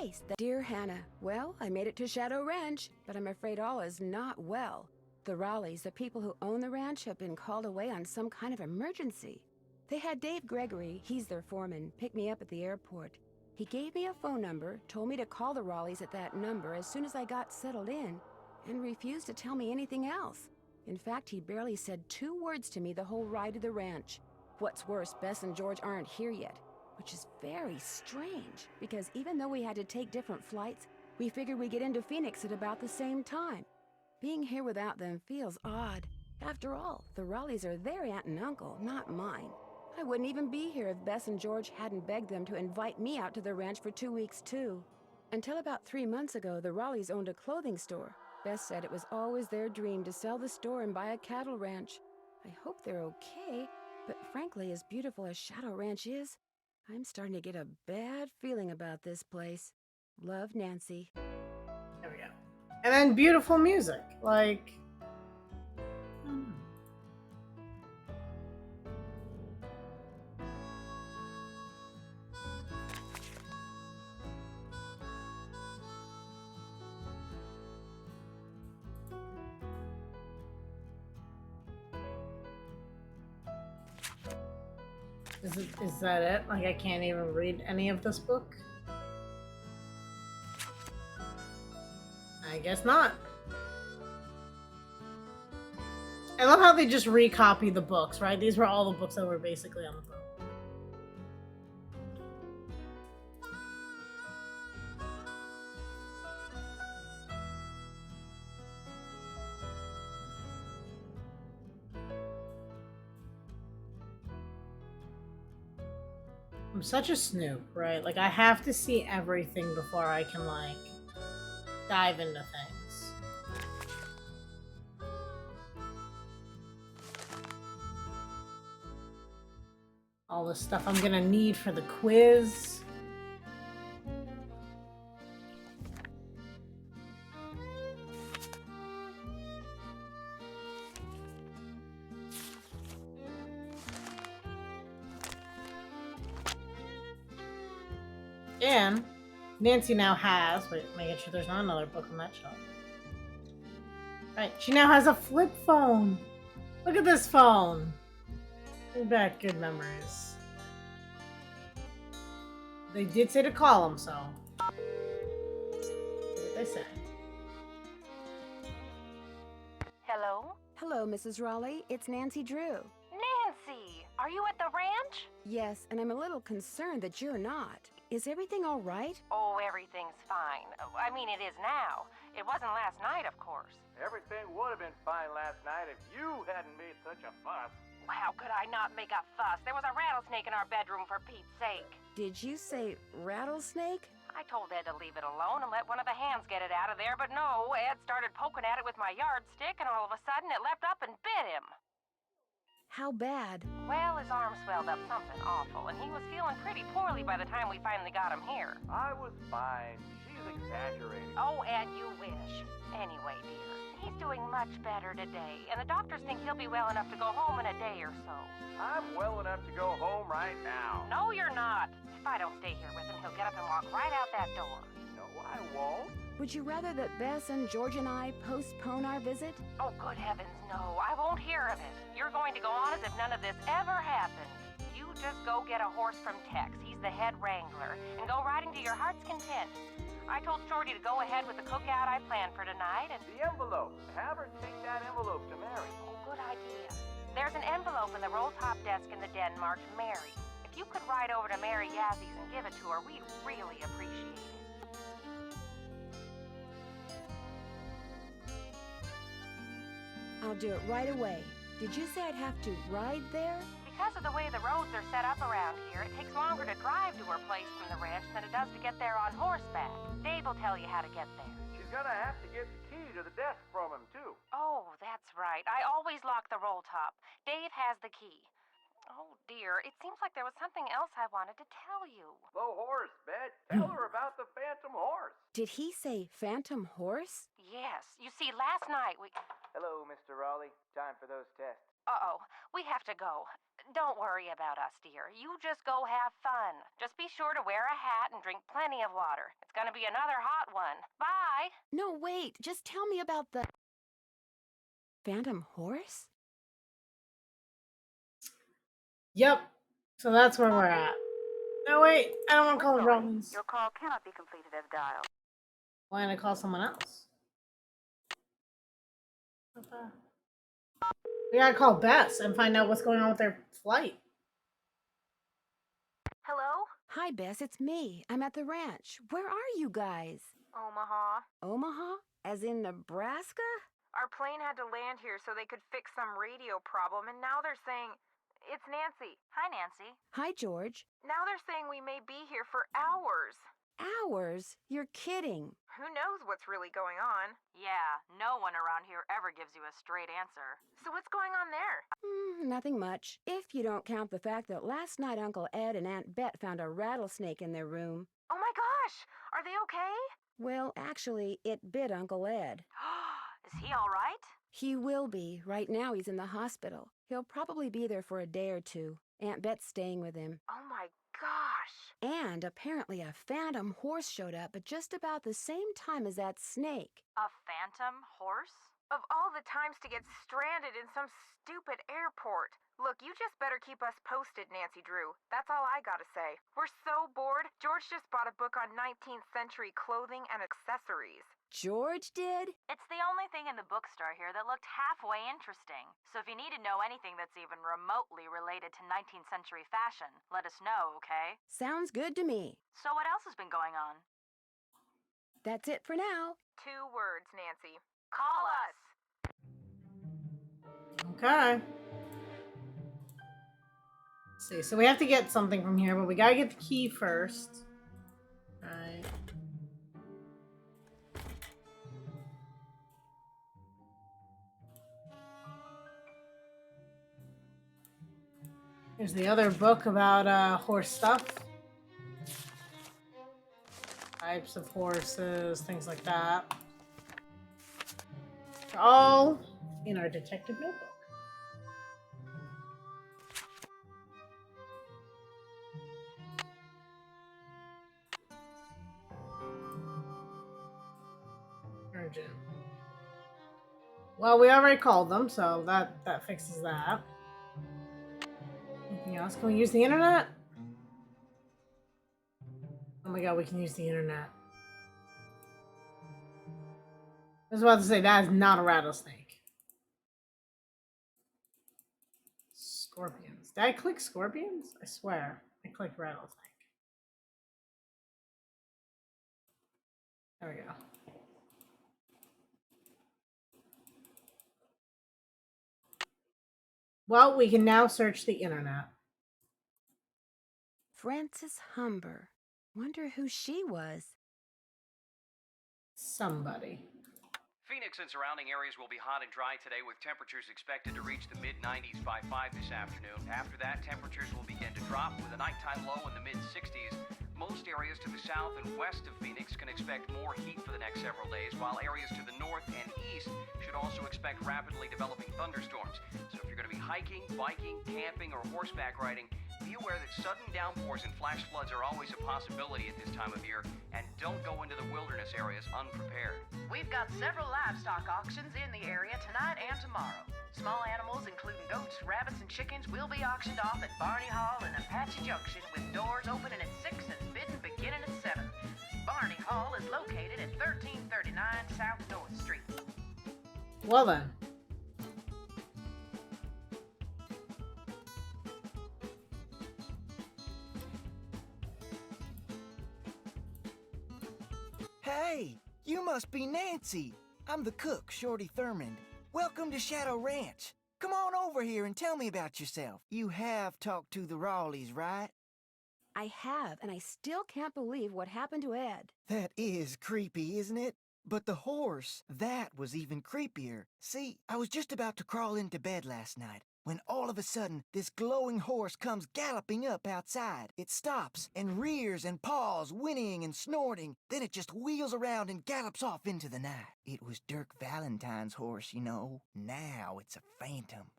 place. Dear Hannah, well, I made it to Shadow Ranch, but I'm afraid all is not well. The Raleighs, the people who own the ranch, have been called away on some kind of emergency. They had Dave Gregory, he's their foreman, pick me up at the airport. He gave me a phone number, told me to call the Raleighs at that number as soon as I got settled in, and refused to tell me anything else. In fact, he barely said 2 words to me the whole ride to the ranch. What's worse, Bess and George aren't here yet, which is very strange, because even though we had to take different flights, we figured we'd get into Phoenix at about the same time. Being here without them feels odd. After all, the Raleighs are their aunt and uncle, not mine. I wouldn't even be here if Bess and George hadn't begged them to invite me out to the ranch for 2 weeks, too. Until about 3 months ago, the Raleighs owned a clothing store. Bess said it was always their dream to sell the store and buy a cattle ranch. I hope they're okay, but frankly, as beautiful as Shadow Ranch is, I'm starting to get a bad feeling about this place. Love, Nancy. There we go. And then beautiful music, like... Is that it? Like, I can't even read any of this book? I guess not. I love how they just recopy the books, right? These were all the books that were basically on the book. I'm such a snoop, right? Like, I have to see everything before I can, like, dive into things. All the stuff I'm gonna need for the quiz. And Nancy now has, wait, making sure there's not another book on that shelf. Right, she now has a flip phone. Look at this phone. Bring back good memories. They did say to call him, so. What did they say? Hello? Hello, Mrs. Raleigh. It's Nancy Drew. Nancy! Are you at the ranch? Yes, and I'm a little concerned that you're not. Is everything all right? Oh, everything's fine. I mean, it is now. It wasn't last night, of course. Everything would have been fine last night if you hadn't made such a fuss. How could I not make a fuss? There was a rattlesnake in our bedroom, for Pete's sake. Did you say rattlesnake? I told Ed to leave it alone and let one of the hands get it out of there, but no, Ed started poking at it with my yardstick, and all of a sudden it leapt up and bit him. How bad? Well, his arm swelled up something awful, and he was feeling pretty poorly by the time we finally got him here. I was fine. She's exaggerating. Oh, Ed, you wish. Anyway, dear, he's doing much better today, and the doctors think he'll be well enough to go home in a day or so. I'm well enough to go home right now. No, you're not. If I don't stay here with him, he'll get up and walk right out that door. No, I won't. Would you rather that Bess and George and I postpone our visit? Oh, good heavens, no. I won't hear of it. You're going to go on as if none of this ever happened. You just go get a horse from Tex. He's the head wrangler. And go riding to your heart's content. I told Shorty to go ahead with the cookout I planned for tonight, and... The envelope. Have her take that envelope to Mary. Oh, good idea. There's an envelope in the roll-top desk in the den marked Mary. If you could ride over to Mary Yazzy's and give it to her, we'd really appreciate it. I'll do it right away. Did you say I'd have to ride there? Because of the way the roads are set up around here, it takes longer to drive to her place from the ranch than it does to get there on horseback. Dave will tell you how to get there. She's gonna have to get the key to the desk from him, too. Oh, that's right. I always lock the roll top. Dave has the key. Oh, dear. It seems like there was something else I wanted to tell you. The horse, Bet. Tell her about the phantom horse. Did he say phantom horse? Yes. You see, last night we... Hello, Mr. Raleigh. Time for those tests. Uh-oh. We have to go. Don't worry about us, dear. You just go have fun. Just be sure to wear a hat and drink plenty of water. It's gonna be another hot one. Bye! No, wait. Just tell me about the phantom horse? Yep. So that's where we're at. No, wait. I don't want to call the Romans. Your call cannot be completed as dialed. Why don't I call someone else? We gotta call Bess and find out what's going on with their flight. Hello? Hi, Bess. It's me. I'm at the ranch. Where are you guys? Omaha. Omaha? As in Nebraska? Our plane had to land here so they could fix some radio problem, and now they're saying... It's Nancy. Hi, Nancy. Hi, George. Now they're saying we may be here for hours. Hours? You're kidding. Who knows what's really going on? Yeah, no one around here ever gives you a straight answer. So what's going on there? Nothing much. If you don't count the fact that last night Uncle Ed and Aunt Bet found a rattlesnake in their room. Oh my gosh! Are they okay? Well, actually, it bit Uncle Ed. Is he all right? He will be. Right now he's in the hospital. He'll probably be there for a day or two. Aunt Bet's staying with him. Oh my gosh! And apparently a phantom horse showed up at just about the same time as that snake. A phantom horse? Of all the times to get stranded in some stupid airport. Look, you just better keep us posted, Nancy Drew. That's all I gotta say. We're so bored. George just bought a book on 19th century clothing and accessories. George did? It's the only thing in the bookstore here that looked halfway interesting. So if you need to know anything that's even remotely related to 19th century fashion, let us know, okay? Sounds good to me. So what else has been going on? That's it for now. 2 words, Nancy. Call us! Okay. Let's see. So we have to get something from here, but we gotta get the key first. Alright. Here's the other book about horse stuff. Types of horses, things like that. They're all in our detective notebook. Urgent. Well, we already called them, so that fixes that. Anything else? Can we use the internet? Oh my god, we can use the internet. I was about to say, that is not a rattlesnake. Scorpions. Did I click scorpions? I swear. I clicked rattlesnake. There we go. Well, we can now search the internet. Frances Humber. Wonder who she was. Somebody. Phoenix and surrounding areas will be hot and dry today with temperatures expected to reach the mid-90s by 5 this afternoon. After that, temperatures will begin to drop with a nighttime low in the mid-60s. Most areas to the south and west of Phoenix can expect more heat for the next several days, while areas to the north and east should also expect rapidly developing thunderstorms. So if you're going to be hiking, biking, camping, or horseback riding, be aware that sudden downpours and flash floods are always a possibility at this time of year, and don't go into the wilderness areas unprepared. We've got several livestock auctions in the area tonight and tomorrow. Small animals, including goats, rabbits, and chickens, will be auctioned off at Barney Hall in Apache Junction, with doors opening at 6 and bidding beginning at 7. Barney Hall is located at 1339 South North Street. Well then. Hey, you must be Nancy. I'm the cook, Shorty Thurmond. Welcome to Shadow Ranch. Come on over here and tell me about yourself. You have talked to the Rawleys, right? I have, and I still can't believe what happened to Ed. That is creepy, isn't it? But the horse, that was even creepier. See, I was just about to crawl into bed last night when all of a sudden this glowing horse comes galloping up outside. It stops and rears and paws, whinnying and snorting. Then it just wheels around and gallops off into the night. It was Dirk Valentine's horse, you know. Now it's a phantom.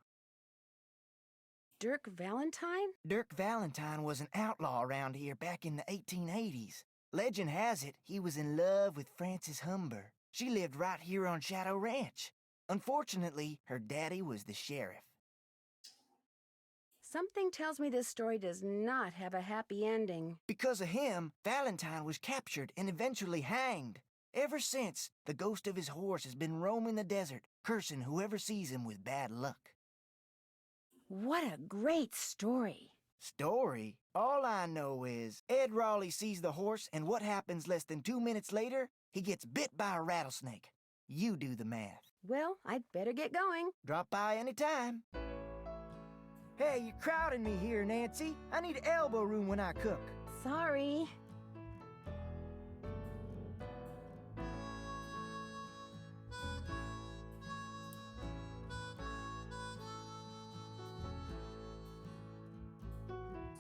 Dirk Valentine? Dirk Valentine was an outlaw around here back in the 1880s. Legend has it he was in love with Frances Humber. She lived right here on Shadow Ranch. Unfortunately, her daddy was the sheriff. Something tells me this story does not have a happy ending. Because of him, Valentine was captured and eventually hanged. Ever since, the ghost of his horse has been roaming the desert, cursing whoever sees him with bad luck. What a great story. Story? All I know is Ed Raleigh sees the horse, and what happens less than 2 minutes later? He gets bit by a rattlesnake. You do the math. Well, I'd better get going. Drop by anytime. Hey, you're crowding me here, Nancy. I need elbow room when I cook. Sorry.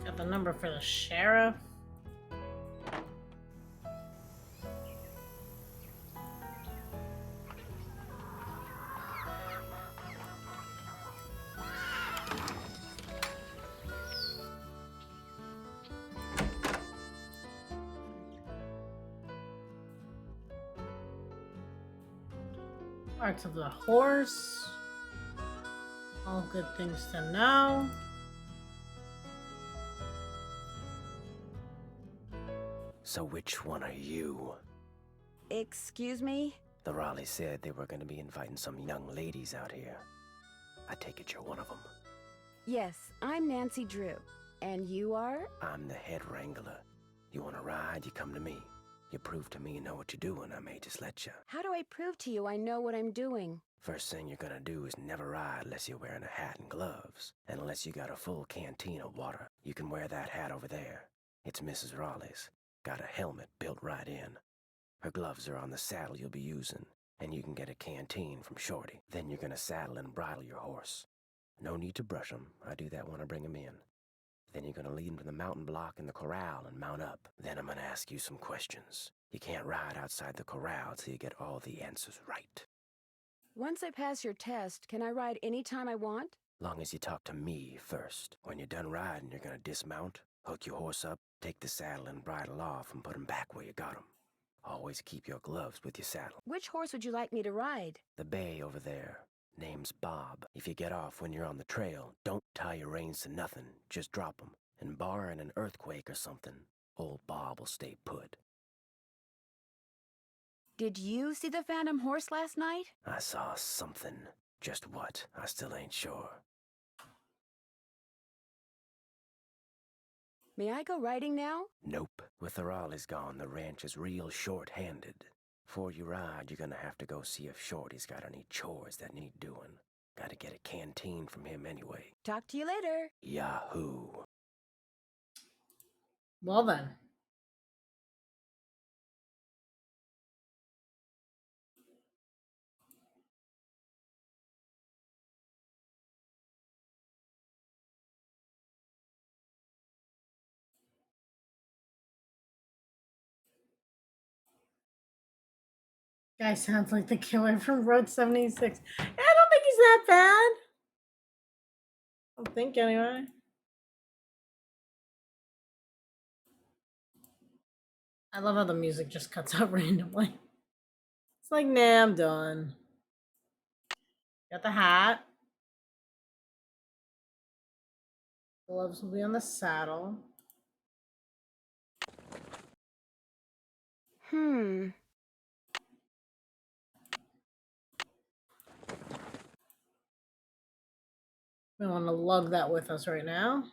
Got the number for the sheriff. Parts of the horse. All good things to know. So which one are you? Excuse me? The Raleigh said they were going to be inviting some young ladies out here. I take it you're one of them. Yes, I'm Nancy Drew. And you are? I'm the head wrangler. You want to ride, you come to me. You prove to me you know what you're doing, I may just let you. How do I prove to you I know what I'm doing? First thing you're gonna do is never ride unless you're wearing a hat and gloves. And unless you got a full canteen of water. You can wear that hat over there. It's Mrs. Raleigh's. Got a helmet built right in. Her gloves are on the saddle you'll be using. And you can get a canteen from Shorty. Then you're gonna saddle and bridle your horse. No need to brush him. I do that when I bring him in. Then you're gonna lead him to the mountain block in the corral and mount up. Then I'm gonna ask you some questions. You can't ride outside the corral till you get all the answers right. Once I pass your test, can I ride any time I want? Long as you talk to me first. When you're done riding, you're gonna dismount, hook your horse up, take the saddle and bridle off, and put him back where you got him. Always keep your gloves with your saddle. Which horse would you like me to ride? The bay over there. Name's Bob. If you get off when you're on the trail, don't tie your reins to nothing. Just drop 'em. And barring an earthquake or something, old Bob will stay put. Did you see the phantom horse last night? I saw something. Just what? I still ain't sure. May I go riding now? Nope. With the Raleigh's gone, the ranch is real short-handed. Before you ride, you're gonna have to go see if Shorty's got any chores that need doing. Gotta get a canteen from him anyway. Talk to you later. Yahoo! Well then. Guy sounds like the killer from Road 76. I don't think he's that bad. I don't think anyway. I love how the music just cuts out randomly. It's like, nah, I'm done. Got the hat. Gloves will be on the saddle. We want to lug that with us right now.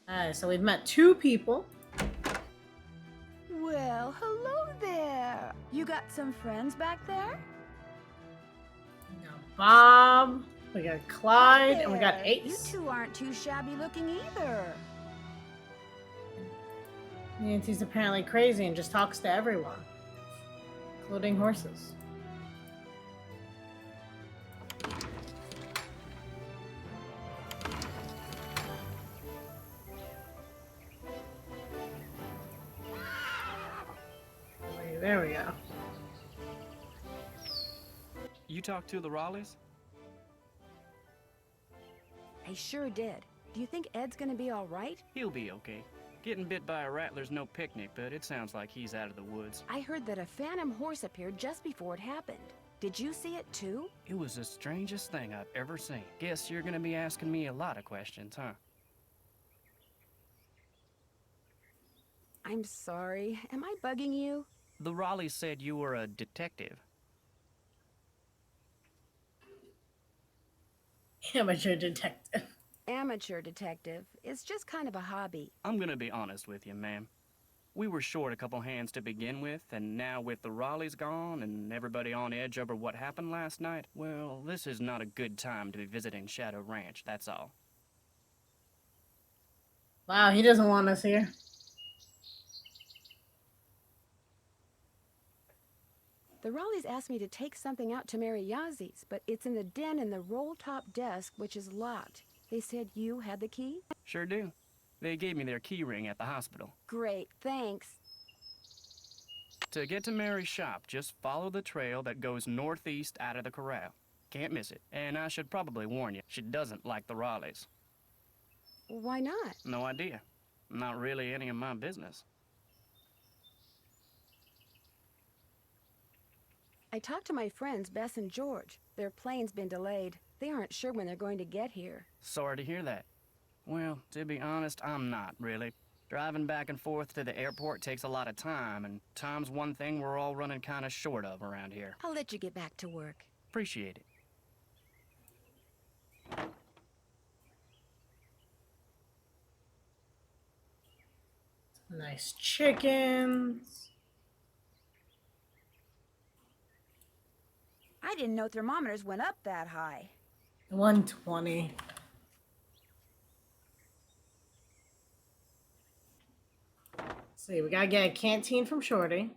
Alright, so we've met 2 people. Well, hello there. You got some friends back there? We got Bob, we got Clyde, Hi and we got there. Ace. You two aren't too shabby looking either. Nancy's apparently crazy and just talks to everyone, including horses. There we go. You talked to the Raleighs? I sure did. Do you think Ed's gonna be all right? He'll be okay. Getting bit by a rattler's no picnic, but it sounds like he's out of the woods. I heard that a phantom horse appeared just before it happened. Did you see it too? It was the strangest thing I've ever seen. Guess you're gonna be asking me a lot of questions, huh? I'm sorry. Am I bugging you? The Raleighs said you were a detective. Amateur detective. Amateur detective. It's just kind of a hobby. I'm gonna be honest with you, ma'am. We were short a couple hands to begin with, and now with the Raleighs gone and everybody on edge over what happened last night, well, this is not a good time to be visiting Shadow Ranch, that's all. Wow, he doesn't want us here. The Raleighs asked me to take something out to Mary Yazie's, but it's in the den in the roll-top desk, which is locked. They said you had the key? Sure do. They gave me their key ring at the hospital. Great, thanks. To get to Mary's shop, just follow the trail that goes northeast out of the corral. Can't miss it. And I should probably warn you, she doesn't like the Raleighs. Why not? No idea. Not really any of my business. I talked to my friends, Bess and George. Their plane's been delayed. They aren't sure when they're going to get here. Sorry to hear that. Well, to be honest, I'm not, really. Driving back and forth to the airport takes a lot of time, and time's one thing we're all running kind of short of around here. I'll let you get back to work. Appreciate it. Nice chickens. I didn't know thermometers went up that high. 120. Let's see, we gotta get a canteen from Shorty.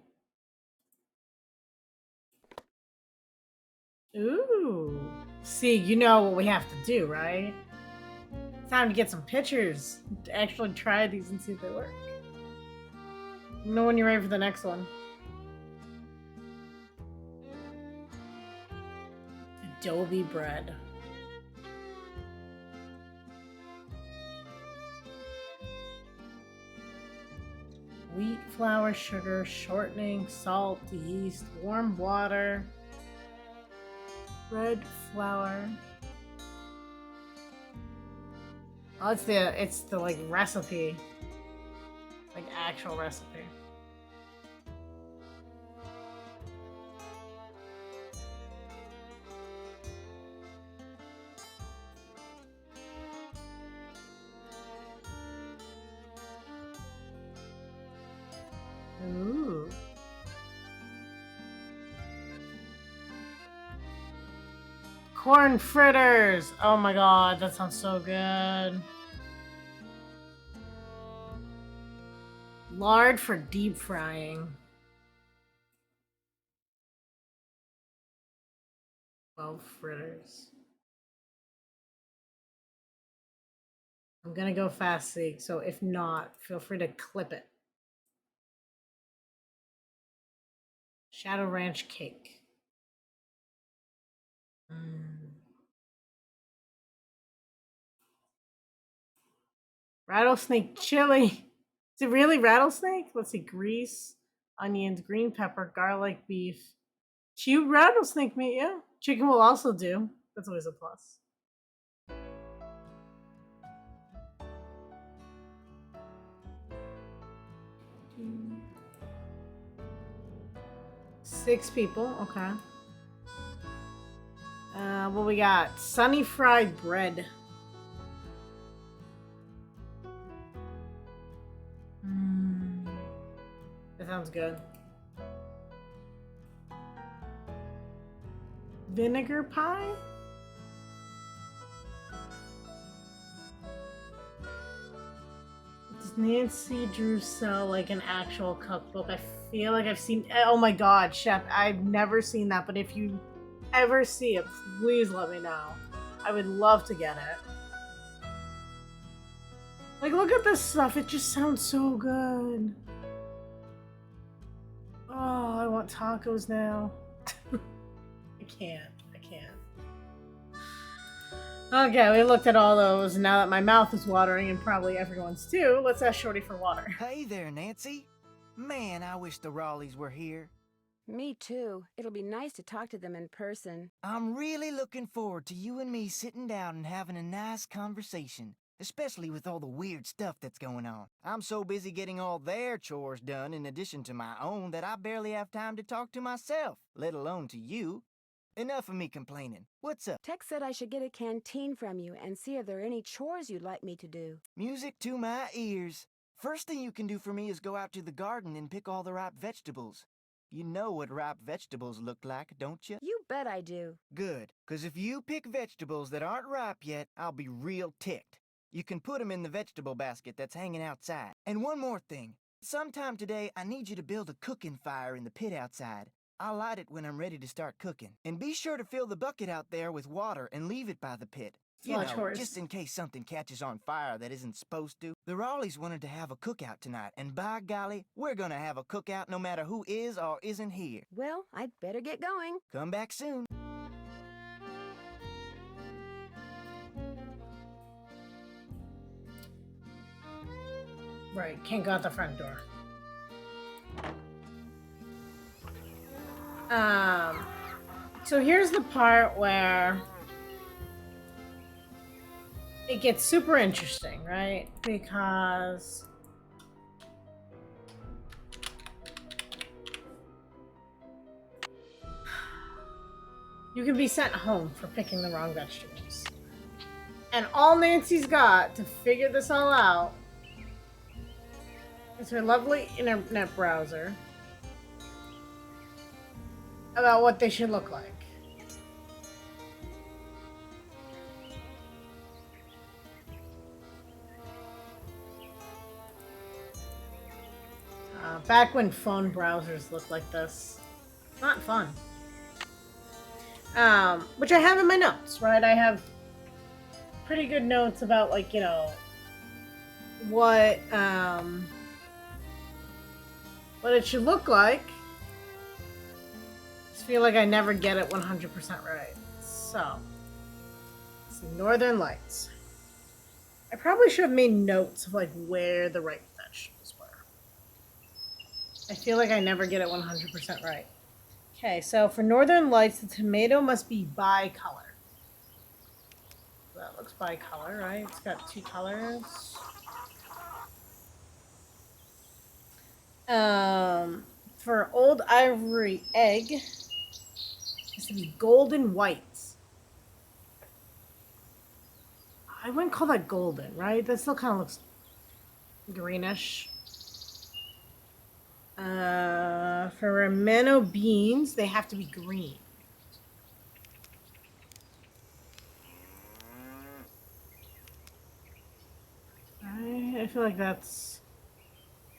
Ooh. See, you know what we have to do, right? It's time to get some pictures. To actually try these and see if they work. You know when you're ready for the next one. Adobe bread. Wheat, flour, sugar, shortening, salt, yeast, warm water, bread, flour. Oh, it's the like recipe. Like actual recipe. Ooh. Corn fritters! Oh my god, that sounds so good. Lard for deep frying. 12 fritters. I'm gonna go fast, Zeke, so if not, feel free to clip it. Shadow Ranch cake. Rattlesnake chili. Is it really rattlesnake? Let's see. Grease, onions, green pepper, garlic, beef. Cute rattlesnake meat, yeah. Chicken will also do. That's always a plus. Six people, okay. What we got? Sunny fried bread. That sounds good. Vinegar pie? Does Nancy Drew sell like an actual cookbook? I feel like I've seen. Oh my god, Chef, I've never seen that, but if you ever see it, please let me know. I would love to get it. Like, look at this stuff. It just sounds so good. Oh, I want tacos now. I can't. Okay, we looked at all those. Now that my mouth is watering and probably everyone's too, let's ask Shorty for water. Hey there, Nancy. Man, I wish the Raleighs were here. Me too. It'll be nice to talk to them in person. I'm really looking forward to you and me sitting down and having a nice conversation, especially with all the weird stuff that's going on. I'm so busy getting all their chores done in addition to my own that I barely have time to talk to myself, let alone to you. Enough of me complaining. What's up? Tex said I should get a canteen from you and see if there are any chores you'd like me to do. Music to my ears. First thing you can do for me is go out to the garden and pick all the ripe vegetables. You know what ripe vegetables look like, don't you? You bet I do. Good, 'cause if you pick vegetables that aren't ripe yet, I'll be real ticked. You can put them in the vegetable basket that's hanging outside. And one more thing. Sometime today, I need you to build a cooking fire in the pit outside. I'll light it when I'm ready to start cooking. And be sure to fill the bucket out there with water and leave it by the pit. You know, just in case something catches on fire that isn't supposed to. The Raleighs wanted to have a cookout tonight, and by golly, we're gonna have a cookout no matter who is or isn't here. Well, I'd better get going. Come back soon. Right, can't go out the front door. So here's the part where it gets super interesting, right? Because you can be sent home for picking the wrong vegetables. And all Nancy's got to figure this all out is her lovely internet browser about what they should look like. Back when phone browsers looked like this. Not fun. Which I have in my notes, right? I have pretty good notes about, like, you know, what it should look like. I just feel like I never get it 100% right. So, let's see, Northern Lights. I probably should have made notes of, like, where the right vegetables were. I feel like I never get it 100% right. Okay, so for Northern Lights, the tomato must be bicolor. That looks bicolor, right? It's got two colors. For Old Ivory Egg, it has to be golden whites. I wouldn't call that golden, right? That still kind of looks greenish. For Romano beans, they have to be green. I feel like that's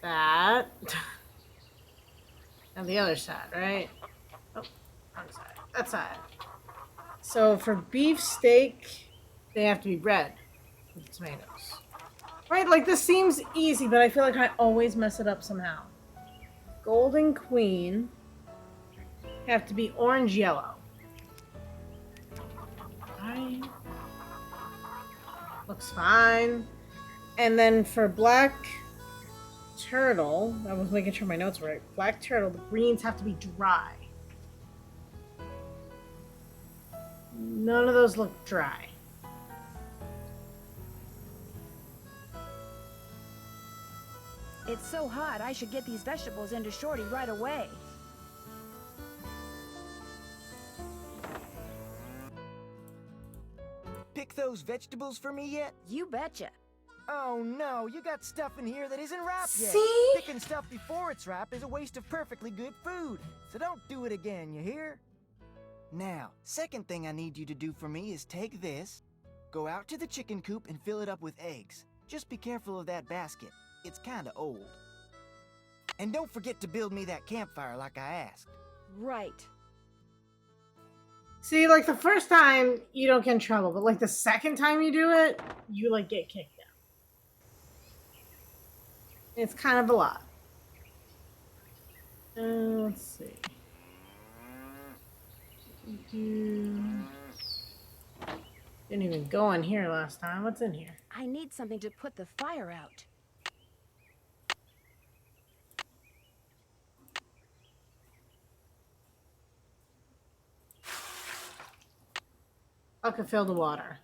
that. And the other side, right? Oh, wrong side. That side. So for beef steak, they have to be red with tomatoes. Right, like this seems easy, but I feel like I always mess it up somehow. Golden Queen have to be orange yellow. Right. Looks fine. And then for black turtle, I was making sure my notes were right. Black turtle, the greens have to be dry. None of those look dry. It's so hot, I should get these vegetables into Shorty right away. Pick those vegetables for me yet? You betcha. Oh no, you got stuff in here that isn't ripe yet. See? Picking stuff before it's ripe is a waste of perfectly good food. So don't do it again, you hear? Now, second thing I need you to do for me is take this, go out to the chicken coop and fill it up with eggs. Just be careful of that basket. It's kinda old. And don't forget to build me that campfire like I asked. Right. See, like the first time you don't get in trouble, but like the second time you do it, you like get kicked out. It's kind of a lot. Let's see. Didn't even go in here last time. What's in here? I need something to put the fire out. Bucket filled with water.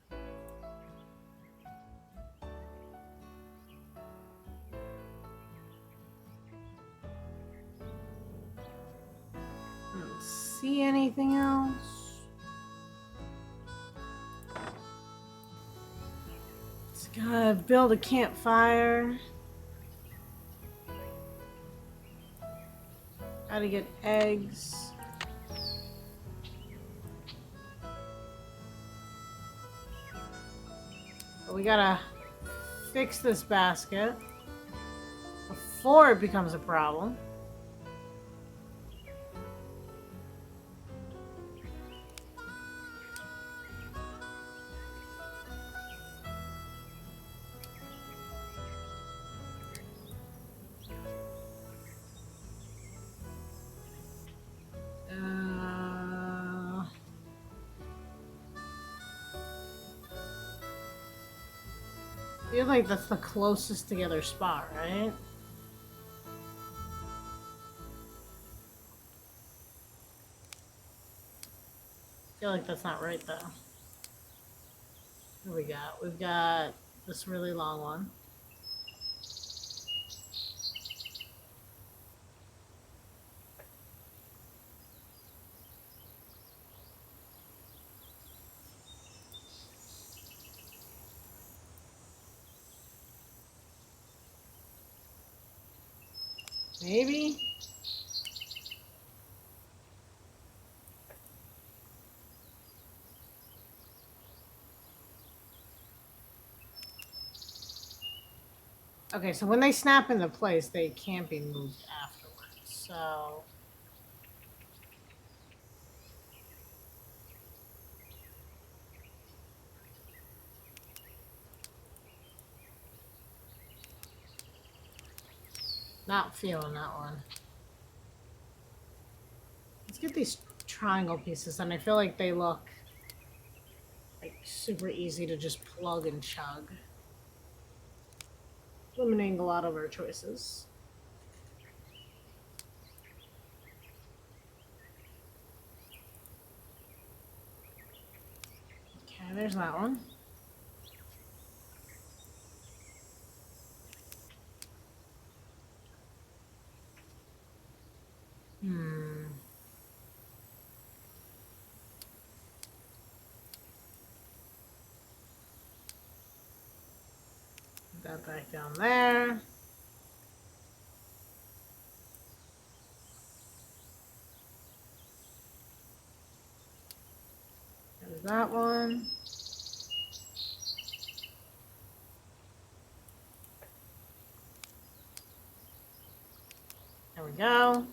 I don't see anything else. Just gotta build a campfire. Gotta get eggs. But we gotta fix this basket before it becomes a problem. I feel like that's the closest together spot, right? I feel like that's not right though. What do we got? We've got this really long one. Maybe? Okay, so when they snap into place, they can't be moved afterwards. So not feeling that one. Let's get these triangle pieces, and I feel like they look like super easy to just plug and chug. Eliminating a lot of our choices. Okay, there's that one. Put that back down there. There's that one. There we go.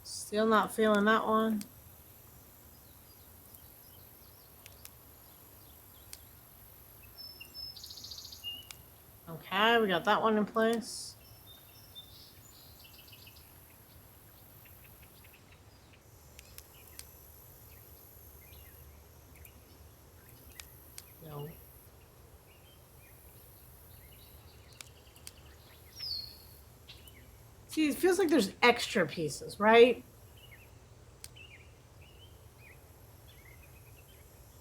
Still not feeling that one. Okay, we got that one in place. No. See, it feels like there's extra pieces, right?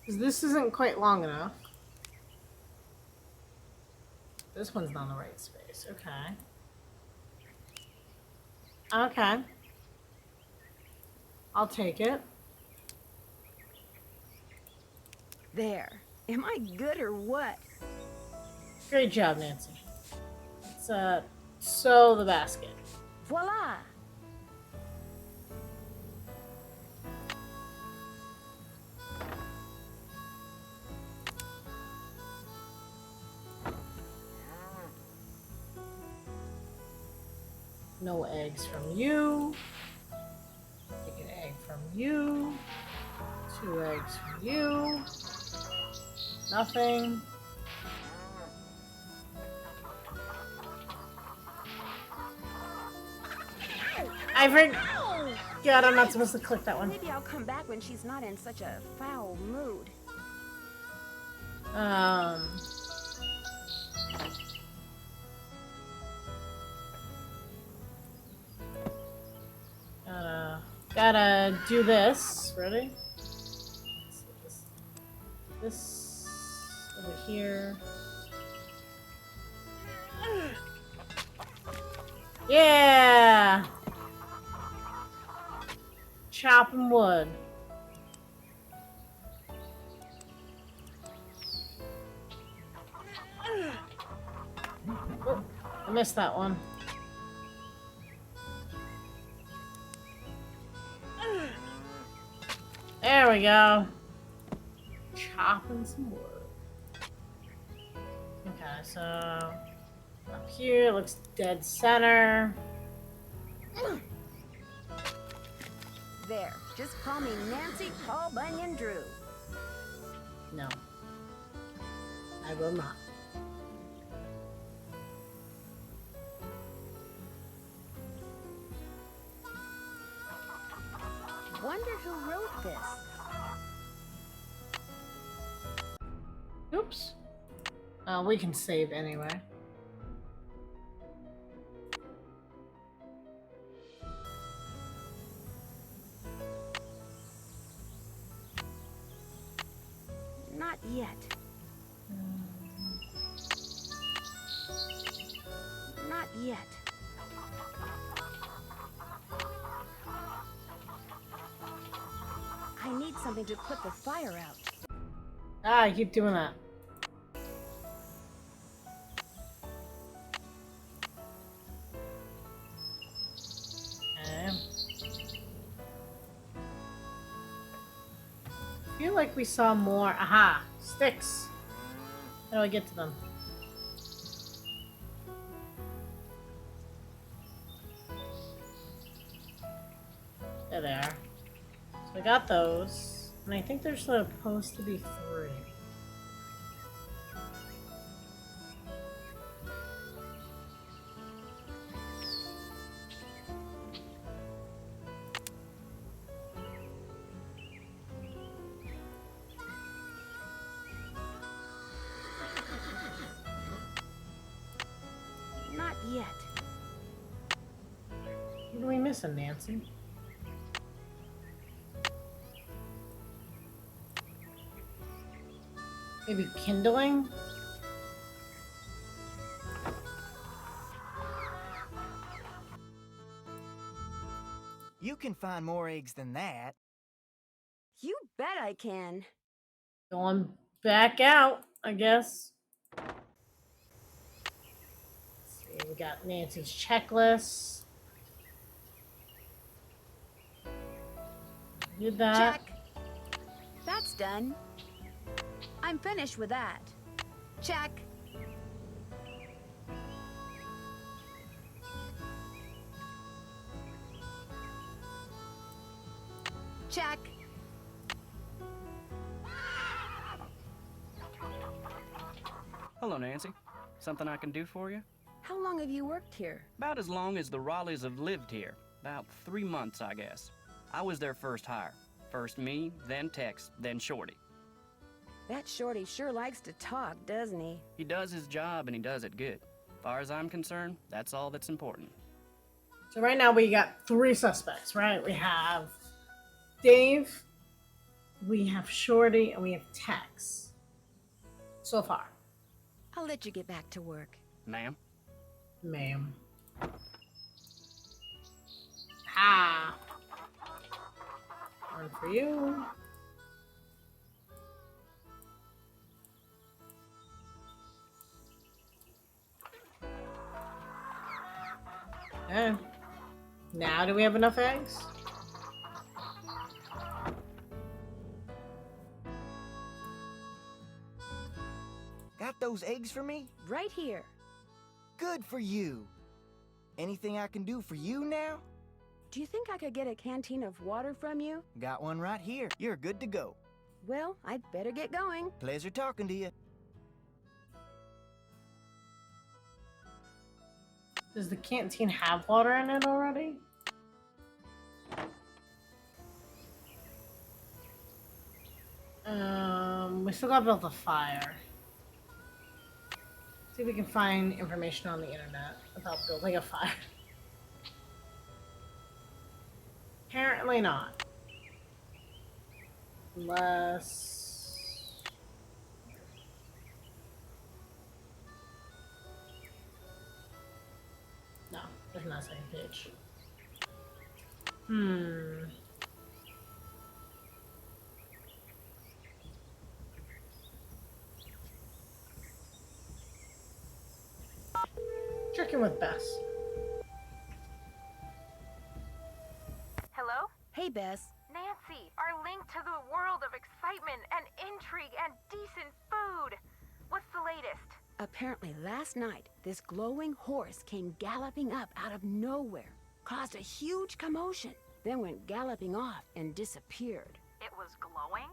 Because this isn't quite long enough. This one's not in the right space. Okay. Okay. I'll take it. There. Am I good or what? Great job, Nancy. Let's sew the basket. Voila! No eggs from you. Take an egg from you. 2 eggs from you. Nothing. I forgot I'm not supposed to click that one. Maybe I'll come back when she's not in such a foul mood. Gotta do this. Ready? This over here. Yeah! Chopping wood. Oh, I missed that one. There we go. Chopping some wood. Okay, so up here looks dead center. There, just call me Nancy Paul Bunyan Drew. No, I will not. Wonder who wrote this. Oops. We can save anyway. Not yet. Not yet. I need something to put the fire out. Ah, I keep doing that. Okay. I feel like we saw more. Aha! Sticks! How do I get to them? There they are. So I got those. And I think there's supposed to be 3. Not yet. What are we missing, Nancy? Maybe kindling? You can find more eggs than that. You bet I can. Going back out, I guess. Let's see, we got Nancy's checklist. Did that. Check. That's done. I'm finished with that. Check. Check. Hello, Nancy. Something I can do for you? How long have you worked here? About as long as the Raleighs have lived here. About 3 months, I guess. I was their first hire. First me, then Tex, then Shorty. That Shorty sure likes to talk, doesn't he? He does his job and he does it good. Far as I'm concerned, that's all that's important. So right now we got 3 suspects, right? We have Dave, we have Shorty, and we have Tex. So far. I'll let you get back to work. Ma'am? Ma'am. Ah. One for you. Okay. Now do we have enough eggs? Got those eggs for me? Right here. Good for you. Anything I can do for you now? Do you think I could get a canteen of water from you? Got one right here. You're good to go. Well, I'd better get going. Pleasure talking to you. Does the canteen have water in it already? We still gotta build a fire. See if we can find information on the internet about building a fire. Apparently not. Unless... No, there's not a second page. Checking with Bess. Hello? Hey, Bess. Nancy, our link to the world of excitement and intrigue and decent food. What's the latest? Apparently last night, this glowing horse came galloping up out of nowhere, caused a huge commotion, then went galloping off and disappeared. It was glowing?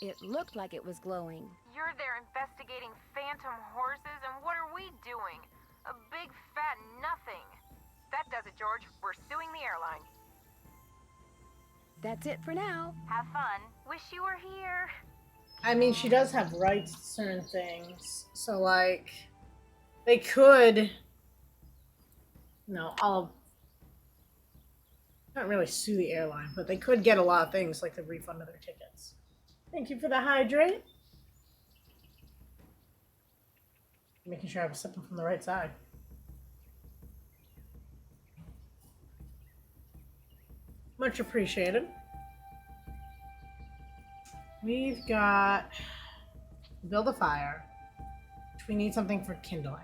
It looked like it was glowing. You're there investigating phantom horses, and what are we doing? A big fat nothing. That does it, George. We're suing the airline. That's it for now. Have fun. Wish you were here. I mean, she does have rights to certain things. So, like, they could... I'll not really sue the airline, but they could get a lot of things, like the refund of their tickets. Thank you for the hydrate. Making sure I was sipping from the right side. Much appreciated. We've got build a fire, which we need something for kindling.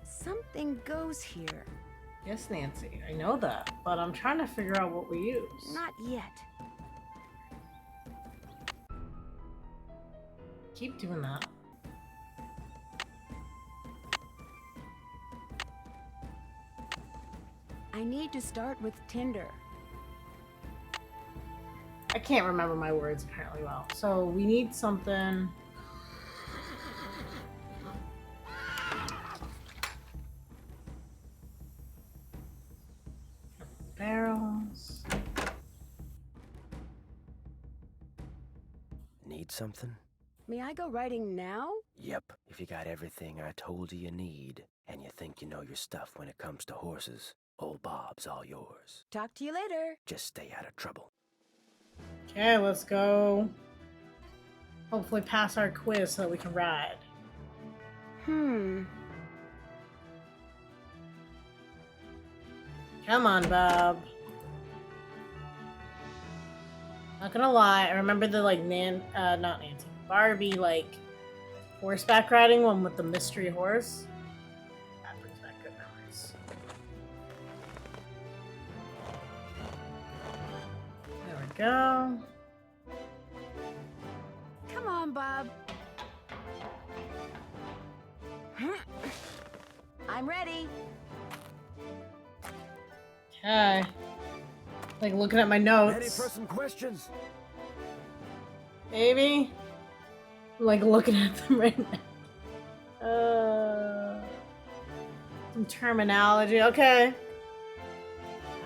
Something goes here. Yes, Nancy, I know that, but I'm trying to figure out what we use. Not yet. Keep doing that. I need to start with tinder. I can't remember my words apparently well. So we need something. Barrels. Need something? May I go riding now? Yep, if you got everything I told you need, and you think you know your stuff when it comes to horses, old Bob's all yours. Talk to you later. Just stay out of trouble. Okay, let's go. Hopefully pass our quiz so that we can ride. Hmm. Come on, Bob. Not gonna lie, I remember the not Nancy, Barbie horseback riding one with the mystery horse. That brings back good memories. There we go. Come on, Bob. I'm ready. Okay. Like looking at my notes. Ready for some questions? Maybe. I'm like looking at them right now. Some terminology. Okay.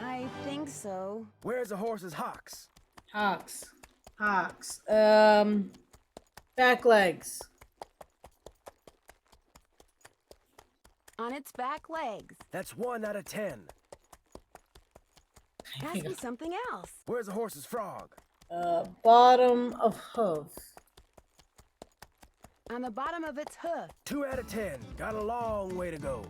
I think so. Where's a horse's hocks? Hocks. Hocks. Back legs. On its back legs. That's 1 out of 10. Ask me something else. Where's a horse's frog? Bottom of hoof. On the bottom of its hoof. 2 out of 10. Got a long way to go.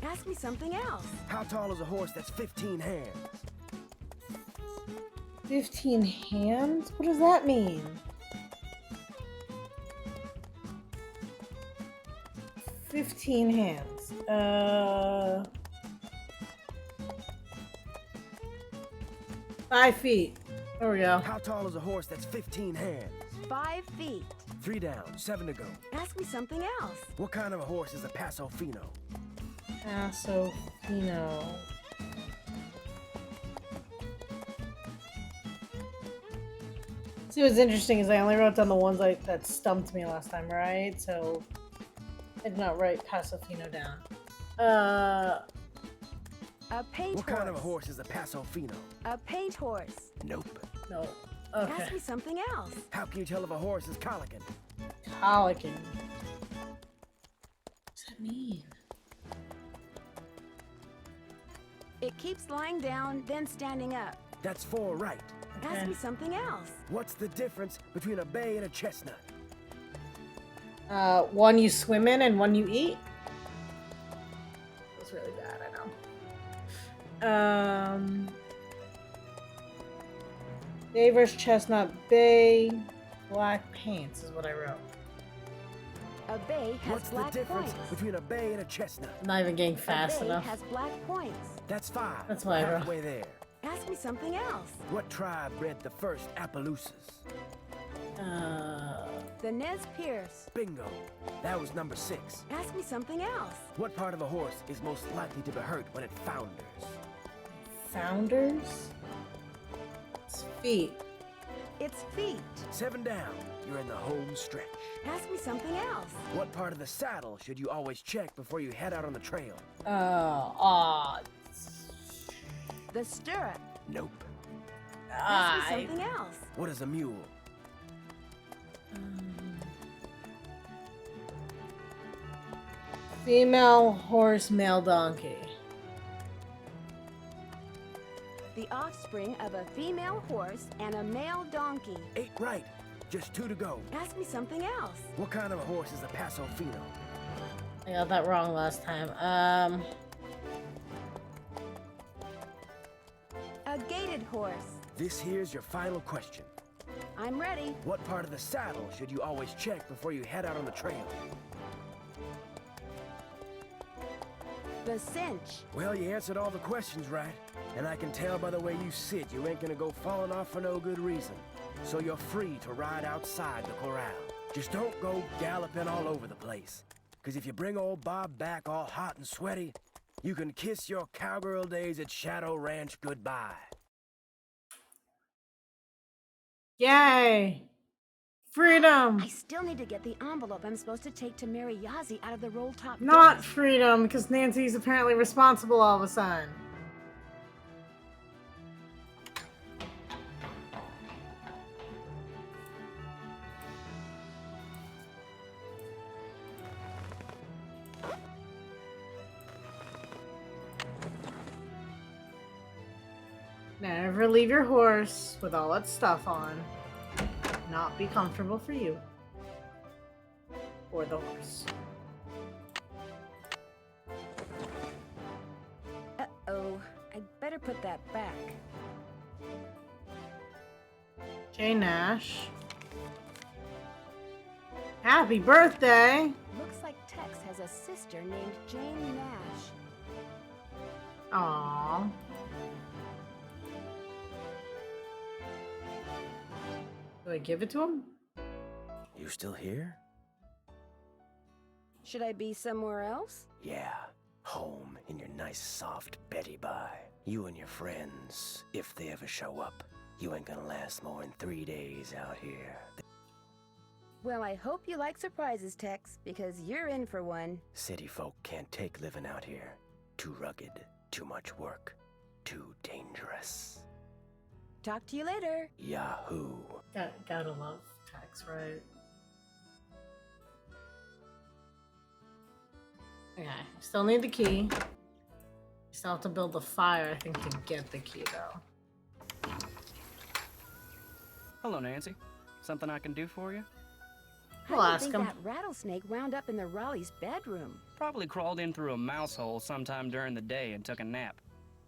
Ask me something else. How tall is a horse that's 15 hands? 15 hands? What does that mean? "15 hands. 5 feet. There we go. How tall is a horse that's 15 hands? 5 feet. 3 down, 7 to go. Ask me something else. What kind of a horse is a Paso Fino? Pasofino. See, what's interesting is I only wrote down the ones that stumped me last time, right? So I did not write Paso Fino down. A paint What horse. kind of a horse is a Paso Fino? A paint horse. Nope. No. Okay. Ask me something else. How can you tell if a horse is colican? Colican. What's that mean? It keeps lying down, then standing up. That's 4 right. Ask Okay. me something else. What's the difference between a bay and a chestnut? One you swim in and one you eat. That was really bad, I know. Bay versus Chestnut Bay. Black pants is what I wrote. A bay has What's the black difference points. between a bay and a chestnut? I'm not even getting fast a bay enough. has black points. That's 5. That's what I wrote. Halfway there. Ask me something else. What tribe bred the first Appaloosas? The Nez Perce. Bingo. That was number 6. Ask me something else. What part of a horse is most likely to be hurt when it founders? Founders? It's feet. It's feet. 7 down. You're in the home stretch. Ask me something else. What part of the saddle should you always check before you head out on the trail? The stirrup. Nope. Ask me something else. What is a mule? Female horse, male donkey. The offspring of a female horse and a male donkey. 8 right. Just 2 to go. Ask me something else. What kind of a horse is a Paso Fino? I got that wrong last time. A gaited horse. This here's your final question. I'm ready. What part of the saddle should you always check before you head out on the trail? The cinch. Well, you answered all the questions right. And I can tell by the way you sit, you ain't gonna go falling off for no good reason. So you're free to ride outside the corral. Just don't go galloping all over the place. 'Cause if you bring old Bob back all hot and sweaty, you can kiss your cowgirl days at Shadow Ranch goodbye. Yay! Freedom! I still need to get the envelope I'm supposed to take to Mary Yazzie out of the roll-top Not desk. freedom, because Nancy's apparently responsible all of a sudden. Never leave your horse with all that stuff on. Not be comfortable for you. Or the horse. Uh-oh. I better put that back. Jay Nash. Happy birthday! Looks like Tex has a sister named Jane Nash. Aww. Do I give it to him? You still here? Should I be somewhere else? Yeah. Home in your nice soft Betty Bye. You and your friends, if they ever show up, you ain't gonna last more than 3 days out here. Well, I hope you like surprises, Tex, because you're in for one. City folk can't take living out here. Too rugged, too much work, too dangerous. Talk to you later. Yahoo! Gotta love Tex, right? Okay, still need the key. Still have to build the fire, I think, to get the key, though. Hello, Nancy. Something I can do for you? How We'll do you ask think him. that rattlesnake wound up in the Raleigh's bedroom? Probably crawled in through a mouse hole sometime during the day and took a nap.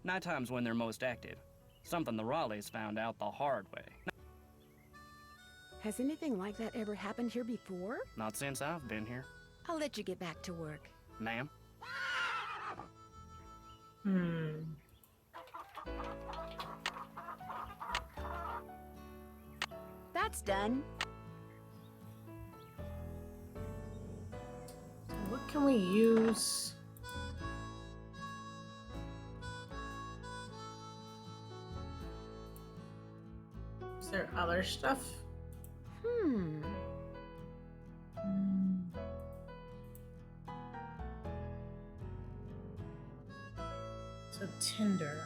Nighttime's when they're most active. Something the Raleighs found out the hard way. Has anything like that ever happened here before? Not since I've been here. I'll let you get back to work. Ma'am? That's done. What can we use? Is there other stuff So Tinder.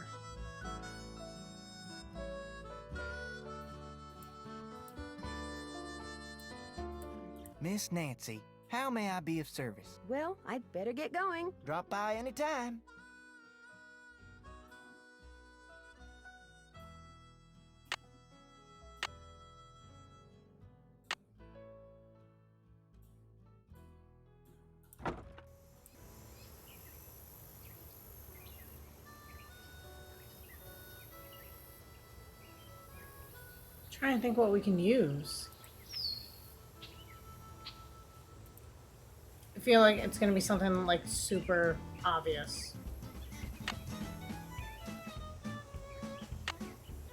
Miss Nancy, how may I be of service? Well, I'd better get going. Drop by anytime. Trying to think what we can use. I feel like it's gonna be something like super obvious.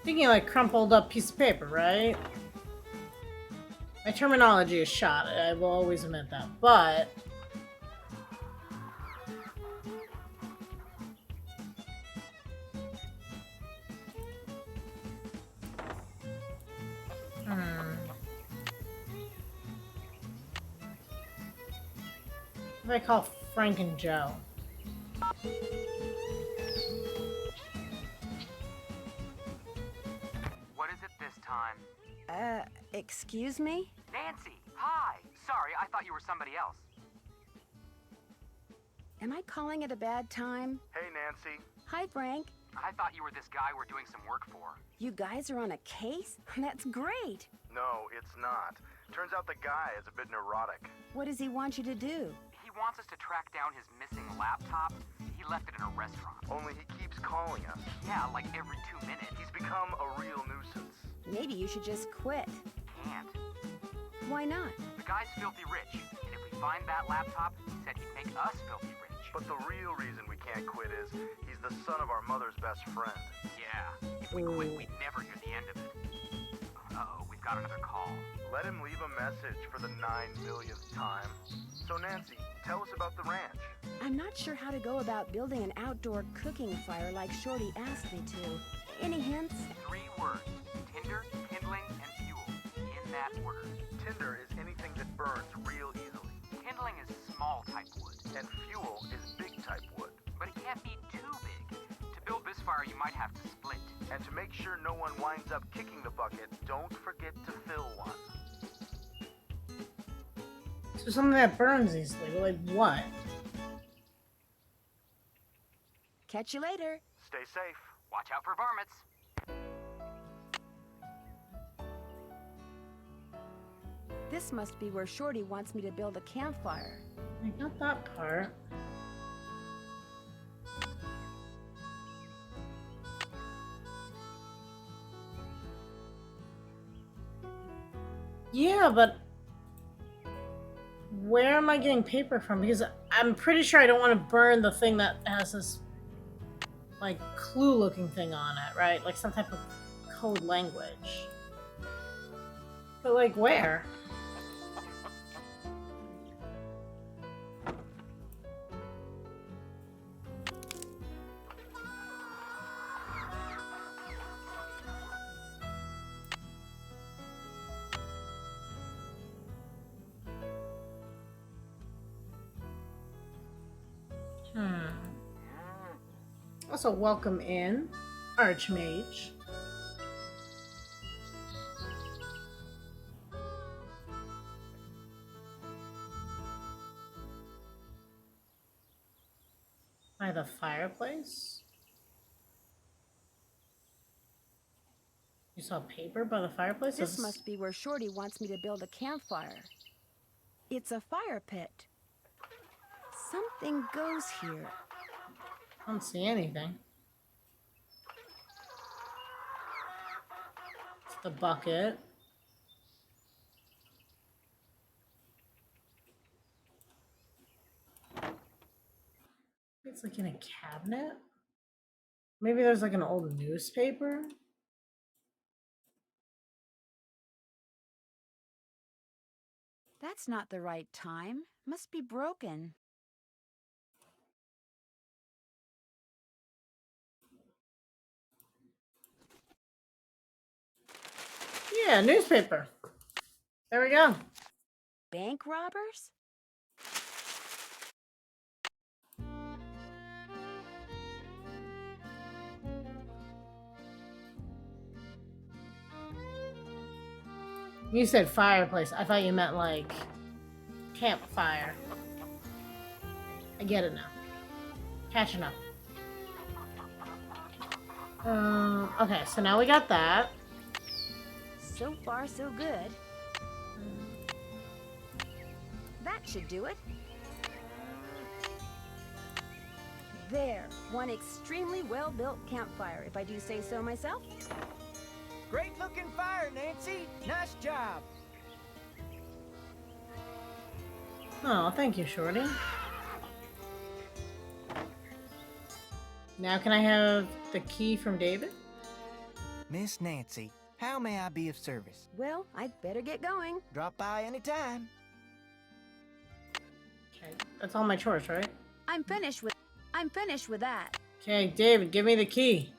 Thinking like crumpled up piece of paper, right? My terminology is shot, I will always admit that, but what do I call Frank and Joe? What is it this time? Excuse me? Nancy! Hi! Sorry, I thought you were somebody else. Am I calling it a bad time? Hey, Nancy. Hi, Frank. I thought you were this guy we're doing some work for. You guys are on a case? That's great. No, it's not. Turns out the guy is a bit neurotic. What does he want you to do? He wants us to track down his missing laptop. He left it in a restaurant. Only he keeps calling us. Yeah, like every 2 minutes. He's become a real nuisance. Maybe you should just quit. Can't. Why not? The guy's filthy rich, and if we find that laptop, he said he'd make us filthy rich. But the real reason we can't quit is he's the son of our mother's best friend. Yeah, if we quit, we'd never hear the end of it. Uh-oh, we've got another call. Let him leave a message for the 9 millionth time. So Nancy, tell us about the ranch. I'm not sure how to go about building an outdoor cooking fire like Shorty asked me to. Any hints? 3 words. Tinder, kindling, and fuel. In that order. Tinder is anything that burns real easily. Kindling is small type wood. And fuel is big type wood. But it can't be too big. To build this fire, you might have to split. And to make sure no one winds up kicking the bucket, don't forget to fill one. So something that burns easily, but like what? Catch you later. Stay safe. Watch out for varmints. This must be where Shorty wants me to build a campfire. I got that part. Yeah, but where am I getting paper from? Because I'm pretty sure I don't want to burn the thing that has this like clue looking thing on it, right? Like some type of code language. But like where? Also, welcome in, Archmage. By the fireplace? You saw paper by the fireplace? This must be where Shorty wants me to build a campfire. It's a fire pit. Something goes here. I don't see anything. It's the bucket. It's like in a cabinet. Maybe there's like an old newspaper. That's not the right time. Must be broken. Yeah, newspaper. There we go. Bank robbers? You said fireplace. I thought you meant like campfire. I get it now. Catching up. Okay, so now we got that. So far, so good. That should do it. There, one extremely well-built campfire, if I do say so myself. Great looking fire, Nancy. Nice job. Oh, thank you, Shorty. Now can I have the key from David? Miss Nancy, how may I be of service? Well, I'd better get going. Drop by anytime. Okay, that's all my chores, right? I'm finished with that. Okay, David, give me the key.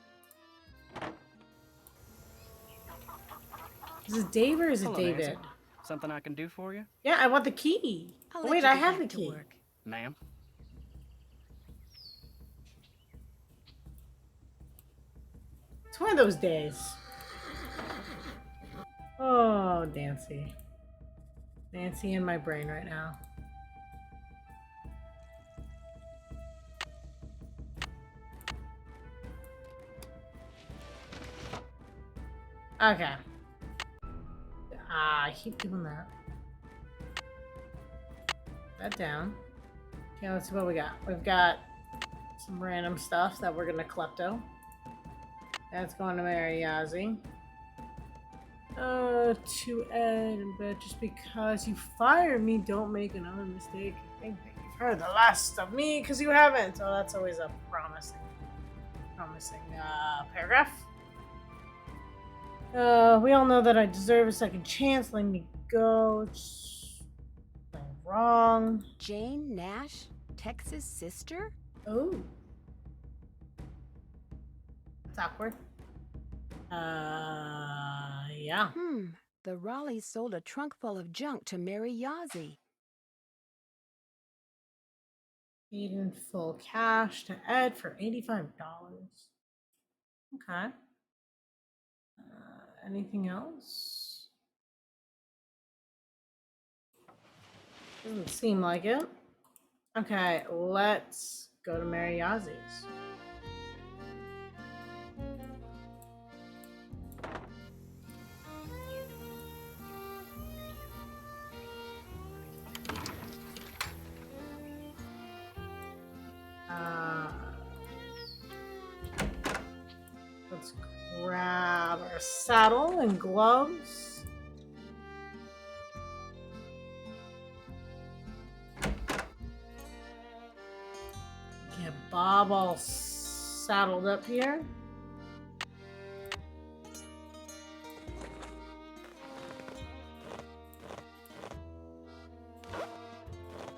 Is it Dave or is it Hello, David? Nancy. Something I can do for you? Yeah, I want the key. I'll Oh, let wait, you I get have the back to key. work. Ma'am? It's one of those days. Oh, Nancy. Nancy in my brain right now. Okay. I keep doing that. That down. Okay, let's see what we got. We've got some random stuff that we're gonna klepto. That's going to Mary Yazzie. To Ed and Beth, just because you fired me, don't make another mistake. I think that you've heard the last of me because you haven't. So that's always a promising paragraph. We all know that I deserve a second chance. Let me go. It's wrong. Jane Nash, Tex's sister? Oh. That's awkward. Yeah. The Raleighs sold a trunk full of junk to Mary Yazzie. Paid in full cash to Ed for $85. Okay. Anything else? Doesn't seem like it. Okay, let's go to Mary Yazzie's. Let's grab our saddle and gloves. Get Bob all saddled up here.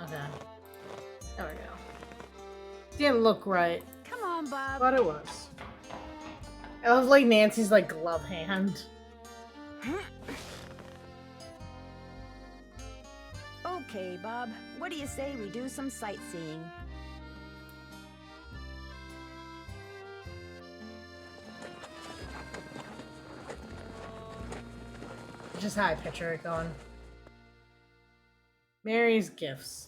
Okay. There we go. Didn't look right, Come on, Bob. but it was. I love like Nancy's like glove hand. Okay, Bob. What do you say we do some sightseeing? Just how I picture it going. Mary's gifts.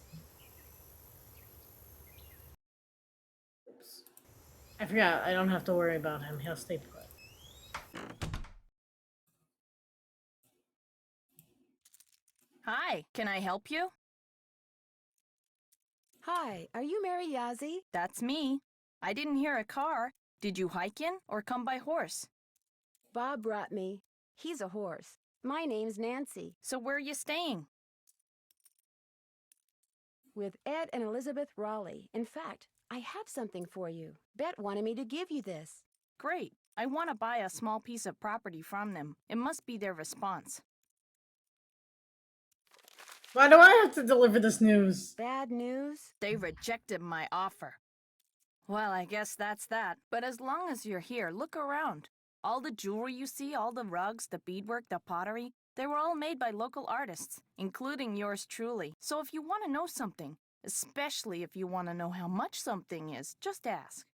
Oops. I forgot, I don't have to worry about him. He'll stay put. Hi, can I help you? Hi, are you Mary Yazzie? That's me. I didn't hear a car. Did you hike in or come by horse? Bob brought me. He's a horse. My name's Nancy. So where are you staying? With Ed and Elizabeth Raleigh. In fact, I have something for you. Bet wanted me to give you this. Great. I want to buy a small piece of property from them. It must be their response. Why do I have to deliver this news? Bad news? They rejected my offer. Well, I guess that's that. But as long as you're here, look around. All the jewelry you see, all the rugs, the beadwork, the pottery, they were all made by local artists, including yours truly. So if you want to know something, especially if you want to know how much something is, just ask.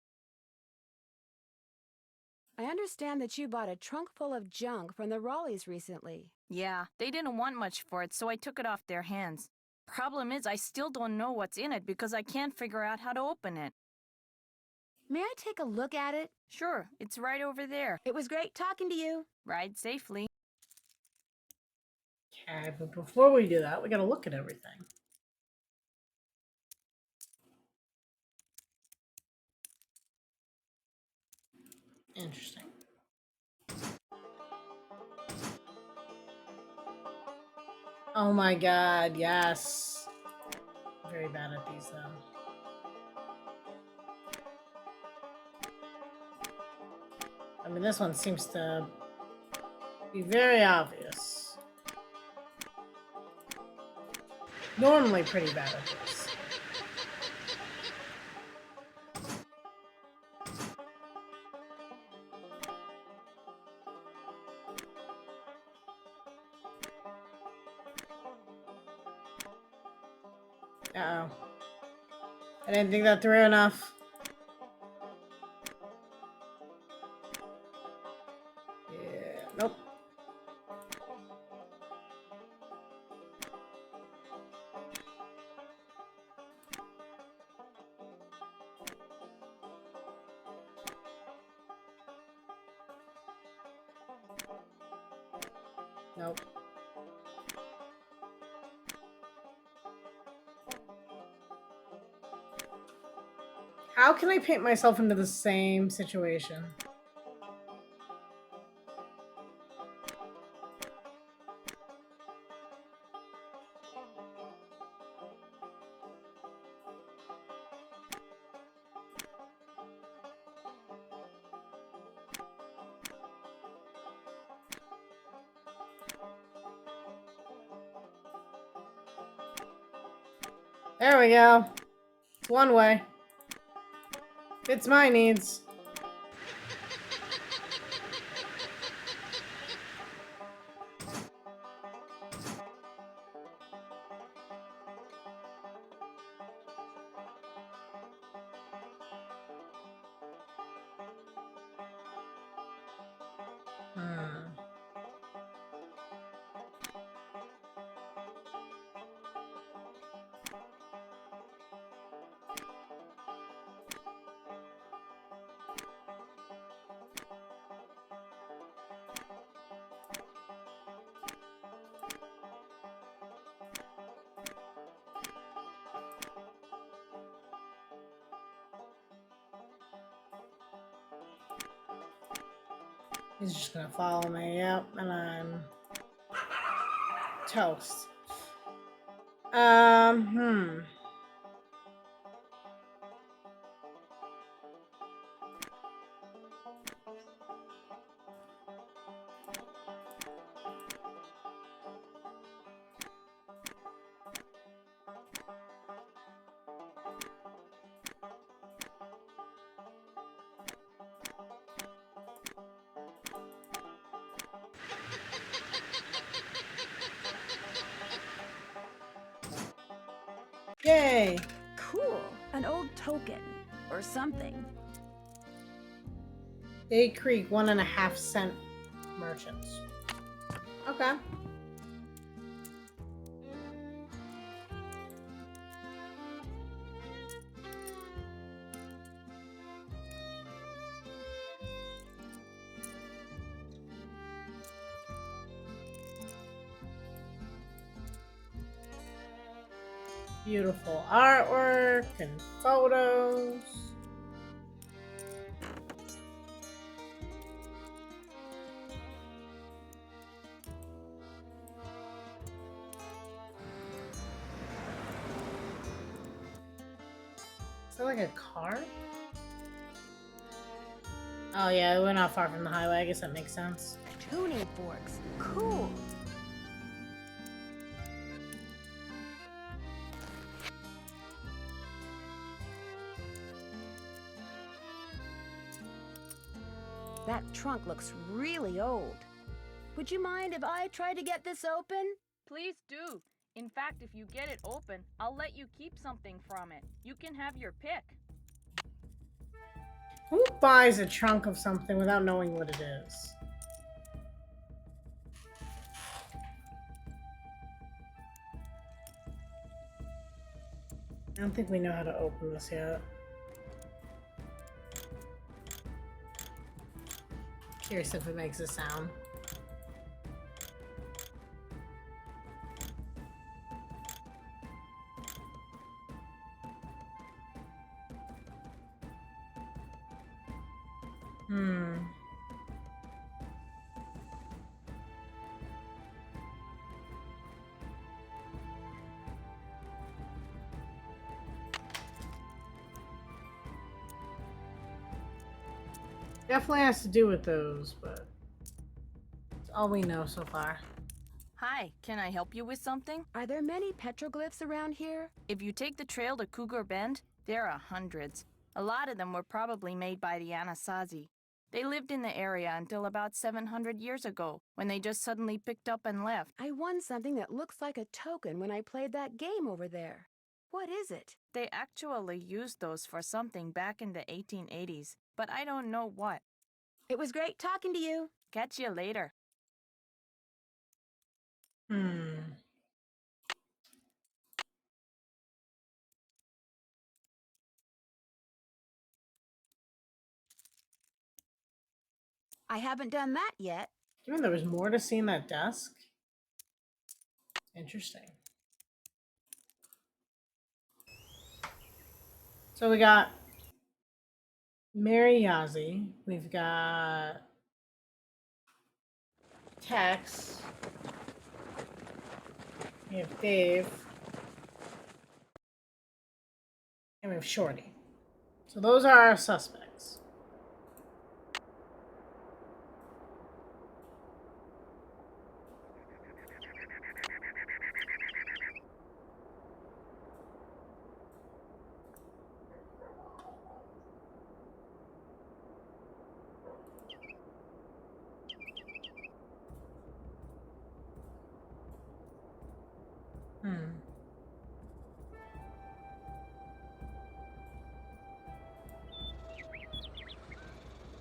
I understand that you bought a trunk full of junk from the Raleighs recently. Yeah, they didn't want much for it, so I took it off their hands. Problem is, I still don't know what's in it because I can't figure out how to open it. May I take a look at it? Sure, it's right over there. It was great talking to you. Ride safely. Okay, but before we do that, we gotta look at everything. Interesting. Oh my god, yes. Very bad at these though. I mean, this one seems to be very obvious. Normally pretty bad at this. Uh-oh. I didn't think that through enough. Yeah, nope. Nope. How can I paint myself into the same situation? There we go. It's one way. Fits my needs. He's just gonna follow me, yep, and I'm toast. Yay! Cool. An old token. Or something. Day Creek, 1.5 cent merchants. Okay. Beautiful artwork and photos. Is that like a car? Oh yeah, we're not far from the highway. I guess that makes sense. Tuning forks. Cool. That trunk looks really old. Would you mind if I try to get this open? Please do. In fact, if you get it open, I'll let you keep something from it. You can have your pick. Who buys a trunk of something without knowing what it is? I don't think we know how to open this yet. Curious if it makes a sound. Definitely has to do with those, but it's all we know so far. Hi, can I help you with something? Are there many petroglyphs around here? If you take the trail to Cougar Bend, there are hundreds. A lot of them were probably made by the Anasazi. They lived in the area until about 700 years ago, when they just suddenly picked up and left. I won something that looks like a token when I played that game over there. What is it? They actually used those for something back in the 1880s, but I don't know what. It was great talking to you. Catch you later. I haven't done that yet. Given there was more to see in that desk. Interesting. So we got Mary Yazzie. We've got Tex. We have Dave. And we have Shorty. So those are our suspects.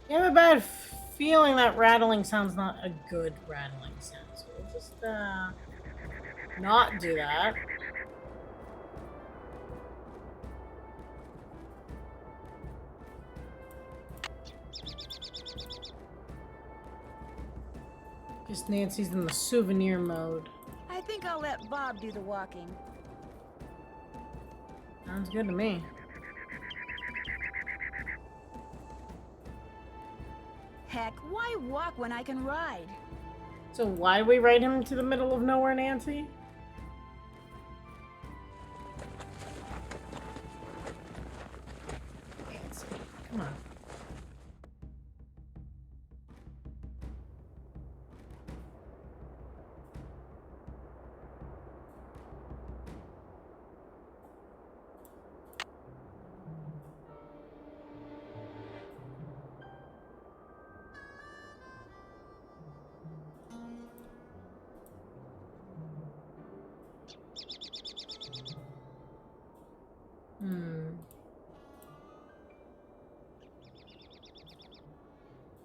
I have a bad feeling that rattling sound's not a good rattling sound. So we'll just not do that. Guess Nancy's in the souvenir mode. I think I'll let Bob do the walking. Sounds good to me. Heck, why walk when I can ride? So why we ride him to the middle of nowhere, Nancy? Nancy, come on.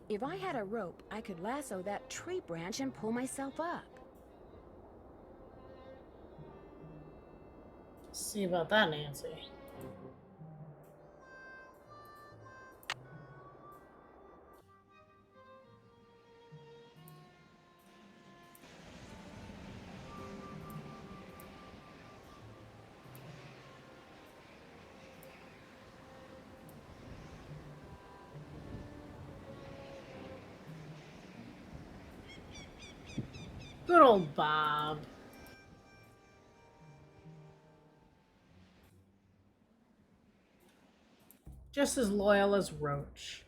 If I had a rope, I could lasso that tree branch and pull myself up. See about that, Nancy. Good old Bob. Just as loyal as Roach.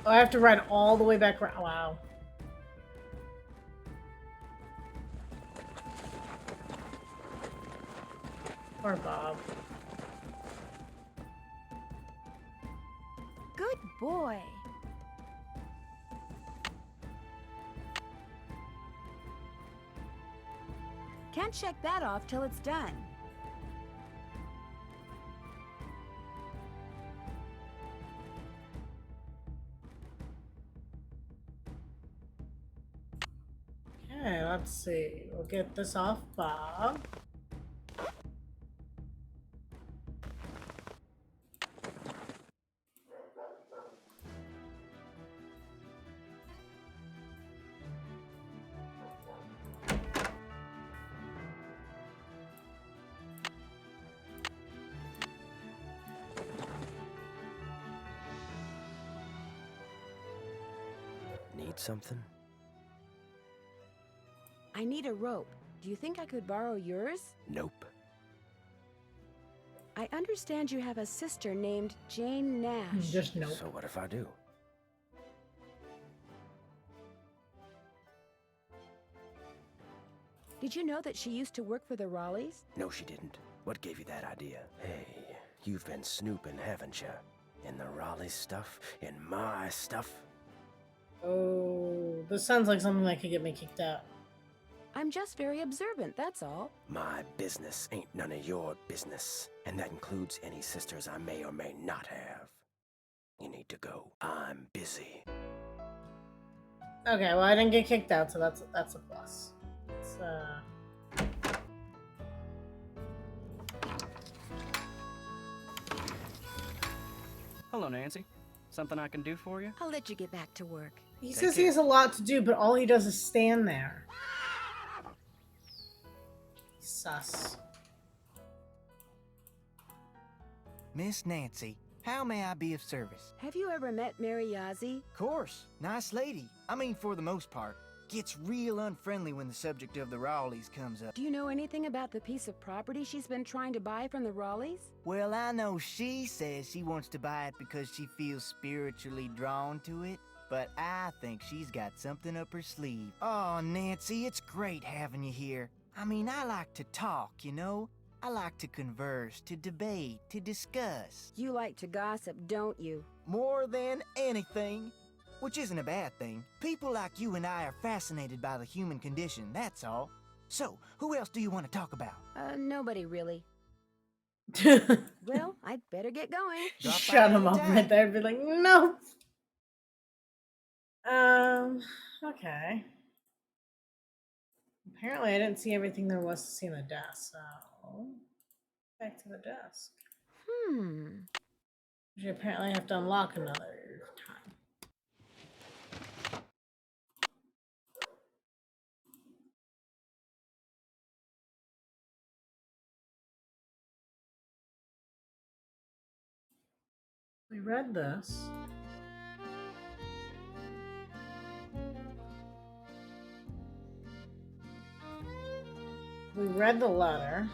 Oh, I have to ride all the way back around. Wow. Poor Bob. Good boy. Can't check that off till it's done. Okay, let's see. We'll get this off Bob. Need something? I need a rope. Do you think I could borrow yours? Nope. I understand you have a sister named Jane Nash. Just no. So what if I do? Did you know that she used to work for the Raleighs? No, she didn't. What gave you that idea? Hey, you've been snooping, haven't you? In the Raleigh stuff? In my stuff? Oh, this sounds like something that could get me kicked out. I'm just very observant, that's all. My business ain't none of your business. And that includes any sisters I may or may not have. You need to go. I'm busy. Okay, well I didn't get kicked out, so that's a plus. It's, Hello, Nancy. Something I can do for you? I'll let you get back to work. He Take says he care. has a lot to do, but all he does is stand there. Sus. Miss Nancy, how may I be of service? Have you ever met Mary Yazzie? Course, nice lady. I mean, for the most part. Gets real unfriendly when the subject of the Raleighs comes up. Do you know anything about the piece of property she's been trying to buy from the Raleighs? Well, I know she says she wants to buy it because she feels spiritually drawn to it, but I think she's got something up her sleeve. Oh, Nancy, it's great having you here. I mean, I like to talk, you know? I like to converse, to debate, to discuss. You like to gossip, don't you? More than anything. Which isn't a bad thing. People like you and I are fascinated by the human condition, that's all. So, who else do you want to talk about? Nobody really. Well, I'd better get going. Drop Shut by him up anytime. right there and be like, no. Okay. Apparently I didn't see everything there was to see in the desk, so back to the desk. Which I apparently have to unlock another time. We read this. We read the letter.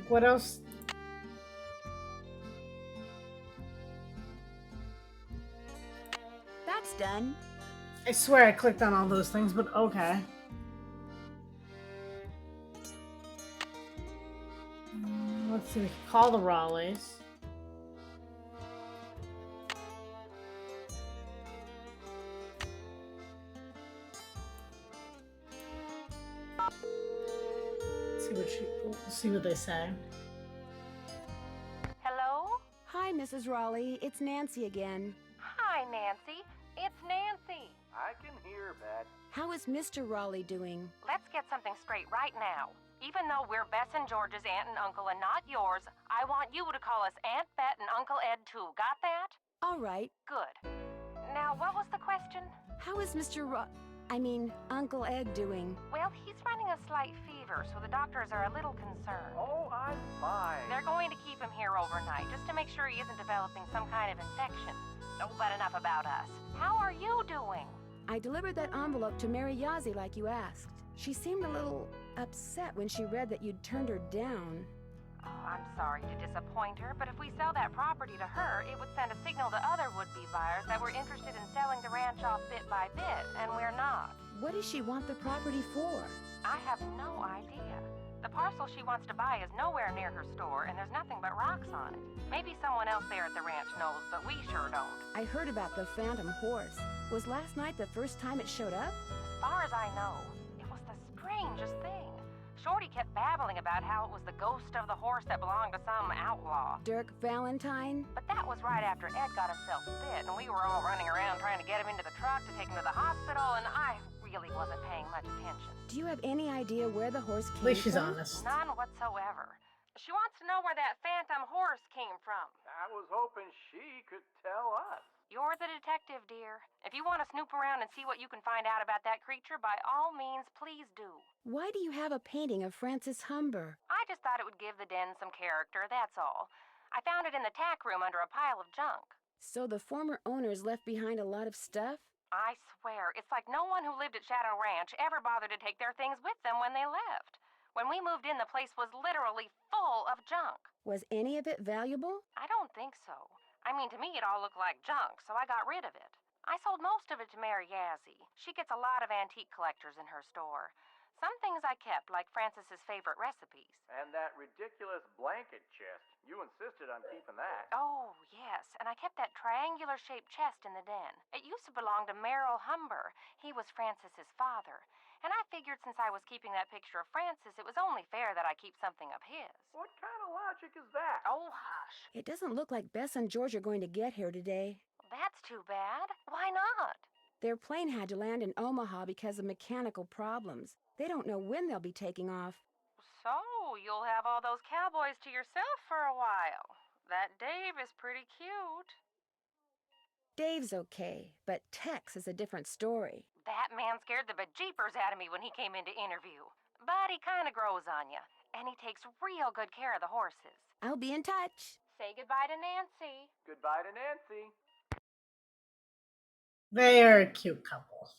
What else? That's done. I swear I clicked on all those things, but okay. Let's see, we can call the Raleighs. See what they say. Hello? Hi, Mrs. Raleigh. It's Nancy again. Hi, Nancy. It's Nancy. I can hear, Beth. How is Mr. Raleigh doing? Let's get something straight right now. Even though we're Bess and George's aunt and uncle and not yours, I want you to call us Aunt Bet and Uncle Ed too. Got that? All right. Good. Now, what was the question? How is Uncle Ed doing? Well, he's running a slight fever, so the doctors are a little concerned. Oh, I'm fine. They're going to keep him here overnight, just to make sure he isn't developing some kind of infection. Oh, but enough about us. How are you doing? I delivered that envelope to Mary Yazzie like you asked. She seemed a little upset when she read that you'd turned her down. Oh, I'm sorry to disappoint her, but if we sell that property to her, it would send a signal to other would-be buyers that we're interested in selling the ranch off bit by bit, and we're not. What does she want the property for? I have no idea. The The parcel she wants to buy is nowhere near her store, and there's nothing but rocks on it. Maybe someone else there at the ranch knows, but we sure don't. I heard about the phantom horse. Was last night the first time it showed up? As far as I know, it was the strangest thing. Shorty kept babbling about how it was the ghost of the horse that belonged to some outlaw. Dirk Valentine? But that was right after Ed got himself bit, and we were all running around trying to get him into the truck to take him to the hospital, and I really wasn't paying much attention. Do you have any idea where the horse came At least she's from? honest. None whatsoever. She wants to know where that phantom horse came from. I was hoping she could tell us. You're the detective, dear. If you want to snoop around and see what you can find out about that creature, by all means, please do. Why do you have a painting of Francis Humber? I just thought it would give the den some character, that's all. I found it in the tack room under a pile of junk. So the former owners left behind a lot of stuff? I swear, it's like no one who lived at Shadow Ranch ever bothered to take their things with them when they left. When we moved in, the place was literally full of junk. Was any of it valuable? I don't think so. I mean, to me, it all looked like junk, so I got rid of it. I sold most of it to Mary Yazzie. She gets a lot of antique collectors in her store. Some things I kept, like Francis's favorite recipes. And that ridiculous blanket chest. You insisted on keeping that. Oh, yes, and I kept that triangular-shaped chest in the den. It used to belong to Merrill Humber. He was Francis's father. And I figured since I was keeping that picture of Francis, it was only fair that I keep something of his. What kind of logic is that? Oh, hush. It doesn't look like Bess and George are going to get here today. That's too bad. Why not? Their plane had to land in Omaha because of mechanical problems. They don't know when they'll be taking off. So, you'll have all those cowboys to yourself for a while. That Dave is pretty cute. Dave's okay, but Tex is a different story. That man scared the bejeepers out of me when he came in to interview. But he kind of grows on you, and he takes real good care of the horses. I'll be in touch. Say goodbye to Nancy. Goodbye to Nancy. They are a cute couple.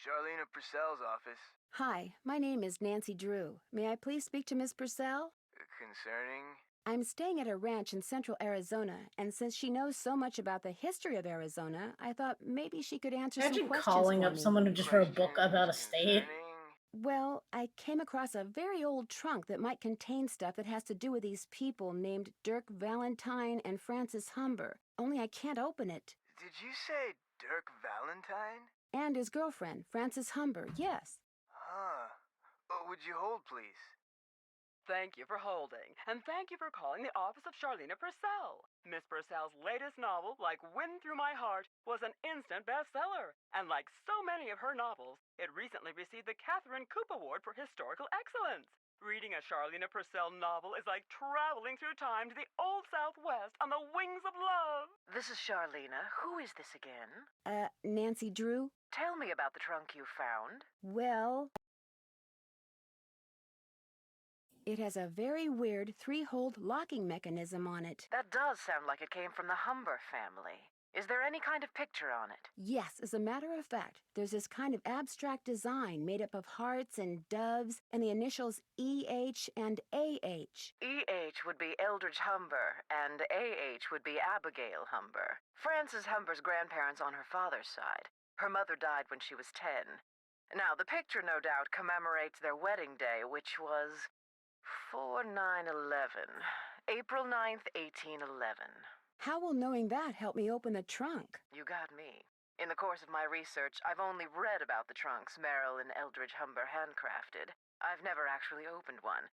Charlena Purcell's office. Hi, my name is Nancy Drew. May I please speak to Miss Purcell? Concerning? I'm staying at a ranch in central Arizona, and since she knows so much about the history of Arizona, I thought maybe she could answer some Imagine questions calling for up me. someone who just wrote a book about a state. Well, I came across a very old trunk that might contain stuff that has to do with these people named Dirk Valentine and Francis Humber. Only I can't open it. Did you say Dirk Valentine? And his girlfriend, Francis Humber, yes. Huh. Oh, would you hold, please? Thank you for holding, and thank you for calling the office of Charlena Purcell. Miss Purcell's latest novel, Like Wind Through My Heart, was an instant bestseller. And like so many of her novels, it recently received the Catherine Coop Award for Historical Excellence. Reading a Charlena Purcell novel is like traveling through time to the Old Southwest on the wings of love. This is Charlena. Who is this again? Nancy Drew? Tell me about the trunk you found. Well, it has a very weird three-hole locking mechanism on it. That does sound like it came from the Humber family. Is there any kind of picture on it? Yes, as a matter of fact, there's this kind of abstract design made up of hearts and doves and the initials EH and AH. EH would be Eldridge Humber, and AH would be Abigail Humber. Frances Humber's grandparents on her father's side. Her mother died when she was 10. Now, the picture no doubt commemorates their wedding day, which was 4/9/11. April 9th, 1811. How will knowing that help me open the trunk? You got me. In the course of my research, I've only read about the trunks Merrill and Eldridge Humber handcrafted. I've never actually opened one.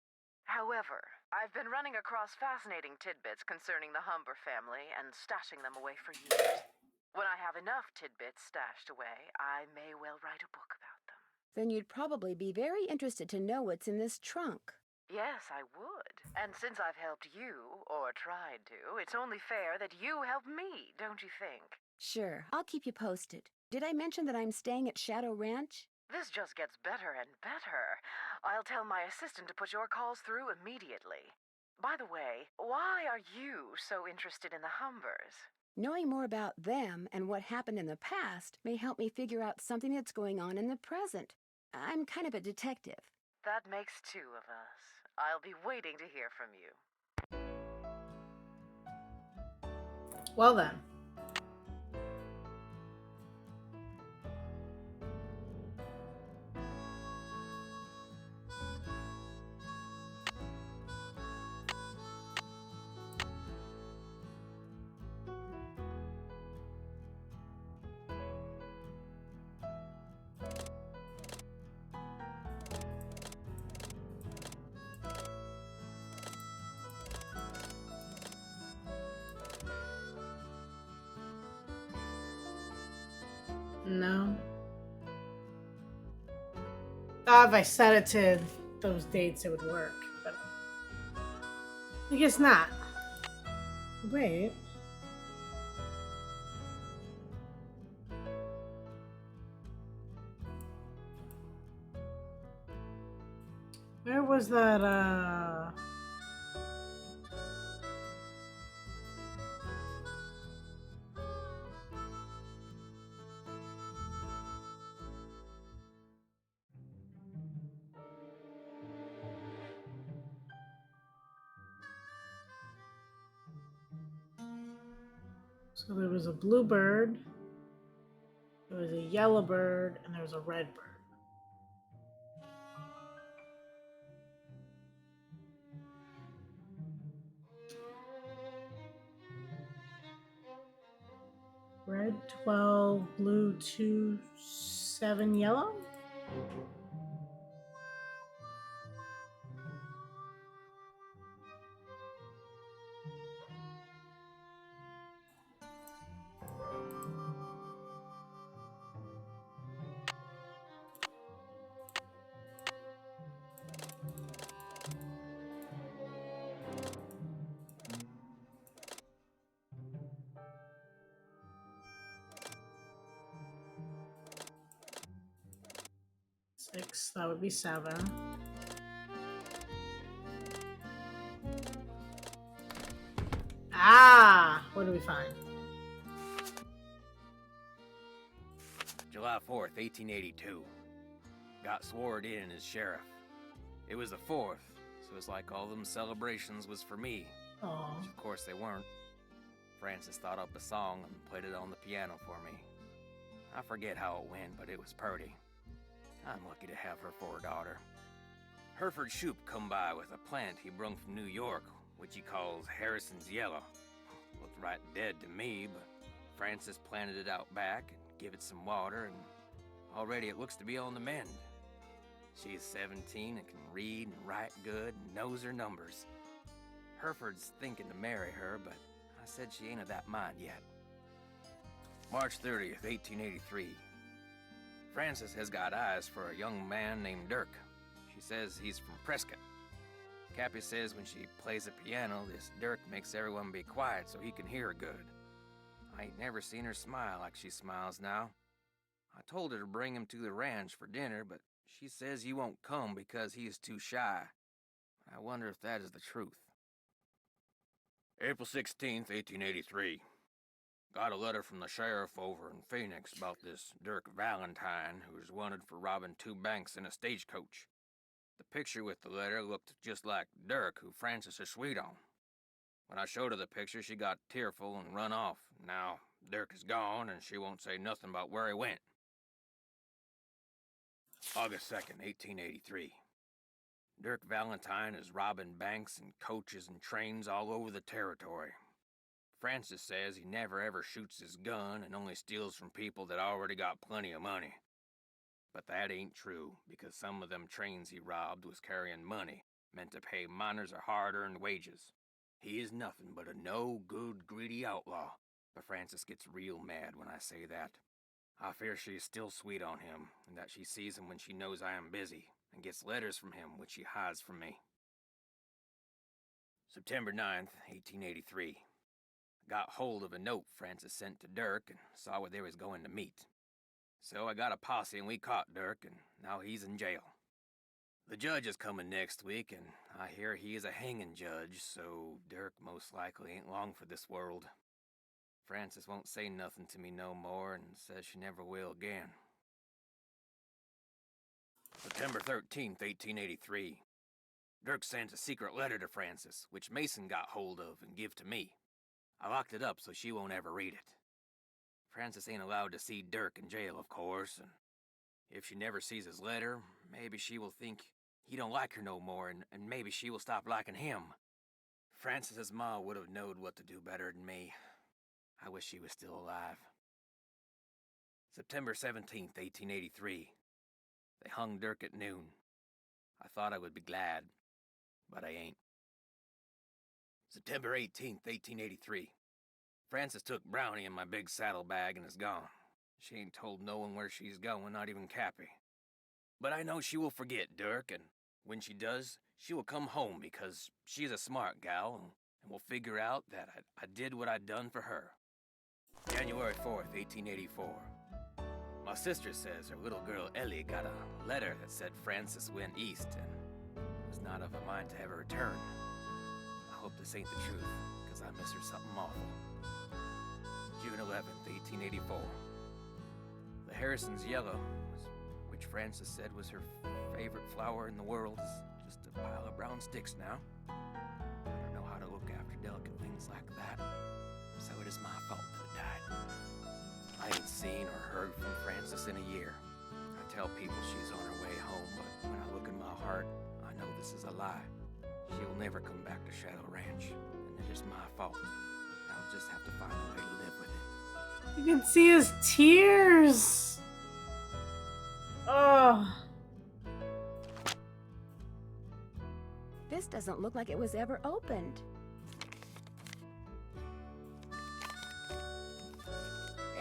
However, I've been running across fascinating tidbits concerning the Humber family and stashing them away for years. When I have enough tidbits stashed away, I may well write a book about them. Then you'd probably be very interested to know what's in this trunk. Yes, I would. And since I've helped you, or tried to, it's only fair that you help me, don't you think? Sure, I'll keep you posted. Did I mention that I'm staying at Shadow Ranch? This just gets better and better. I'll tell my assistant to put your calls through immediately. By the way, why are you so interested in the Humbers? Knowing more about them and what happened in the past may help me figure out something that's going on in the present. I'm kind of a detective. That makes two of us. I'll be waiting to hear from you. Well then. No. Thought if I set it to those dates, it would work, but I guess not. Wait. Where was that, So there was a blue bird, there was a yellow bird, and there was a red bird. Red 12, blue 2, 7, yellow? Six, that would be 7. Ah! What do we find? July 4th, 1882. Got sworn in as sheriff. It was the 4th, so it's like all them celebrations was for me. Aww. Which of course they weren't. Francis thought up a song and played it on the piano for me. I forget how it went, but it was purty. I'm lucky to have her for a daughter. Hereford Shoup come by with a plant he brung from New York, which he calls Harrison's Yellow. Looked right dead to me, but Francis planted it out back and give it some water, and already it looks to be on the mend. She's 17 and can read and write good and knows her numbers. Hereford's thinking to marry her, but I said she ain't of that mind yet. March 30th, 1883. Frances has got eyes for a young man named Dirk. She says he's from Prescott. Cappy says when she plays the piano, this Dirk makes everyone be quiet so he can hear her good. I ain't never seen her smile like she smiles now. I told her to bring him to the ranch for dinner, but she says he won't come because he is too shy. I wonder if that is the truth. April 16th, 1883. Got a letter from the sheriff over in Phoenix about this Dirk Valentine, who's wanted for robbing 2 banks in a stagecoach. The picture with the letter looked just like Dirk, who Francis is sweet on. When I showed her the picture, she got tearful and run off. Now, Dirk is gone, and she won't say nothing about where he went. August 2nd, 1883. Dirk Valentine is robbing banks and coaches and trains all over the territory. Francis says he never ever shoots his gun and only steals from people that already got plenty of money. But that ain't true, because some of them trains he robbed was carrying money, meant to pay miners a hard-earned wages. He is nothing but a no-good, greedy outlaw, but Francis gets real mad when I say that. I fear she is still sweet on him, and that she sees him when she knows I am busy, and gets letters from him which she hides from me. September 9th, 1883. Got hold of a note Francis sent to Dirk and saw where they was going to meet. So I got a posse and we caught Dirk, and now he's in jail. The judge is coming next week, and I hear he is a hanging judge, so Dirk most likely ain't long for this world. Francis won't say nothing to me no more and says she never will again. September 13th, 1883. Dirk sends a secret letter to Francis, which Mason got hold of and give to me. I locked it up so she won't ever read it. Francis ain't allowed to see Dirk in jail, of course, and if she never sees his letter, maybe she will think he don't like her no more, and maybe she will stop liking him. Francis's ma would have knowed what to do better than me. I wish she was still alive. September 17th, 1883. They hung Dirk at noon. I thought I would be glad, but I ain't. September 18th, 1883. Francis took Brownie in my big saddlebag and is gone. She ain't told no one where she's going, not even Cappy. But I know she will forget Dirk, and when she does, she will come home because she's a smart gal and will figure out that I did what I'd done for her. January 4th, 1884. My sister says her little girl Ellie got a letter that said Francis went east and was not of a mind to ever return. I hope this ain't the truth, because I miss her something awful. June 11th, 1884. The Harrison's yellow, which Francis said was her favorite flower in the world, is just a pile of brown sticks now. I don't know how to look after delicate things like that, so it is my fault that it died. I ain't seen or heard from Francis in a year. I tell people she's on her way home, but when I look in my heart, I know this is a lie. She'll never come back to Shadow Ranch, and it is my fault. I'll just have to find a way to live with it. You can see his tears. Oh. This doesn't look like it was ever opened.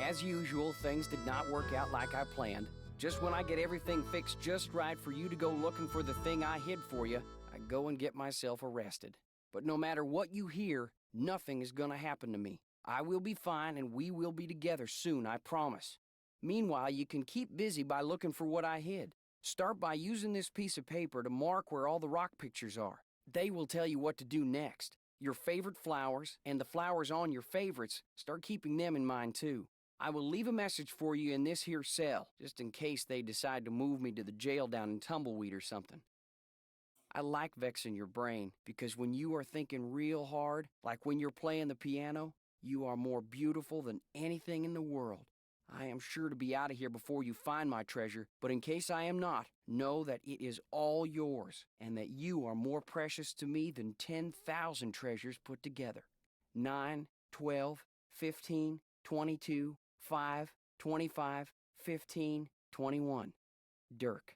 As usual, things did not work out like I planned. Just when I get everything fixed just right for you to go looking for the thing I hid for you, I go and get myself arrested. But no matter what you hear, nothing is gonna happen to me. I will be fine and we will be together soon, I promise. Meanwhile, you can keep busy by looking for what I hid. Start by using this piece of paper to mark where all the rock pictures are. They will tell you what to do next. Your favorite flowers and the flowers on your favorites, start keeping them in mind too. I will leave a message for you in this here cell, just in case they decide to move me to the jail down in Tumbleweed or something. I like vexing your brain, because when you are thinking real hard, like when you're playing the piano, you are more beautiful than anything in the world. I am sure to be out of here before you find my treasure, but in case I am not, know that it is all yours, and that you are more precious to me than 10,000 treasures put together. 9, 12, 15, 22, 5, 25, 15, 21. Dirk.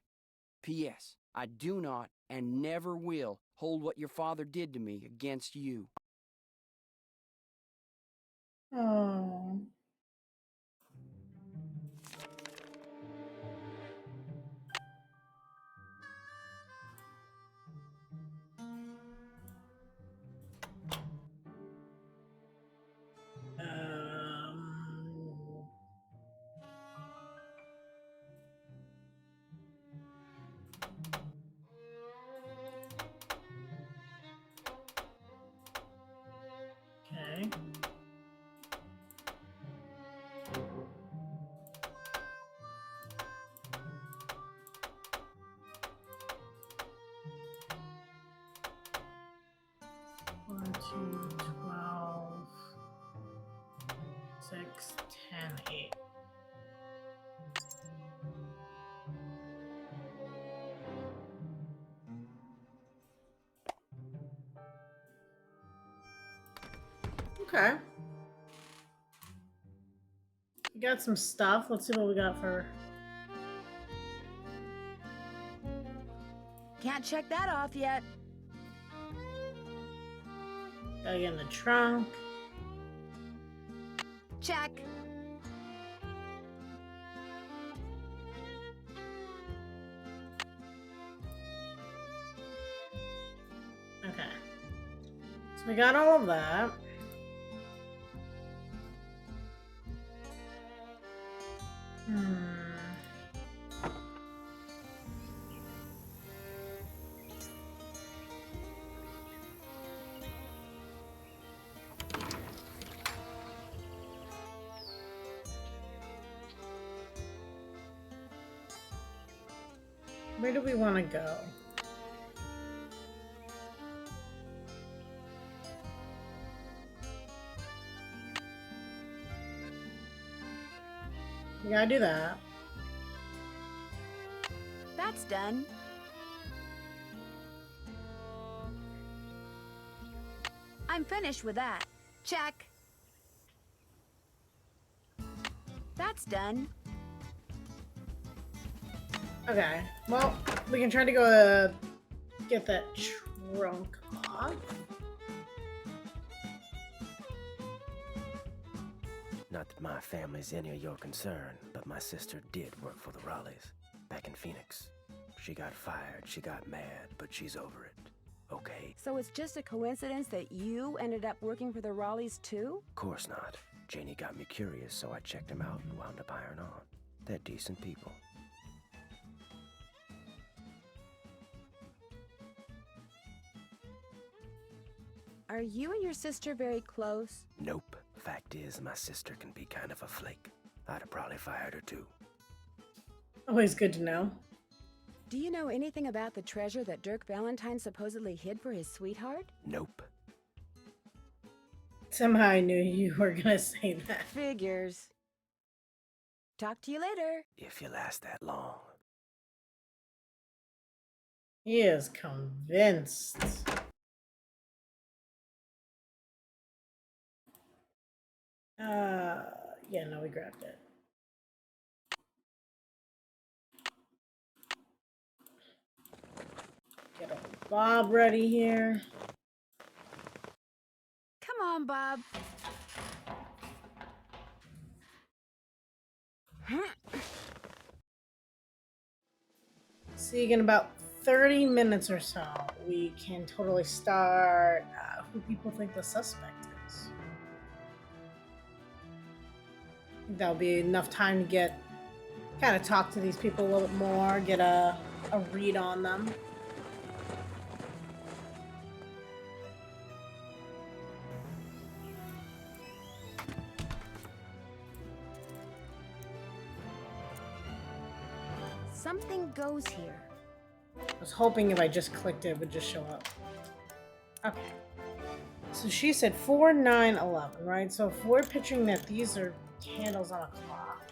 P.S. I do not and never will hold what your father did to me against you. Oh. Okay. One, 2, 12, 6, 10, 8. Okay. We got some stuff. Let's see what we got for. Can't check that off yet. Gotta get in the trunk. Check. Okay. So we got all of that. Where do we want to go? You gotta do that. That's done. I'm finished with that. Check. That's done. Okay. Well, we can try to go get that trunk off. Not that my family's any of your concern, but my sister did work for the Raleighs back in Phoenix. She got fired, she got mad, but she's over it. Okay? So it's just a coincidence that you ended up working for the Raleighs too? Of course not. Janie got me curious, so I checked them out and wound up hiring on. They're decent people. Are you and your sister very close? Nope. Fact is, my sister can be kind of a flake. I'd have probably fired her too. Always good to know. Do you know anything about the treasure that Dirk Valentine supposedly hid for his sweetheart? Nope. Somehow I knew you were gonna say that. Figures. Talk to you later. If you last that long. He is convinced. Yeah, no, we grabbed it. Get old Bob ready here. Come on, Bob. See, in about 30 minutes or so, we can totally start who people think the suspect is. I think that'll be enough time to kind of talk to these people a little bit more, get a read on them. Something goes here. I was hoping if I just clicked it would just show up. Okay. So she said 4, 9, 11, right? So if we're picturing that these are candles on a clock.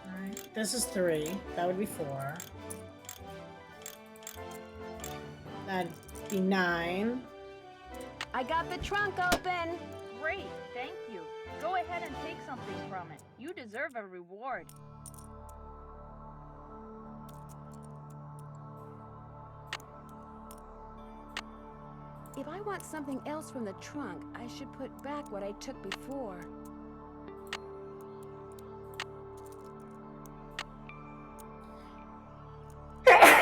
Alright, this is 3. That would be 4. That'd be 9. I got the trunk open. Great, thank you. Go ahead and take something from it. You deserve a reward. If I want something else from the trunk, I should put back what I took before.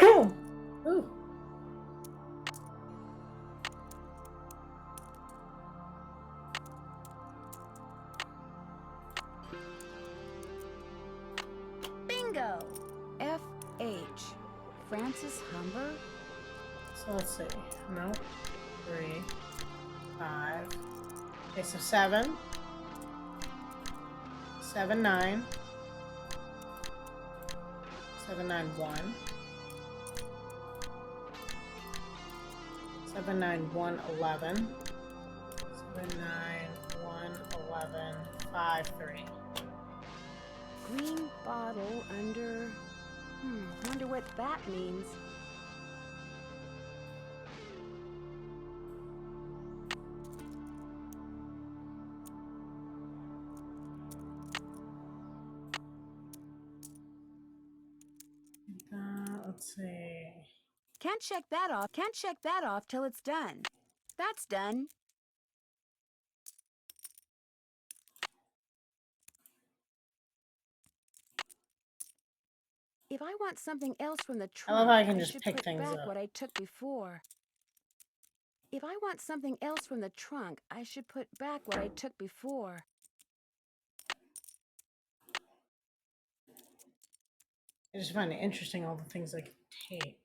Ooh. Bingo! F.H. Francis Humber? So let's see. No. 3, 5. Okay, so 7. 7, 9. 7, 9, 1. 7, 9, 1, 11. 7, 9, 1, 11, 5, 3. Green bottle under... wonder what that means. Let's see. Can't check that off. Can't check that off till it's done. That's done. If I want something else from the trunk, I love how I can just should pick put things back up. what I took before. If I want something else from the trunk, I should put back what I took before. I just find it interesting all the things I can take.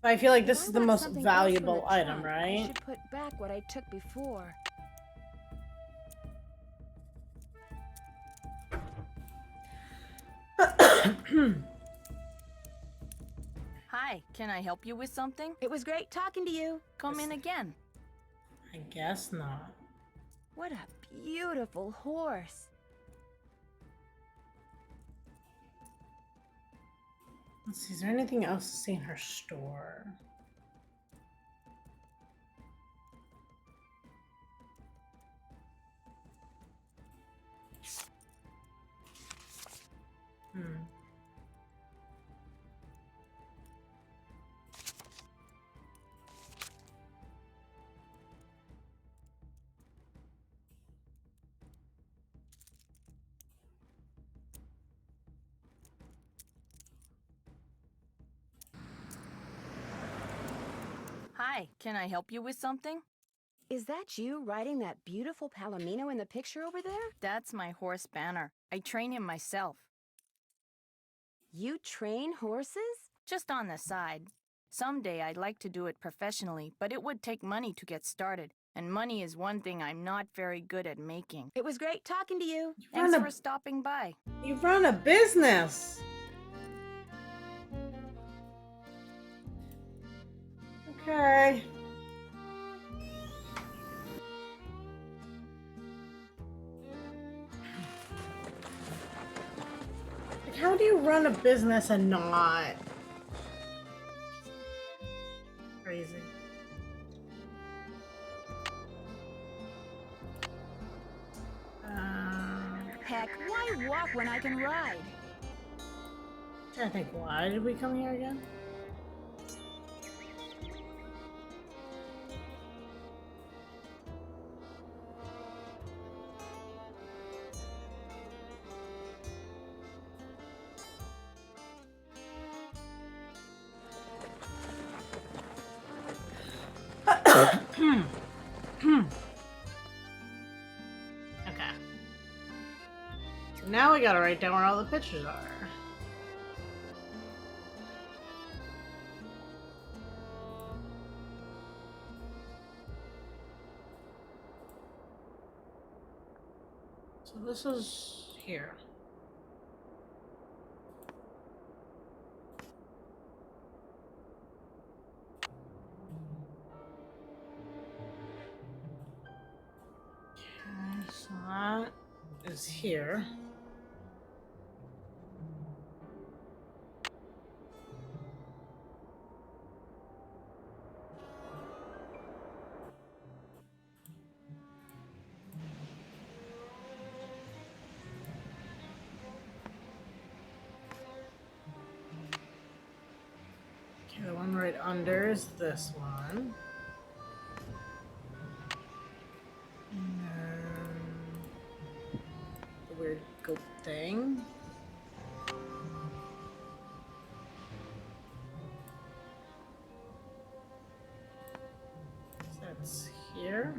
But I feel like this is the most valuable item, right? I should put back what I took before. Hi, can I help you with something? It was great talking to you. Come in again. I guess not. What a beautiful horse. Let's see, is there anything else to see in her store? Hi, can I help you with something? Is that you riding that beautiful Palomino in the picture over there? That's my horse Banner. I train him myself. You train horses? Just on the side. Someday I'd like to do it professionally, but it would take money to get started. And money is one thing I'm not very good at making. It was great talking to you. Thanks for stopping by. You run a business. Okay. Like, how do you run a business and not? Crazy. Heck, why walk when I can ride? I think, why did we come here again? Okay. So now we gotta write down where all the pictures are. So this is here. Okay, so that is here. Okay, the one right under is this one. And then the weird goat thing. So that's here.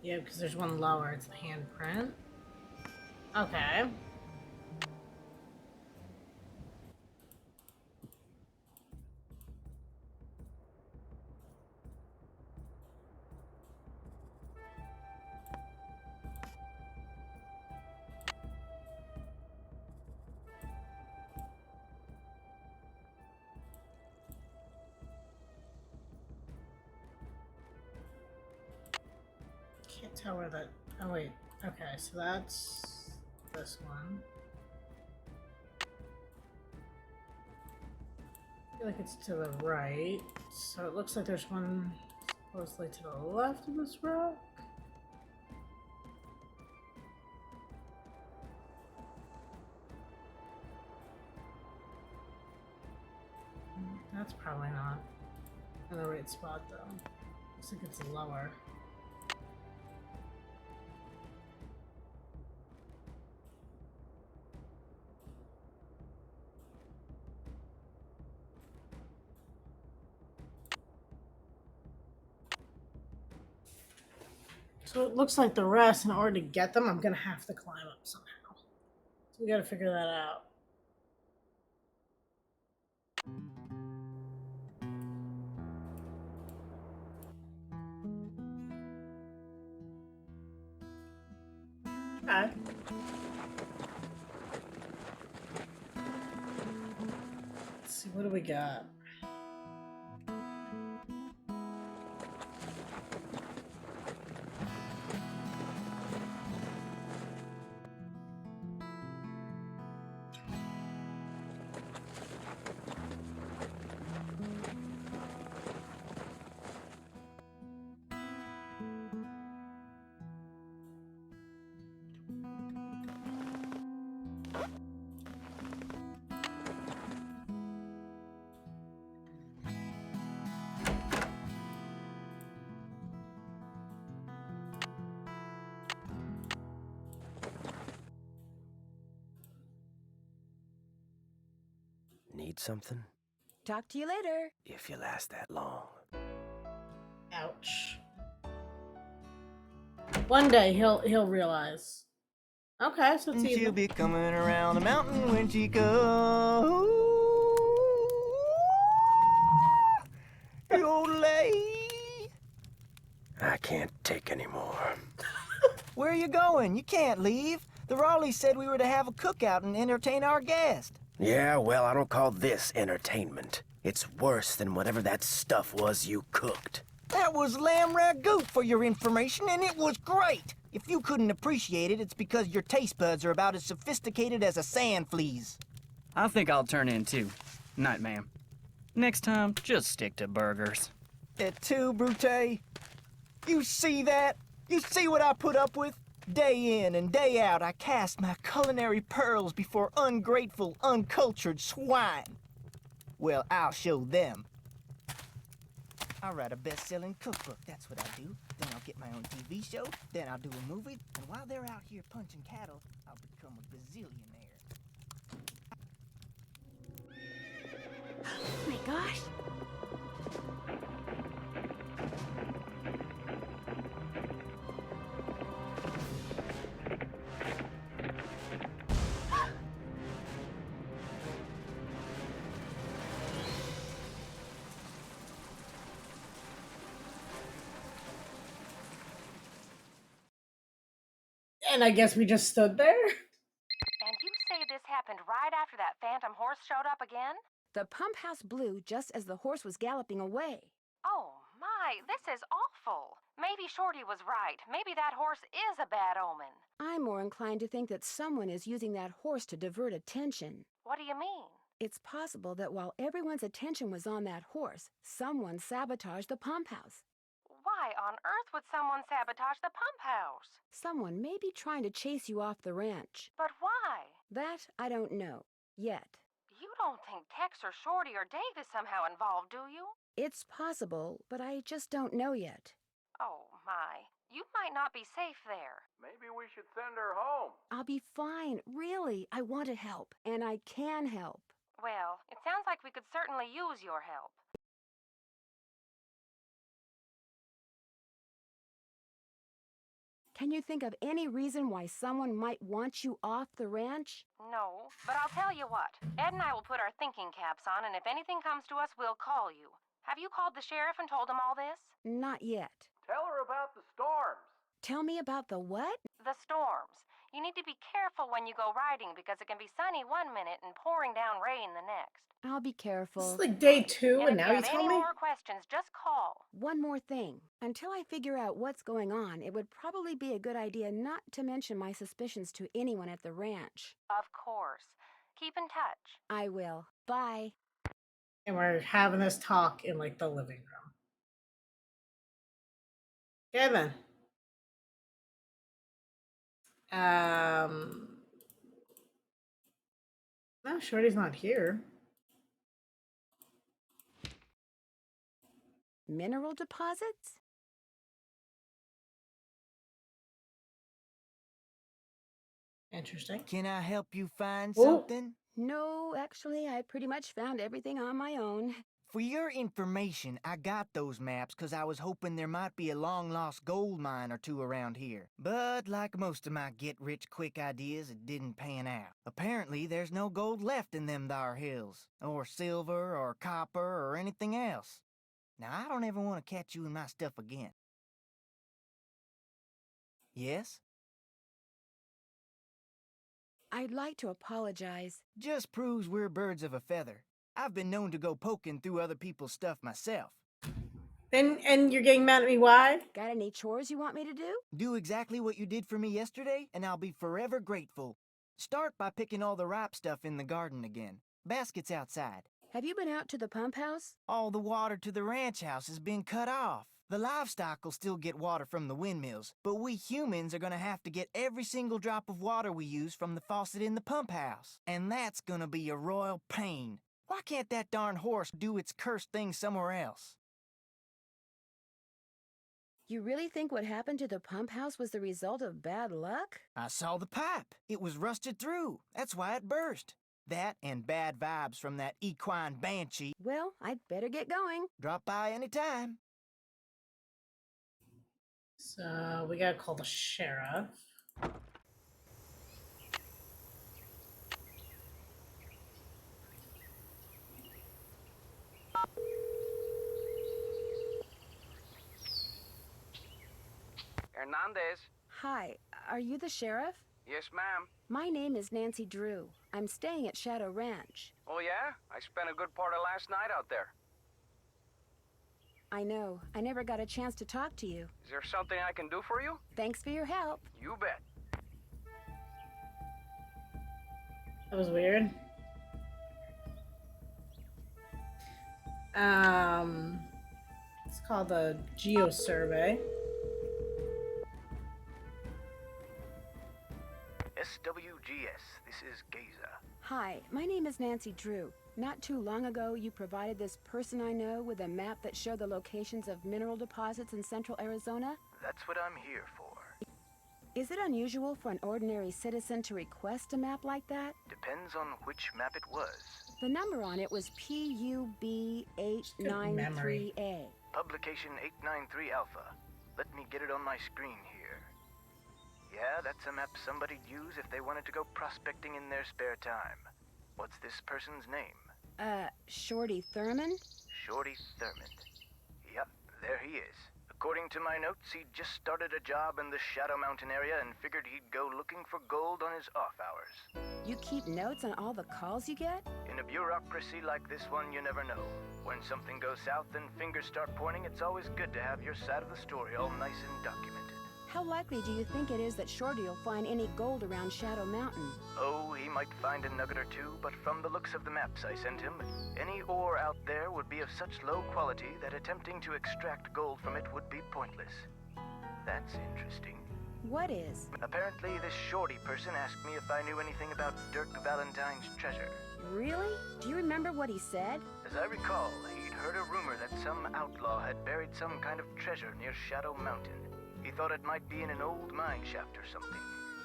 Yeah, because there's one lower. It's the handprint. Okay. Can't tell where that. Oh wait. Okay, so that's this one. I feel like it's to the right. So it looks like there's one supposedly to the left of this rock. That's probably not in the right spot though. Looks like it's lower. So it looks like the rest, in order to get them, I'm gonna have to climb up somehow. So we gotta figure that out. Okay. Let's see, what do we got? need something? Talk to you later. If you last that long. Ouch. One day he'll realize. Okay, so it's She'll evening. be coming around the mountain when she goes. Yodelay. I can't take any more. Where are you going? You can't leave. The Raleighs said we were to have a cookout and entertain our guest. Yeah, well, I don't call this entertainment. It's worse than whatever that stuff was you cooked. That was lamb ragout for your information, and it was great. If you couldn't appreciate it, it's because your taste buds are about as sophisticated as a sand flea's. I think I'll turn in too. Night, ma'am. Next time, just stick to burgers. Et tu, Brute? You see that? You see what I put up with? Day in and day out, I cast my culinary pearls before ungrateful, uncultured swine. Well, I'll show them. I'll write a best-selling cookbook, that's what I do. Then I'll get my own TV show, then I'll do a movie, and while they're out here punching cattle, I'll become a gazillionaire. Oh my gosh. And I guess we just stood there? And you say this happened right after that phantom horse showed up again? The pump house blew just as the horse was galloping away. Oh my, this is awful. Maybe Shorty was right. Maybe that horse is a bad omen. I'm more inclined to think that someone is using that horse to divert attention. What do you mean? It's possible that while everyone's attention was on that horse, someone sabotaged the pump house. Why on earth would someone sabotage the pump house? Someone may be trying to chase you off the ranch. But why? That I don't know. Yet. You don't think Tex or Shorty or Dave is somehow involved, do you? It's possible, but I just don't know yet. Oh my, you might not be safe there. Maybe we should send her home. I'll be fine, really. I want to help, and I can help. Well, it sounds like we could certainly use your help. Can you think of any reason why someone might want you off the ranch? No, but I'll tell you what. Ed and I will put our thinking caps on, and if anything comes to us, we'll call you. Have you called the sheriff and told him all this? Not yet. Tell her about the storms. Tell me about the what? The storms. You need to be careful when you go riding because it can be sunny one minute and pouring down rain the next. I'll be careful. This is like day 2 and if now you you have tell any me? more questions, just call. One more thing. Until I figure out what's going on, it would probably be a good idea not to mention my suspicions to anyone at the ranch. Of course. Keep in touch. I will. Bye. And we're having this talk in like the living room. Okay then. No, Shorty's not here. Mineral deposits? Interesting. Can I help you find Ooh. something? No, actually, I pretty much found everything on my own. For your information, I got those maps because I was hoping there might be a long-lost gold mine or two around here. But like most of my get-rich-quick ideas, it didn't pan out. Apparently, there's no gold left in them thar hills, or silver, or copper, or anything else. Now, I don't ever want to catch you in my stuff again. Yes? I'd like to apologize. Just proves we're birds of a feather. I've been known to go poking through other people's stuff myself. And you're getting mad at me, why? Got any chores you want me to do? Do exactly what you did for me yesterday, and I'll be forever grateful. Start by picking all the ripe stuff in the garden again. Baskets outside. Have you been out to the pump house? All the water to the ranch house has been cut off. The livestock will still get water from the windmills, but we humans are gonna have to get every single drop of water we use from the faucet in the pump house. And that's gonna be a royal pain. Why can't that darn horse do its cursed thing somewhere else? You really think what happened to the pump house was the result of bad luck? I saw the pipe. It was rusted through. That's why it burst. That and bad vibes from that equine banshee. Well, I'd better get going. Drop by anytime. So we gotta call the sheriff. Hernandez. Hi, are you the sheriff? Yes, ma'am. My name is Nancy Drew. I'm staying at Shadow Ranch. Oh, yeah? I spent a good part of last night out there. I know. I never got a chance to talk to you. Is there something I can do for you? Thanks for your help. You bet. That was weird. It's called the Geo Survey. SWGS, this is Geza. Hi, my name is Nancy Drew. Not too long ago, you provided this person I know with a map that showed the locations of mineral deposits in central Arizona. That's what I'm here for. Is it unusual for an ordinary citizen to request a map like that? Depends on which map it was. The number on it was PUB893A. Publication 893 Alpha. Let me get it on my screen here. Yeah, that's a map somebody'd use if they wanted to go prospecting in their spare time. What's this person's name? Shorty Thurman? Shorty Thurman. Yep, there he is. According to my notes, he'd just started a job in the Shadow Mountain area and figured he'd go looking for gold on his off hours. You keep notes on all the calls you get? In a bureaucracy like this one, you never know. When something goes south and fingers start pointing, it's always good to have your side of the story all nice and documented. How likely do you think it is that Shorty will find any gold around Shadow Mountain? Oh, he might find a nugget or two, but from the looks of the maps I sent him, any ore out there would be of such low quality that attempting to extract gold from it would be pointless. That's interesting. What is? Apparently, this Shorty person asked me if I knew anything about Dirk Valentine's treasure. Really? Do you remember what he said? As I recall, he'd heard a rumor that some outlaw had buried some kind of treasure near Shadow Mountain. He thought it might be in an old mine shaft or something.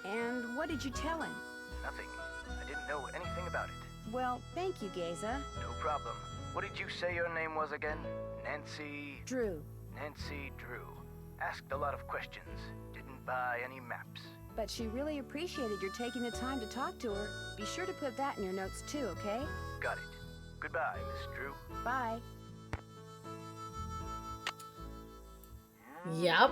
And what did you tell him? Nothing. I didn't know anything about it. Well, thank you, Geza. No problem. What did you say your name was again? Nancy... Drew. Nancy Drew. Asked a lot of questions. Didn't buy any maps. But she really appreciated your taking the time to talk to her. Be sure to put that in your notes too, okay? Got it. Goodbye, Miss Drew. Bye. Yep.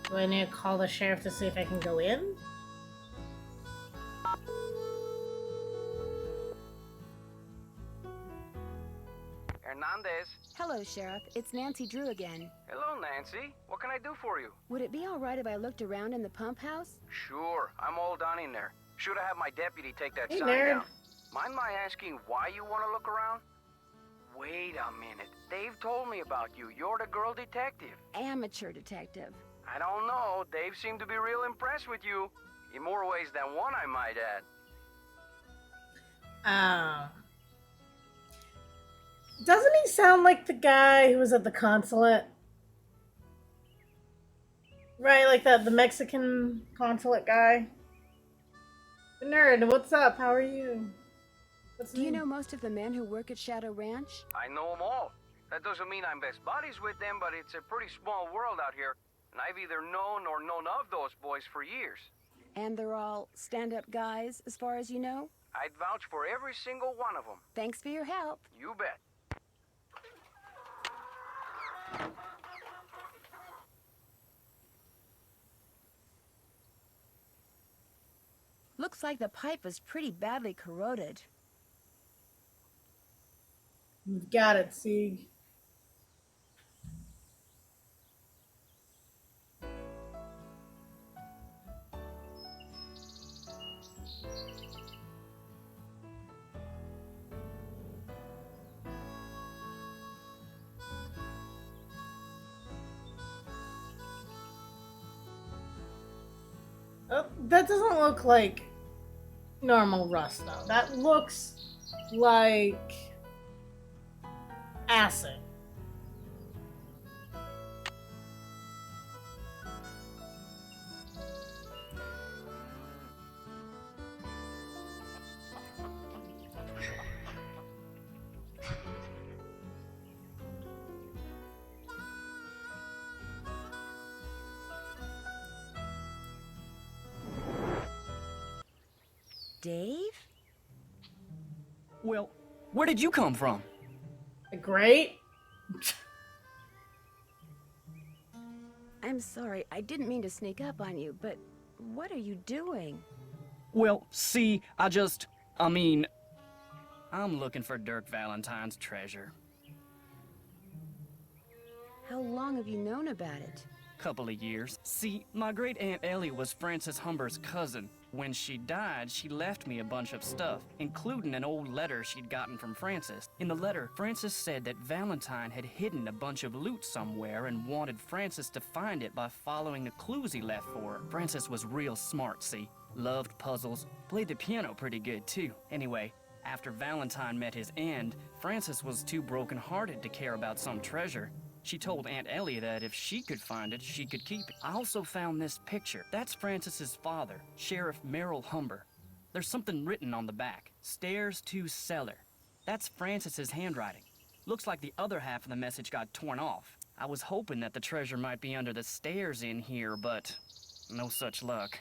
Do I need to call the sheriff to see if I can go in? Hernandez. Hello, Sheriff. It's Nancy Drew again. Hello, Nancy. What can I do for you? Would it be all right if I looked around in the pump house? Sure. I'm all done in there. Should have had my deputy take that Hey, sign nerd. down. Mind my asking why you want to look around? Wait a minute. Dave told me about you. You're the girl detective. Amateur detective. I don't know. Dave seemed to be real impressed with you. In more ways than one, I might add. Doesn't he sound like the guy who was at the consulate? Right, like the Mexican consulate guy? Nerd, what's up? How are you? Do you know most of the men who work at Shadow Ranch? I know them all. That doesn't mean I'm best buddies with them, but it's a pretty small world out here, and I've either known or known of those boys for years. And they're all stand-up guys, as far as you know? I'd vouch for every single one of them. Thanks for your help. You bet. Looks like the pipe was pretty badly corroded. You've got it, Sieg. Oh, that doesn't look like normal rust, though. That looks like acid. Dave? Well, where did you come from? Great. I'm sorry, I didn't mean to sneak up on you, but what are you doing? Well, see, I'm looking for Dirk Valentine's treasure. How long have you known about it? Couple of years. See, my great Aunt Ellie was Frances Humber's cousin. When she died, she left me a bunch of stuff, including an old letter she'd gotten from Frances. In the letter, Frances said that Valentine had hidden a bunch of loot somewhere and wanted Frances to find it by following the clues he left for her. Frances was real smart, see? Loved puzzles, played the piano pretty good too. Anyway, after Valentine met his end, Frances was too broken-hearted to care about some treasure. She told Aunt Ellie that if she could find it, she could keep it. I also found this picture. That's Frances's father, Sheriff Merrill Humber. There's something written on the back. Stairs to cellar. That's Frances's handwriting. Looks like the other half of the message got torn off. I was hoping that the treasure might be under the stairs in here, but no such luck.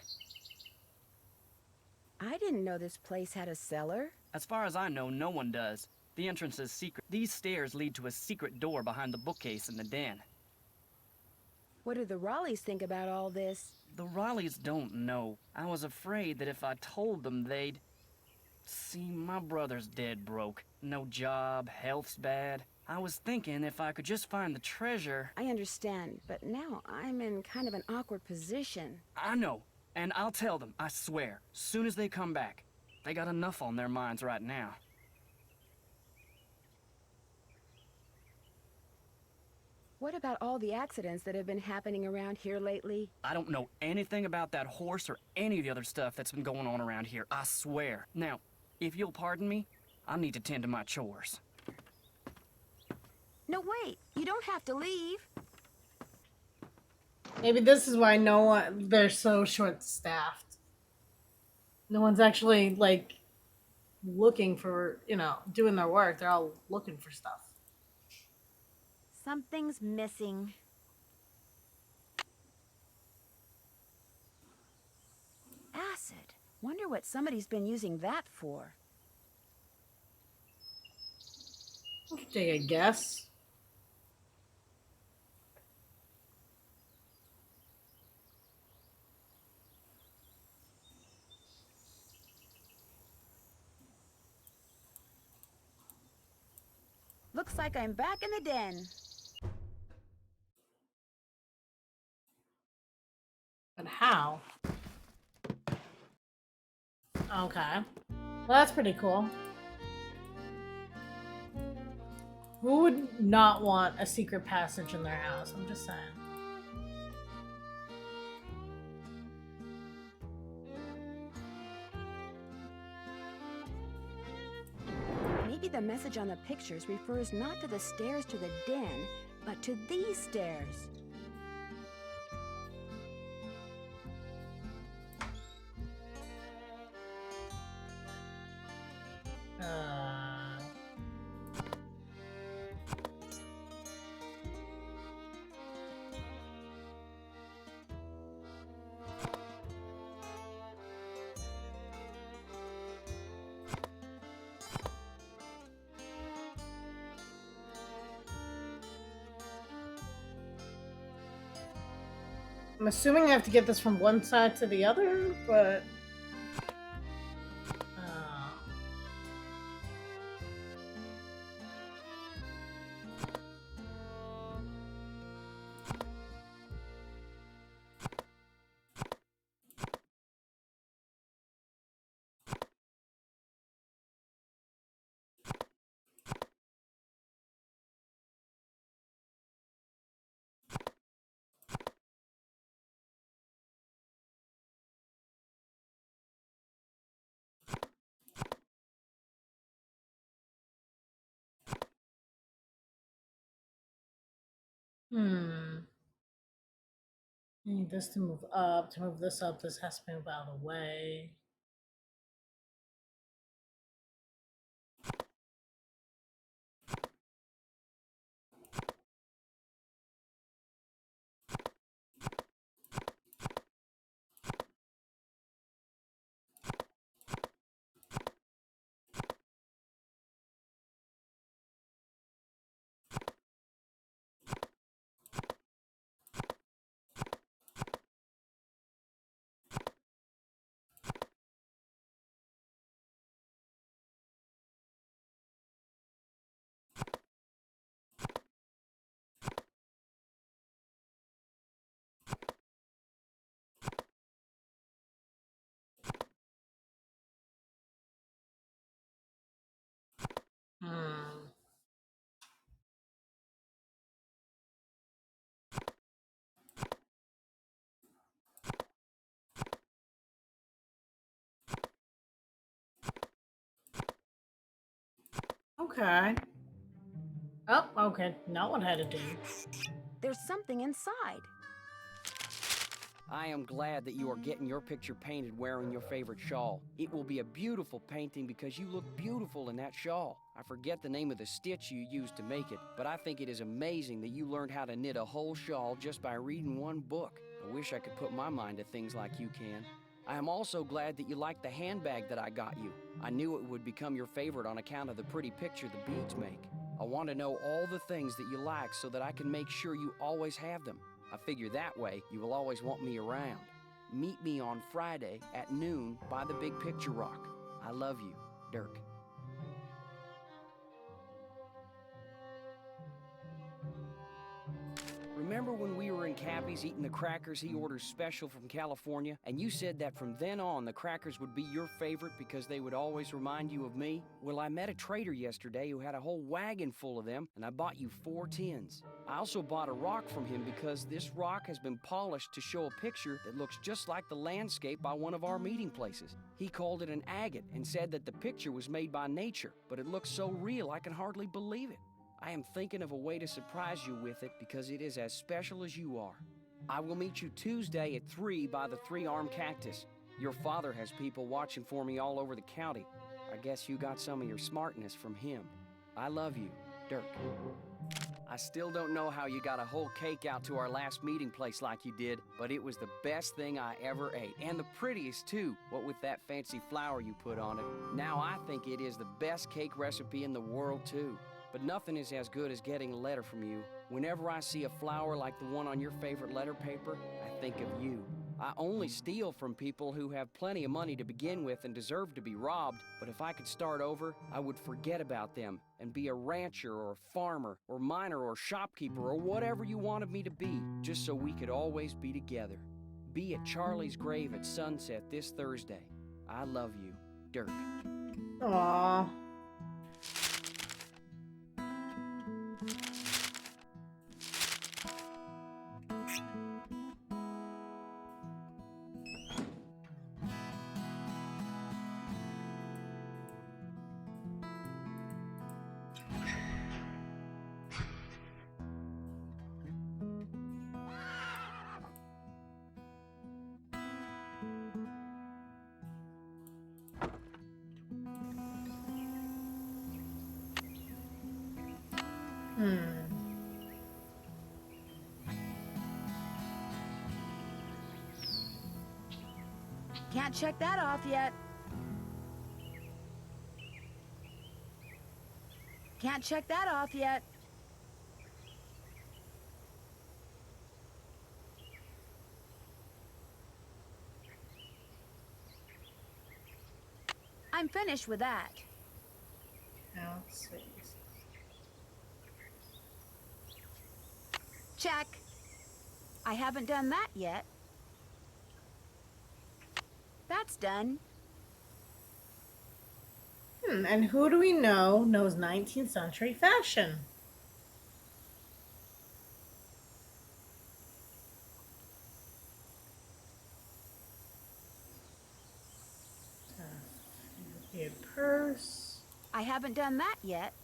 I didn't know this place had a cellar. As far as I know, no one does. The entrance is secret. These stairs lead to a secret door behind the bookcase in the den. What do the Raleighs think about all this? The Raleighs don't know. I was afraid that if I told them, they'd... See, my brother's dead broke. No job, health's bad. I was thinking if I could just find the treasure... I understand, but now I'm in kind of an awkward position. I know, and I'll tell them, I swear, soon as they come back. They got enough on their minds right now. What about all the accidents that have been happening around here lately? I don't know anything about that horse or any of the other stuff that's been going on around here, I swear. Now, if you'll pardon me, I need to tend to my chores. No, wait! You don't have to leave! Maybe this is why they're so short-staffed. No one's actually, like, looking for, doing their work. They're all looking for stuff. Something's missing. Acid. Wonder what somebody's been using that for. Take a guess. Looks like I'm back in the den. But how? Okay. Well, that's pretty cool. Who would not want a secret passage in their house? I'm just saying. Maybe the message on the pictures refers not to the stairs to the den, but to these stairs. I'm assuming I have to get this from one side to the other, but... I need this to move up. To move this up, this has to move out of the way. Okay. Oh, okay. Not what I had to do. There's something inside. I am glad that you are getting your picture painted wearing your favorite shawl. It will be a beautiful painting because you look beautiful in that shawl. I forget the name of the stitch you used to make it, but I think it is amazing that you learned how to knit a whole shawl just by reading one book. I wish I could put my mind to things like you can. I am also glad that you like the handbag that I got you. I knew it would become your favorite on account of the pretty picture the beads make. I want to know all the things that you like so that I can make sure you always have them. I figure that way you will always want me around. Meet me on Friday at noon by the Big Picture Rock. I love you, Dirk. Remember when we were in Cappy's eating the crackers he orders special from California, and you said that from then on the crackers would be your favorite because they would always remind you of me? Well, I met a trader yesterday who had a whole wagon full of them, and I bought you 4 tins. I also bought a rock from him because this rock has been polished to show a picture that looks just like the landscape by one of our meeting places. He called it an agate and said that the picture was made by nature, but it looks so real I can hardly believe it. I am thinking of a way to surprise you with it because it is as special as you are. I will meet you Tuesday at 3 by the 3-armed cactus. Your father has people watching for me all over the county. I guess you got some of your smartness from him. I love you, Dirk. I still don't know how you got a whole cake out to our last meeting place like you did, but it was the best thing I ever ate. And the prettiest, too, what with that fancy flower you put on it. Now I think it is the best cake recipe in the world, too. But nothing is as good as getting a letter from you. Whenever I see a flower like the one on your favorite letter paper, I think of you. I only steal from people who have plenty of money to begin with and deserve to be robbed, but if I could start over, I would forget about them and be a rancher or a farmer or miner or shopkeeper or whatever you wanted me to be, just so we could always be together. Be at Charlie's grave at sunset this Thursday. I love you, Dirk. Aww. Can't check that off yet. Can't check that off yet. I'm finished with that. Now, let's see. Check. I haven't done that yet. That's done. And who do we know knows 19th century fashion? A purse. I haven't done that yet.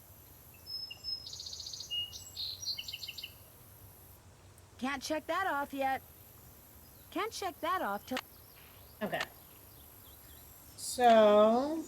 Can't check that off yet. Can't check that off till... Okay. So...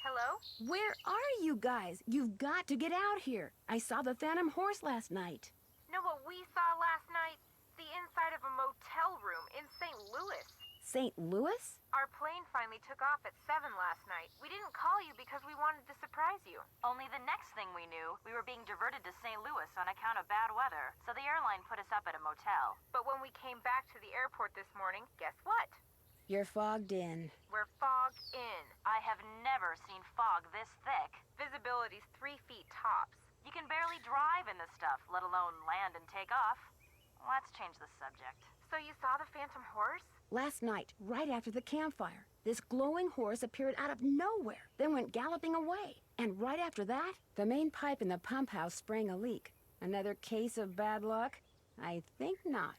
Hello? Where are you guys? You've got to get out here. I saw the phantom horse last night. Know what we saw last night? The inside of a motel room in St. Louis. St. Louis? Our plane finally took off at 7 last night. We didn't call you because we wanted to surprise you. Only the next thing we knew, we were being diverted to St. Louis on account of bad weather. So the airline put us up at a motel. But when we came back to the airport this morning, guess what? You're fogged in. We're fogged in. I have never seen fog this thick. Visibility's 3 feet tops. You can barely drive in this stuff, let alone land and take off. Let's change the subject. So you saw the phantom horse? Last night, right after the campfire, this glowing horse appeared out of nowhere, then went galloping away. And right after that, the main pipe in the pump house sprang a leak. Another case of bad luck? I think not.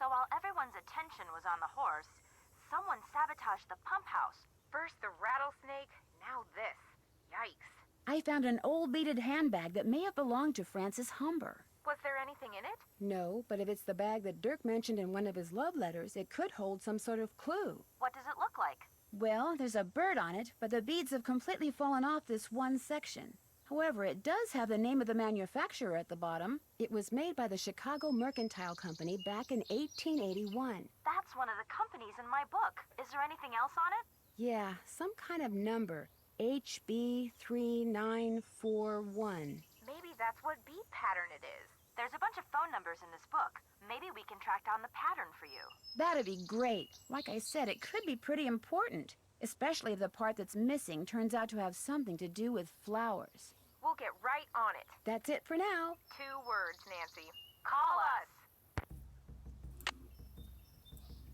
So So while everyone's attention was on the horse, someone sabotaged the pump house. First the rattlesnake, now this. Yikes. I found an old beaded handbag that may have belonged to Francis Humber. Was there anything in it? No, but if it's the bag that Dirk mentioned in one of his love letters, it could hold some sort of clue. What does it look like? Well, there's a bird on it, but the beads have completely fallen off this one section. However, it does have the name of the manufacturer at the bottom. It was made by the Chicago Mercantile Company back in 1881. That's one of the companies in my book. Is there anything else on it? Yeah, some kind of number. HB3941. Maybe that's what beat pattern it is. There's a bunch of phone numbers in this book. Maybe we can track down the pattern for you. That'd be great. Like I said, it could be pretty important, especially if the part that's missing turns out to have something to do with flowers. We'll get right on it. That's it for now. 2 words, Nancy. Call us.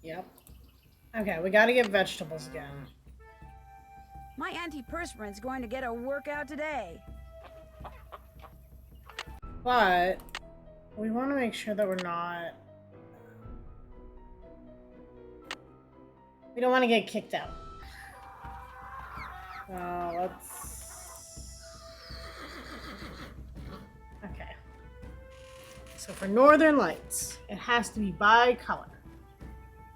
Yep. Okay, we gotta get vegetables again. My antiperspirant's going to get a workout today. But we want to make sure that we're not... We don't want to get kicked out. So let's... Okay. So for Northern Lights, it has to be bi-color.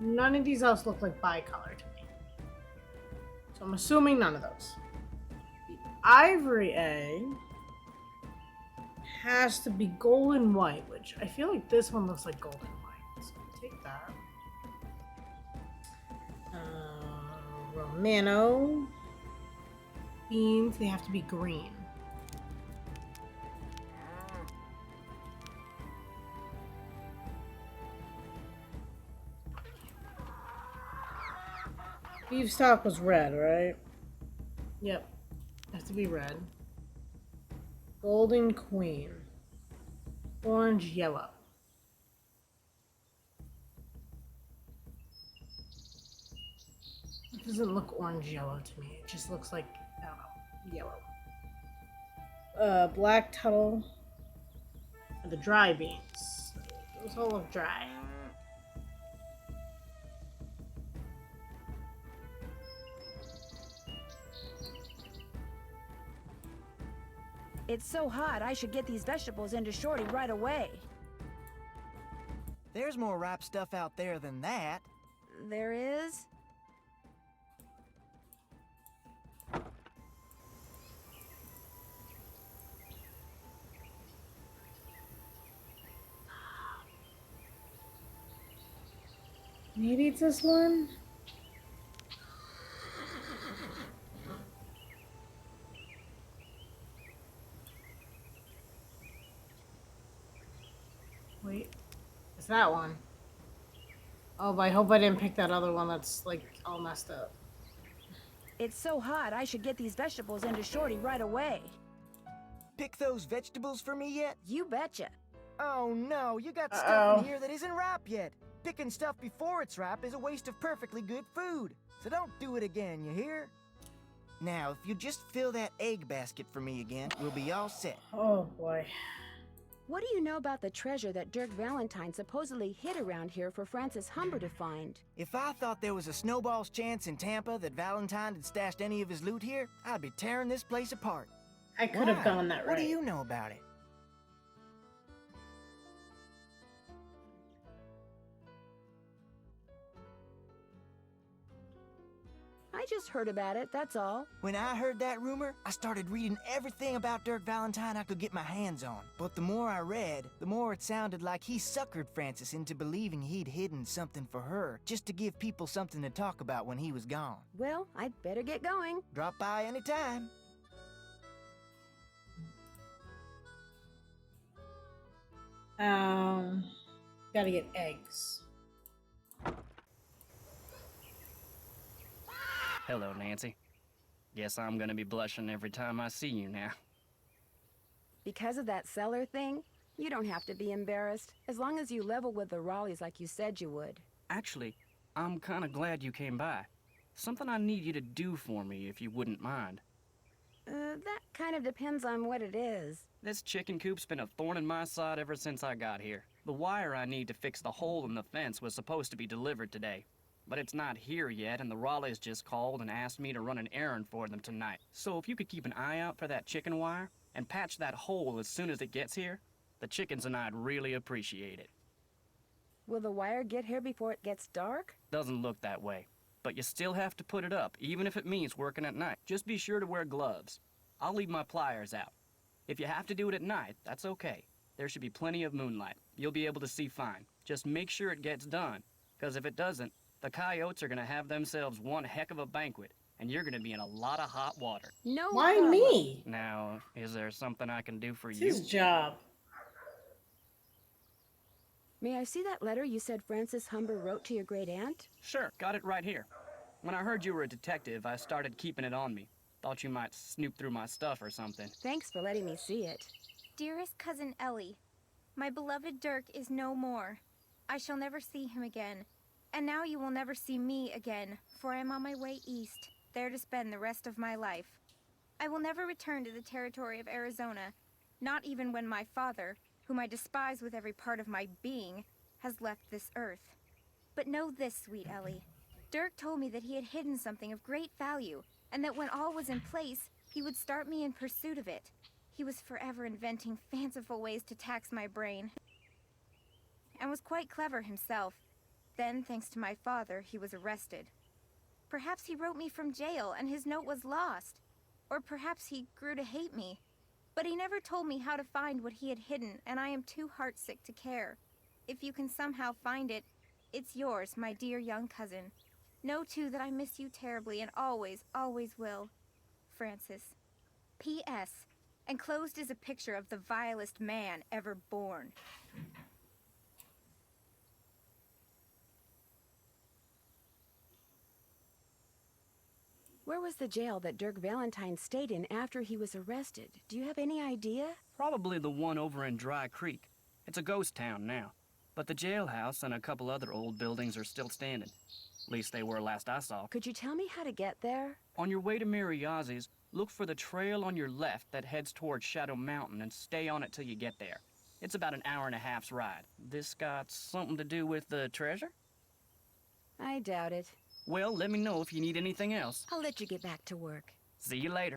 None of these else look like bi-color to me. So I'm assuming none of those. The ivory egg has to be golden white, which I feel like this one looks like golden white. So I'll take that. Romano beans, they have to be green. Beef stock was red, right? Yep. Has to be red. Golden Queen. Orange, yellow. It doesn't look orange yellow to me. It just looks like, I don't know, yellow. Black Tuttle. And the dry beans. Those all look dry. It's so hot, I should get these vegetables into Shorty right away. There's more ripe stuff out there than that. There is? Maybe it's this one? Wait, it's that one. Oh, but I hope I didn't pick that other one that's like all messed up. It's so hot, I should get these vegetables into Shorty right away. Pick those vegetables for me yet? You betcha. Oh no, you got stuff in here that isn't ripe yet. Picking stuff before it's ripe is a waste of perfectly good food. So don't do it again, you hear? Now, if you just fill that egg basket for me again, we'll be all set. Oh boy. What do you know about the treasure that Dirk Valentine supposedly hid around here for Francis Humber to find? If I thought there was a snowball's chance in Tampa that Valentine had stashed any of his loot here, I'd be tearing this place apart. I could have gone that right. What do you know about it? I just heard about it, that's all. When I heard that rumor, I started reading everything about Dirk Valentine I could get my hands on. But the more I read, the more it sounded like he suckered Francis into believing he'd hidden something for her, just to give people something to talk about when he was gone. Well, I'd better get going. Drop by anytime. Gotta get eggs. Hello, Nancy. Guess I'm gonna be blushing every time I see you now. Because of that cellar thing, you don't have to be embarrassed, as long as you level with the Raleighs like you said you would. Actually, I'm kinda glad you came by. Something I need you to do for me, if you wouldn't mind. That kind of depends on what it is. This chicken coop's been a thorn in my side ever since I got here. The wire I need to fix the hole in the fence was supposed to be delivered today. But it's not here yet, and the Raleighs just called and asked me to run an errand for them tonight. So if you could keep an eye out for that chicken wire, and patch that hole as soon as it gets here, the chickens and I'd really appreciate it. Will the wire get here before it gets dark? Doesn't look that way. But you still have to put it up, even if it means working at night. Just be sure to wear gloves. I'll leave my pliers out. If you have to do it at night, that's okay. There should be plenty of moonlight. You'll be able to see fine. Just make sure it gets done, because if it doesn't, the coyotes are going to have themselves one heck of a banquet, and you're going to be in a lot of hot water. No Why problem. me? Now, is there something I can do for It's you? his job. May I see that letter you said Francis Humber wrote to your great aunt? Sure, got it right here. When I heard you were a detective, I started keeping it on me. Thought you might snoop through my stuff or something. Thanks for letting me see it. Dearest cousin Ellie, my beloved Dirk is no more. I shall never see him again. And now you will never see me again, for I am on my way east, there to spend the rest of my life. I will never return to the territory of Arizona, not even when my father, whom I despise with every part of my being, has left this earth. But know this, sweet Ellie. Dirk told me that he had hidden something of great value, and that when all was in place, he would start me in pursuit of it. He was forever inventing fanciful ways to tax my brain, and was quite clever himself. Then, thanks to my father, he was arrested. Perhaps he wrote me from jail, and his note was lost. Or perhaps he grew to hate me. But he never told me how to find what he had hidden, and I am too heartsick to care. If you can somehow find it, it's yours, my dear young cousin. Know, too, that I miss you terribly and always, always will. Francis. P.S. Enclosed is a picture of the vilest man ever born. Where was the jail that Dirk Valentine stayed in after he was arrested? Do you have any idea? Probably the one over in Dry Creek. It's a ghost town now. But the jailhouse and a couple other old buildings are still standing. At least they were last I saw. Could you tell me how to get there? On your way to Mariazzi's, look for the trail on your left that heads towards Shadow Mountain and stay on it till you get there. It's about an hour and a half's ride. This got something to do with the treasure? I doubt it. Well, let me know if you need anything else. I'll let you get back to work. See you later.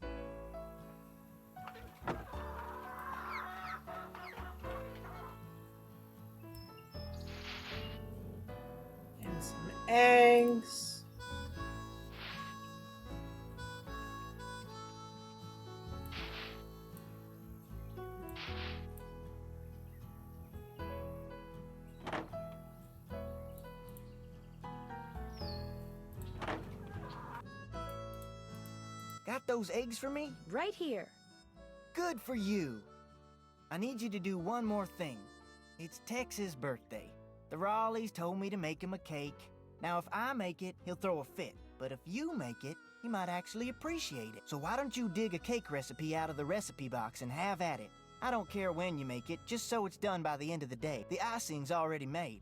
And some eggs. Got those eggs for me? Right here. Good for you. I need you to do one more thing. It's Tex's birthday. The Raleighs told me to make him a cake. Now, if I make it, he'll throw a fit. But if you make it, he might actually appreciate it. So why don't you dig a cake recipe out of the recipe box and have at it? I don't care when you make it, just so it's done by the end of the day. The icing's already made.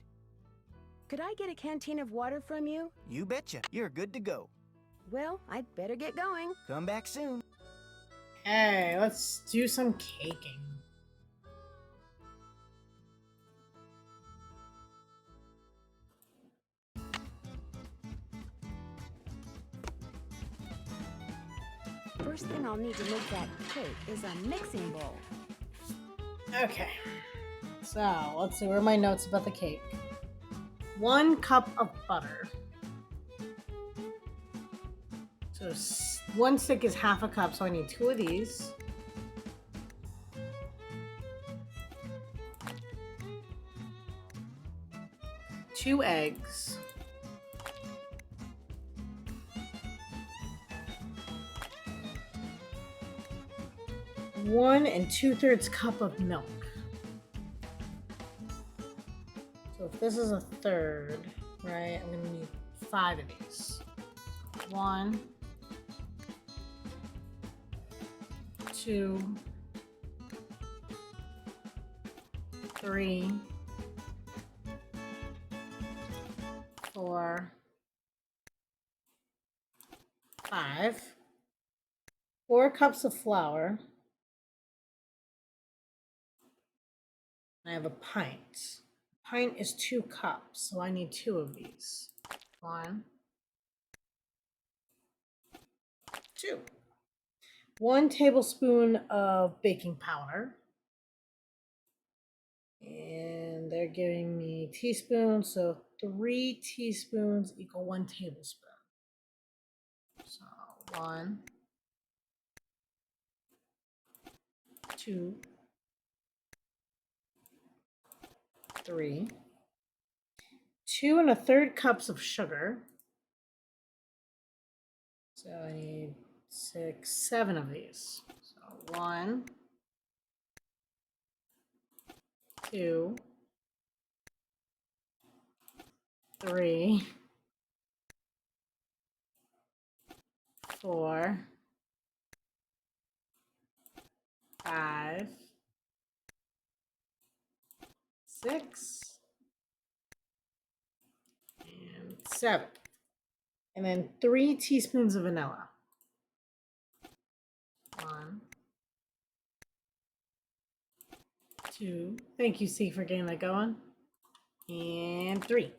Could I get a canteen of water from you? You betcha. You're good to go. Well, I'd better get going. Come back soon. Hey, let's do some caking. First thing I'll need to make that cake is a mixing bowl. Okay. So, let's see. Where are my notes about the cake? 1 cup of butter. So, 1 stick is half a cup, so I need 2 of these. Two eggs. 1 2/3 cup of milk. So if this is a third, right, I'm gonna need 5 of these. 1, 2, 3, 4, 5. 4 cups of flour. I have a pint. A pint is 2 cups, so I need 2 of these. 1, 2. 1 tablespoon of baking powder. And they're giving me teaspoons, so 3 teaspoons equal 1 tablespoon. So 1, 2, 3. 2 1/3 cups of sugar. So I need 6, 7 of these. So 1, 2, 3, 4, 5, 6, and 7. And then 3 teaspoons of vanilla. 1, 2. Thank you, C, for getting that going. And 3.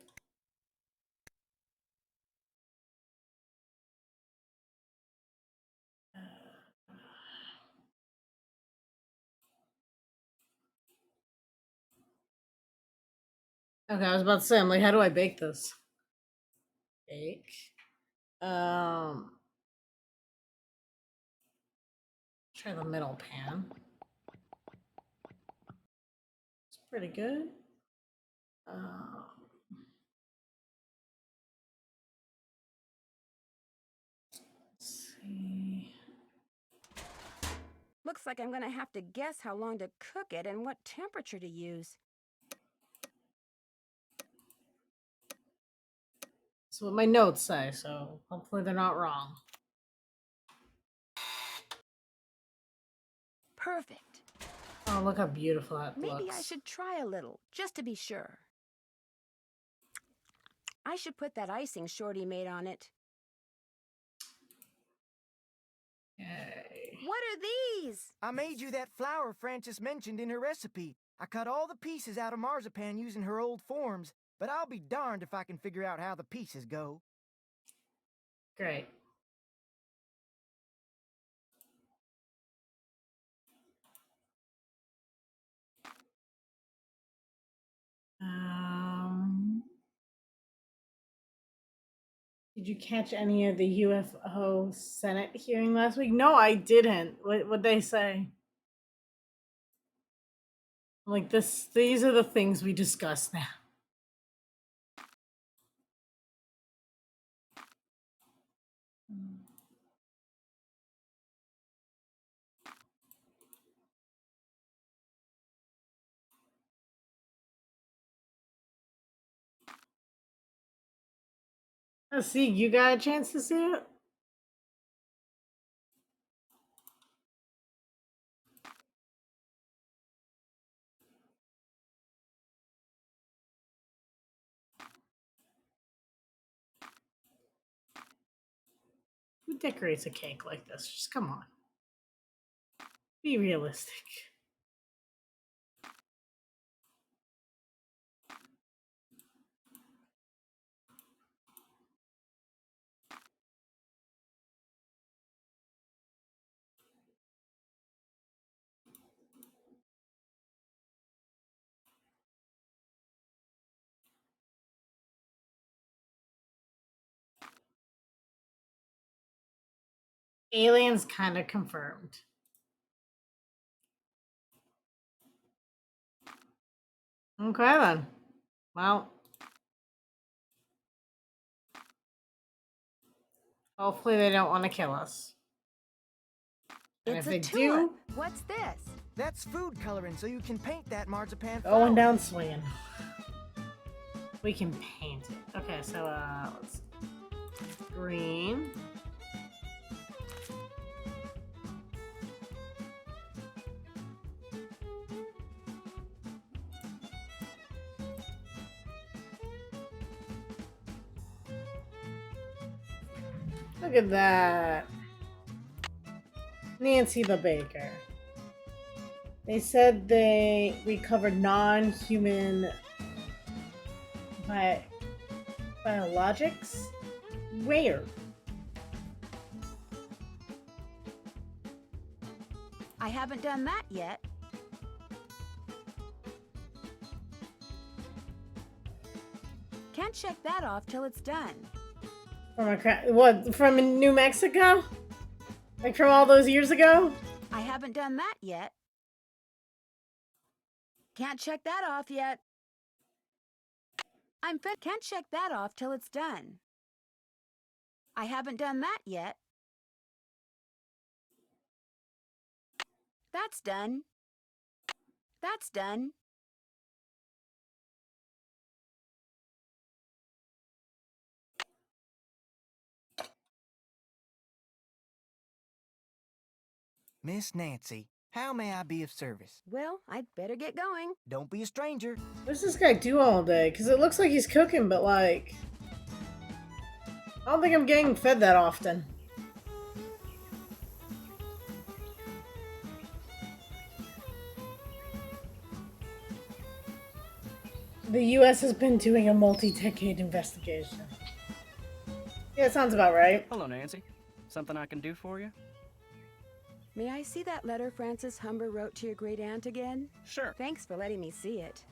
Okay, I was about to say, I'm like, how do I bake this? Bake. Try the middle pan. It's pretty good. Let's see. Looks like I'm gonna have to guess how long to cook it and what temperature to use. That's what my notes say, so hopefully they're not wrong. Perfect. Oh, look how beautiful that looks. Maybe I should try a little, just to be sure. I should put that icing Shorty made on it. Okay. What are these? I made you that flour Frances mentioned in her recipe. I cut all the pieces out of marzipan using her old forms, but I'll be darned if I can figure out how the pieces go. Great. Did you catch any of the UFO Senate hearing last week? No, I didn't. What'd they say? Like this, these are the things we discuss now. Oh, see, you got a chance to see it? Who decorates a cake like this? Just come on. Be realistic. Aliens kind of confirmed. Okay then. Well, hopefully they don't want to kill us. And It's if a they tulip. do, What's this? That's food coloring, so you can paint that marzipan going flower. down swinging. We can paint it. Okay, so let's green. Look at that. Nancy the baker. They said they recovered non-human biologics? Where? I haven't done that yet. Can't check that off till it's done. What, from New Mexico? Like from all those years ago? I haven't done that yet. Can't check that off yet. Can't check that off till it's done. I haven't done that yet. That's done. That's done. Miss Nancy, how may I be of service? Well, I'd better get going. Don't be a stranger. What does this guy do all day? Because it looks like he's cooking, but like... I don't think I'm getting fed that often. The U.S. has been doing a multi-decade investigation. Yeah, it sounds about right. Hello, Nancy. Something I can do for you? May I see that letter Francis Humber wrote to your great-aunt again? Sure. Thanks for letting me see it.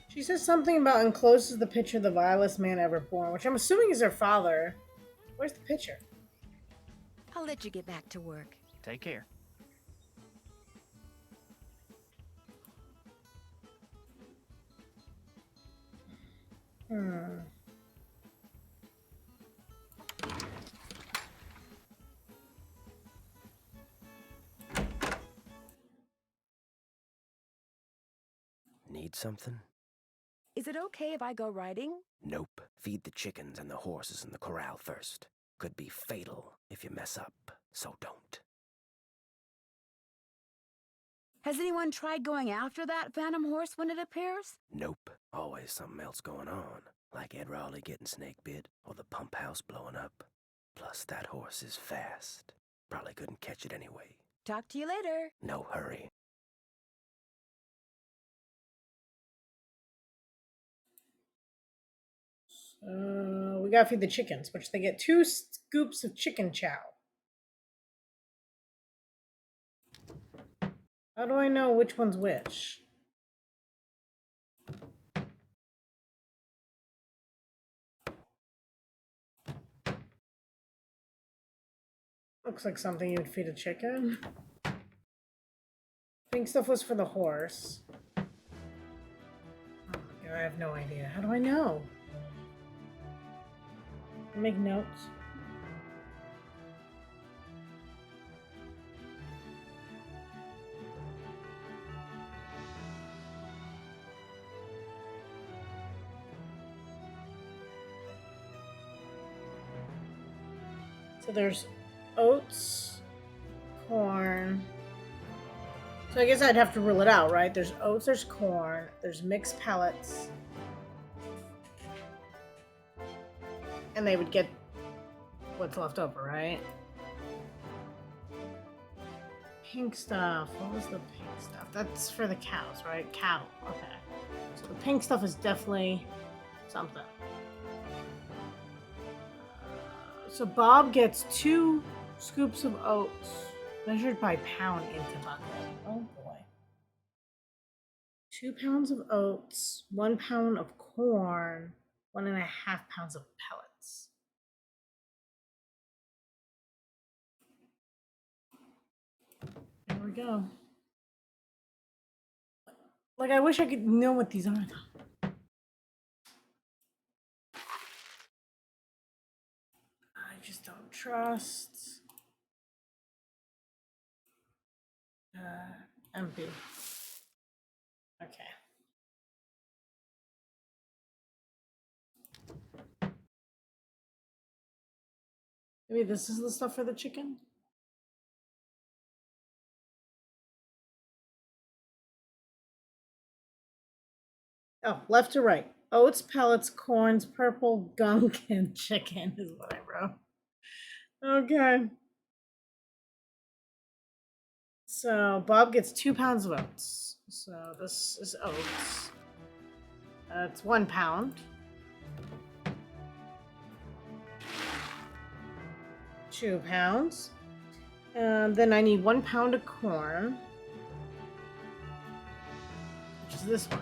She says something about encloses the picture of the vilest man ever born, which I'm assuming is her father. Where's the picture? I'll let you get back to work. Take care. Need something? Is it okay if I go riding? Nope. Feed the chickens and the horses in the corral first. Could be fatal if you mess up, so don't. Has anyone tried going after that phantom horse when it appears? Nope. Always something else going on. Like Ed Raleigh getting snake bit, or the pump house blowing up. Plus, that horse is fast. Probably couldn't catch it anyway. Talk to you later. No hurry. We gotta feed the chickens, which they get 2 scoops of chicken chow. How do I know which one's which? Looks like something you would feed a chicken. Pink stuff was for the horse. Oh my god, I have no idea. How do I know? Make notes. So there's oats, corn. So I guess I'd have to rule it out, right? There's oats, there's corn, there's mixed pellets. And they would get what's left over, right? Pink stuff. What was the pink stuff? That's for the cows, right? Cattle. Okay. So the pink stuff is definitely something. So Bob gets 2 scoops of oats measured by pound into bucket. Oh boy. 2 pounds of oats, 1 pound of corn, 1.5 pounds of pellets. There we go. Like, I wish I could know what these are, though. I just don't trust. Empty. Okay. Maybe this is the stuff for the chicken? Oh, left to right. Oats, pellets, corns, purple, gunk, and chicken is what I wrote. Okay. So Bob gets 2 pounds of oats. So this is oats. It's 1 pound. 2 pounds. And then I need 1 pound of corn, which is this one.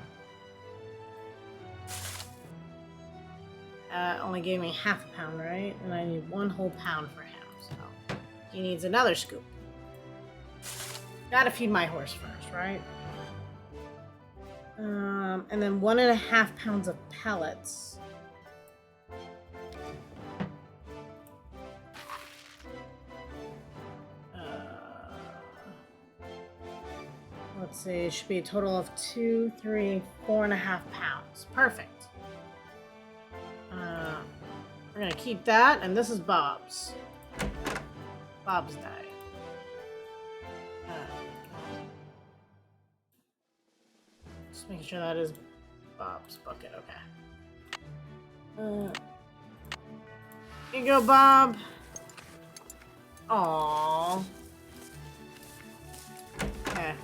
Only gave me half a pound, right? And I need 1 whole pound for him. So he needs another scoop. Gotta feed my horse first, right? And then 1.5 pounds of pellets. Let's see, it should be a total of 2, 3, 4.5 pounds. Perfect. We're gonna keep that, and this is Bob's. Bob's diet. Just making sure that is Bob's bucket. Okay. Here you go, Bob. Aww. Okay.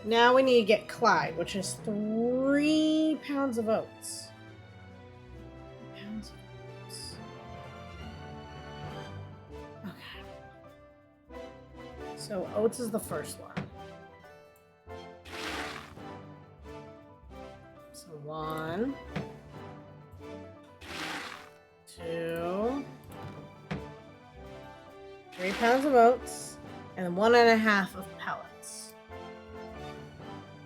Now we need to get Clyde, which is 3 pounds of oats. Okay. So oats is the first one. So 1, 2, 3 pounds of oats, and 1.5 of pellets.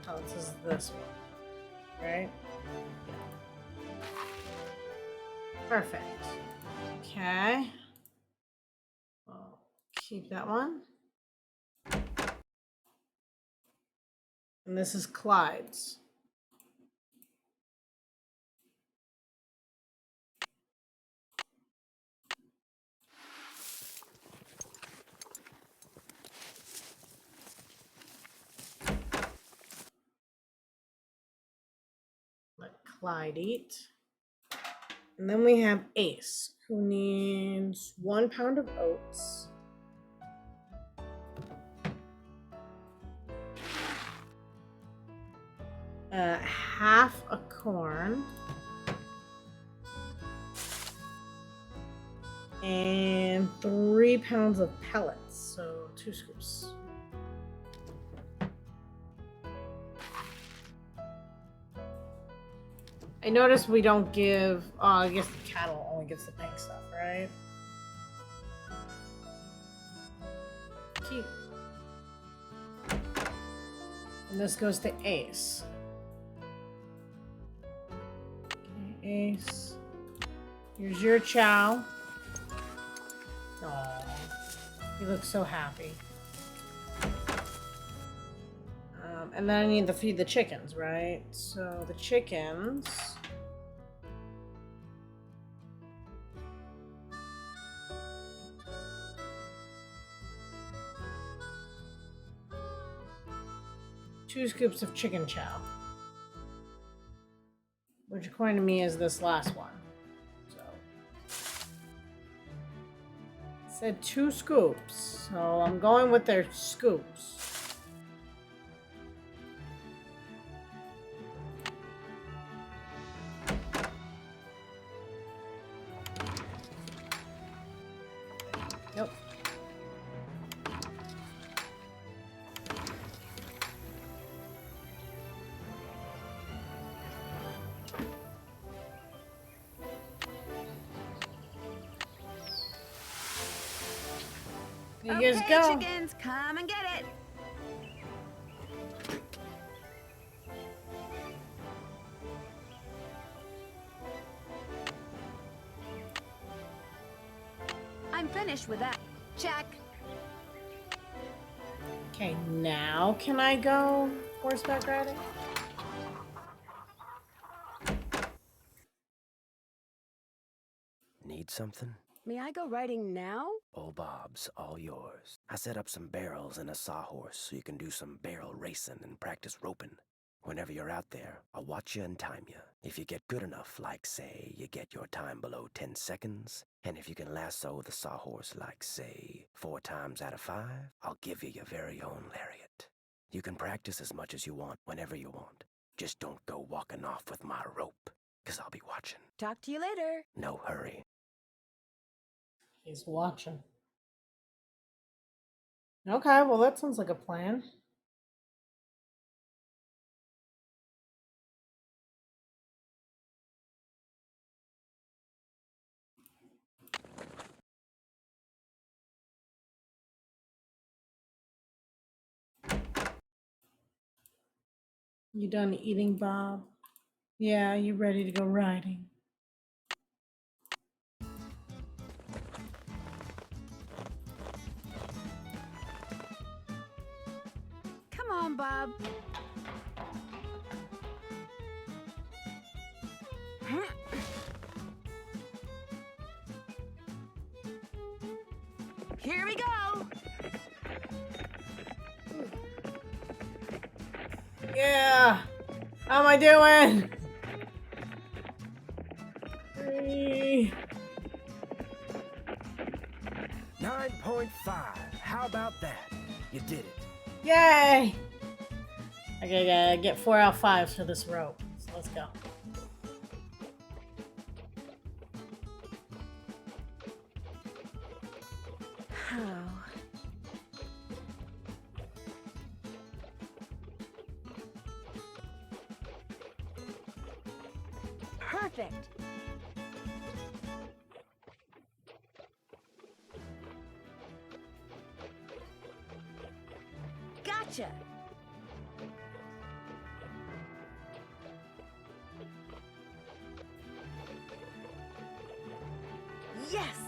Pellets is this one, right? Perfect. Okay. I'll keep that one. And this is Clyde's. Let Clyde eat. And then we have Ace, who needs 1 pound of oats. Half a corn. And 3 pounds of pellets, so 2 scoops. I noticed we don't give, I guess the cattle only gives the pink stuff, right? Keep. And this goes to Ace. Okay, Ace. Here's your chow. Aww. He looks so happy. And then I need to feed the chickens, right? So the chickens... Two scoops of chicken chow. Which according to me is this last one. So it said 2 scoops. So I'm going with their scoops. Nope. You guys go. Chickens, come and get it. I'm finished with that. Check. Okay, now can I go horseback riding? Need something? May I go riding now? Old Bob's all yours. I set up some barrels and a sawhorse so you can do some barrel racing and practice roping. Whenever you're out there, I'll watch you and time you. If you get good enough, like, say, you get your time below 10 seconds, and if you can lasso the sawhorse, like, say, 4 times out of 5, I'll give you your very own lariat. You can practice as much as you want, whenever you want. Just don't go walking off with my rope, 'cause I'll be watching. Talk to you later. No hurry. He's watching. Okay, well that sounds like a plan. You done eating, Bob? Yeah, you ready to go riding? Come on, Bob. Here we go. Yeah. How am I doing? 3. 9.5. How about that? You did it. Yay! Okay, gotta get 4 out of 5 for this rope. So let's go. Oh. Perfect. Gotcha. Yes.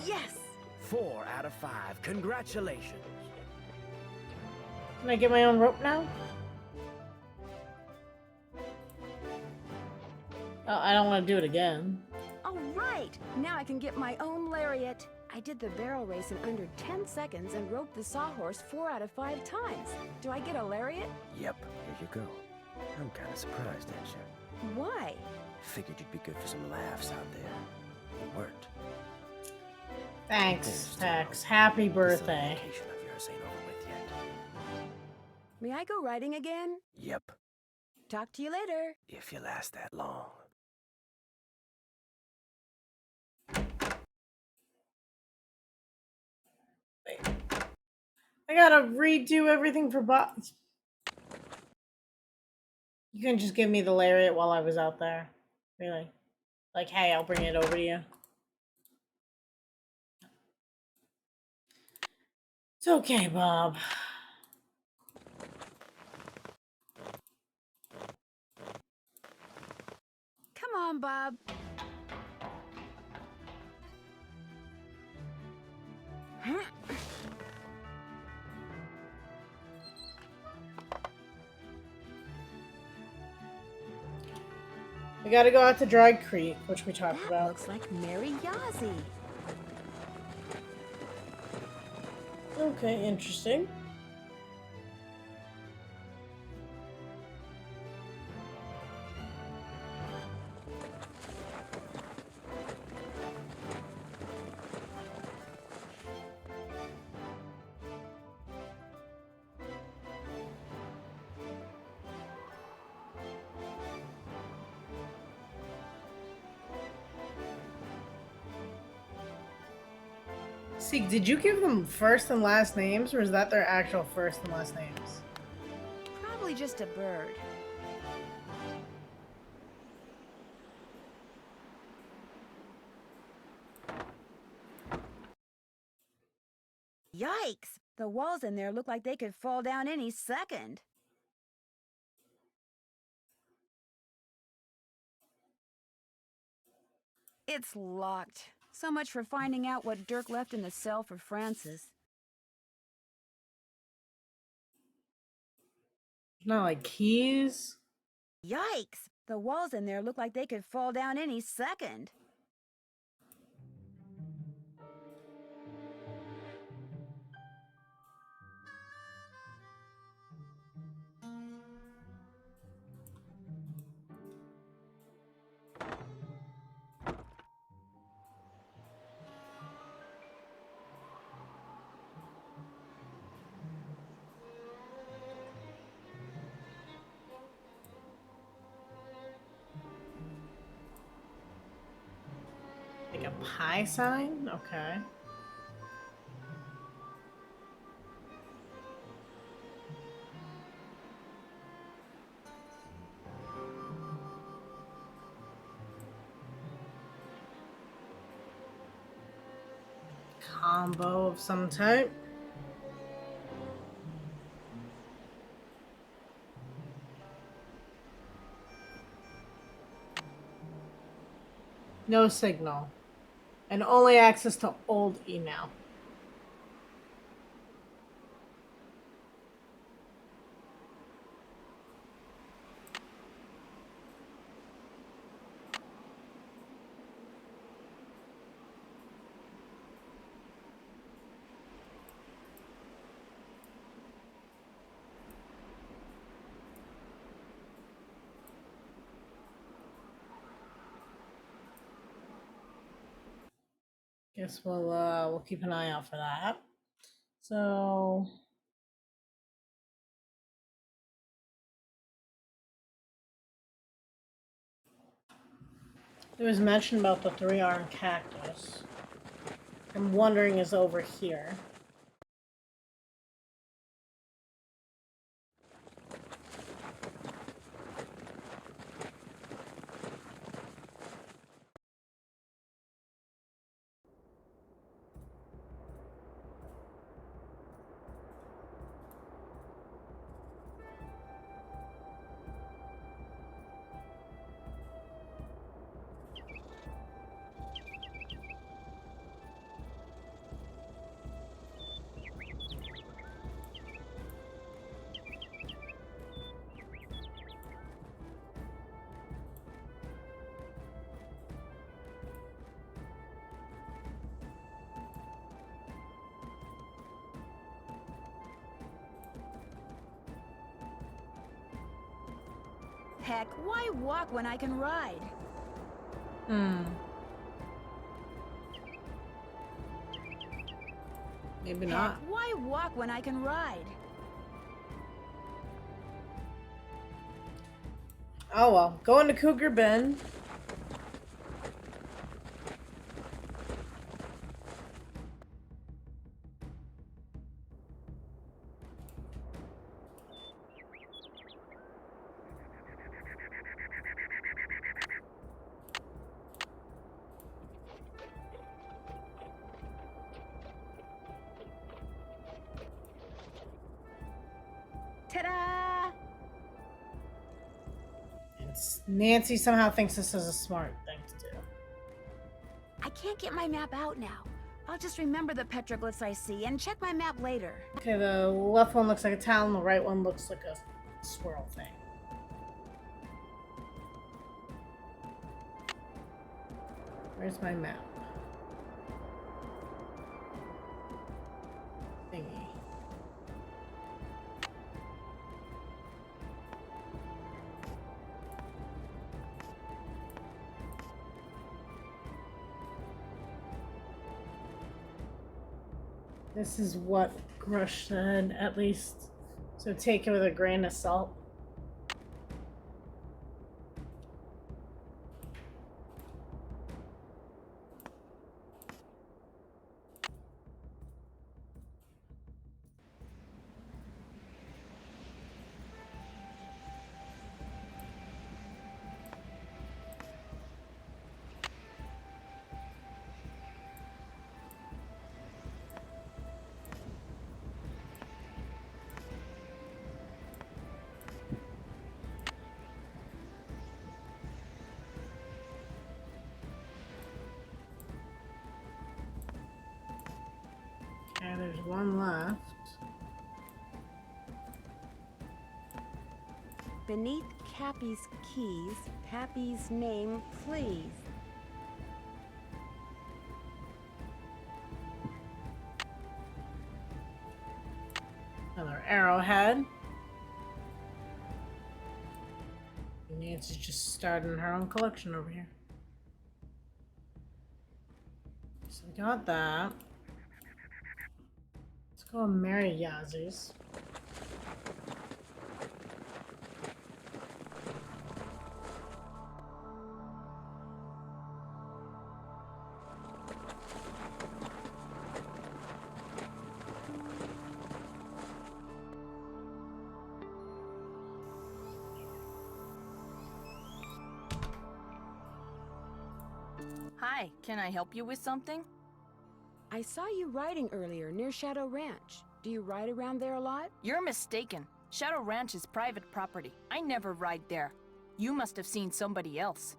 Yes. 4 out of 5. Congratulations. Can I get my own rope now? Oh, I don't want to do it again. All right. Now I can get my own lariat. I did the barrel race in under 10 seconds and roped the sawhorse 4 out of 5 times. Do I get a lariat? Yep, here you go. I'm kind of surprised at you. Why? Figured you'd be good for some laughs out there. You weren't. Thanks, Tex. Happy birthday. This vacation of yours ain't over with yet. May I go riding again? Yep, Talk to you later. if you last that long. I gotta redo everything for Bob. You can just give me the lariat while I was out there. Really? Like, hey, I'll bring it over to you. It's okay, Bob. Come on, Bob. We gotta go out to Dry Creek, which we talked about. Looks like Mary Yazzie. Okay, interesting. See, did you give them first and last names, or is that their actual first and last names? Probably just a bird. Yikes! The walls in there look like they could fall down any second. It's locked. So much for finding out what Dirk left in the cell for Francis. Not like keys? Yikes! The walls in there look like they could fall down any second. a pie sign? Okay. Combo of some type. No signal. And only access to old email. Guess we'll keep an eye out for that. So there was mention about the 3-armed cactus. I'm wondering is over here. Heck, why walk when I can ride? Maybe Heck, not. why walk when I can ride? Oh well. Go into Cougar Bend. Ta-da! Nancy somehow thinks this is a smart thing to do. I can't get my map out now. I'll just remember the petroglyphs I see and check my map later. Okay, the left one looks like a town, the right one looks like a swirl thing. Where's my map? Thingy. This is what Grush said, at least. So take it with a grain of salt. Okay, there's one left. Beneath Cappy's keys, Pappy's name, please. Another arrowhead. Nancy's just starting her own collection over here. So we got that. Let's go and marry Yazzi's. Hi, can I help you with something? I saw you riding earlier near Shadow Ranch. Do you ride around there a lot? You're mistaken. Shadow Ranch is private property. I never ride there. You must have seen somebody else.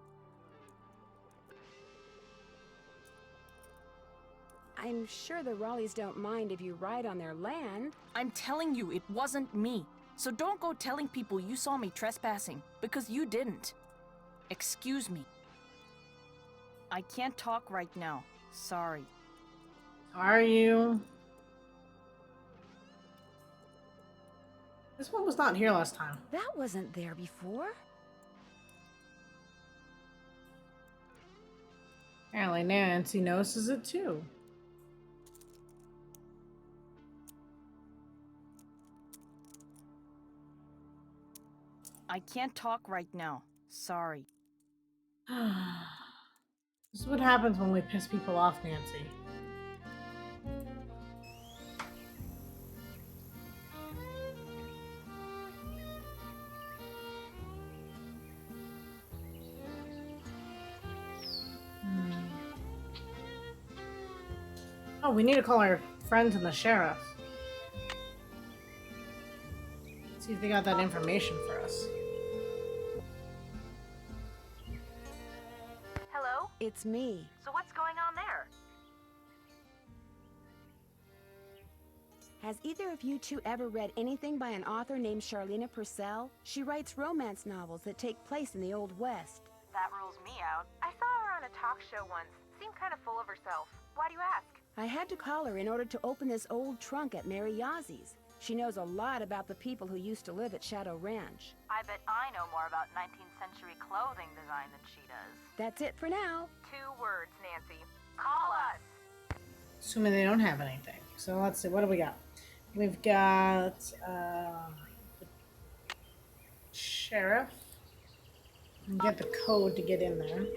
I'm sure the Raleighs don't mind if you ride on their land. I'm telling you, it wasn't me. So don't go telling people you saw me trespassing, because you didn't. Excuse me. I can't talk right now. Sorry. Are you? This one was not here last time. That wasn't there before. Apparently Nancy notices it too. I can't talk right now. Sorry. This is what happens when we piss people off, Nancy. Oh, we need to call our friends and the sheriff. See if they got that information for us. Hello? It's me. So what's going on there? Has either of you two ever read anything by an author named Charlena Purcell? She writes romance novels that take place in the Old West. That rules me out. I saw her on a talk show once. Seemed kind of full of herself. Why do you ask? I had to call her in order to open this old trunk at Mary Yazzie. She knows a lot about the people who used to live at Shadow Ranch. I bet I know more about 19th century clothing design than she does. That's it for now. 2 words, Nancy. Call us. Assuming they don't have anything. So let's see, what do we got? We've got the sheriff. And get the code to get in there.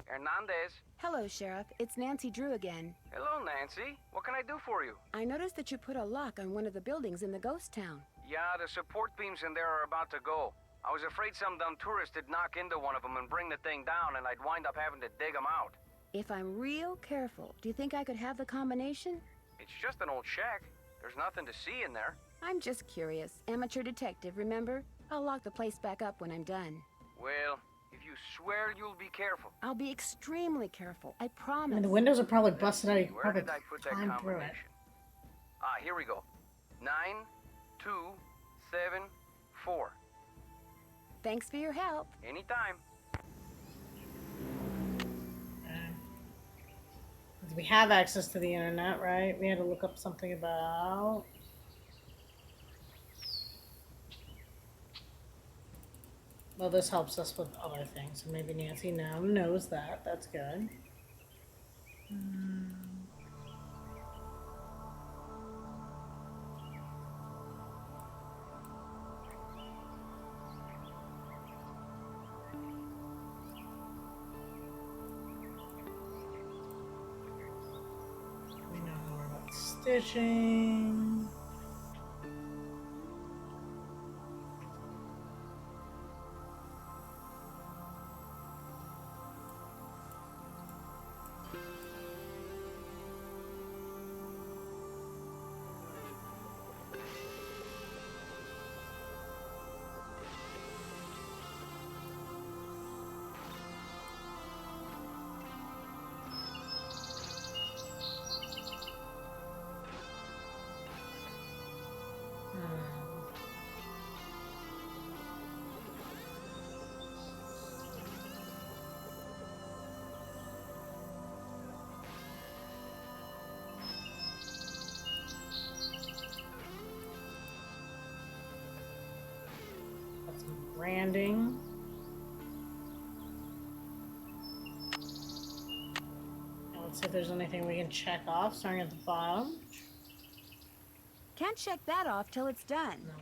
Hernandez. Hello, Sheriff. It's Nancy Drew again. Hello, Nancy. What can I do for you? I noticed that you put a lock on one of the buildings in the ghost town. Yeah, the support beams in there are about to go. I was afraid some dumb tourist would knock into one of them and bring the thing down, and I'd wind up having to dig them out. If I'm real careful, do you think I could have the combination? It's just an old shack. There's nothing to see in there. I'm just curious. Amateur detective, remember? I'll lock the place back up when I'm done. Well, if you swear you'll be careful. I'll be extremely careful. I I promise. mean, the windows are probably busted out. You can Where probably did I put that climb through it. combination? Ah, here we go. 9, 2, 7, 4. Thanks for your help. Anytime. We have access to the internet, right? We had to look up something about... Well, this helps us with other things, so maybe Nancy now knows that. That's good. We know more about stitching. Got some branding. Now let's see if there's anything we can check off, starting at the bottom. Can't check that off till it's done. No.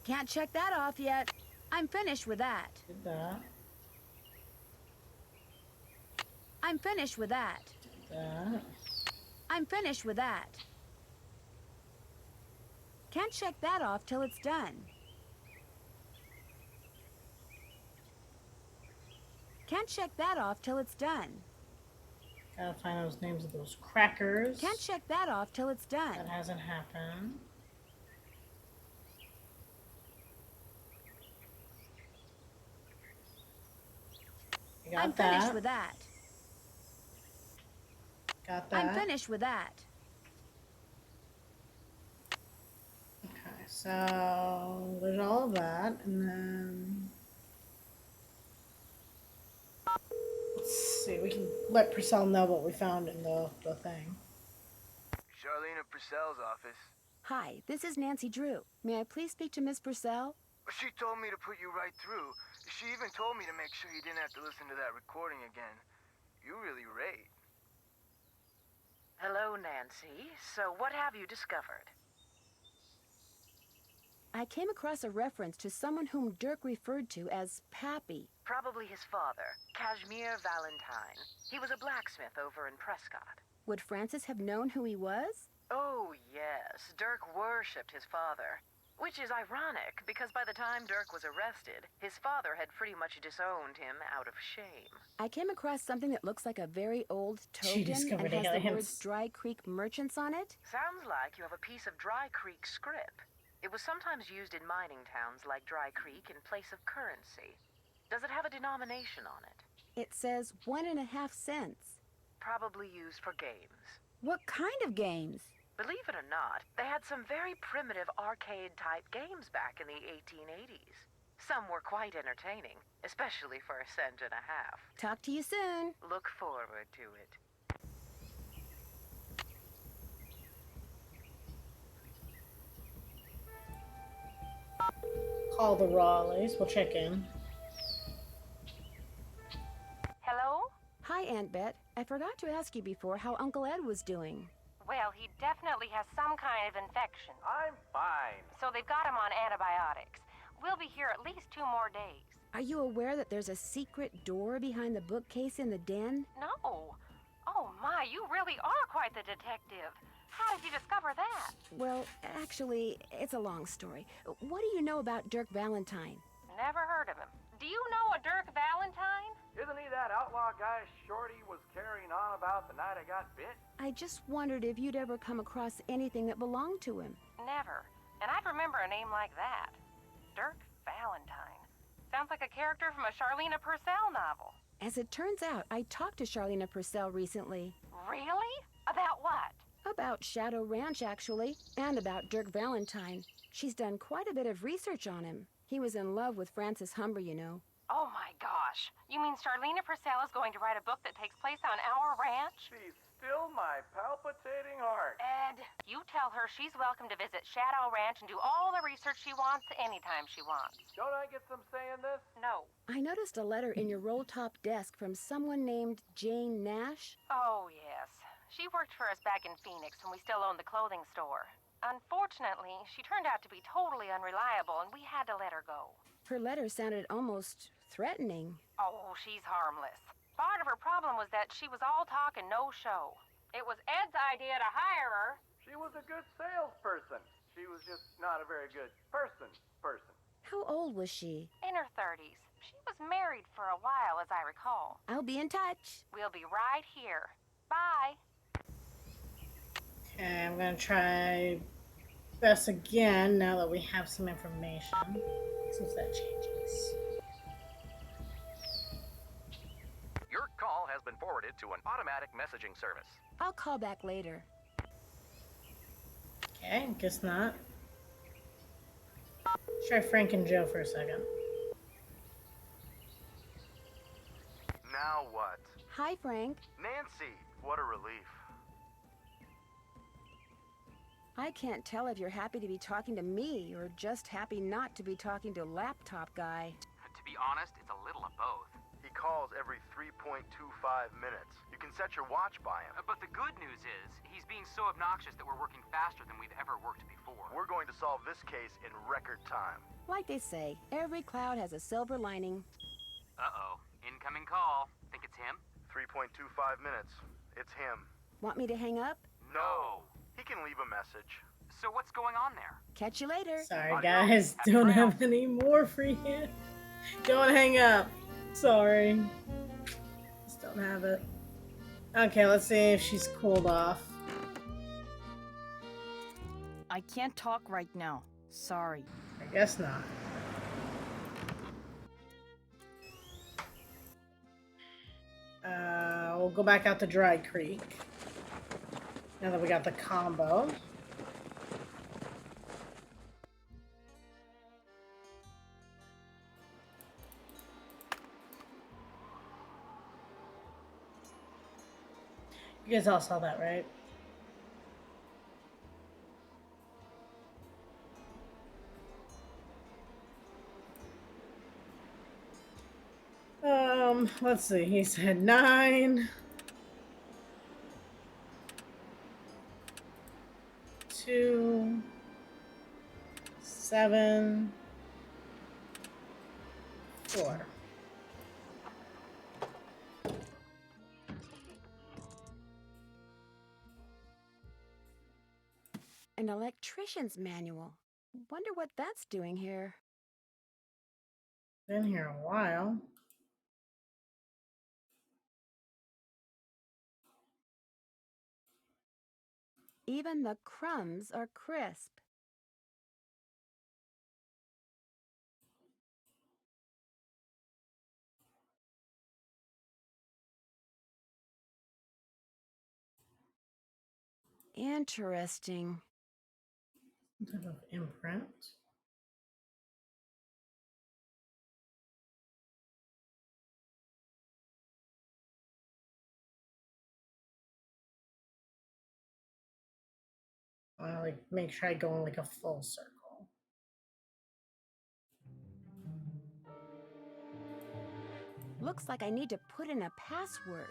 Can't check that off yet. I'm finished with that. Did that. I'm finished with that. Did that. I'm finished with that. Can't check that off till it's done. Can't check that off till it's done. Gotta find those names of those crackers. Can't check that off till it's done. That hasn't happened. I'm finished with that. Got that. I'm finished with that. Okay, so there's all of that, and then let's see. We can let Purcell know what we found in the thing. Charlene at Purcell's office. Hi, this is Nancy Drew. May I please speak to Miss Purcell? She told me to put you right through. She even told me to make sure you didn't have to listen to that recording again. You really rate. Hello, Nancy. So what have you discovered? I came across a reference to someone whom Dirk referred to as Pappy. Probably his father, Kashmir Valentine. He was a blacksmith over in Prescott. Would Francis have known who he was? Oh, yes. Dirk worshipped his father. Which is ironic, because by the time Dirk was arrested, his father had pretty much disowned him out of shame. I came across something that looks like a very old She token and discovered has the aliens. words Dry Creek Merchants on it. Sounds like you have a piece of Dry Creek script. It was sometimes used in mining towns like Dry Creek in place of currency. Does it have a denomination on it? It says 1.5 cents. Probably used for games. What kind of games? Believe it or not, they had some very primitive arcade-type games back in the 1880s. Some were quite entertaining, especially for $1.50 cents. Talk to you soon. Look forward to it. Call the Raleighs. We'll check in. Hello? Hi, Aunt Bet. I forgot to ask you before how Uncle Ed was doing. Well, he definitely has some kind of infection. I'm fine. So they've got him on antibiotics. We'll be here at least 2 more days. Are you aware that there's a secret door behind the bookcase in the den? No. Oh my, you really are quite the detective. How did you discover that? Well, actually, it's a long story. What do you know about Dirk Valentine? Never heard of him. Do you know a Dirk Valentine? Isn't he that outlaw guy Shorty was carrying on about the night I got bit? I just wondered if you'd ever come across anything that belonged to him. Never. And I'd remember a name like that. Dirk Valentine. Sounds like a character from a Charlene Purcell novel. As it turns out, I talked to Charlene Purcell recently. Really? About what? About Shadow Ranch, actually, and about Dirk Valentine. She's done quite a bit of research on him. He was in love with Frances Humber, you know. Oh my gosh. You mean Charlene Purcell is going to write a book that takes place on our ranch? She's still my palpitating heart. Ed, you tell her she's welcome to visit Shadow Ranch and do all the research she wants anytime she wants. Don't I get some say in this? No. I noticed a letter in your roll-top desk from someone named Jane Nash. Oh, yes. She worked for us back in Phoenix when we still owned the clothing store. Unfortunately, she turned out to be totally unreliable and we had to let her go. Her letter sounded almost threatening. Oh, she's harmless. Part of her problem was that she was all talk and no show. It was Ed's idea to hire her. She was a good salesperson. She was just not a very good person. How old was she? In her 30s. She was married for a while, as I recall. I'll be in touch. We'll be right here. Bye. Okay, I'm gonna try this again now that we have some information. See if that changes. Your call has been forwarded to an automatic messaging service. I'll call back later. Okay, guess not. Let's try Frank and Joe for a second. Now what? Hi, Frank. Nancy, what a relief. I can't tell if you're happy to be talking to me or just happy not to be talking to laptop guy. To be honest, it's a little of both. He calls every 3.25 minutes. You can set your watch by him. But the good news is, he's being so obnoxious that we're working faster than we've ever worked before. We're going to solve this case in record time. Like they say, every cloud has a silver lining. Uh-oh. Incoming call. Think it's him? 3.25 minutes. It's him. Want me to hang up? No. He can leave a message. So what's going on there? Catch you later. Sorry, guys. Don't have any more for you. Don't hang up. Sorry. Don't have it. Okay, let's see if she's cooled off. I can't talk right now. Sorry. I guess not. We'll go back out to Dry Creek. Now that we got the combo. You guys all saw that, right? Let's see. He said 9, 2, 7, 4. An electrician's manual. Wonder what that's doing here. Been here a while. Even the crumbs are crisp. Interesting. Some type of imprint. I want to like make sure I go in like a full circle. Looks like I need to put in a password.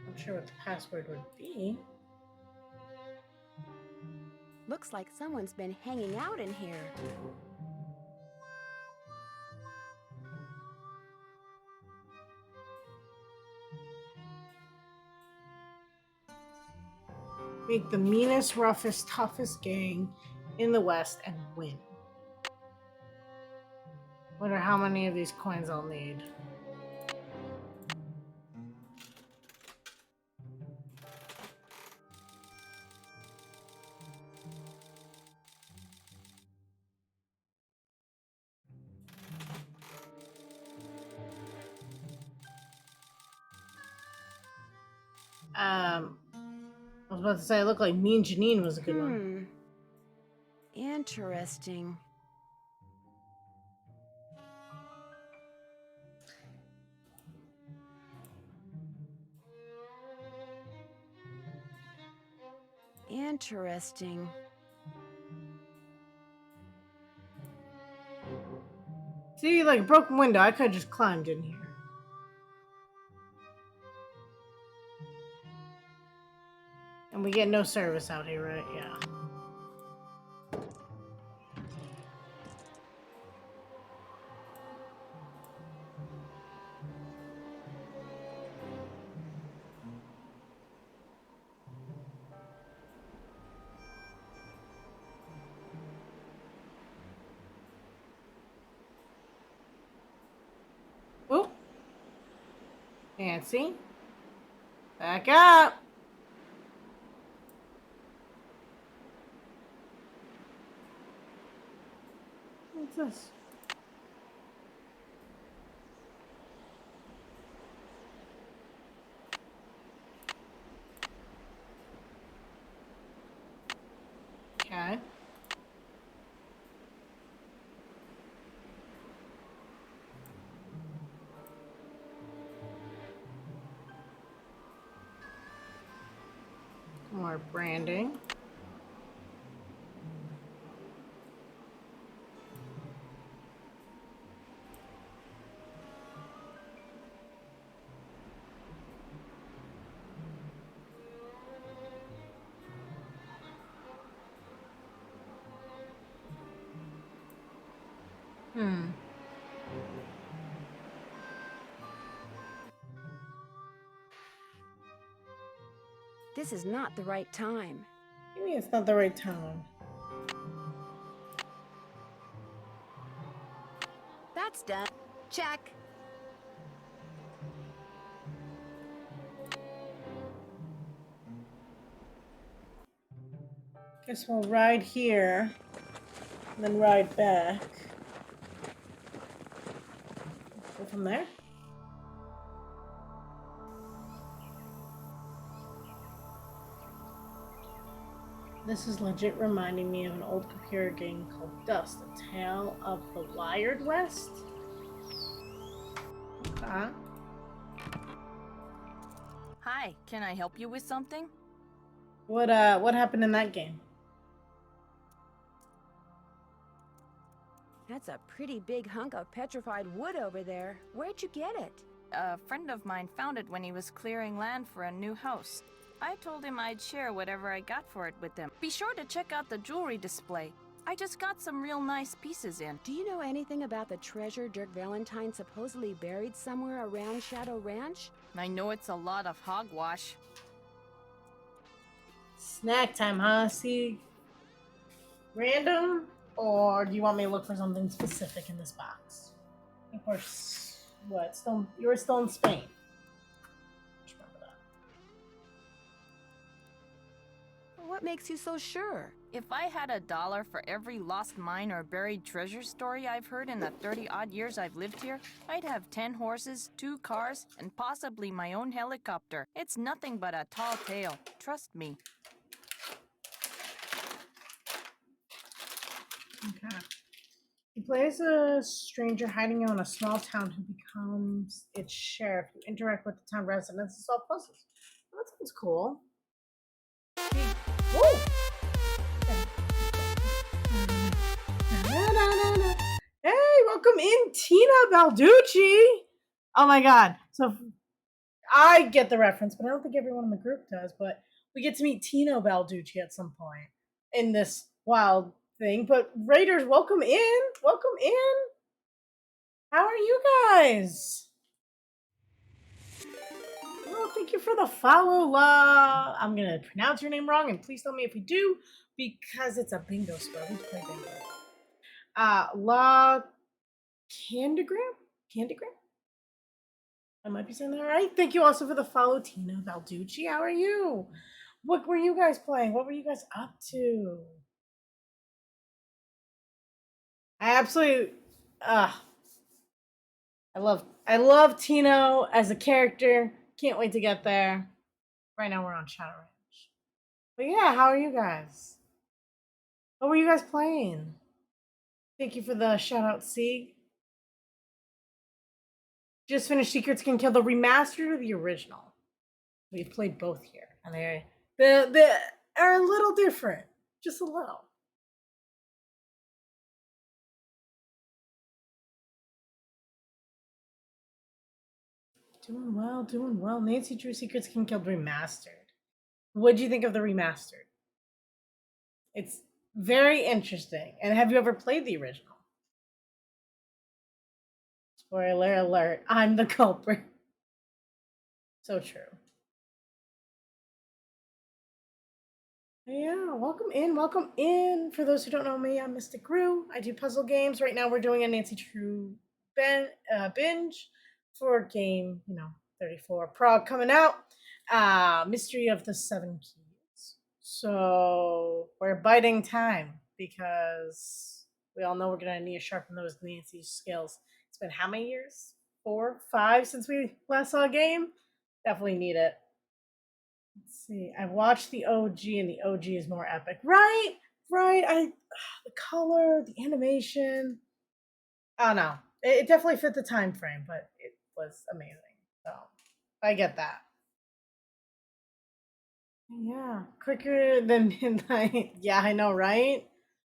Not sure what the password would be. Looks like someone's been hanging out in here. Make the meanest, roughest, toughest gang in the West and win. Wonder how many of these coins I'll need. I was about to say, it looked like Mean Janine was a good one. Interesting. Interesting. See, like a broken window, I could have just climbed in here. And we get no service out here, right? Yeah. Oop. Nancy. Back up. What's this? Okay. More branding. this is not the right time. You mean it's not the right time? That's done. Check. Guess we'll ride here, and then ride back. Go from there. This is legit reminding me of an old computer game called Dust, A Tale of the Wired West. Huh? Hi, can I help you with something? What happened in that game? That's a pretty big hunk of petrified wood over there. Where'd you get it? A friend of mine found it when he was clearing land for a new house. I told him I'd share whatever I got for it with him. Be sure to check out the jewelry display. I just got some real nice pieces in. Do you know anything about the treasure Dirk Valentine supposedly buried somewhere around Shadow Ranch? I know it's a lot of hogwash. Snack time, huh? See, random, or do you want me to look for something specific in this box? Of course, what? Still, you were still in Spain. Just remember that. What makes you so sure? If I had $1 for every lost mine or buried treasure story I've heard in the 30-odd years I've lived here, I'd have 10 horses, 2 cars, and possibly my own helicopter. It's nothing but a tall tale. Trust me. Okay. He plays a stranger hiding out in a small town who becomes its sheriff. You interact with the town residents and solve puzzles. Well, that sounds cool. Whoa! Hey, welcome in, Tina Balducci. Oh my god. So I get the reference, but I don't think everyone in the group does. But we get to meet Tino Balducci at some point in this wild thing. But Raiders, welcome in. Welcome in. How are you guys? Oh, thank you for the follow, La. I'm gonna pronounce your name wrong, and please tell me if we do, because it's a bingo square. We play bingo. La Candigram? Candigram? I might be saying that right. Thank you also for the follow, Tina Balducci. How are you? What were you guys playing? What were you guys up to? I absolutely I love Tino as a character. Can't wait to get there. Right now we're on Shadow Ranch. But yeah, how are you guys? What were you guys playing? Thank you for the shout out, C. Just finished Secrets Can Kill, the remastered or the original. We've played both here, and they are a little different, just a little. Doing well, doing well. Nancy Drew Secrets Can Kill remastered. What do you think of the remastered? It's very interesting. And have you ever played the original? Spoiler alert, I'm the culprit. So true. Yeah, welcome in, welcome in. For those who don't know me, I'm Mystic Rue. I do puzzle games. Right now we're doing a Nancy Drew binge for game, 34 Prague coming out. Mystery of the Seven Keys. So we're biding time because we all know we're gonna need to sharpen those Nancy skills. It's been how many years? 4, 5 since we last saw a game? Definitely need it. Let's see. I watched the OG, and the OG is more epic. Right, right. The color, the animation. I don't know. It definitely fit the time frame, but it was amazing. So I get that. Yeah, quicker than midnight. Yeah, I know, right?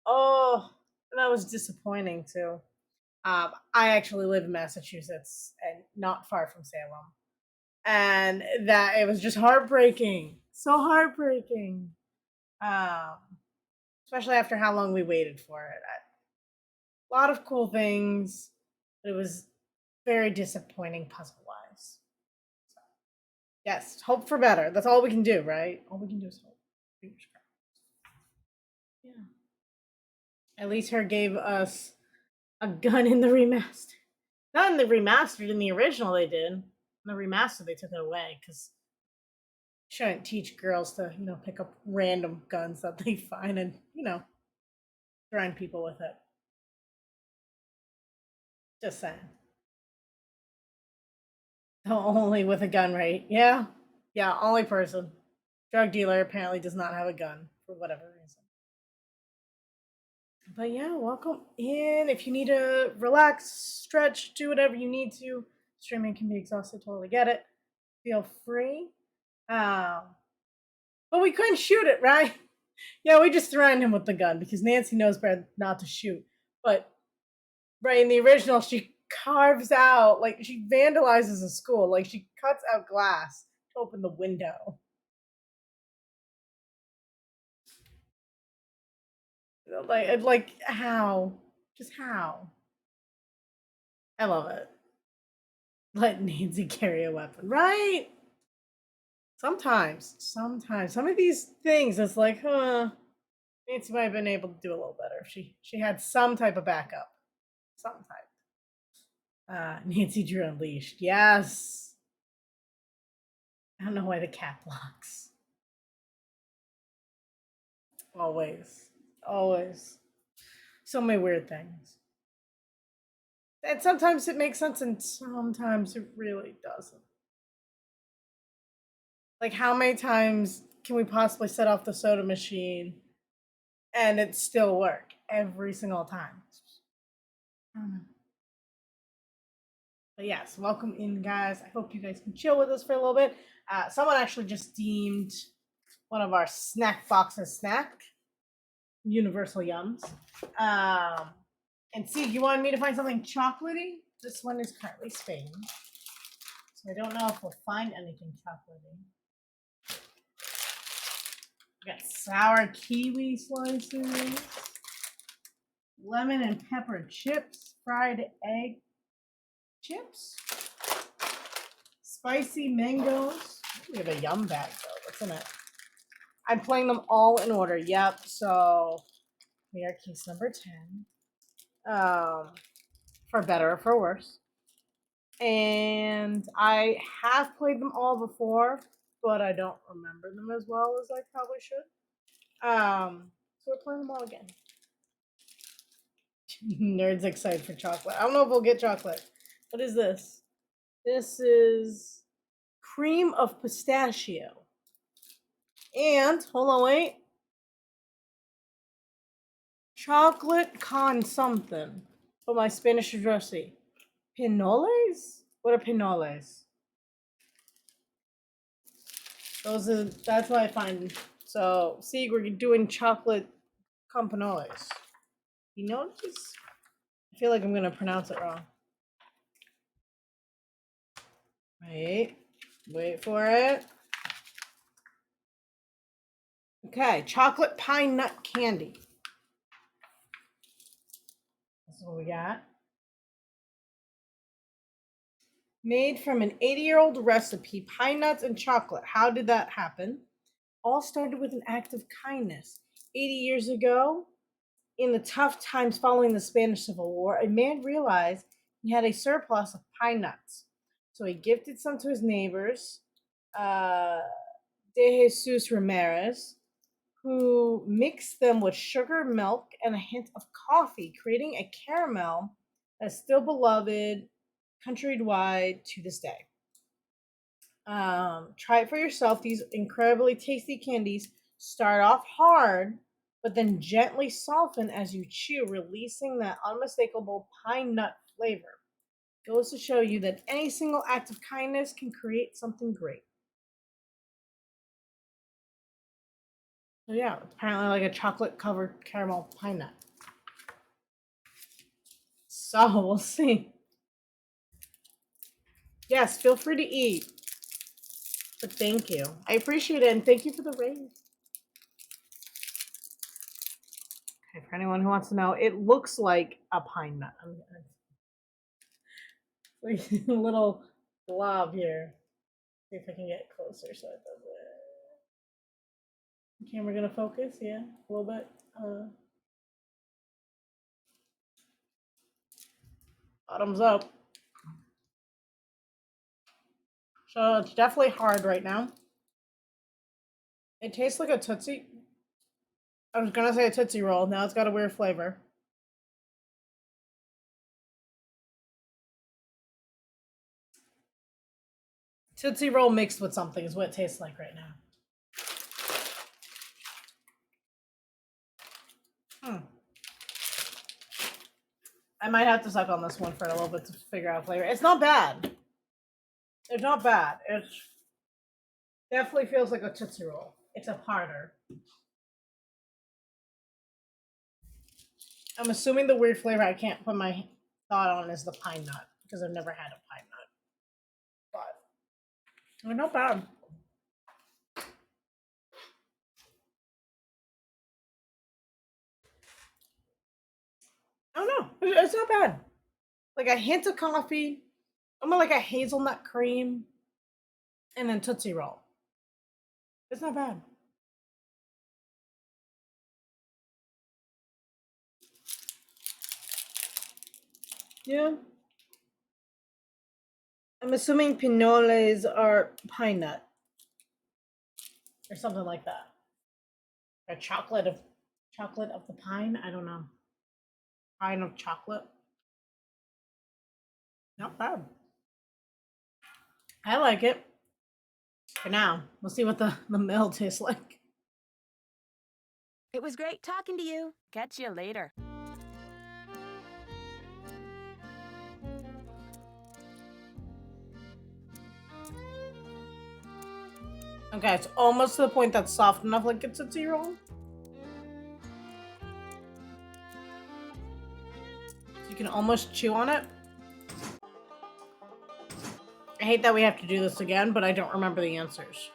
Oh, that was disappointing too. I actually live in Massachusetts and not far from Salem, and that it was just heartbreaking. So heartbreaking. Um, Especially after how long we waited for it. A lot of cool things, but it was very disappointing puzzle wise. Yes, hope for better. That's all we can do, right? All we can do is hope. Fingers crossed. Yeah. At least her gave us a gun in the remaster. Not in the remastered, in the original they did. In the remaster they took it away because shouldn't teach girls to, pick up random guns that they find and, threaten people with it. Just saying. Only with a gun, right? Yeah. Yeah, only person. Drug dealer apparently does not have a gun for whatever reason. But yeah, welcome in. If you need to relax, stretch, do whatever you need to. Streaming can be exhausted, totally get it. Feel free. But we couldn't shoot it, right? Yeah, we just threatened him with the gun because Nancy knows better not to shoot. But right in the original, she carves out, like she vandalizes a school, like she cuts out glass to open the window. Like how? Just how? I love it. Let Nancy carry a weapon, right? Sometimes. Some of these things, it's like, Nancy might have been able to do a little better if she had some type of backup. Some type. Nancy Drew Unleashed. Yes. I don't know why the cat blocks. Always. Always. So many weird things. And sometimes it makes sense and sometimes it really doesn't. Like, how many times can we possibly set off the soda machine and it still work every single time? I don't know. But yes, welcome in, guys. I hope you guys can chill with us for a little bit. Someone actually just deemed one of our snack boxes snack. Universal Yums. And see, you wanted me to find something chocolatey? This one is currently Spain. So I don't know if we'll find anything chocolatey. We got sour kiwi slices, lemon and pepper chips, fried egg chips, spicy mangoes. We have a yum bag though. What's in it? I'm playing them all in order. Yep. So we are case number 10. For better or for worse. And I have played them all before, but I don't remember them as well as I probably should. So we're playing them all again. Nerds excited for chocolate. I don't know if we'll get chocolate. What is this? This is cream of pistachio. And, hold on, wait. Chocolate con something. For my Spanish addressee. Pinoles? What are pinoles? That's what I find. So, see, we're doing chocolate campanoles. Pinoles? I feel like I'm gonna pronounce it wrong. Wait for it. Okay, chocolate pine nut candy. This is what we got. Made from an 80-year-old recipe, pine nuts and chocolate. How did that happen? All started with an act of kindness. 80 years ago, in the tough times following the Spanish Civil War, a man realized he had a surplus of pine nuts. So he gifted some to his neighbors, De Jesus Ramirez, who mixed them with sugar, milk, and a hint of coffee, creating a caramel that's still beloved countrywide to this day. Try it for yourself. These incredibly tasty candies start off hard, but then gently soften as you chew, releasing that unmistakable pine nut flavor. Goes to show you that any single act of kindness can create something great. So yeah, it's apparently like a chocolate covered caramel pine nut. So we'll see. Yes, feel free to eat. But thank you. I appreciate it, and thank you for the raise. Okay, for anyone who wants to know, it looks like a pine nut. Like a little glob here. See if I can get closer so it doesn't. Camera gonna focus? Yeah, a little bit. Bottoms up. So it's definitely hard right now. It tastes like a Tootsie. I was gonna say a Tootsie Roll. Now it's got a weird flavor. Tootsie Roll mixed with something is what it tastes like right now. I might have to suck on this one for a little bit to figure out flavor. It's not bad. It's not bad. It definitely feels like a Tootsie Roll. It's a harder. I'm assuming the weird flavor I can't put my thought on is the pine nut because I've never had a pine nut. But they're not bad. I don't know. It's not bad. Like a hint of coffee, almost like a hazelnut cream, and then Tootsie Roll. It's not bad. Yeah. I'm assuming pinoles are pine nut. Or something like that. Or chocolate of the pine? I don't know. Pine of chocolate. Not bad. I like it. For now. We'll see what the mill tastes like. It was great talking to you. Catch you later. Okay, it's almost to the point that's soft enough like it's a Tootsie Roll. You can almost chew on it. I hate that we have to do this again, but I don't remember the answers.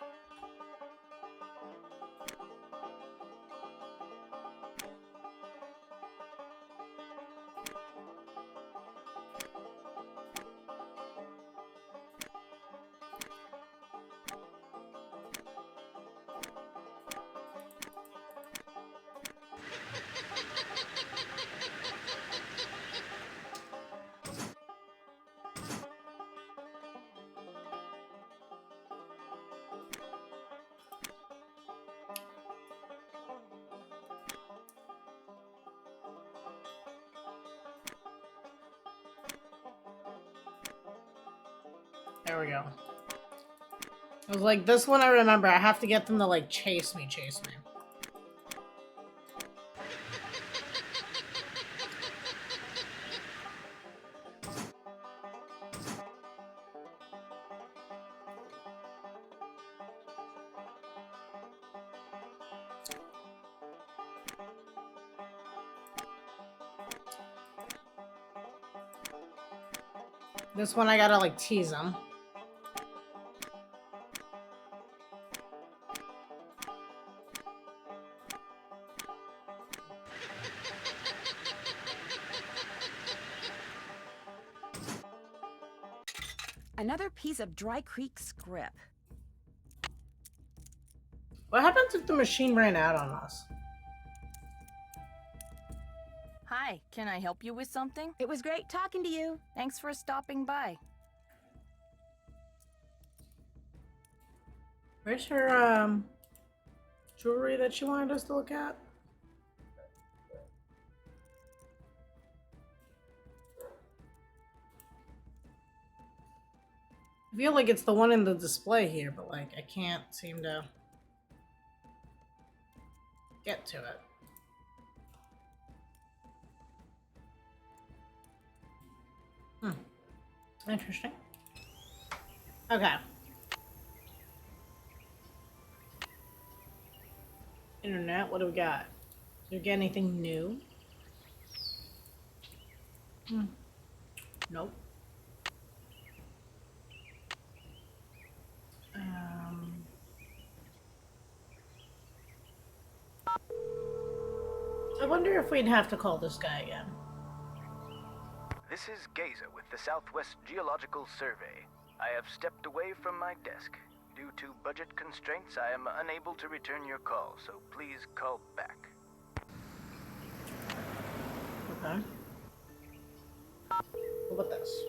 There we go. I was like, this one I remember. I have to get them to, like, chase me. This one I gotta, like, tease them. Another piece of Dry Creek script. What happens if the machine ran out on us? Hi, can I help you with something? It was great talking to you. Thanks for stopping by. Where's her, jewelry that she wanted us to look at? I feel like it's the one in the display here, but, like, I can't seem to get to it. Interesting. Okay. Internet, what do we got? Did we get anything new? Nope. I wonder if we'd have to call this guy again. This is Gazer with the Southwest Geological Survey. I have stepped away from my desk. Due to budget constraints, I am unable to return your call, so please call back. Okay. What about this?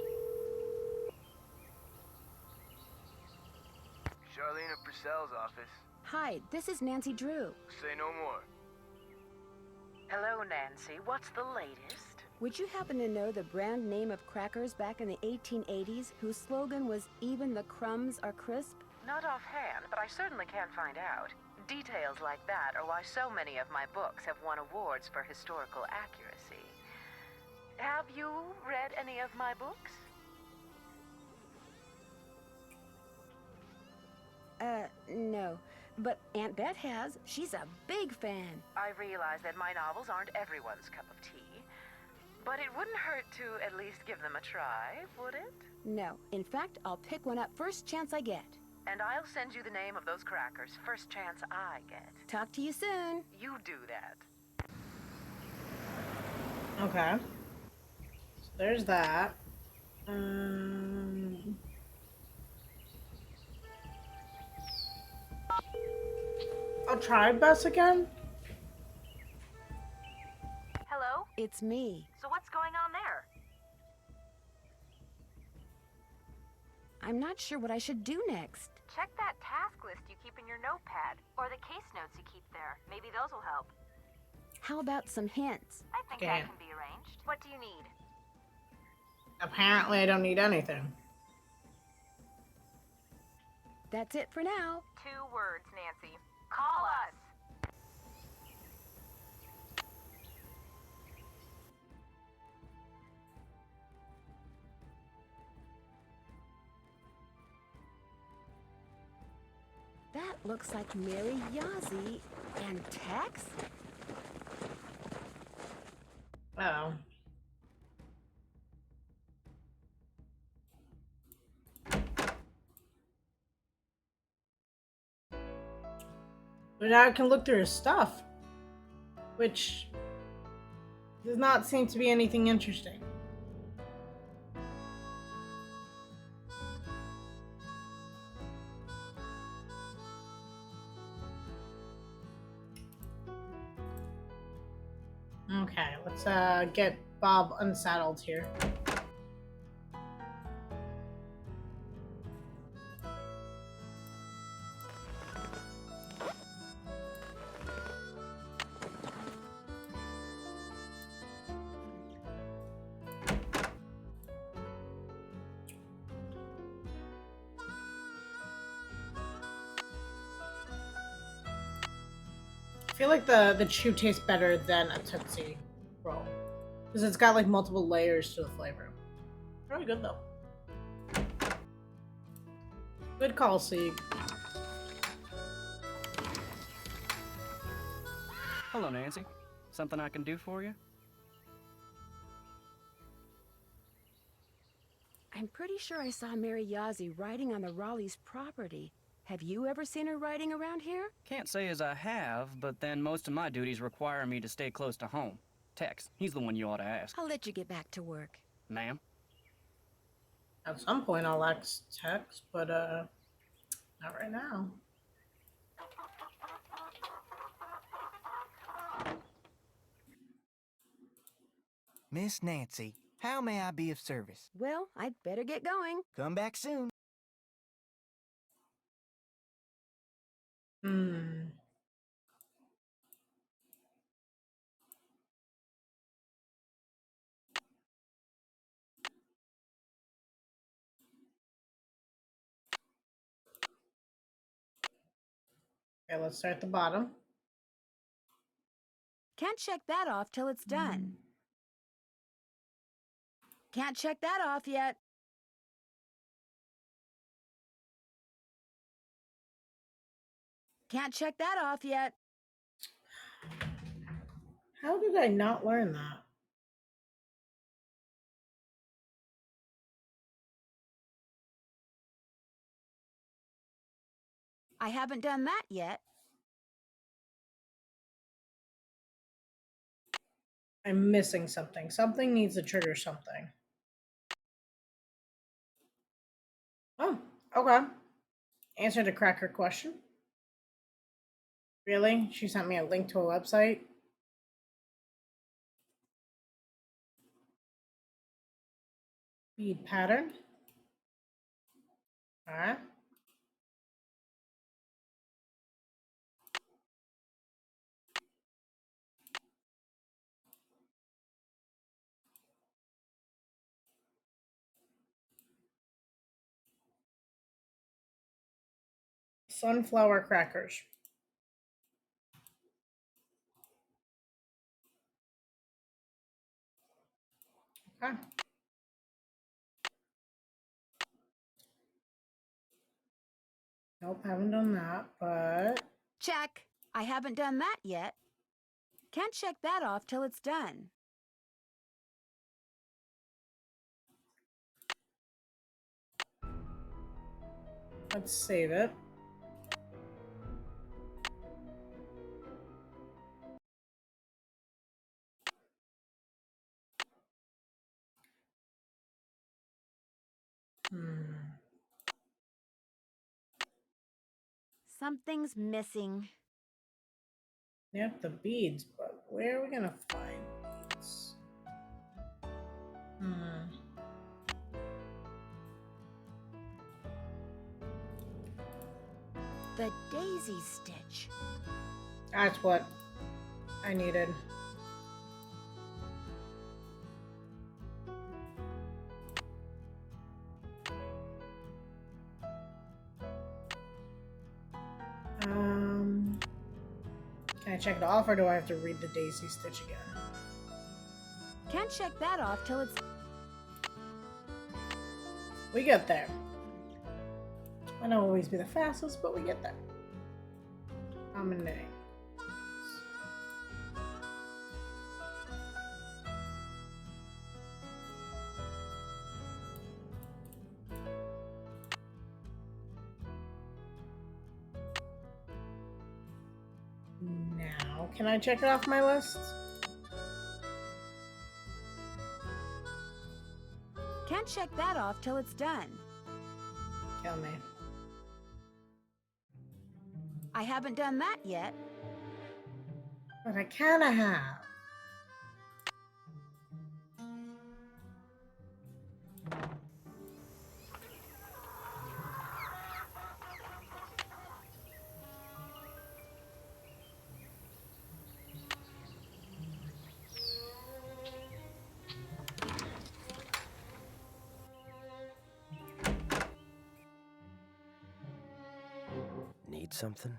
Charlene Purcell's office. Hi, this is Nancy Drew. Say no more. Hello, Nancy. What's the latest? Would you happen to know the brand name of crackers back in the 1880s whose slogan was "Even the crumbs are crisp"? Not offhand, but I certainly can find out. Details like that are why so many of my books have won awards for historical accuracy. Have you read any of my books? No. But Aunt Bet has. She's a big fan. I realize that my novels aren't everyone's cup of tea, but it wouldn't hurt to at least give them a try, would it? No. In fact, I'll pick one up first chance I get. And I'll send you the name of those crackers first chance I get. Talk to you soon. You do that. Okay. So there's that. I'll try bus again. Hello? It's me. So what's going on there? I'm not sure what I should do next. Check that task list you keep in your notepad, or the case notes you keep there. Maybe those will help. How about some hints? I think Okay. that can be arranged. What do you need? Apparently, I don't need anything. That's it for now. 2 words, Nancy. Call us. That looks like Mary Yazzie and Tex. Oh. But now I can look through his stuff, which does not seem to be anything interesting. Okay, let's get Bob unsaddled here. I feel like the chew tastes better than a Tootsie Roll. Because it's got like multiple layers to the flavor. Really good though. Good call, Sieg. Hello, Nancy. Something I can do for you? I'm pretty sure I saw Mary Yazzie riding on the Raleigh's property. Have you ever seen her riding around here? Can't say as I have, but then most of my duties require me to stay close to home. Tex, he's the one you ought to ask. I'll let you get back to work. Ma'am? At some point I'll ask Tex, but not right now. Miss Nancy, how may I be of service? Well, I'd better get going. Come back soon. Okay, let's start at the bottom. Can't check that off till it's done. Can't check that off yet. Can't check that off yet. How did I not learn that? I haven't done that yet. I'm missing something. Something needs to trigger something. Oh, okay. Answer to Cracker question. Really? She sent me a link to a website? Bead pattern. Alright. Sunflower crackers. Okay. Nope, haven't done that, but... Check. I haven't done that yet. Can't check that off till it's done. Let's save it. Something's missing. Yep, the beads, but where are we gonna find beads? The daisy stitch. That's what I needed. Can I check it off, or do I have to read the daisy stitch again? Can't check that off till it's... We get there. I don't always be the fastest, but we get there. I'm a name. Now, can I check it off my list? Can't check that off till it's done. Kill me. I haven't done that yet. But I kinda have. Need something?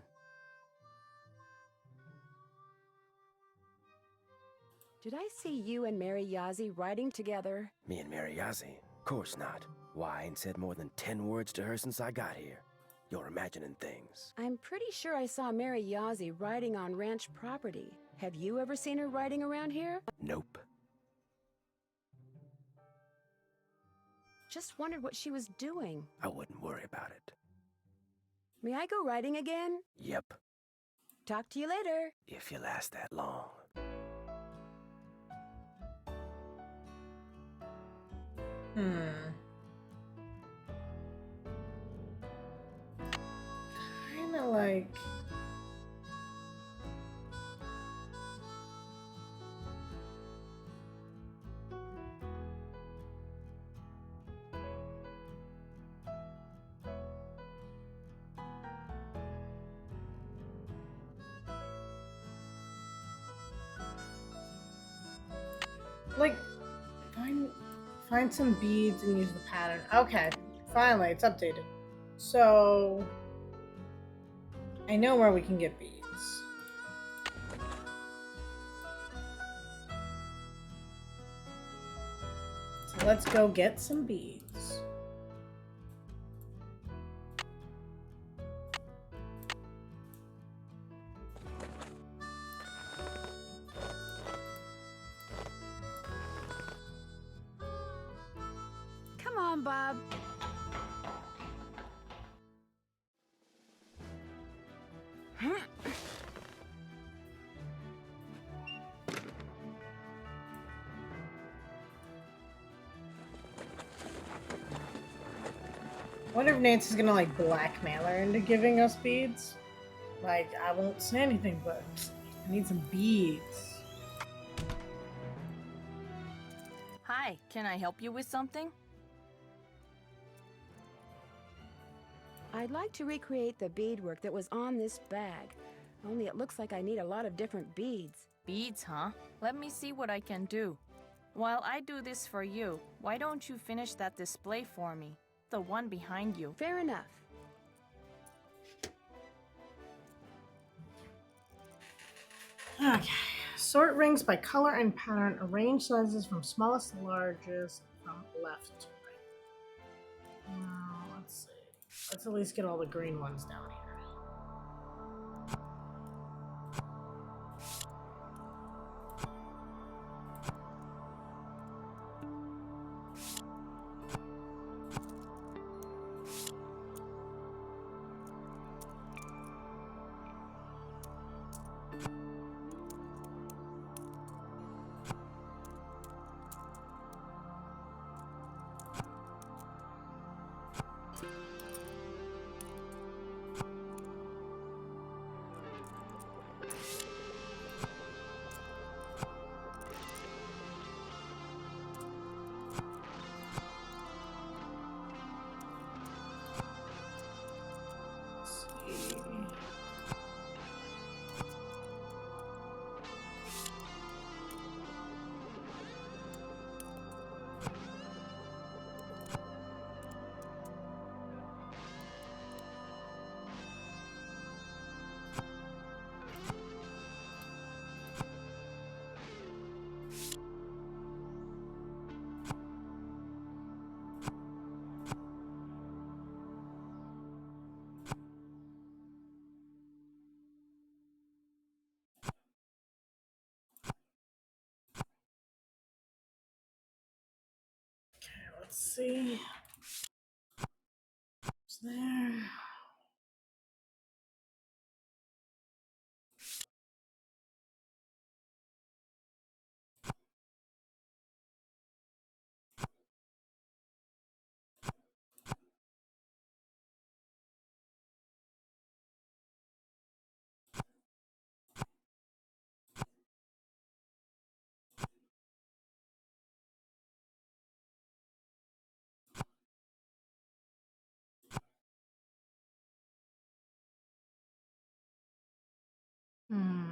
Did I see you and Mary Yazzie riding together? Me and Mary Yazzie? Course not. Why, I ain't said more than 10 words to her since I got here. You're imagining things. I'm pretty sure I saw Mary Yazzie riding on ranch property. Have you ever seen her riding around here? Nope. Just wondered what she was doing. I wouldn't worry about it. May I go riding again? Yep. Talk to you later. If you last that long. Kinda like... Like, find some beads and use the pattern. Okay, finally, it's updated. So, I know where we can get beads. So let's go get some beads. Come on, Bob. wonder if Nancy's gonna like blackmail her into giving us beads. Like, I won't say anything, but I need some beads. Hi, can I help you with something? I'd like to recreate the beadwork that was on this bag. Only it looks like I need a lot of different beads. Beads, huh? Let me see what I can do. While I do this for you, why don't you finish that display for me? The one behind you. Fair enough. Okay. Sort rings by color and pattern. Arrange sizes from smallest to largest from left to right. Let's see. Let's at least get all the green ones down here. Let's see. What's there? Hmm.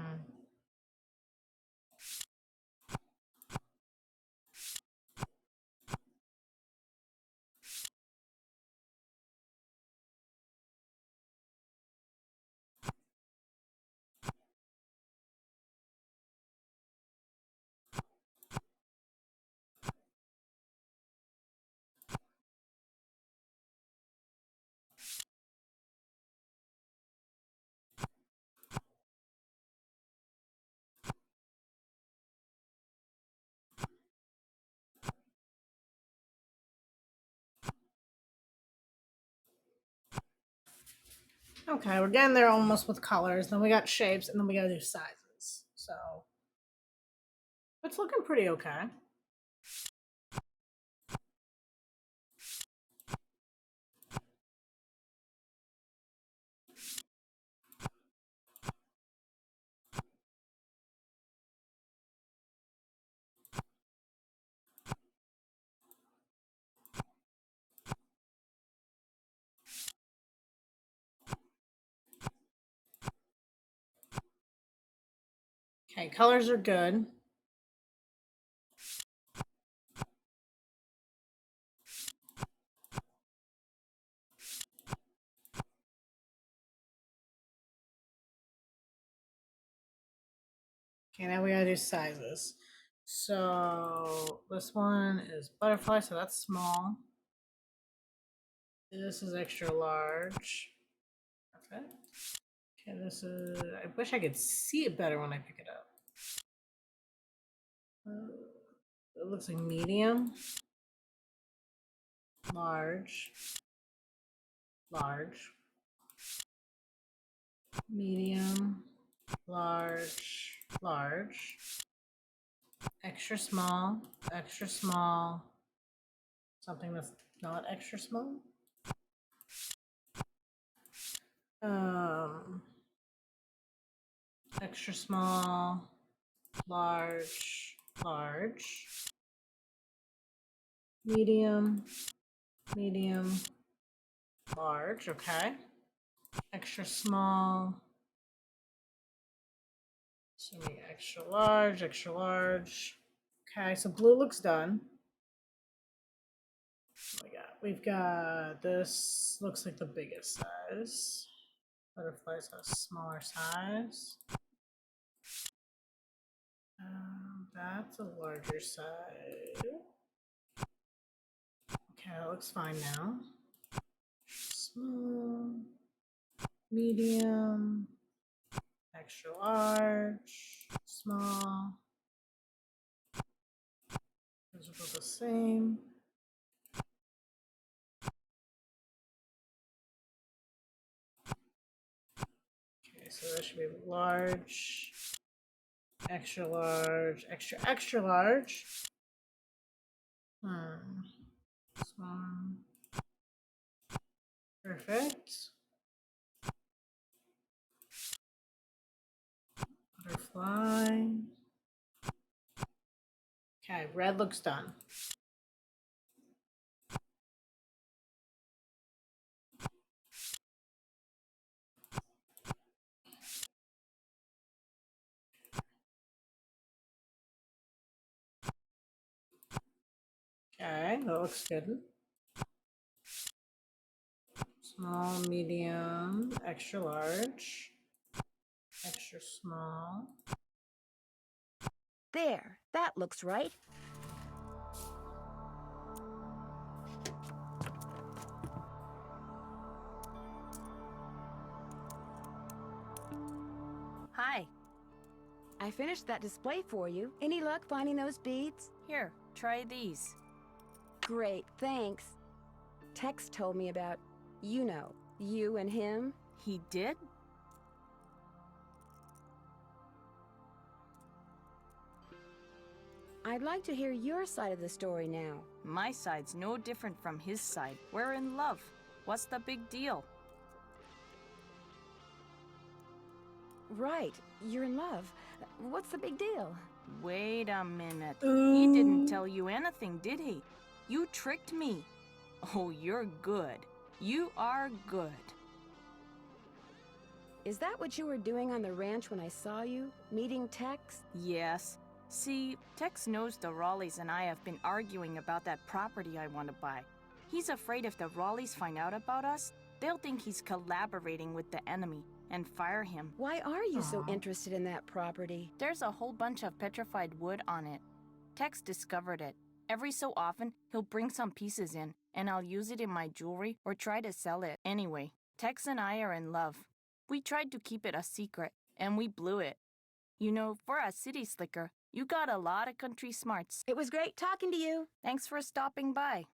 Okay, we're getting there almost with colors. Then we got shapes, and then we gotta do sizes. So it's looking pretty okay. Okay, colors are good. Okay, now we gotta do sizes. So this one is butterfly, so that's small. This is extra large. Perfect. Okay, this is. I wish I could see it better when I pick it up. It looks like medium, large, large, medium, large, large, extra small, something that's not extra small. Extra small, large, large, medium, medium, large, okay. Extra small, so we extra large, extra large. Okay, so blue looks done. What we got? We've got this, looks like the biggest size. Butterflies have a smaller size. That's a larger size. Okay, that looks fine now. Small, medium, extra large, small. Those are both the same. Okay, so that should be large, extra large, extra, extra large. Small. Perfect. Butterfly. Okay, red looks done. Okay, that looks good. Small, medium, extra large, extra small. There, that looks right. Hi. I finished that display for you. Any luck finding those beads? Here, try these. Great, thanks. Tex told me about, you and him. He did? I'd like to hear your side of the story now. My side's no different from his side. We're in love. What's the big deal? Right, you're in love. What's the big deal? Wait a minute. He didn't tell you anything, did he? You tricked me. Oh, you're good. You are good. Is that what you were doing on the ranch when I saw you? Meeting Tex? Yes. See, Tex knows the Raleighs and I have been arguing about that property I want to buy. He's afraid if the Raleighs find out about us, they'll think he's collaborating with the enemy and fire him. Why are you so interested in that property? There's a whole bunch of petrified wood on it. Tex discovered it. Every so often, he'll bring some pieces in, and I'll use it in my jewelry or try to sell it. Anyway, Tex and I are in love. We tried to keep it a secret, and we blew it. You know, for a city slicker, you got a lot of country smarts. It was great talking to you. Thanks for stopping by.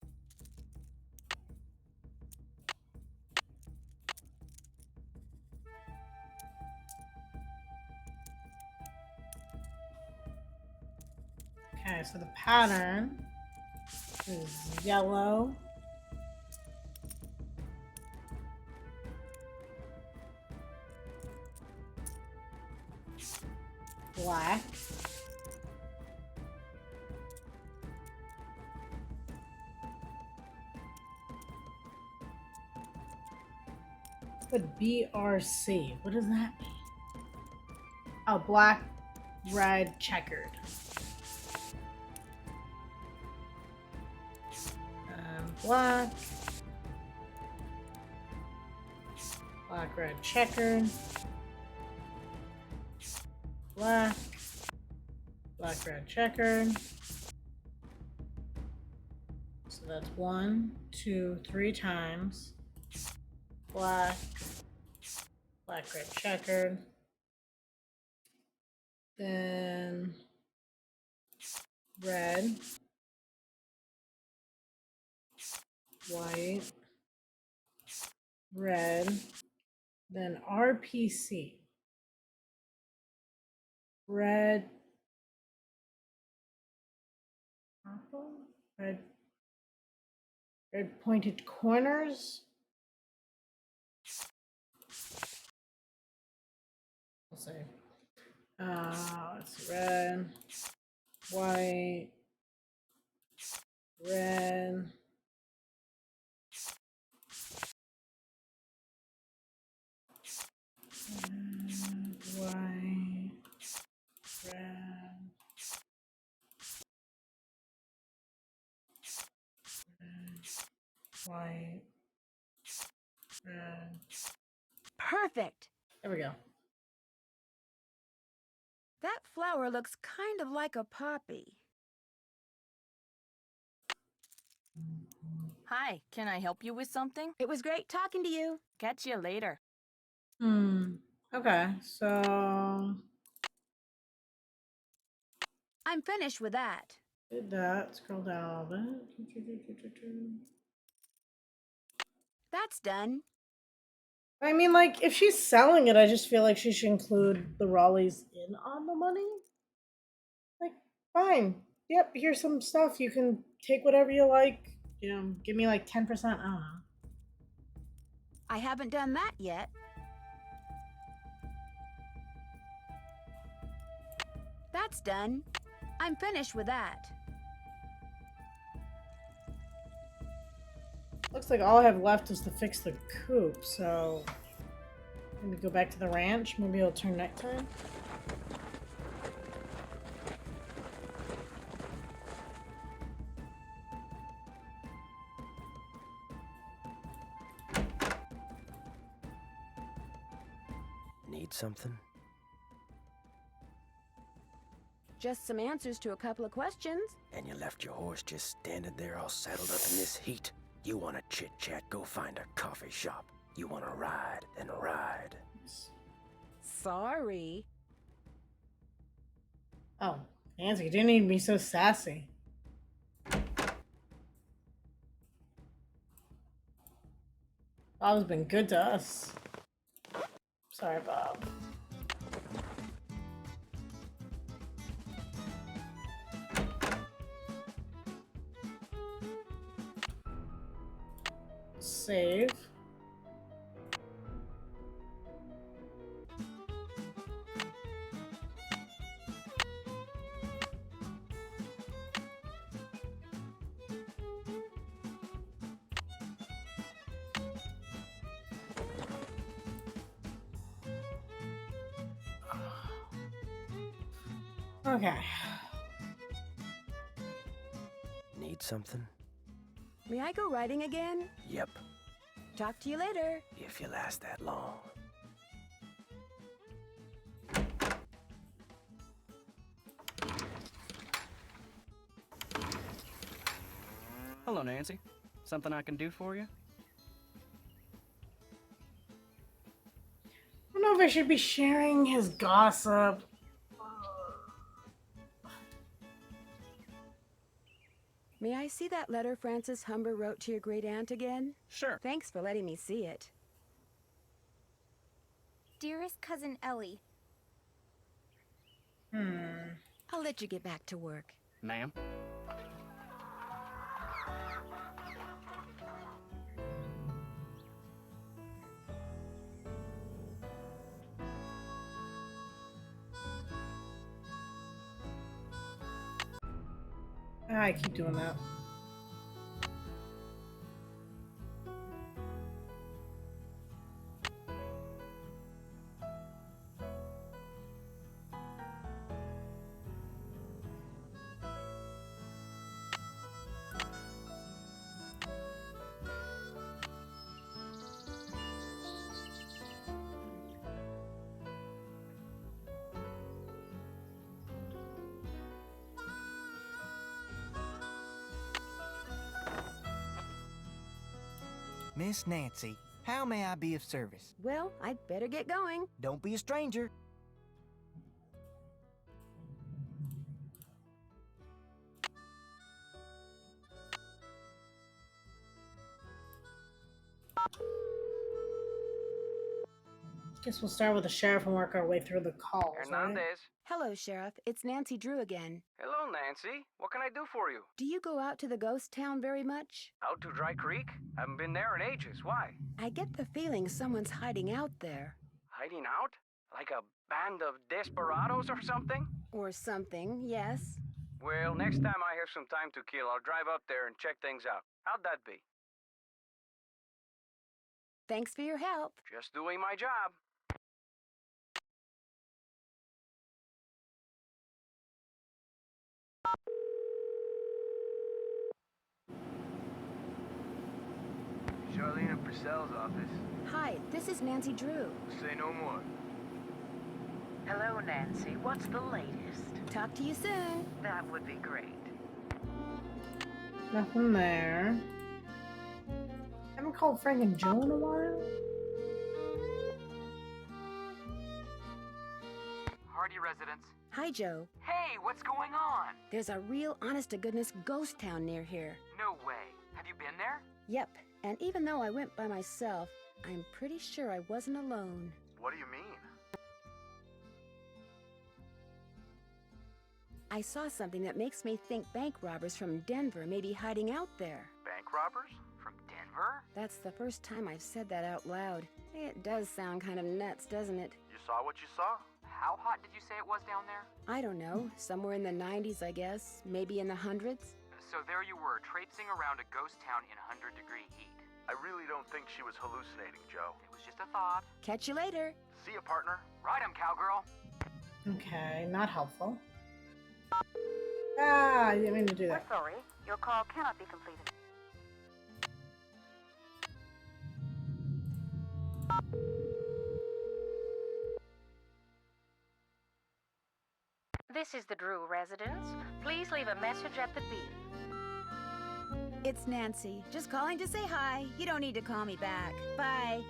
Okay, so the pattern is yellow, black, but BRC, what does that mean? Oh, black, red, checkered. Black, black, red, checkered, black, black, red, checkered. So that's 1, 2, 3 times. Black, black, red, checkered. Then red, white, red, then RPC. Red, purple, red pointed corners. Let's see, red, white, red. White, red, white, red. Perfect. There we go. That flower looks kind of like a poppy. Hi, can I help you with something? It was great talking to you. Catch you later. Okay, so I'm finished with that. did that. Scroll down a bit. That's done. I mean, like, if she's selling it, I just feel like she should include the Raleighs in on the money. Like, fine. Yep, here's some stuff. You can take whatever you like. You know, give me like 10%. I don't know. I haven't done that yet. That's done. I'm finished with that. Looks like all I have left is to fix the coop, so maybe go back to the ranch. Maybe it'll turn nighttime. Need something? Just some answers to a couple of questions. And you left your horse just standing there all saddled up in this heat? You want to chit-chat, go find a coffee shop. You want to ride, then ride. Sorry. Oh, Nancy, you didn't need to be so sassy. Bob's been good to us. Sorry, Bob. Save. Okay. Need something? May I go riding again? Yep, Talk to you later. if you last that long. Hello, Nancy. Something I can do for you? I don't know if I should be sharing his gossip. May I see that letter Francis Humber wrote to your great aunt again? Sure. Thanks for letting me see it. Dearest Cousin Ellie, I'll let you get back to work. Ma'am? I keep doing that. Miss Nancy, how may I be of service? Well, I'd better get going. Don't be a stranger. Guess we'll start with the sheriff and work our way through the calls, right? Hernandez. Hello, Sheriff. It's Nancy Drew again. Hello, Nancy. What can I do for you? Do you go out to the ghost town very much? Out to Dry Creek? Haven't been there in ages. Why? I get the feeling someone's hiding out there. Hiding out? Like a Band of desperados or something? Or something, yes. Well, next time I have some time to kill, I'll drive up there and check things out. How'd that be? Thanks for your help. Just doing my job. Charlene Purcell's office. Hi, this is Nancy Drew. Say no more. Hello, Nancy. What's the latest? Talk to you soon. That would be great. Nothing there. Haven't called Frank and Joe in a while. Hardy residents. Hi, Joe. Hey, what's going on? There's a real honest-to-goodness ghost town near here. No way. Have you been there? Yep, and even though I went by myself, I'm pretty sure I wasn't alone. What do you mean? I saw something that makes me think bank robbers from Denver may be hiding out there. Bank robbers? From Denver? That's the first time I've said that out loud. It does sound kind of nuts, doesn't it? You saw what you saw? How hot did you say it was down there? I don't know. Somewhere in the 90s, I guess. Maybe in the hundreds. So there you were, traipsing around a ghost town in 100-degree heat. I really don't think she was hallucinating, Joe. It was just a thought. Catch you later. See ya, partner. Right, cowgirl. Okay, not helpful. Ah, you didn't mean to do that. We're sorry. Your call cannot be completed. This is the Drew residence. Please leave a message at the beep. It's Nancy. Just calling to say hi. You don't need to call me back. Bye.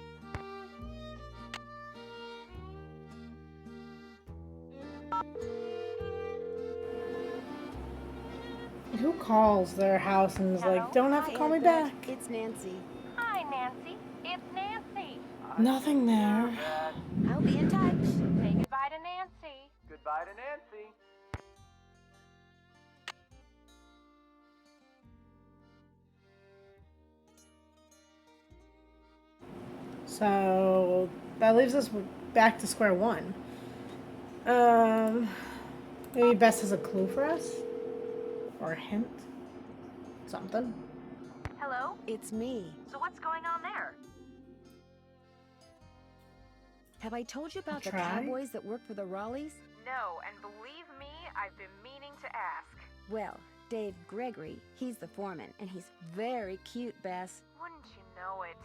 Who calls their house and is like, don't have to call me back? It's Nancy. Hi, Nancy. It's Nancy. Nothing there. I'll be in touch. Say goodbye to Nancy. Goodbye to Nancy. So that leaves us back to square one. Maybe Bess has a clue for us? Or a hint? Something. Hello? It's me. So what's going on there? Have I told you about the Try. cowboys that work for the Raleighs? No, and believe me, I've been meaning to ask. Well, Dave Gregory, he's the foreman, and he's very cute, Bess. Wouldn't you know it?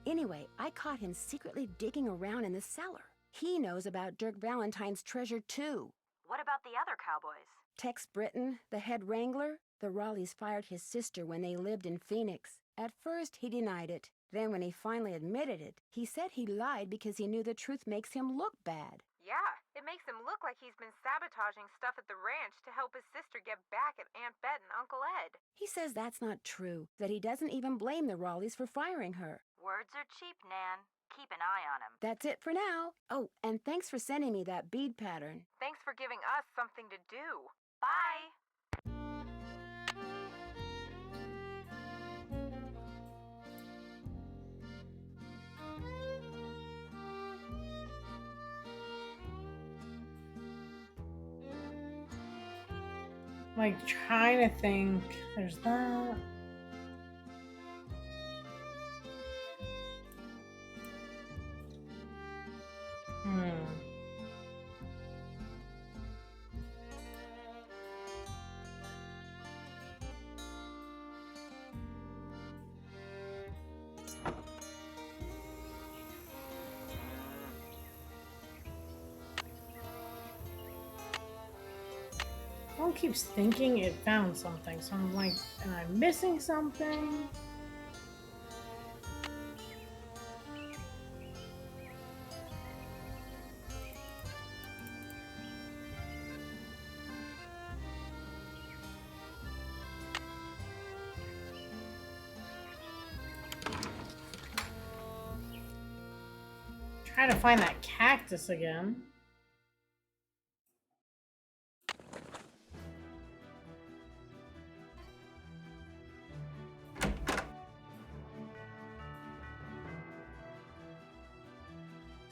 Anyway, I caught him secretly digging around in the cellar. He knows about Dirk Valentine's treasure, too. What about the other cowboys? Tex Britton, the head wrangler, the Raleighs fired his sister when they lived in Phoenix. At first, he denied it. Then when he finally admitted it, he said he lied because he knew the truth makes him look bad. Yeah, it makes him look like he's been sabotaging stuff at the ranch to help his sister get back at Aunt Bet and Uncle Ed. He says that's not true, that he doesn't even blame the Raleighs for firing her. Words are cheap, Nan. Keep an eye on him. That's it for now. Oh, and thanks for sending me that bead pattern. Thanks for giving us something to do. Bye. Like, trying to think. There's that. Phone keeps thinking it found something, so I'm like, am I missing something? Try to find that cactus again.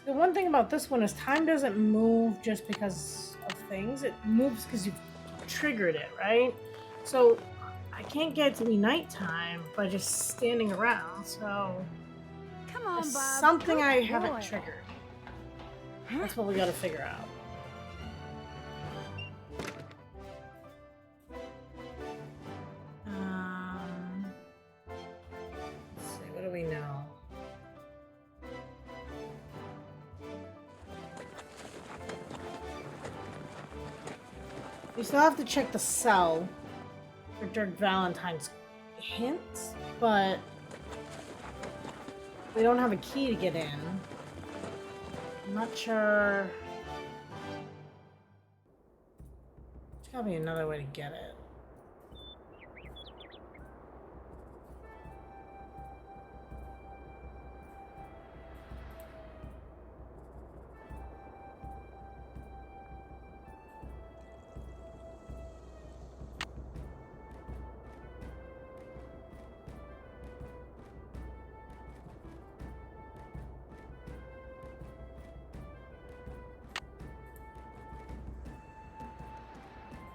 The one thing about this one is time doesn't move just because of things. It moves because you've triggered it, right? So I can't get it to be nighttime by just standing around. So Come on, there's Bob. something Good I haven't boy. triggered. That's what we gotta figure out. Let's see, what do we know? We still have to check the cell for Dirk Valentine's hints, but we don't have a key to get in. I'm not sure. There's gotta be another way to get it.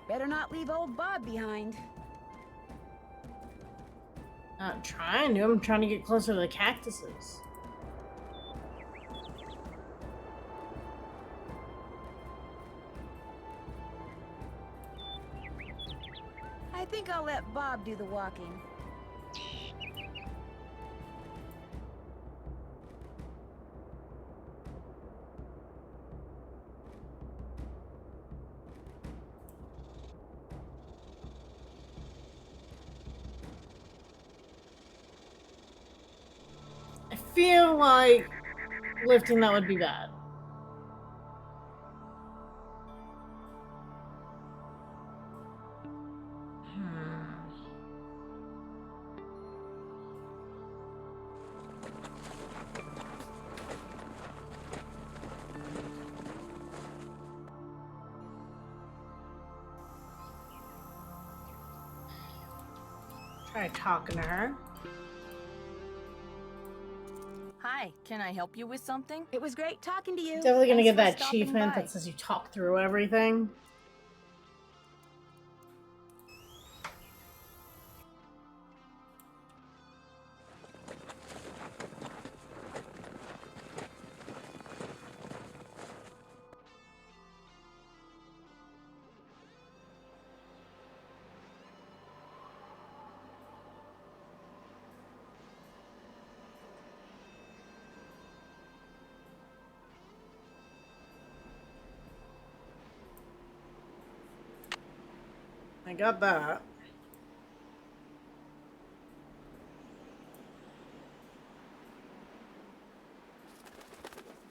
Better not leave old Bob behind. Not trying to. I'm trying to get closer to the cactuses. I think I'll let Bob do the walking. I feel like lifting that would be bad. Try talking to her. Hi, can I help you with something? It was great talking to you. Definitely gonna Thanks get for that stopping achievement by. that says you talk through everything. I got that.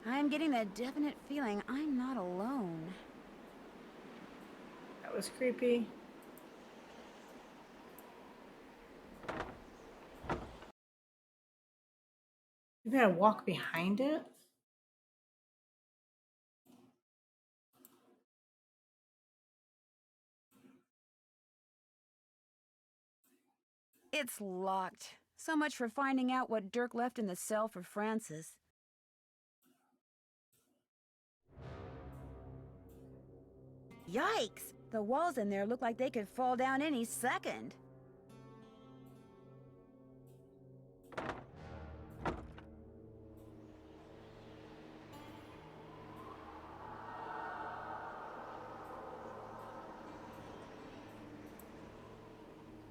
I'm getting the definite feeling I'm not alone. That was creepy. Maybe I walk behind it? It's locked. So much for finding out what Dirk left in the cell for Francis. Yikes! The walls in there look like they could fall down any second.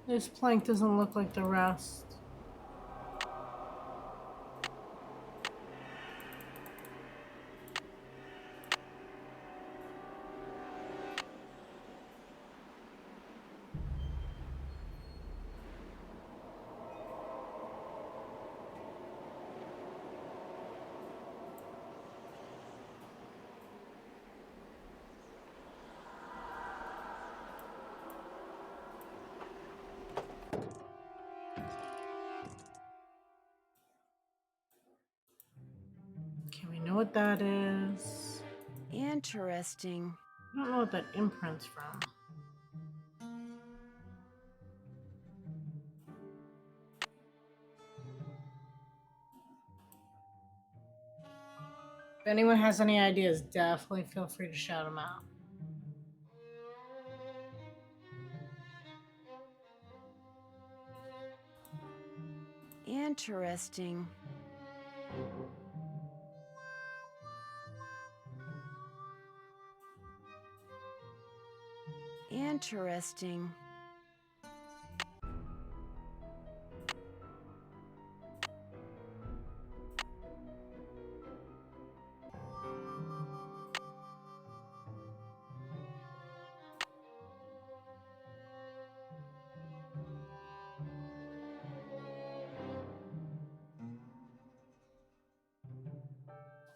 This plank doesn't look like the rest. Okay, we know what that is. Interesting. I don't know what that imprint's from. If anyone has any ideas, definitely feel free to shout them out. Interesting. Interesting.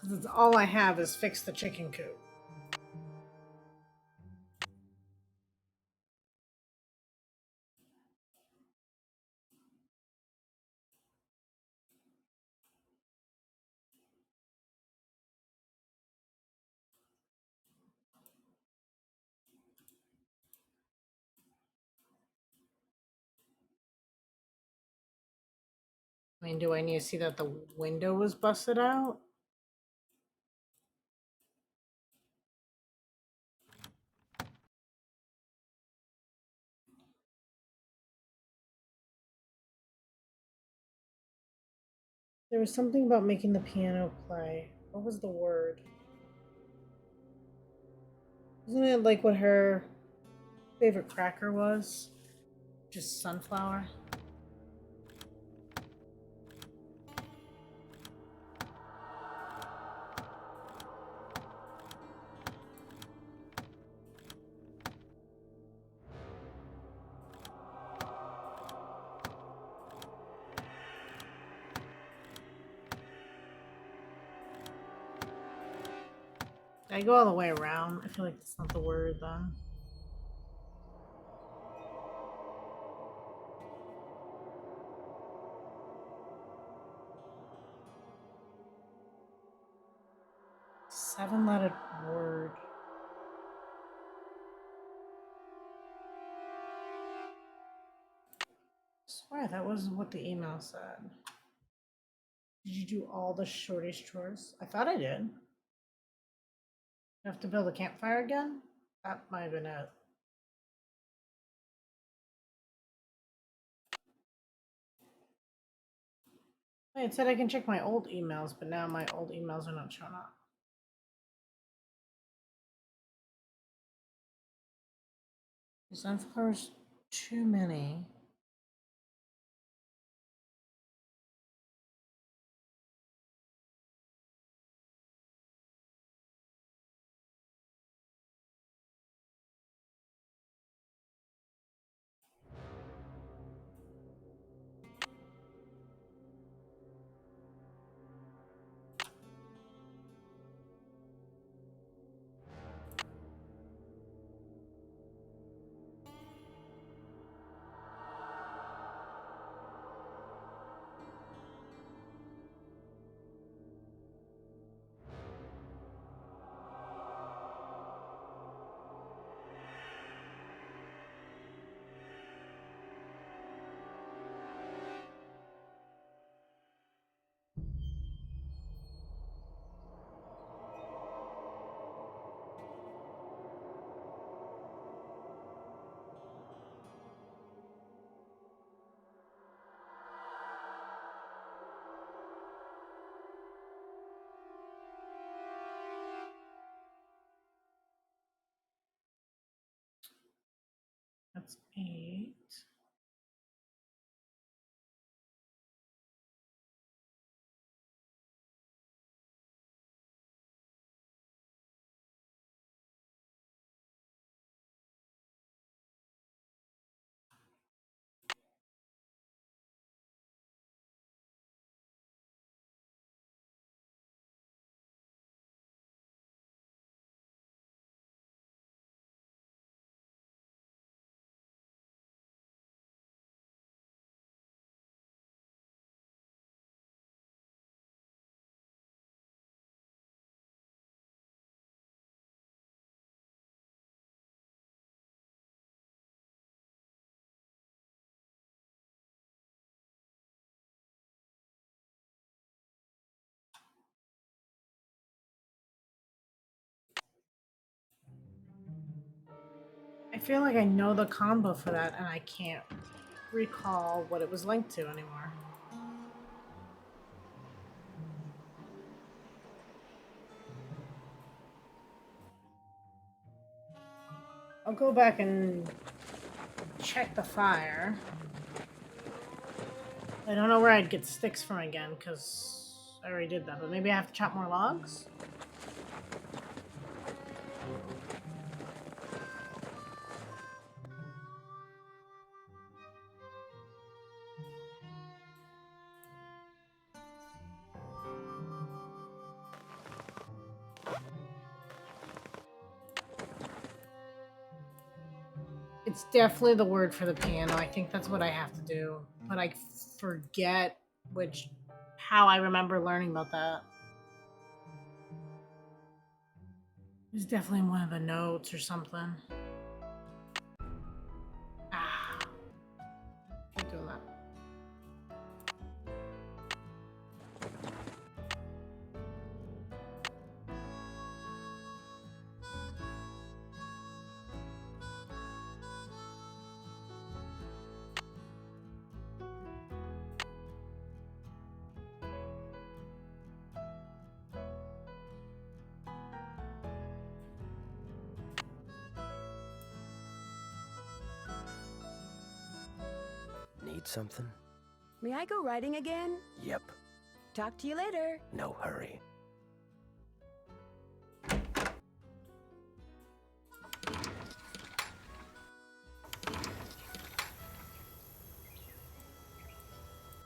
Because all I have is fix the chicken coop. I mean, do I need to see that the window was busted out? There was something about making the piano play. What was the word? Isn't it like what her favorite cracker was? Just sunflower? Did I go all the way around? I feel like that's not the word then. Seven-letter word. I swear that wasn't what the email said. Did you do all the shortish chores? I thought I did. You have to build a campfire again? That might have been it. Wait, it said I can check my old emails, but now my old emails are not showing up. Sunflowers, too many. That's 8. I feel like I know the combo for that, and I can't recall what it was linked to anymore. I'll go back and check the fire. I don't know where I'd get sticks from again, because I already did that, but maybe I have to chop more logs? It's definitely the word for the piano. I think that's what I have to do. But I forget how I remember learning about that. It was definitely one of the notes or something. Ah. Keep doing that. Need something? May I go riding again? Yep. Talk to you later. No hurry.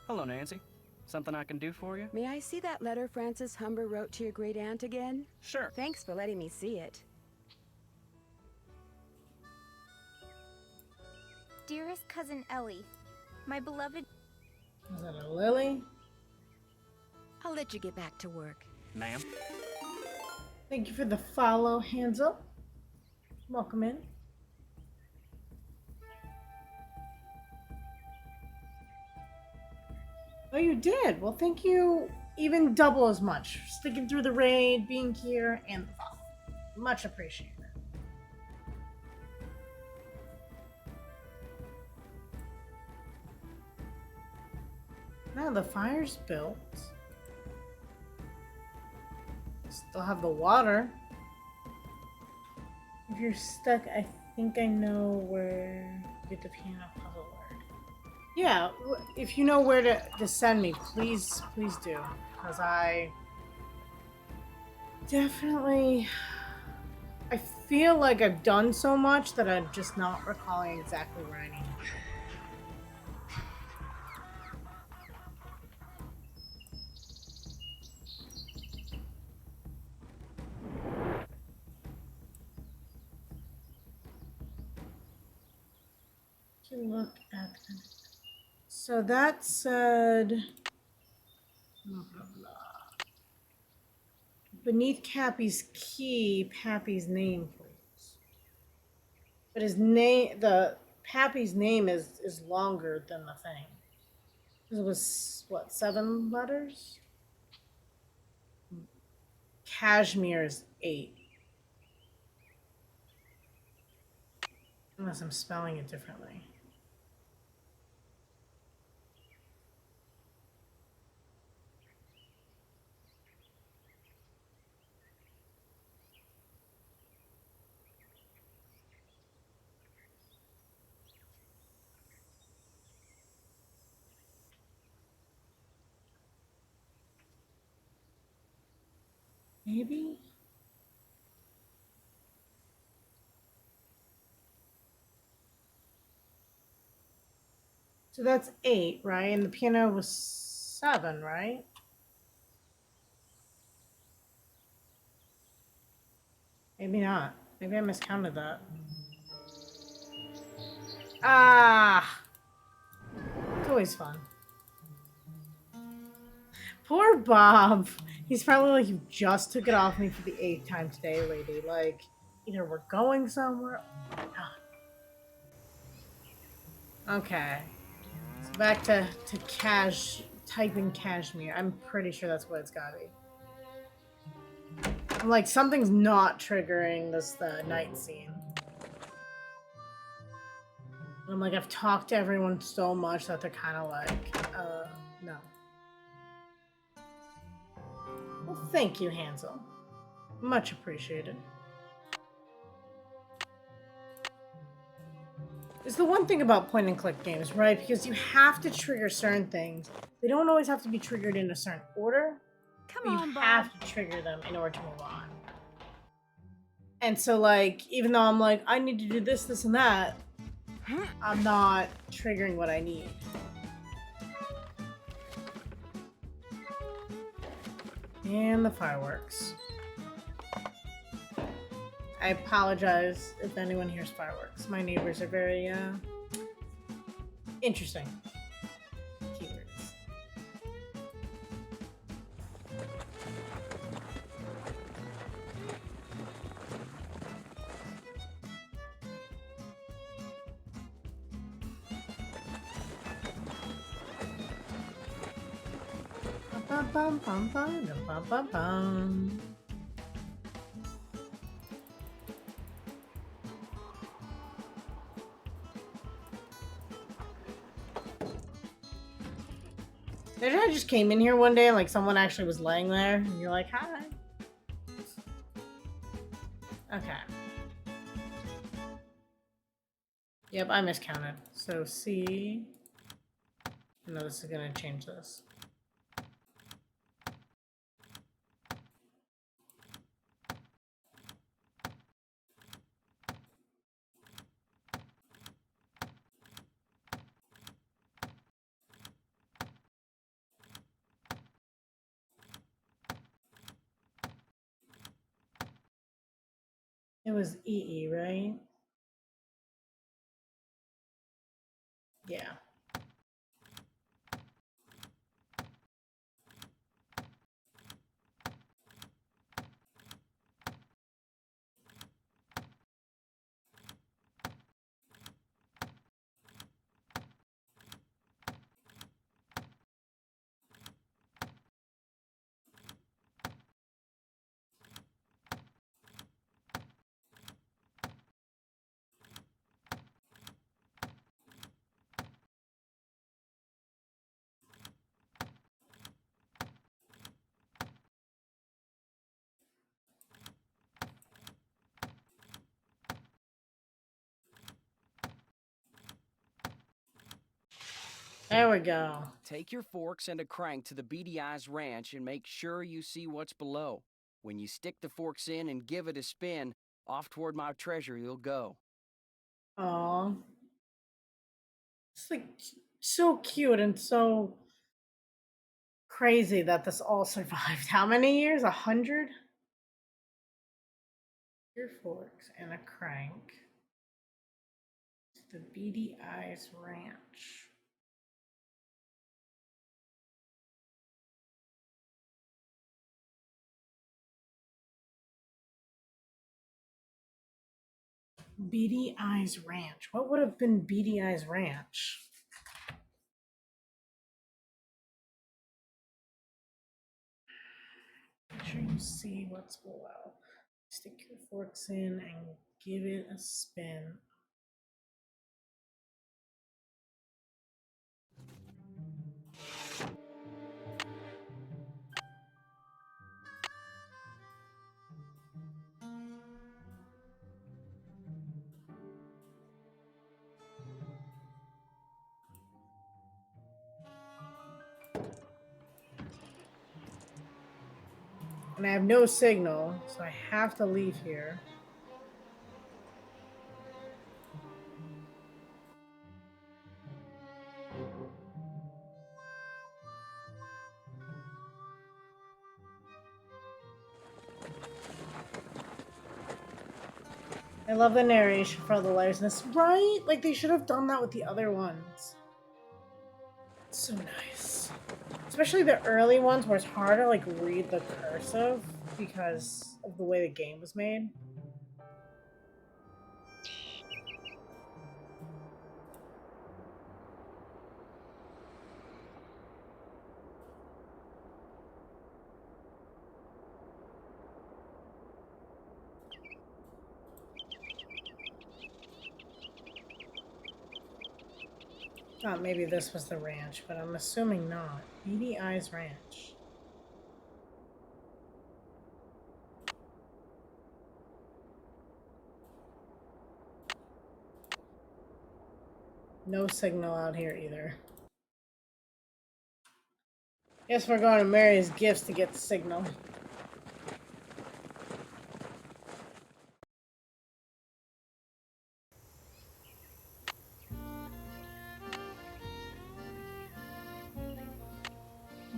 Hello, Nancy. Something I can do for you? May I see that letter Francis Humber wrote to your great aunt again? Sure. Thanks for letting me see it. Dearest Cousin Ellie, my beloved... Is that a lily? I'll let you get back to work. Ma'am? Thank you for the follow, hands up. Welcome in. Oh, you did? Well, thank you even double as much. Sticking through the raid, being here, and the follow. Much appreciated. Now the fire's built. Still have the water. If you're stuck, I think I know where to get the piano puzzle word. Yeah, if you know where to send me, please do. Because I definitely... I feel like I've done so much that I'm just not recalling exactly where I need to be. Look at them. So that said, blah, blah, blah. Beneath Cappy's key, Pappy's name, please. But his name, the Pappy's name is longer than the thing. It was what, 7 letters? Cashmere is 8. Unless I'm spelling it differently. Maybe? So that's 8, right? And the piano was 7, right? Maybe not. Maybe I miscounted that. Ah! It's always fun. Poor Bob. He's probably like, you just took it off me for the 8th time today, lady. Like, either we're going somewhere or not. Okay. So back to typing cashmere. I'm pretty sure that's what it's gotta be. I'm like, something's not triggering the night scene. I'm like, I've talked to everyone so much that they're kind of like, no. Well, thank you, Hansel. Much appreciated. It's the one thing about point and click games, right? Because you have to trigger certain things. They don't always have to be triggered in a certain order. Come But you on, have Bob. to trigger them in order to move on. And so, like, even though I'm like, I need to do this, this, and that, I'm not triggering what I need. And the fireworks. I apologize if anyone hears fireworks. My neighbors are very, interesting. Keywords. Bum, bum, bum, bum, bum, bum, bum. Imagine I just came in here one day and like someone actually was laying there and you're like, hi. Okay. Yep, I miscounted. So C. No, this is gonna change this. It was EE, right? Yeah. There we go. Take your forks and a crank to the Beady Eyes Ranch and make sure you see what's below. When you stick the forks in and give it a spin, off toward my treasure you'll go. Aww. It's like so cute and so crazy that this all survived. How many years? 100? Your forks and a crank to the Beady Eyes Ranch. Beady Eyes Ranch. What would have been Beady Eyes Ranch? Make sure you see what's below. Stick your forks in and give it a spin. And I have no signal, so I have to leave here. I love the narration for all the layers in this. Right? Like, they should have done that with the other ones. It's so nice. Especially the early ones where it's hard to, like, read the cursive because of the way the game was made. Thought maybe this was the ranch, but I'm assuming not. Beady Eyes Ranch. No signal out here either. Guess we're going to Mary's Gifts to get the signal.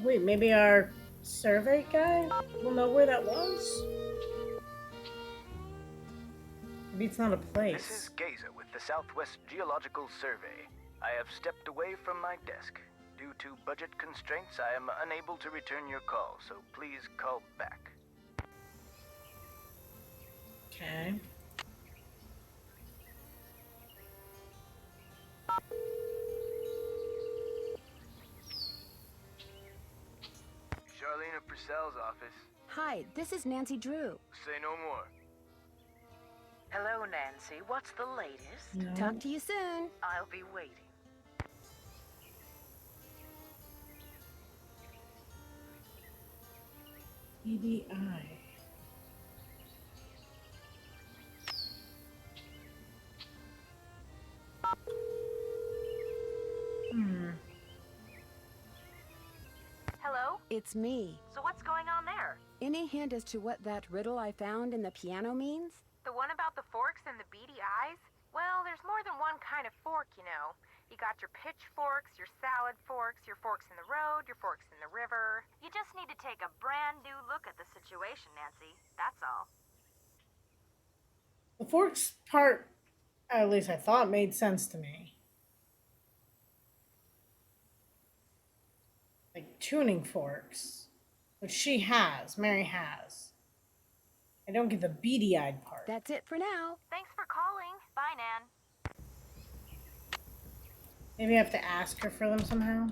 Wait, maybe our survey guy will know where that was? Maybe it's not a place. This is Gazer with the Southwest Geological Survey. I have stepped away from my desk. Due to budget constraints, I am unable to return your call, so please call back. Okay. Charlena Purcell's office. Hi, this is Nancy Drew. Say no more. Hello, Nancy. What's the latest? No. Talk to you soon. I'll be waiting. Beady Eye. Hello? It's me. So what's going on there? Any hint as to what that riddle I found in the piano means? The one about the forks and the beady eyes? Well, there's more than one kind of fork, you know. You got your pitchforks, your salad forks, your forks in the road, your forks in the river. You just need to take a brand new look at the situation, Nancy. That's all. The forks part, at least I thought, made sense to me. Like tuning forks, which she has, Mary has. I don't get the beady-eyed part. That's it for now. Thanks for calling. Bye, Nan. Maybe I have to ask her for them somehow.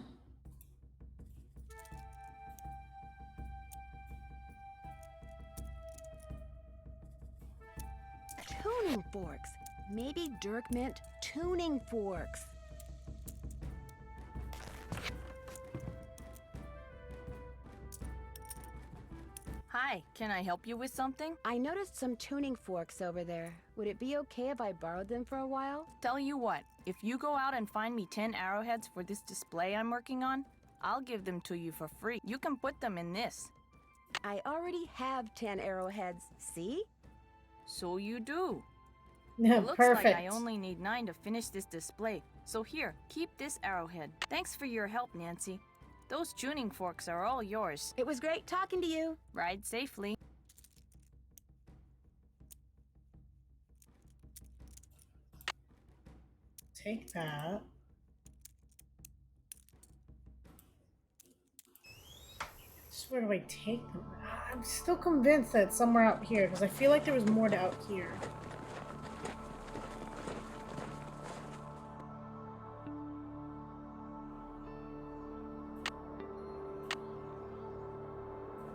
Tuning forks. Maybe Dirk meant tuning forks. Hi, can I help you with something? I noticed some tuning forks over there. Would it be okay if I borrowed them for a while? Tell you what, if you go out and find me 10 arrowheads for this display I'm working on, I'll give them to you for free. You can put them in this. I already have 10 arrowheads, see? So you do. Yeah, It looks perfect. like I only need 9 to finish this display. So here, keep this arrowhead. Thanks for your help, Nancy. Those tuning forks are all yours. It was great talking to you. Ride safely. Take that. Just where do I take them? I'm still convinced that it's somewhere out here, because I feel like there was more to out here.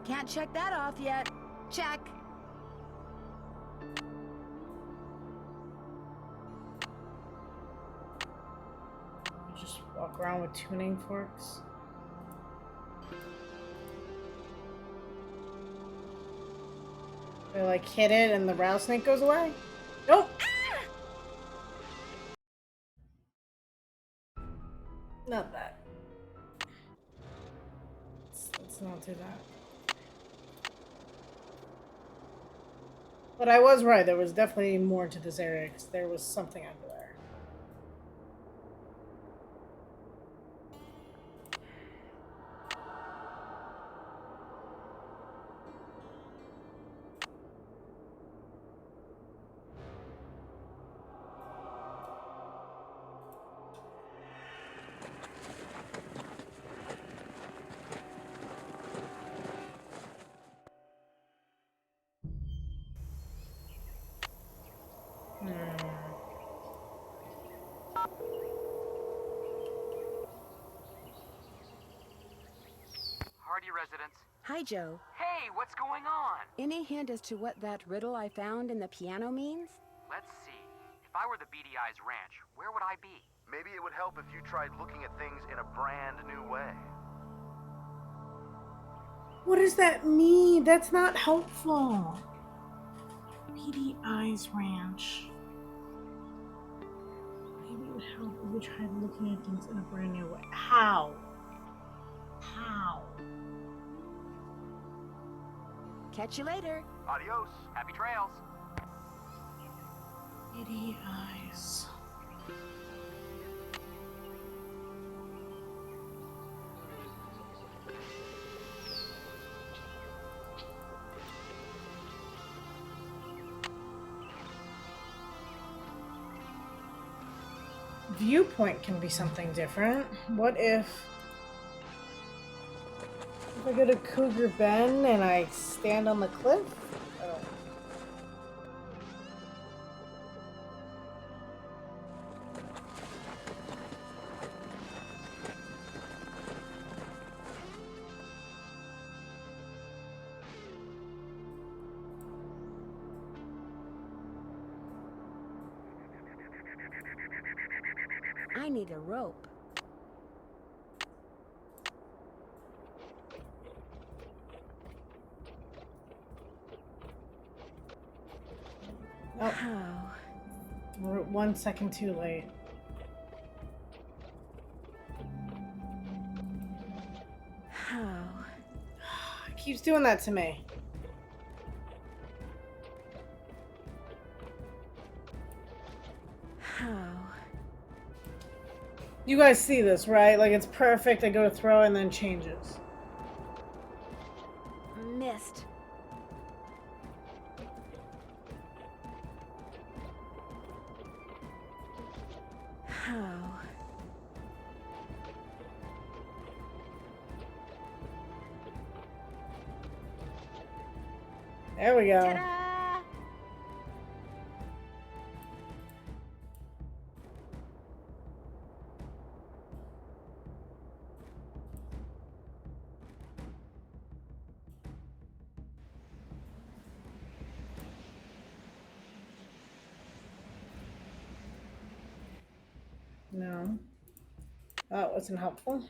Can't check that off yet. Check. Just walk around with tuning forks. They like hit it and the rattlesnake goes away? Nope! Not that. Let's not do that. But I was right, there was definitely more to this area, because there was something under there. Hardy residents. Hi, Joe. Hey, what's going on? Any hint as to what that riddle I found in the piano means? Let's see. If I were the Beady Eyes Ranch, where would I be? Maybe it would help if you tried looking at things in a brand new way. What does that mean? That's not helpful. Beady Eyes Ranch. Maybe it would help if we tried looking at things in a brand new way. How? How? Catch you later. Adios. Happy trails. Beady Eyes. Viewpoint can be something different. What if I go to Cougar Bend and I stand on the cliff? I don't know. I need a rope. Oh. We're 1 second too late. How? It keeps doing that to me. How? You guys see this, right? Like, it's perfect. I go to throw and then changes. Missed. How? There we go. Ta-da! No. That wasn't helpful.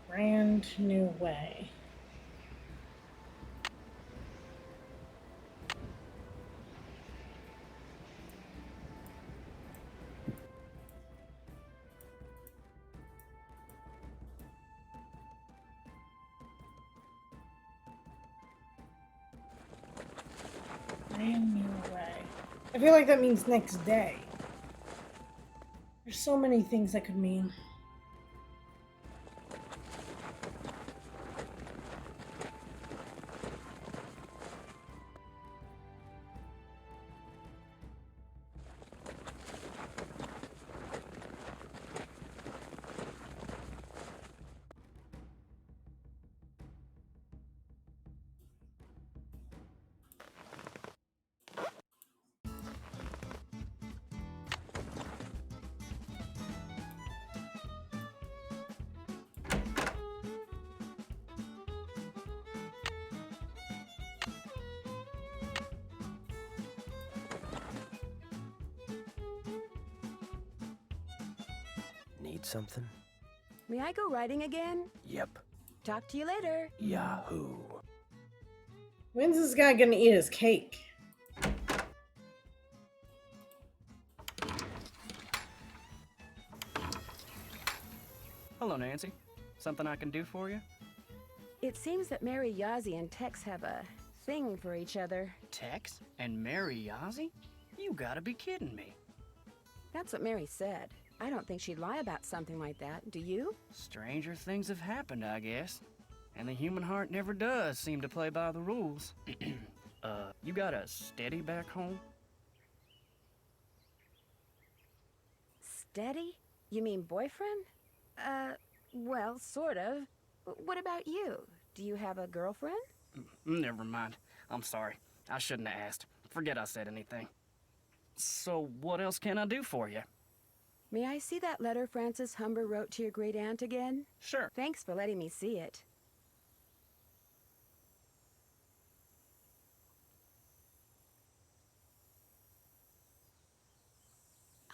Brand new way. Brand new way. I feel like that means next day. There's so many things that could mean. Need something? May I go riding again? Yep. Talk to you later. Yahoo. When's this guy gonna eat his cake? Hello, Nancy. Something I can do for you? It seems that Mary Yazzie and Tex have a thing for each other. Tex and Mary Yazzie? You gotta be kidding me. That's what Mary said. I don't think she'd lie about something like that, do you? Stranger things have happened, I guess. And the human heart never does seem to play by the rules. You got a steady back home? Steady? You mean boyfriend? Well, sort of. What about you? Do you have a girlfriend? Never mind. I'm sorry. I shouldn't have asked. Forget I said anything. So what else can I do for you? May I see that letter Francis Humber wrote to your great-aunt again? Sure. Thanks for letting me see it.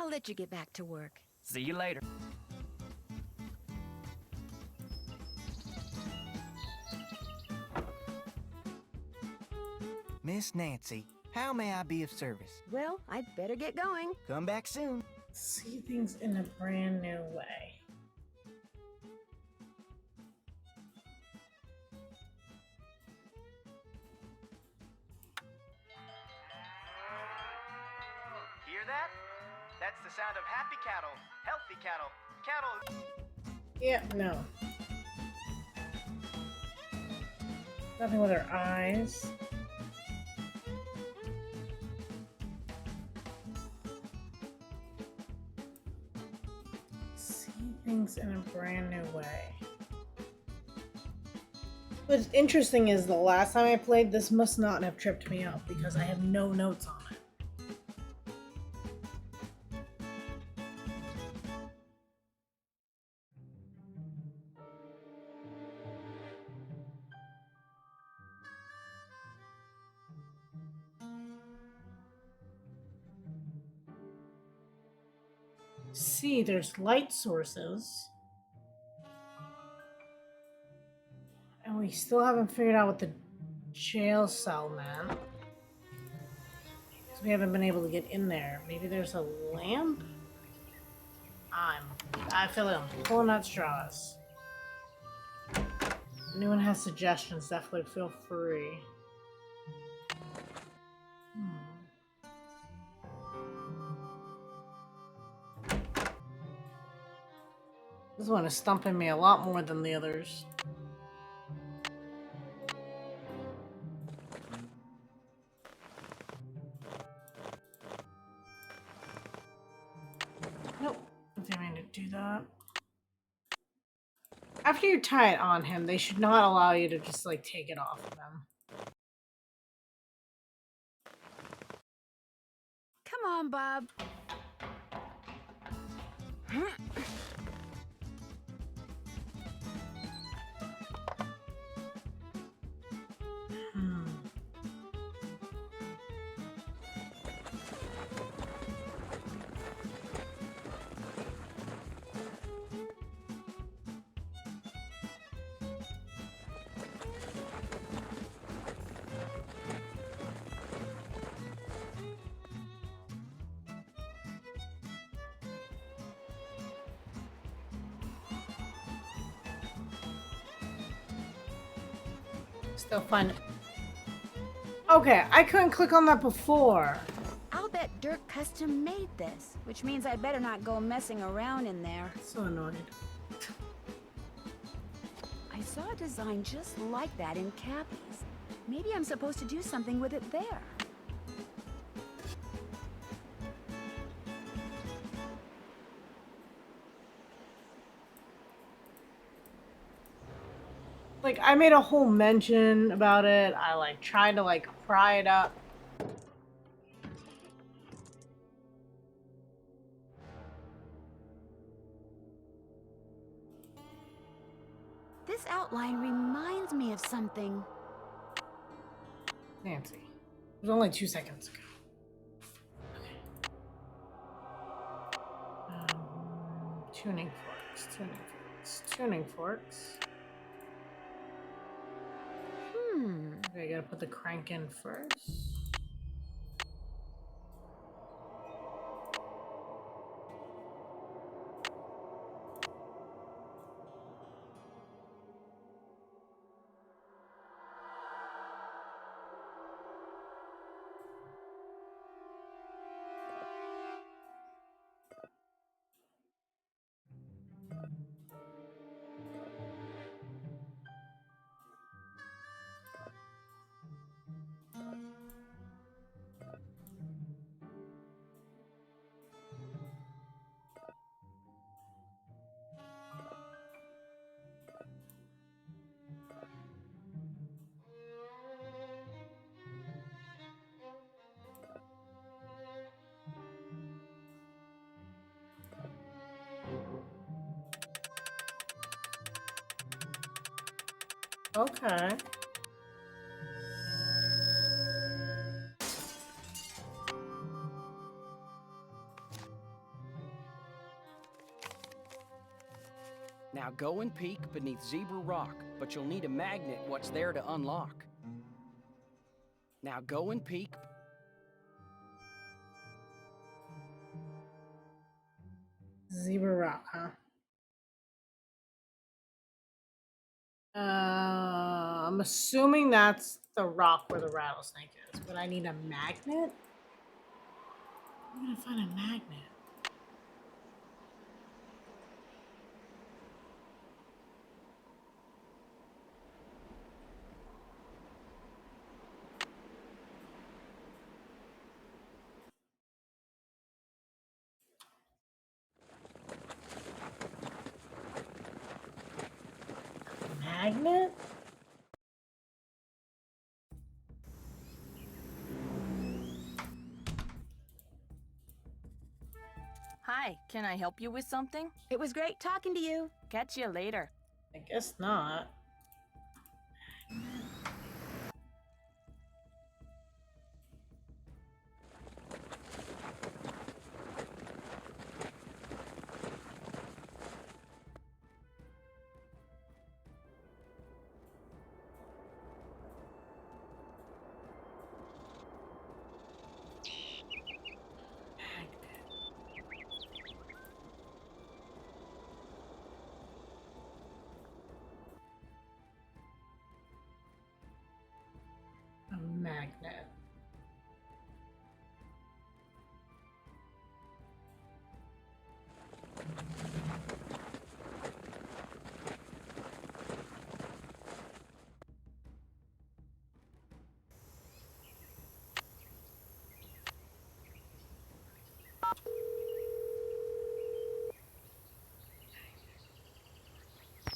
I'll let you get back to work. See you later. Miss Nancy, how may I be of service? Well, I'd better get going. Come back soon. See things in a brand new way. Hear that? That's the sound of happy cattle, healthy cattle, cattle. Yeah, no. Nothing with her eyes. See things in a brand new way. What's interesting is the last time I played, this must not have tripped me up because I have no notes on it. See, there's light sources. And we still haven't figured out what the jail cell meant. Because we haven't been able to get in there. Maybe there's a lamp? I feel like I'm pulling at straws. If anyone has suggestions, definitely feel free. This one is stumping me a lot more than the others. Nope. I didn't mean to do that. After you tie it on him, they should not allow you to just like take it off of them. Come on, Bob. Still find it. Okay, I couldn't click on that before. I'll bet Dirk custom made this, which means I better not go messing around in there. So annoyed. I saw a design just like that in Cappy's. Maybe I'm supposed to do something with it there. Like, I made a whole mention about it. I, like, tried to, like, pry it up. This outline reminds me of something. Nancy. It was only 2 seconds ago. Tuning forks, tuning forks, tuning forks. Okay, I gotta put the crank in first. Okay. Now go and peek beneath Zebra Rock, but you'll need a magnet what's there to unlock. Now go and peek. Zebra Rock, huh? I'm assuming that's the rock where the rattlesnake is, but I need a magnet? I'm gonna find a magnet. Magnet? Hi, can I help you with something? It was great talking to you. Catch you later. I guess not. A magnet.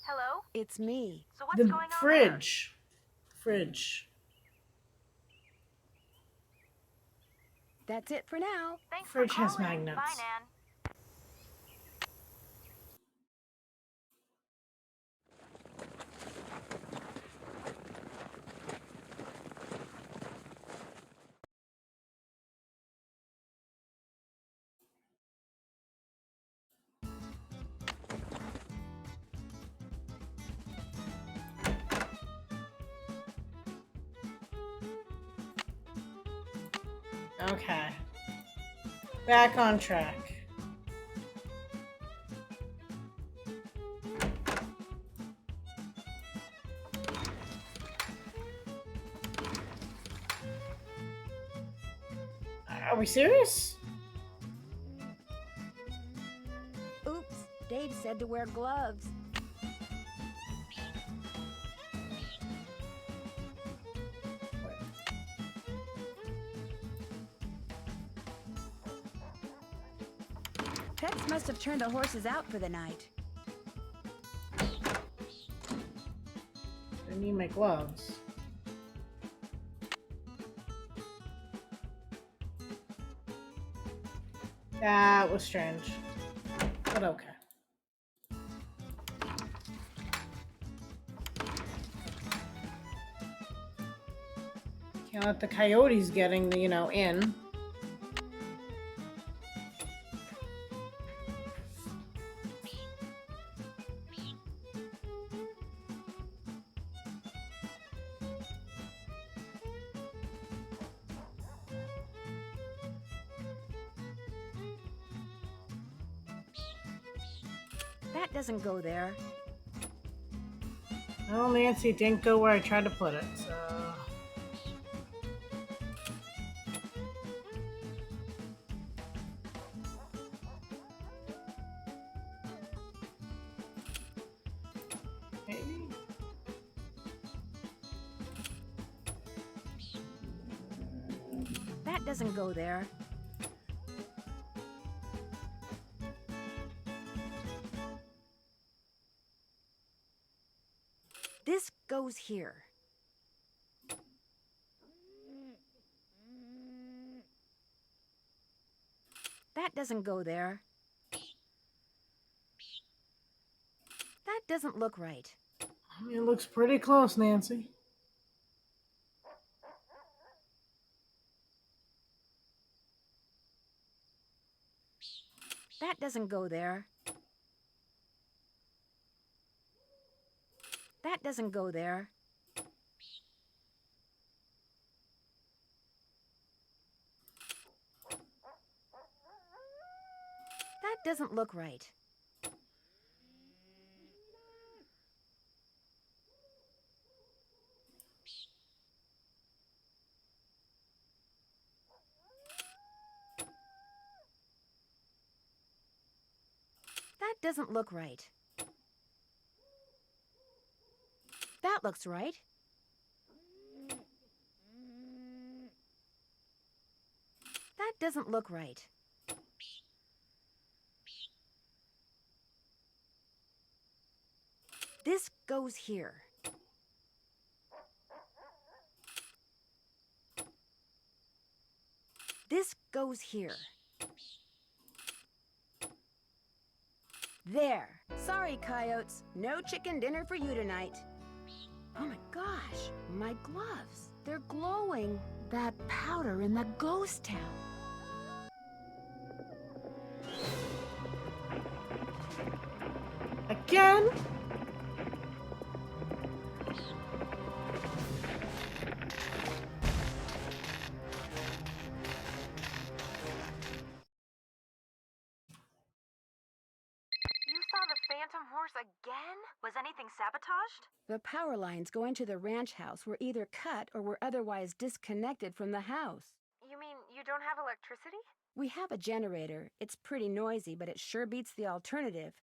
Hello? It's me. So what's The going on fridge. Fridge. That's it for now. Thanks Fridge for has calling. magnets. Bye, Nan. Okay. Back on track. Are we serious? Oops, Dave said to wear gloves. Tex must have turned the horses out for the night. I need my gloves. That was strange. But okay. Can't let the coyotes getting the, in. That doesn't go there. Well, Nancy didn't go where I tried to put it, so... Maybe? That doesn't go there. This goes here. That doesn't go there. That doesn't look right. I mean, it looks pretty close, Nancy. That doesn't go there. That doesn't go there. That doesn't look right. That doesn't look right. That looks right. That doesn't look right. This goes here. This goes here. There. Sorry, coyotes. No chicken dinner for you tonight. Oh my gosh, my gloves. They're glowing. That powder in the ghost town. Again? You saw the phantom horse again? Was anything sabotaged? The power lines going to the ranch house were either cut or were otherwise disconnected from the house. You mean you don't have electricity? We have a generator. It's pretty noisy, but it sure beats the alternative.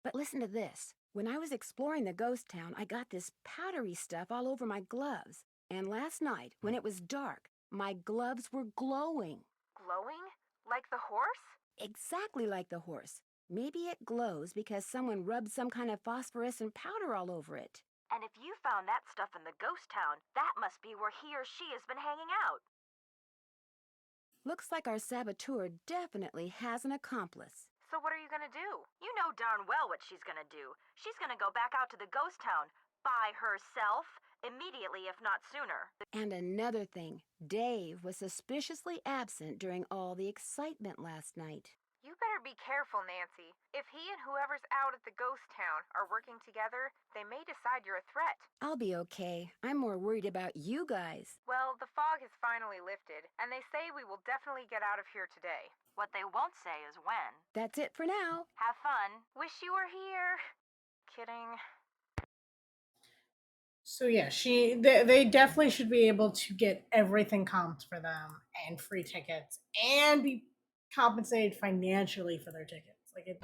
But listen to this. When I was exploring the ghost town, I got this powdery stuff all over my gloves. And last night, when it was dark, my gloves were glowing. Glowing? Like the horse? Exactly like the horse. Maybe it glows because someone rubbed some kind of phosphorescent powder all over it. And if you found that stuff in the ghost town, that must be where he or she has been hanging out. Looks like our saboteur definitely has an accomplice. So what are you gonna do? You know darn well what she's gonna do. She's gonna go back out to the ghost town by herself immediately, if not sooner. And another thing, Dave was suspiciously absent during all the excitement last night. You better be careful, Nancy. If he and whoever's out at the ghost town are working together, they may decide you're a threat. I'll be okay. I'm more worried about you guys. Well, the fog has finally lifted, and they say we will definitely get out of here today. What they won't say is when. That's it for now. Have fun. Wish you were here. Kidding. So yeah, they definitely should be able to get everything comped for them and free tickets and be compensated financially for their tickets.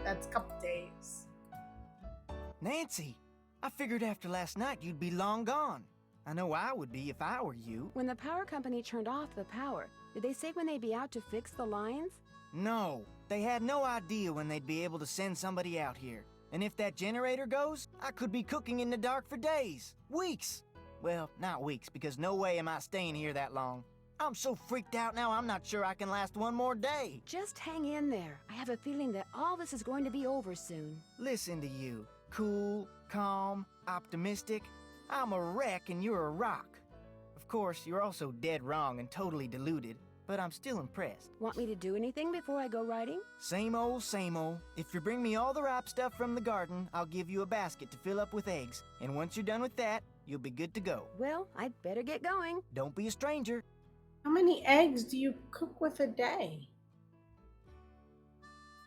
That's a couple days. Nancy, I figured after last night you'd be long gone. I know I would be if I were you. When the power company turned off the power, did they say when they'd be out to fix the lines? No, they had no idea when they'd be able to send somebody out here. And if that generator goes, I could be cooking in the dark for days, weeks. Well, not weeks, because no way am I staying here that long. I'm so freaked out now, I'm not sure I can last one more day. Just hang in there. I have a feeling that all this is going to be over soon. Listen to you. Cool, calm, optimistic. I'm a wreck and you're a rock. Of course, you're also dead wrong and totally deluded, but I'm still impressed. Want me to do anything before I go riding? Same old, same old. If you bring me all the ripe stuff from the garden, I'll give you a basket to fill up with eggs. And once you're done with that, you'll be good to go. Well, I'd better get going. Don't be a stranger. How many eggs do you cook with a day?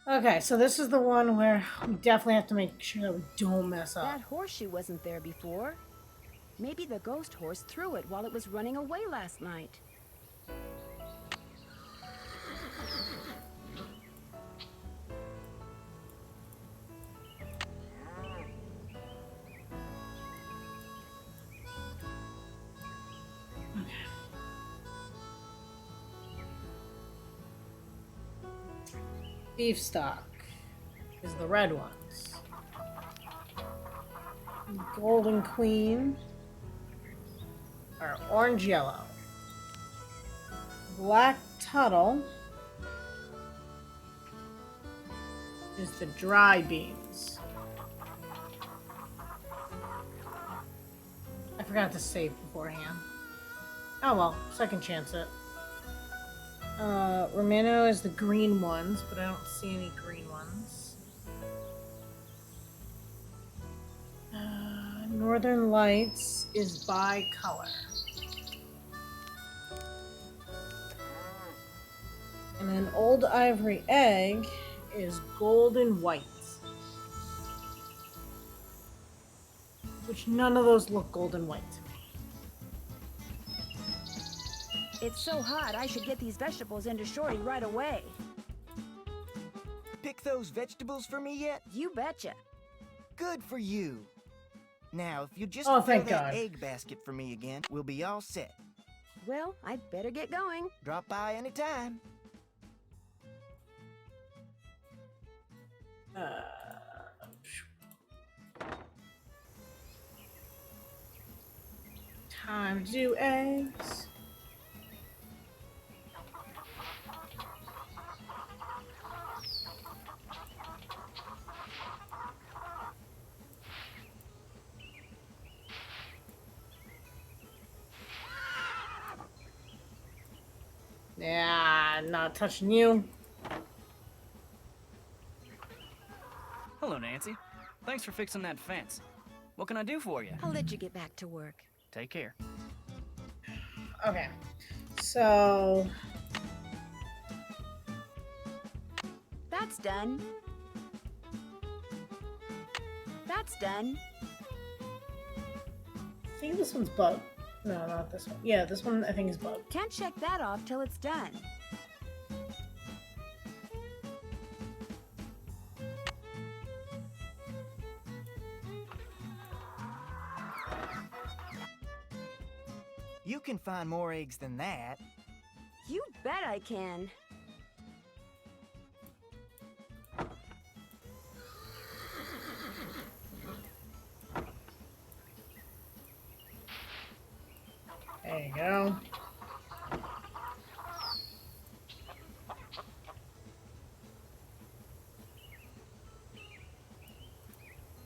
Okay, so this is the one where we definitely have to make sure that we don't mess up. That horseshoe wasn't there before. Maybe the ghost horse threw it while it was running away last night. Beef stock is the red ones. Golden Queen are orange yellow. Black Tuttle is the dry beans. I forgot to save beforehand. Oh well, second chance it. Romano is the green ones, but I don't see any green ones. Northern Lights is by color. And then Old Ivory Egg is gold and white. Which none of those look gold and white to me. It's so hot, I should get these vegetables into Shorty right away. Pick those vegetables for me yet? You betcha. Good for you. Now, if you just Oh, fill thank that God. egg basket for me again, we'll be all set. Well, I'd better get going. Drop by anytime. Time to do eggs. Yeah, not touching you. Hello, Nancy. Thanks for fixing that fence. What can I do for you? I'll let you get back to work. Take care. Okay, so That's done. That's done. I think this one's bugged. No, not this one. Yeah, this one I think is bugged. Can't check that off till it's done. You can find more eggs than that. You bet I can. There you go.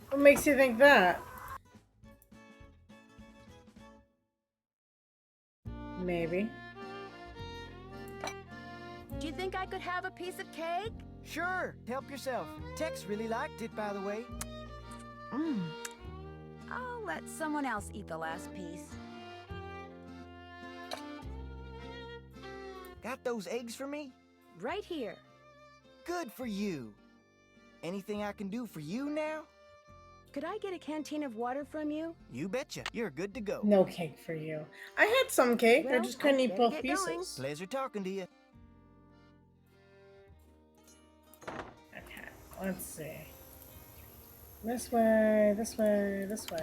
What makes you think that? Maybe. Do you think I could have a piece of cake? Sure, help yourself. Tex really liked it, by the way. I'll let someone else eat the last piece. Got those eggs for me? Right here. Good for you. Anything I can do for you now? Could I get a canteen of water from you? You betcha. You're good to go. No cake for you. I had some cake. I Well, just couldn't I eat better both get pieces. going. Pleasure talking to you. Okay, let's see. This way, this way, this way.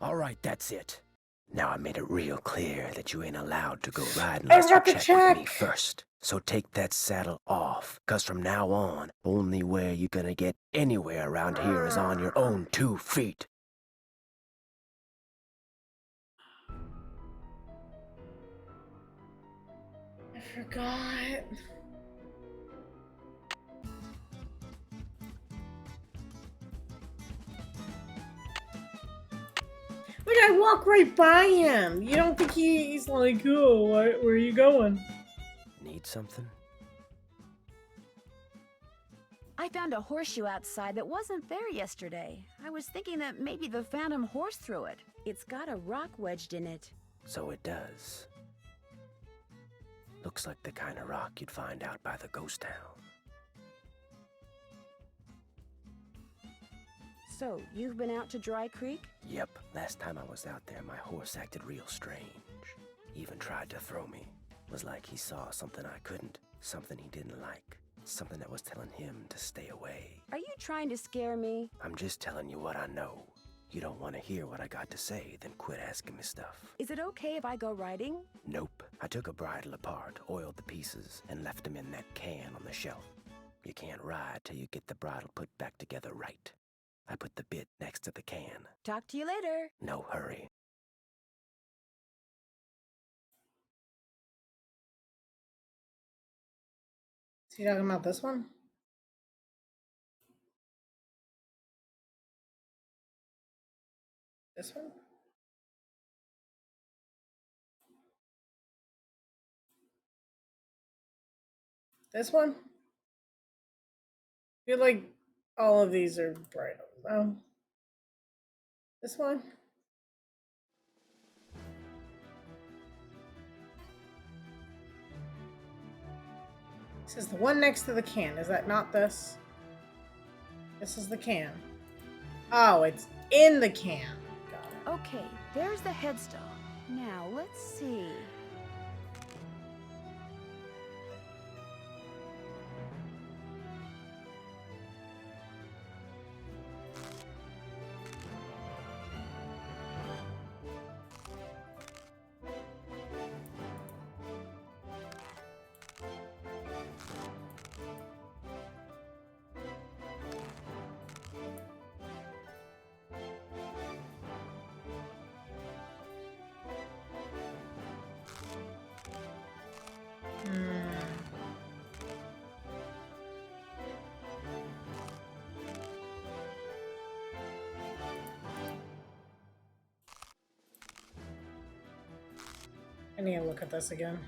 All right, that's it. Now I made it real clear that you ain't allowed to go riding I unless you got the check with me check. first. So take that saddle off, 'cause from now on, only way you're gonna get anywhere around here is on your own 2 feet. I forgot. Like, I walk right by him. You don't think he's like, oh, where are you going? Need something? I found a horseshoe outside that wasn't there yesterday. I was thinking that maybe the phantom horse threw it. It's got a rock wedged in it. So it does. Looks like the kind of rock you'd find out by the ghost town. So, you've been out to Dry Creek? Yep, last time I was out there, my horse acted real strange. Even tried to throw me. Was like he saw something I couldn't, something he didn't like, something that was telling him to stay away. Are you trying to scare me? I'm just telling you what I know. You don't want to hear what I got to say, then quit asking me stuff. Is it okay if I go riding? Nope. I took a bridle apart, oiled the pieces, and left them in that can on the shelf. You can't ride till you get the bridle put back together right. I put the bit next to the can. Talk to you later. No hurry. Is he talking about this one? This one? This one? I feel like all of these are bright. Oh. This one? This is the one next to the can. Is that not this? This is the can. Oh, it's in the can. Got it. Okay, there's the headstone. Now, let's see. I need to look at this again.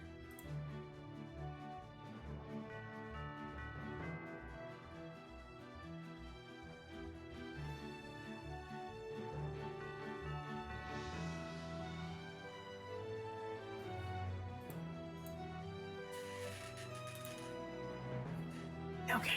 Okay.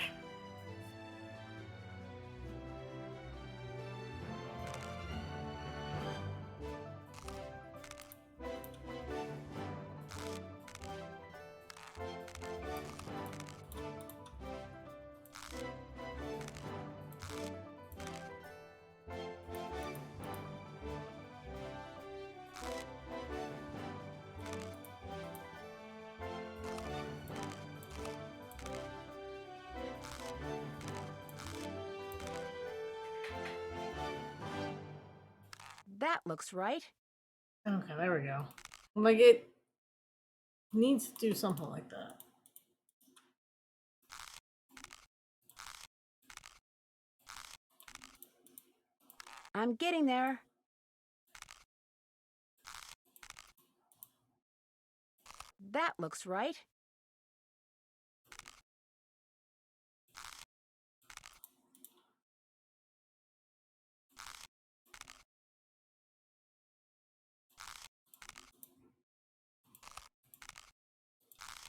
That looks right. Okay, there we go. Like, it needs to do something like that. I'm getting there. That looks right.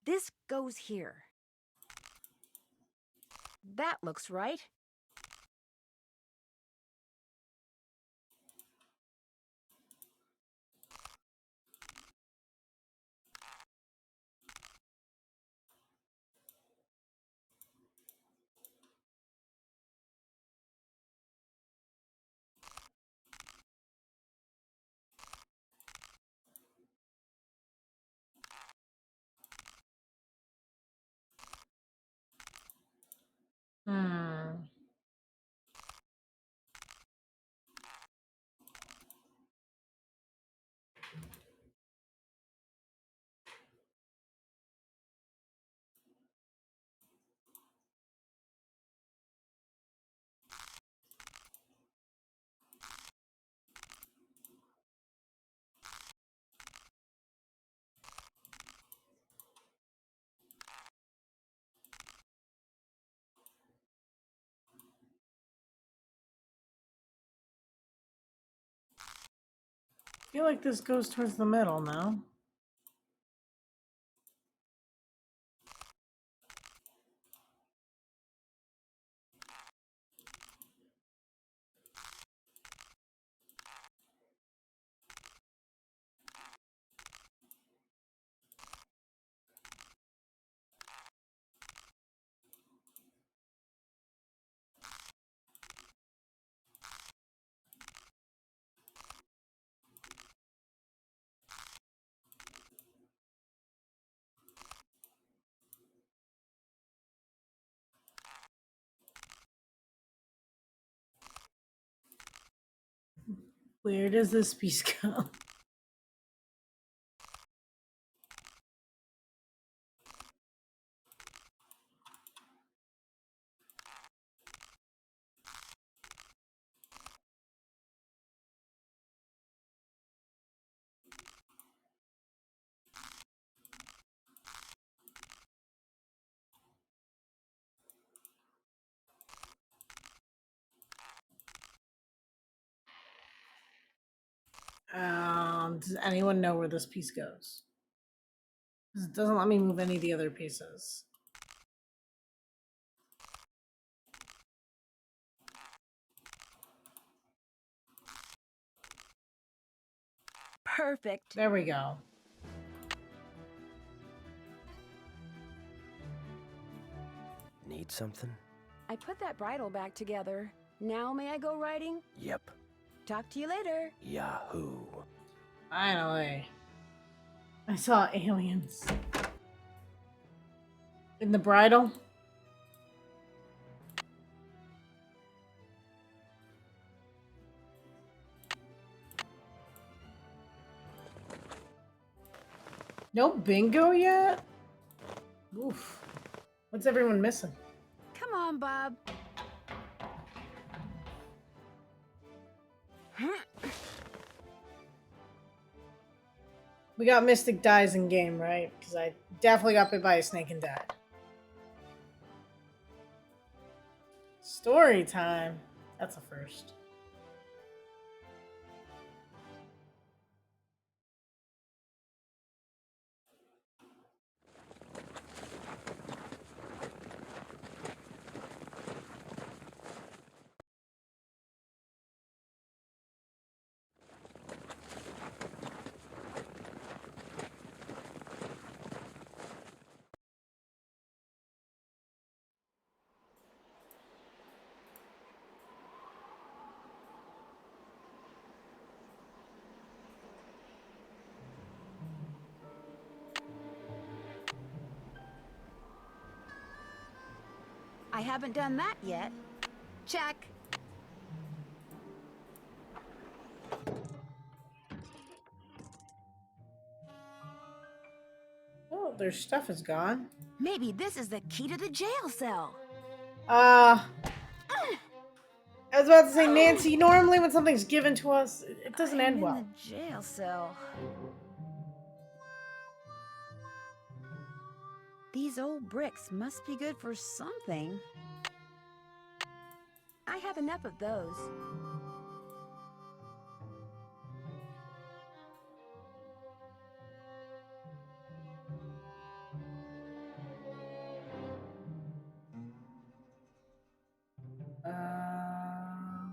This goes here. That looks right. I feel like this goes towards the middle now. Where does this piece go? Does anyone know where this piece goes? 'Cause it doesn't let me move any of the other pieces. Perfect. There we go. Need something? I put that bridle back together. Now may I go riding? Yep. Talk to you later. Yahoo. Finally. I saw aliens. In the bridle? No bingo yet? Oof. What's everyone missing? Come on, Bob. We got Mystic dies in game, right? Because I definitely got bit by a snake and died. Story time. That's a first. I haven't done that yet. Check. Oh, their stuff is gone. Maybe this is the key to the jail cell. I was about to say, Nancy, normally when something's given to us, it doesn't end well. In the jail cell. These old bricks must be good for something. I have enough of those.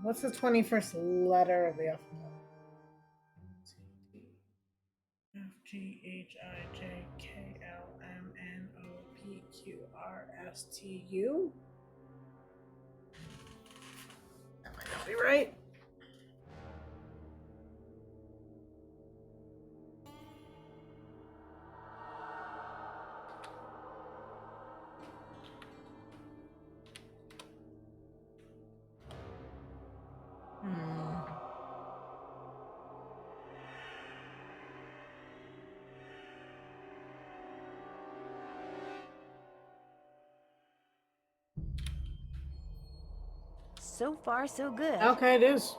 What's the 21st letter of the alphabet? F G H I J K L M N O P Q R S T U. That might not be right. So far, so good. Okay, it is.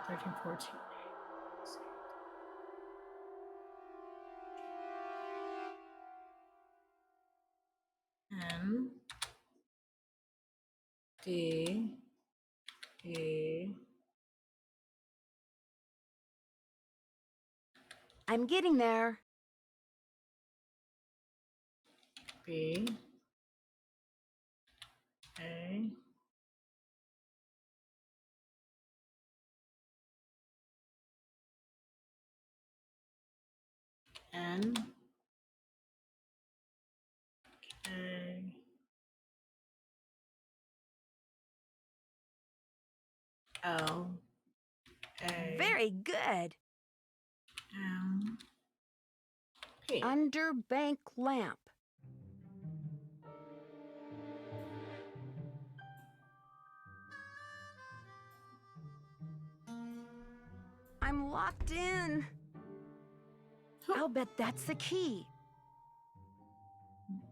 13, 14. N D E. I'm getting there. B A N K L A. Very good. M P. Underbank lamp. I'm locked in. I'll bet that's the key.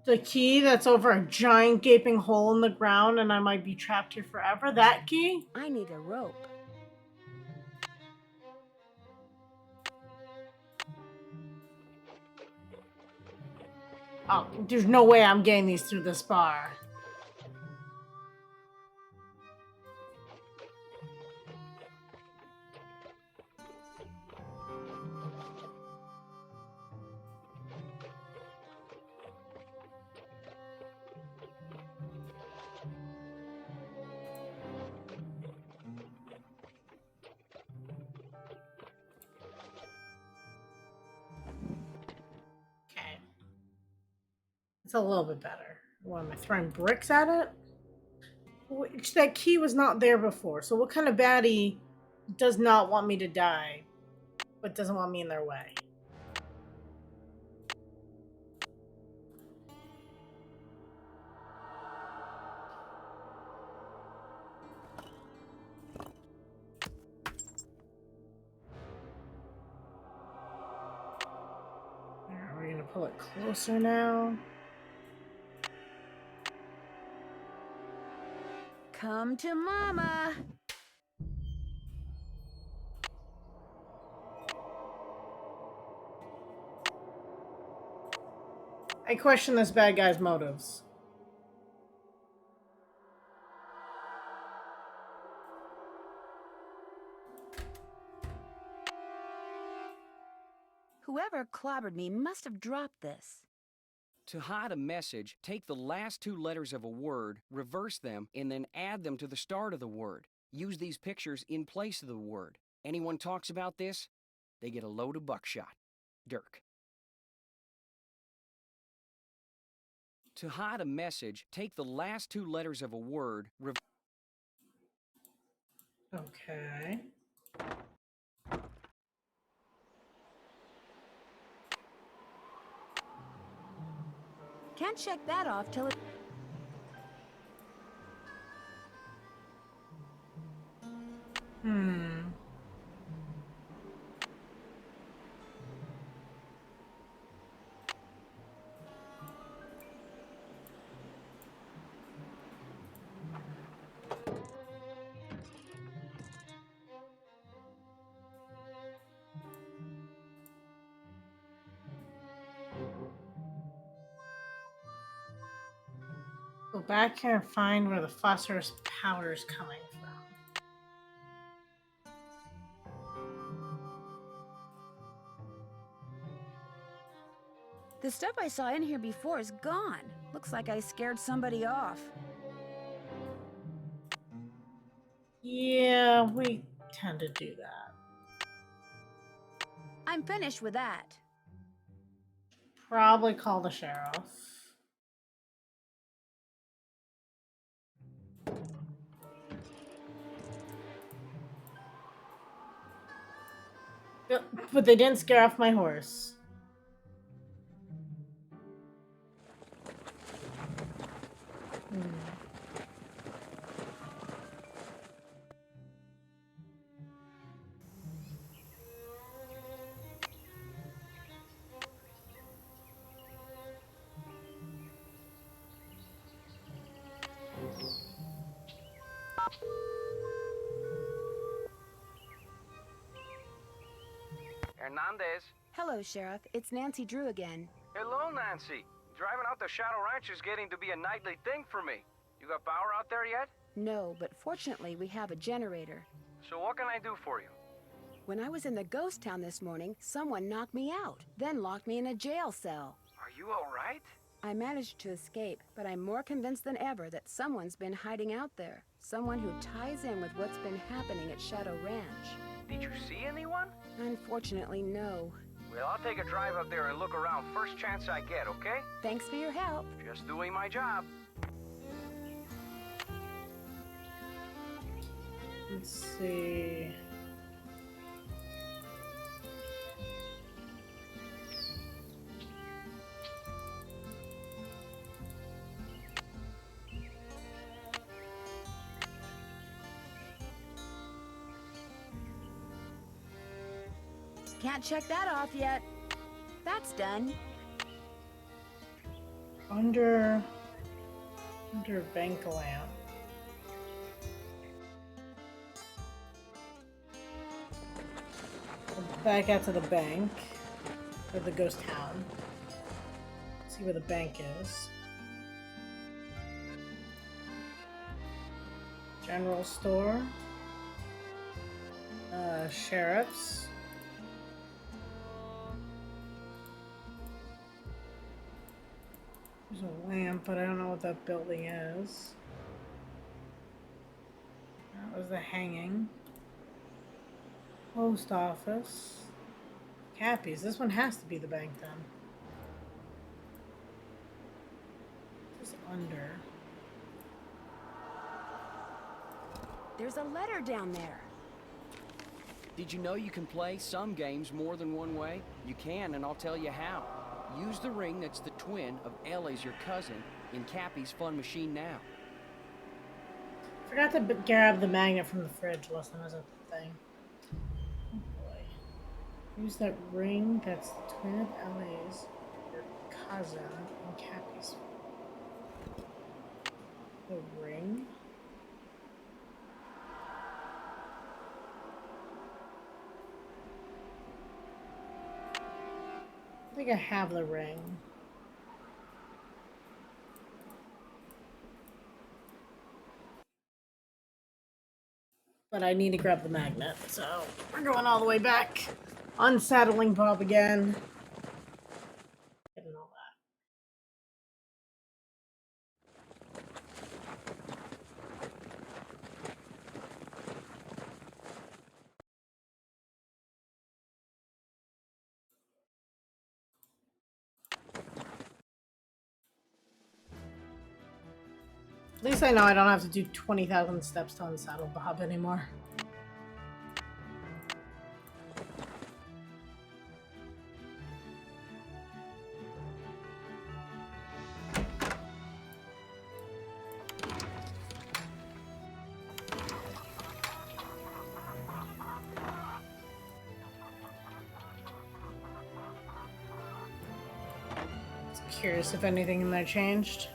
The key that's over a giant gaping hole in the ground and I might be trapped here forever? That key? I need a rope. Oh, there's no way I'm getting these through this bar. Okay. It's a little bit better. What, am I throwing bricks at it? Which, that key was not there before. So what kind of baddie does not want me to die, but doesn't want me in their way? Alright, we're gonna pull it closer now. Come to Mama. I question this bad guy's motives. Whoever clobbered me must have dropped this. To hide a message, take the last two letters of a word, reverse them, and then add them to the start of the word. Use these pictures in place of the word. Anyone talks about this, they get a load of buckshot. Dirk. To hide a message, take the last two letters of a word, Okay. Can't check that off till it... Go back here and find where the phosphorus powder is coming from. The stuff I saw in here before is gone. Looks like I scared somebody off. Yeah, we tend to do that. I'm finished with that. Probably call the sheriff. Yep, but they didn't scare off my horse. Hernandez. Hello, Sheriff. It's Nancy Drew again. Hello, Nancy. Driving out to Shadow Ranch is getting to be a nightly thing for me. You got power out there yet? No, but fortunately we have a generator. So what can I do for you? When I was in the ghost town this morning, someone knocked me out, then locked me in a jail cell. Are you all right? I managed to escape, but I'm more convinced than ever that someone's been hiding out there. Someone who ties in with what's been happening at Shadow Ranch. Did you see anyone? Unfortunately, no. Well, I'll take a drive up there and look around first chance I get, okay? Thanks for your help. Just doing my job. Let's see. Can't check that off yet. That's done. Under bank lamp. Back out to the bank of the ghost town. See where the bank is. General store. Sheriff's. There's a lamp, but I don't know what that building is. That was the hanging. Post office. Cappy's. This one has to be the bank then. Just under. There's a letter down there. Did you know you can play some games more than one way? You can, and I'll tell you how. Use the ring that's the twin of Ellie's, your cousin, in Cappy's fun machine now. Forgot to grab the magnet from the fridge last time I was at the thing. Oh boy. Use that ring that's the twin of Ellie's, your cousin, in Cappy's. The ring? I think I have the ring. But I need to grab the magnet, so we're going all the way back. Unsaddling Bob again. Getting all that. At least I know I don't have to do 20,000 steps to unsaddle Bob anymore. Curious if anything in there changed.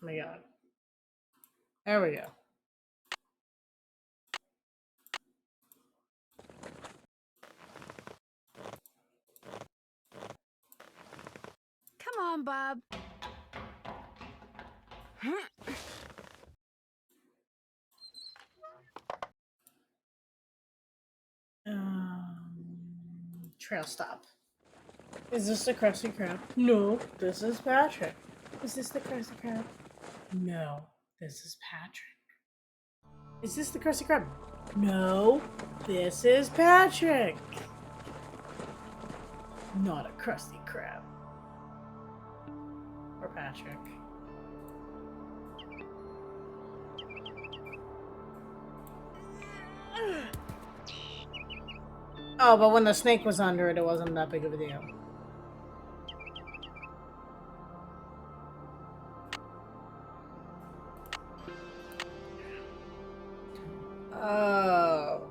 Oh my god. There we go. Come on, Bob. Trail stop. Is this the Krusty Krab? No, this is Patrick. Is this the Krusty Krab? No, this is Patrick. Is this the Krusty Krab? No, this is Patrick. Not a Krusty Krab. Or Patrick. Oh, but when the snake was under it, it wasn't that big of a deal. Oh.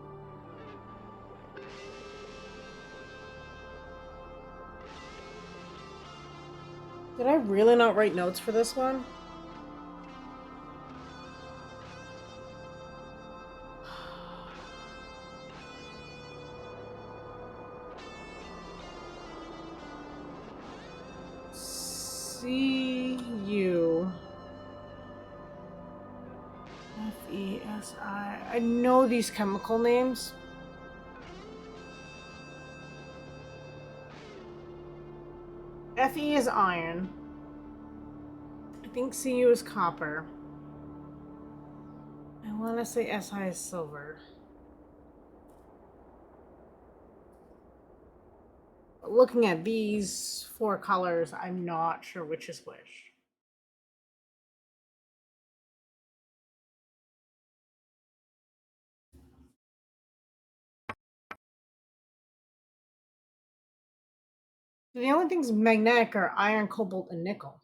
Did I really not write notes for this one? C-U F-E-S-I. I know these chemical names. Fe is iron. I think Cu is copper. I want to say Si is silver. But looking at these four colors, I'm not sure which is which. The only things magnetic are iron, cobalt, and nickel.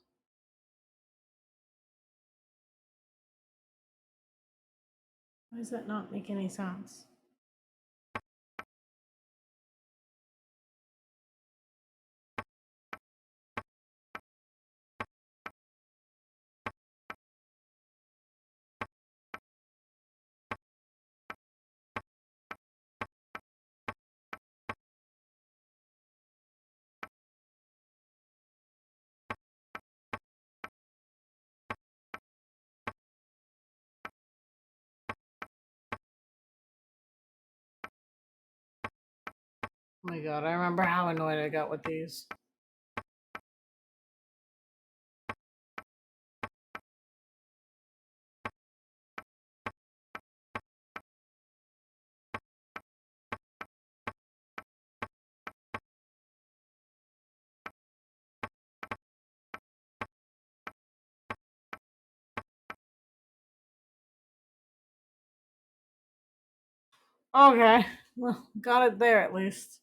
Why does that not make any sense? Oh my god, I remember how annoyed I got with these. Okay, well, got it there at least.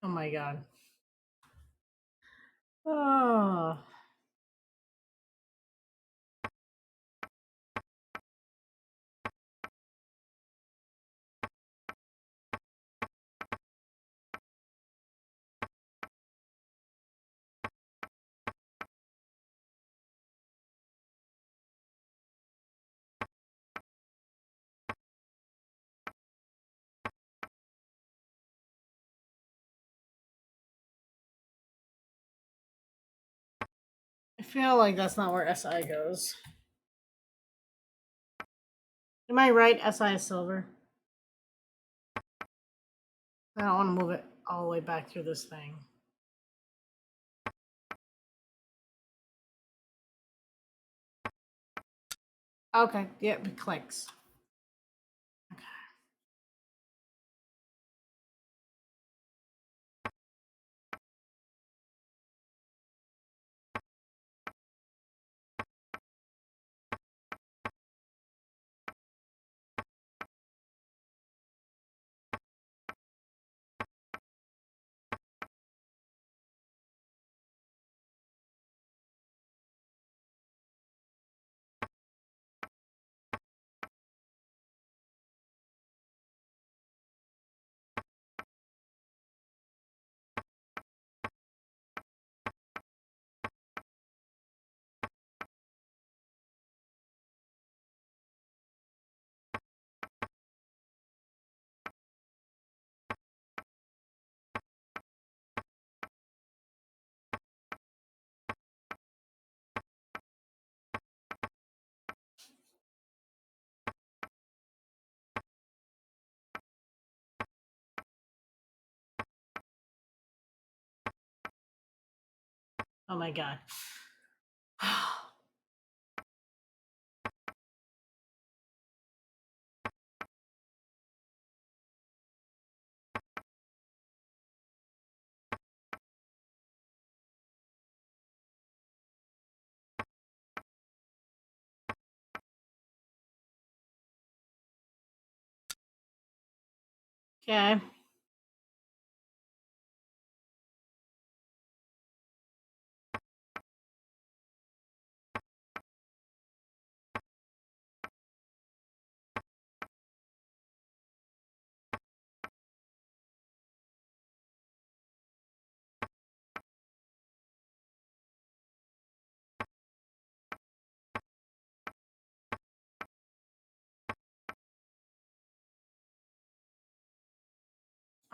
Oh my god. Oh. I feel like that's not where SI goes. Am I right? SI is silver. I don't want to move it all the way back through this thing. Okay, yep, it clicks. Oh my god. Okay.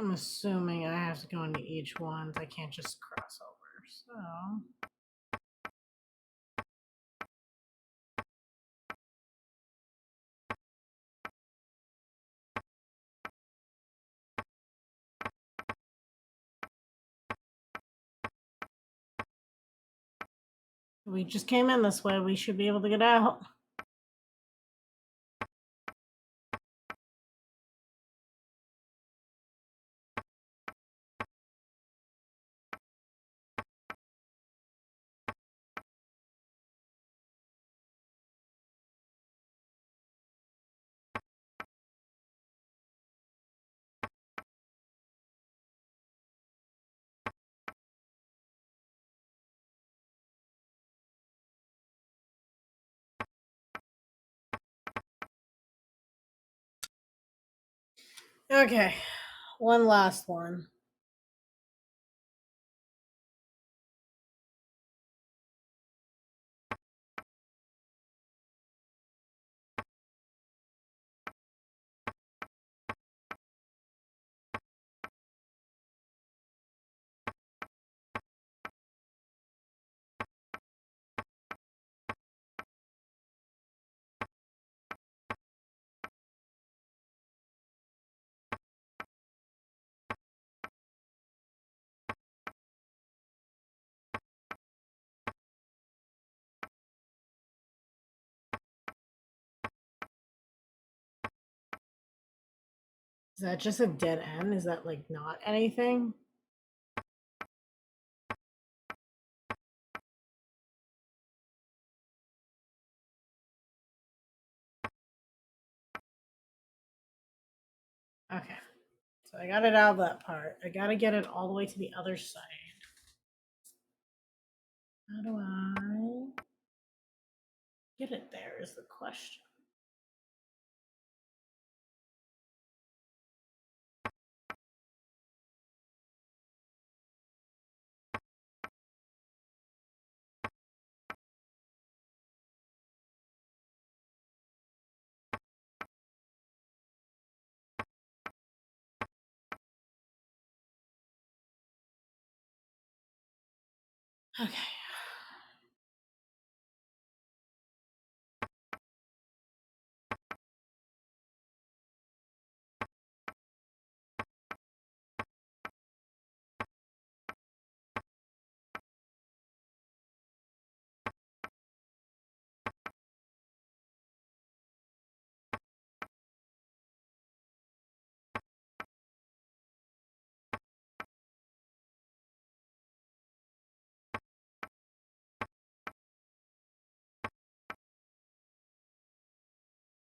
I'm assuming I have to go into each one. I can't just cross over. So. We just came in this way. We should be able to get out. Okay, one last one. Is that just a dead end? Is that like not anything? Okay, so I got it out of that part. I gotta get it all the way to the other side. How do I get it there is the question. Okay.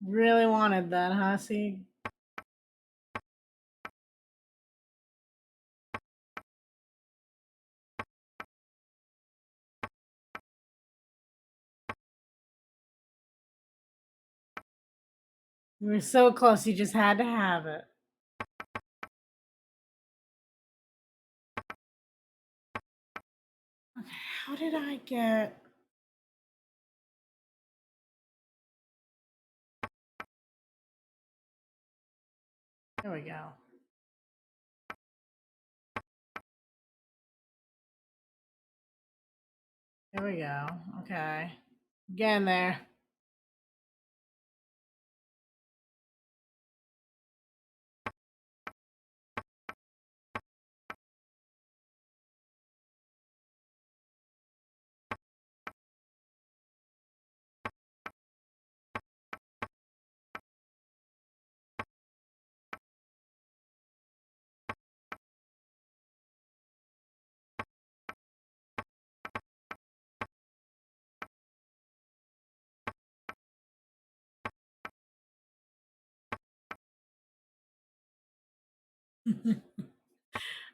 Really wanted that, huh? See? We were so close, you just had to have it. Okay, how did I get... There we go. There we go. Okay. Getting there.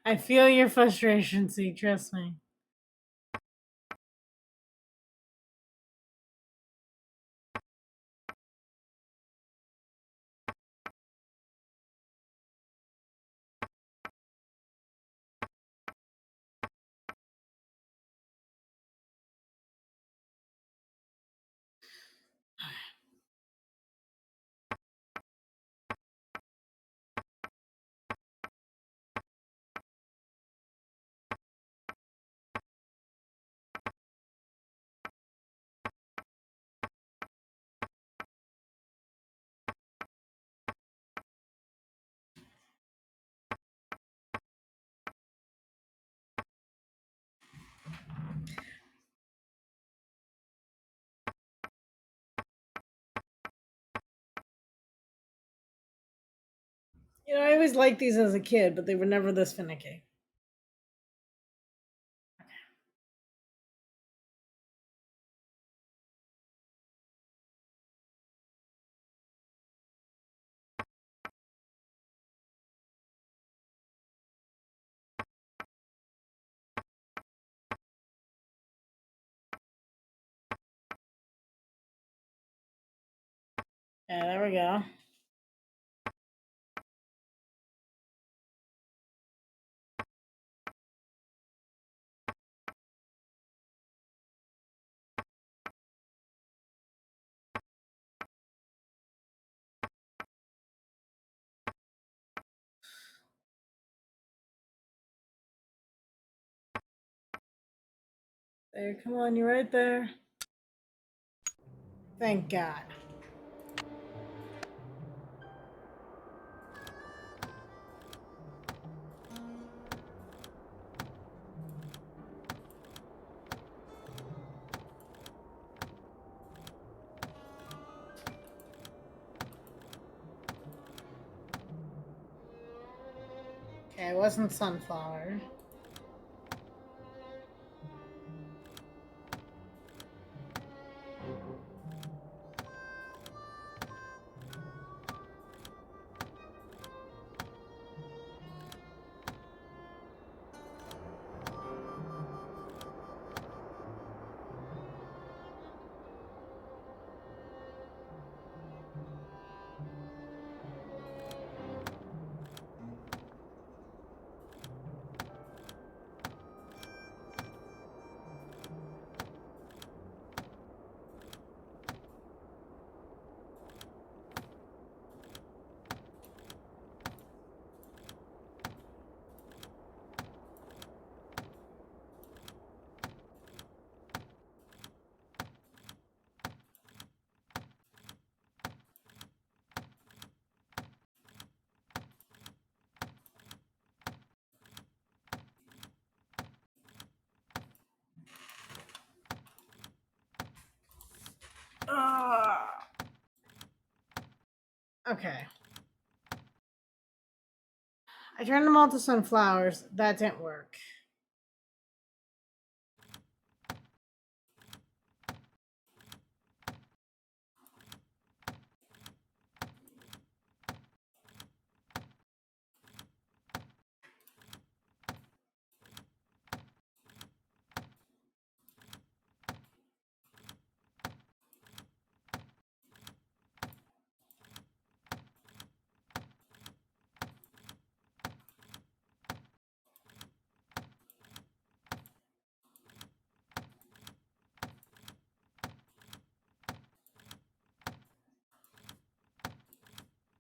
I feel your frustration, see, trust me. You know, I always liked these as a kid, but they were never this finicky. Yeah, there we go. There, come on, you're right there. Thank God. Okay, it wasn't sunflower. Okay. I turned them all to sunflowers. That didn't work.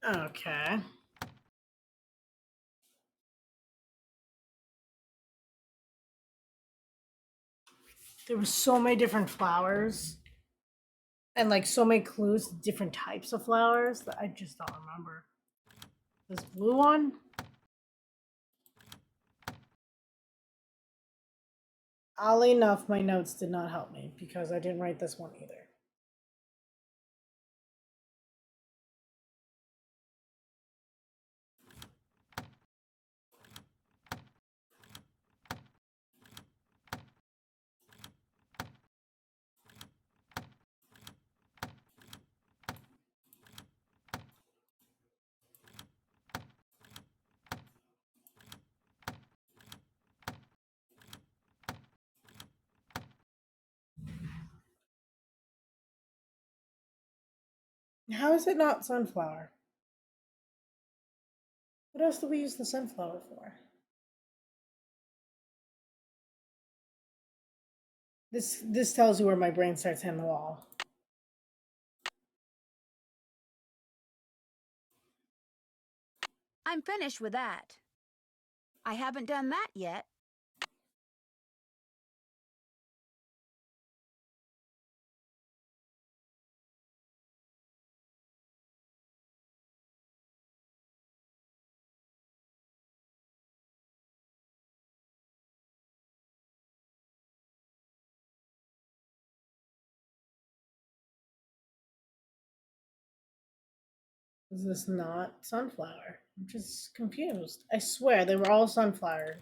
Okay. There were so many different flowers. And like so many clues to different types of flowers that I just don't remember. This blue one? Oddly enough, my notes did not help me because I didn't write this one either. How is it not sunflower? What else do we use the sunflower for? This tells you where my brain starts hitting the wall. I'm finished with that. I haven't done that yet. Is this not sunflower? I'm just confused. I swear they were all sunflower.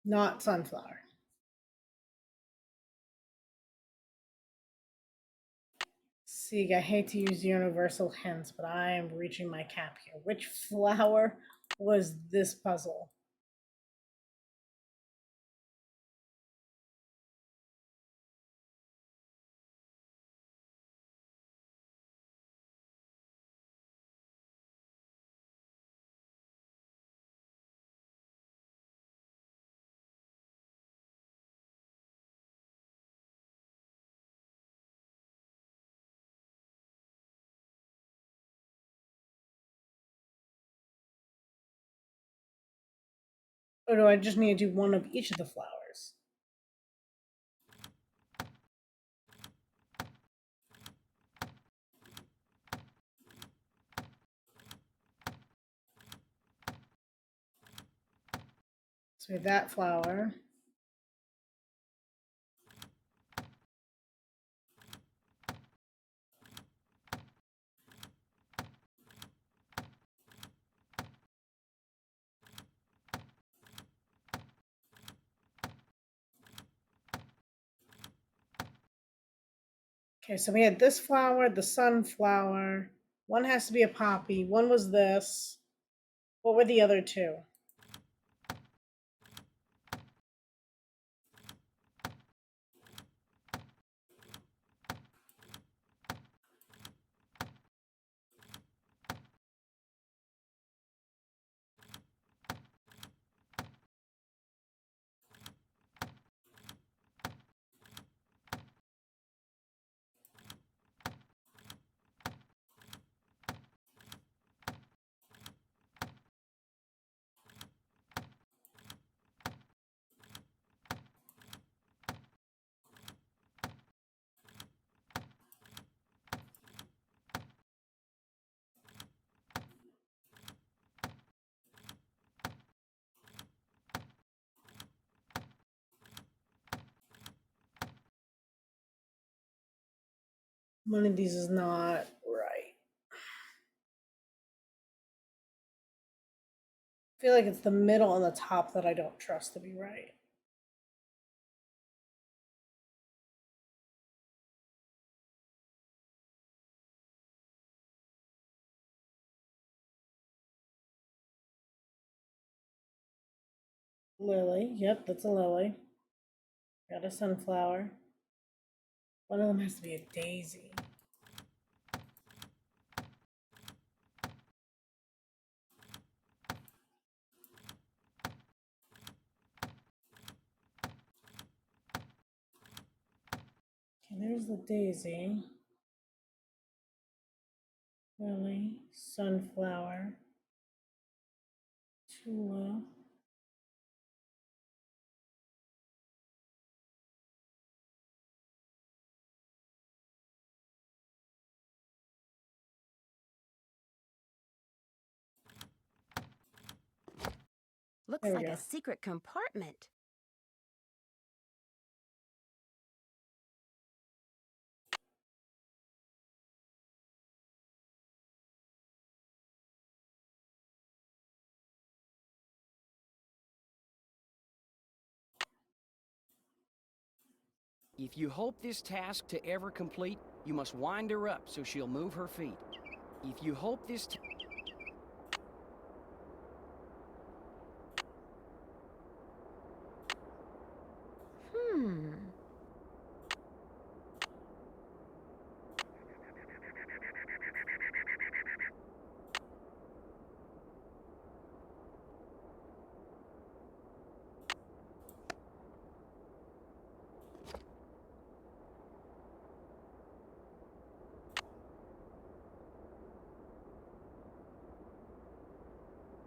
Not sunflower. See, I hate to use universal hints, but I am reaching my cap here. Which flower was this puzzle? Or do I just need to do one of each of the flowers? So we have that flower. Okay, so we had this flower, the sunflower. One has to be a poppy. One was this. What were the other two? One of these is not right. I feel like it's the middle and the top that I don't trust to be right. Lily. Yep, that's a lily. Got a sunflower. One of them has to be a daisy. Okay, there's the daisy. Lily, sunflower, tulip. Looks There we like go. a secret compartment. If you hope this task to ever complete, you must wind her up so she'll move her feet. If you hope this Hmm.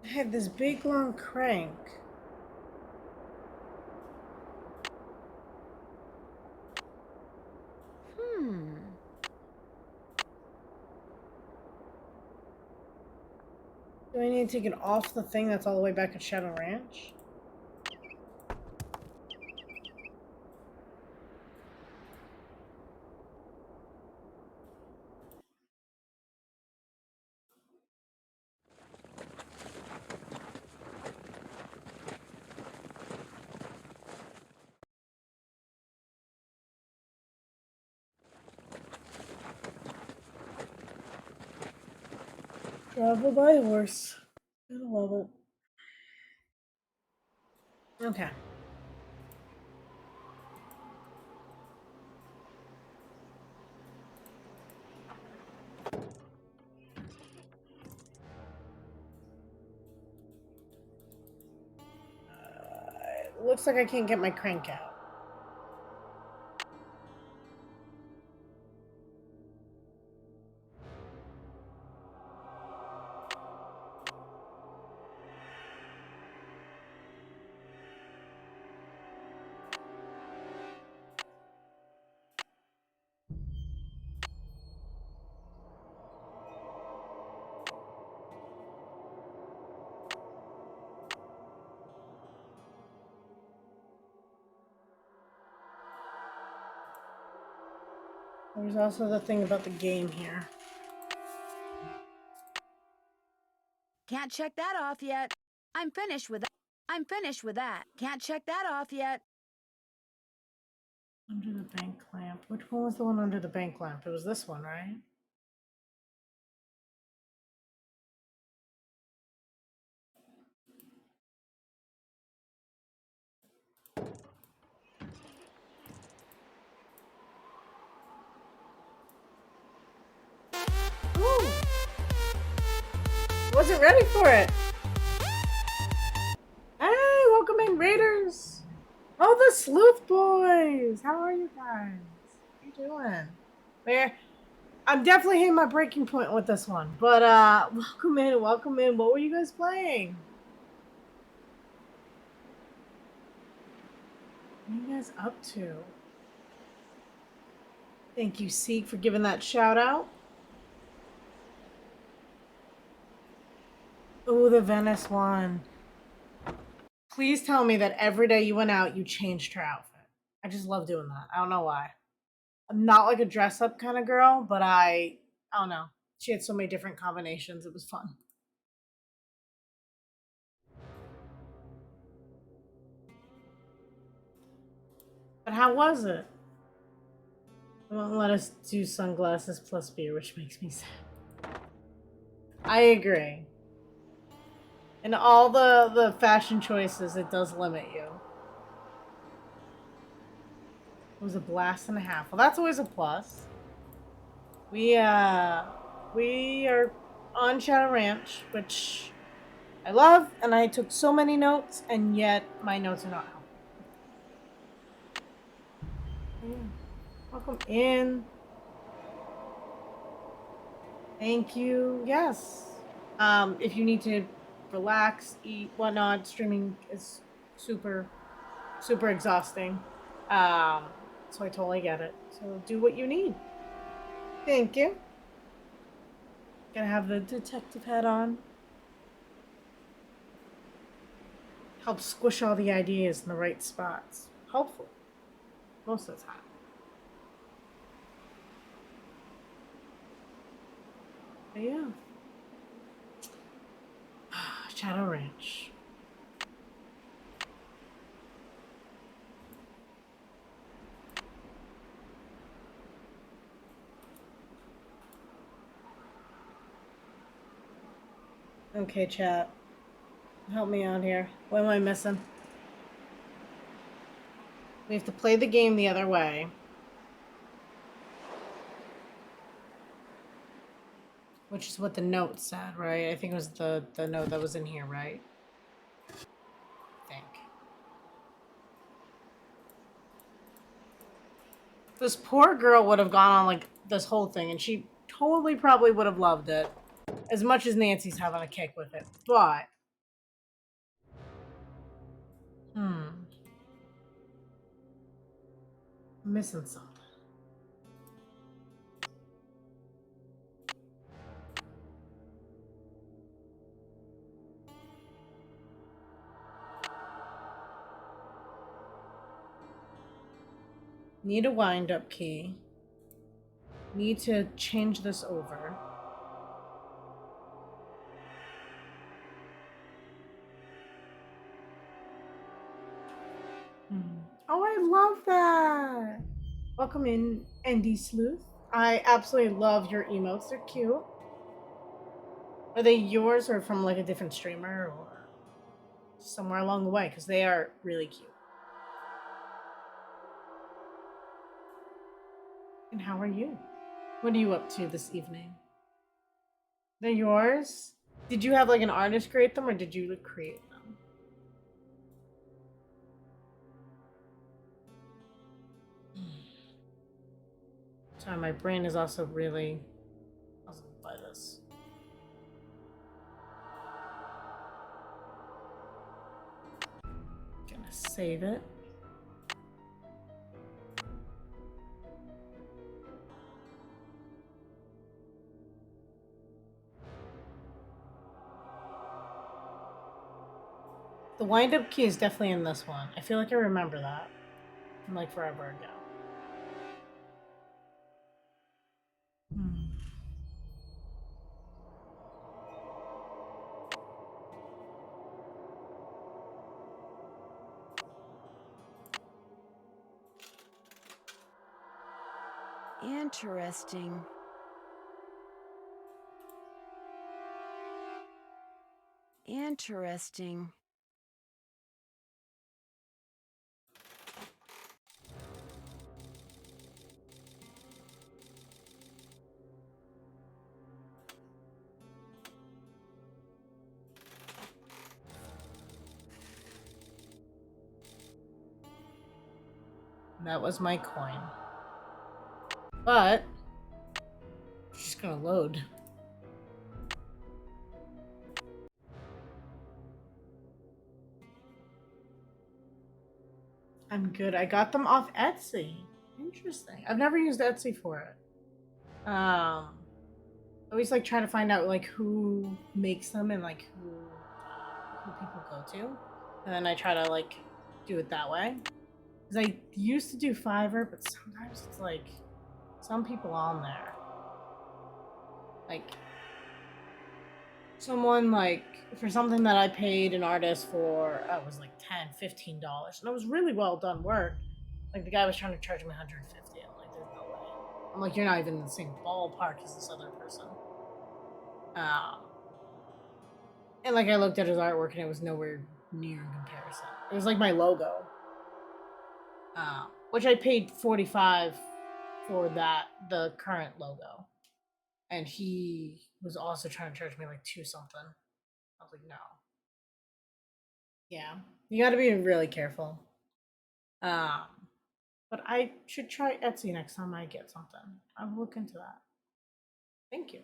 I had this big long crank. Do I need to take it off the thing that's all the way back at Shadow Ranch? Travel by horse. I love it. Okay. It looks like I can't get my crank out. There's also the thing about the game here. Can't check that off yet. I'm finished with that. I'm finished with that. Can't check that off yet. Under the bank lamp. Which one was the one under the bank lamp? It was this one, right? Ooh! Wasn't ready for it! Hey, welcome in, Raiders! Oh, the Sleuth Boys! How are you guys? How you doing? Where? I'm definitely hitting my breaking point with this one, but welcome in, welcome in. What were you guys playing? What are you guys up to? Thank you, Seek, for giving that shout out. Oh, the Venice one. Please tell me that every day you went out, you changed her outfit. I just love doing that. I don't know why. I'm not like a dress up kind of girl, but I don't know. She had so many different combinations. It was fun. But how was it? They won't let us do sunglasses plus beer, which makes me sad. I agree. And all the fashion choices, it does limit you. It was a blast and a half. Well, that's always a plus. We are on Shadow Ranch, which I love, and I took so many notes, and yet my notes are not helping. Yeah. Welcome in. Thank you. Yes. If you need to relax, eat, whatnot, streaming is super, super exhausting. So I totally get it. So do what you need. Thank you. Gonna have the detective hat on. Help squish all the ideas in the right spots. Hopefully. Most of the time. But yeah. Shadow Ranch. Okay, chat. Help me out here. What am I missing? We have to play the game the other way. Which is what the note said, right? I think it was the note that was in here, right? I think. This poor girl would have gone on like this whole thing, and she totally probably would have loved it. As much as Nancy's having a kick with it. But I'm missing something. Need a wind-up key. Need to change this over. Oh, I love that! Welcome in, Andy Sleuth. I absolutely love your emotes. They're cute. Are they yours or from like a different streamer or somewhere along the way? Because they are really cute. And how are you? What are you up to this evening? They're yours? Did you have like an artist create them or did you create them? Sorry, my brain is also really puzzled by this. Gonna save it. The wind-up key is definitely in this one. I feel like I remember that from like forever ago. Interesting. Interesting. That was my coin. But she's gonna load. I'm good. I got them off Etsy. Interesting. I've never used Etsy for it. I always like try to find out like who makes them and like who people go to, and then I try to like do it that way. Because I used to do Fiverr, but sometimes it's like some people on there, like someone like for something that I paid an artist for, it was like $10, $15, and it was really well done work. Like the guy was trying to charge me $150. I'm like, there's no way. I'm like, you're not even in the same ballpark as this other person. And like I looked at his artwork and it was nowhere near in comparison. It was like my logo, which I paid $45 for the current logo, and he was also trying to charge me like $2 something. I was like, no. Yeah, you got to be really careful. But I should try Etsy next time I get something. I'll look into that. Thank you.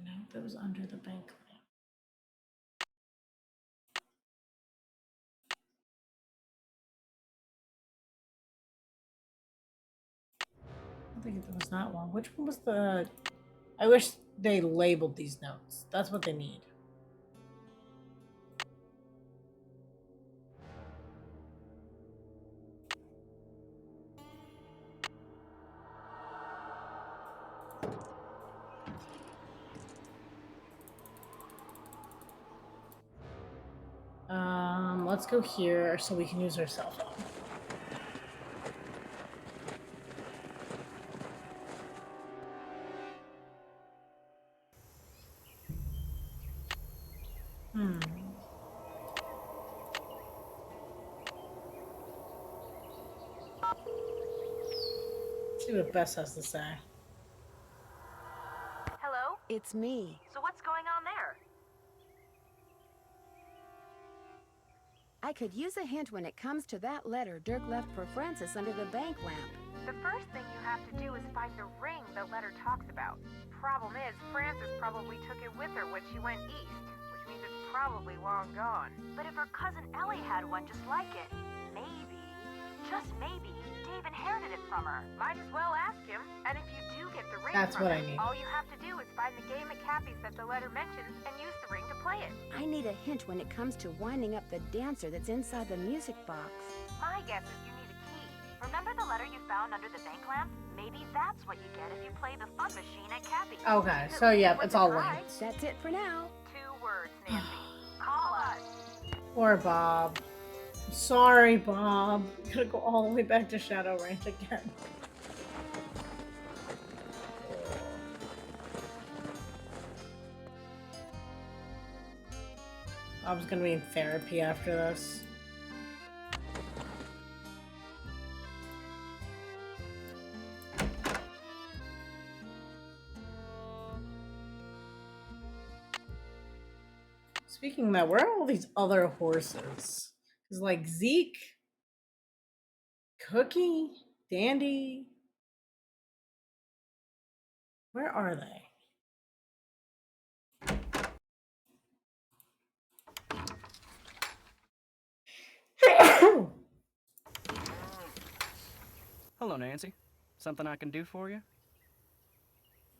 No, that was under the bank lamp. I don't think it was that one. Which one was the... I wish they labeled these notes. That's what they need. Let's go here so we can use our cell phone. See what Bess has to say. Hello? It's me. So what's going on there? I could use a hint when it comes to that letter Dirk left for Francis under the bank lamp. The first thing you have to do is find the ring the letter talks about. Problem is, Frances probably took it with her when she went east, which means it's probably long gone. But if her cousin Ellie had one just like it, maybe, just maybe, Dave inherited it from her. Might as well ask him. And if you do get the ring That's from what I him, need. all you have to do is find the game at Cappy's that the letter mentions and use the ring to play it. I need a hint when it comes to winding up the dancer that's inside the music box. My guess is you need a key. Remember the letter you found under the bank lamp? Maybe that's what you get if you play the fun machine at Cappy's. Okay, so yeah, it's all linked. That's it for now. 2 words, Nancy. Call us. Poor Bob. I'm sorry, Bob. I'm gonna go all the way back to Shadow Ranch again. Bob's gonna be in therapy after this. Speaking of that, where are all these other horses? Because, like, Zeke, Cookie, Dandy, where are they? Hello, Nancy. Something I can do for you?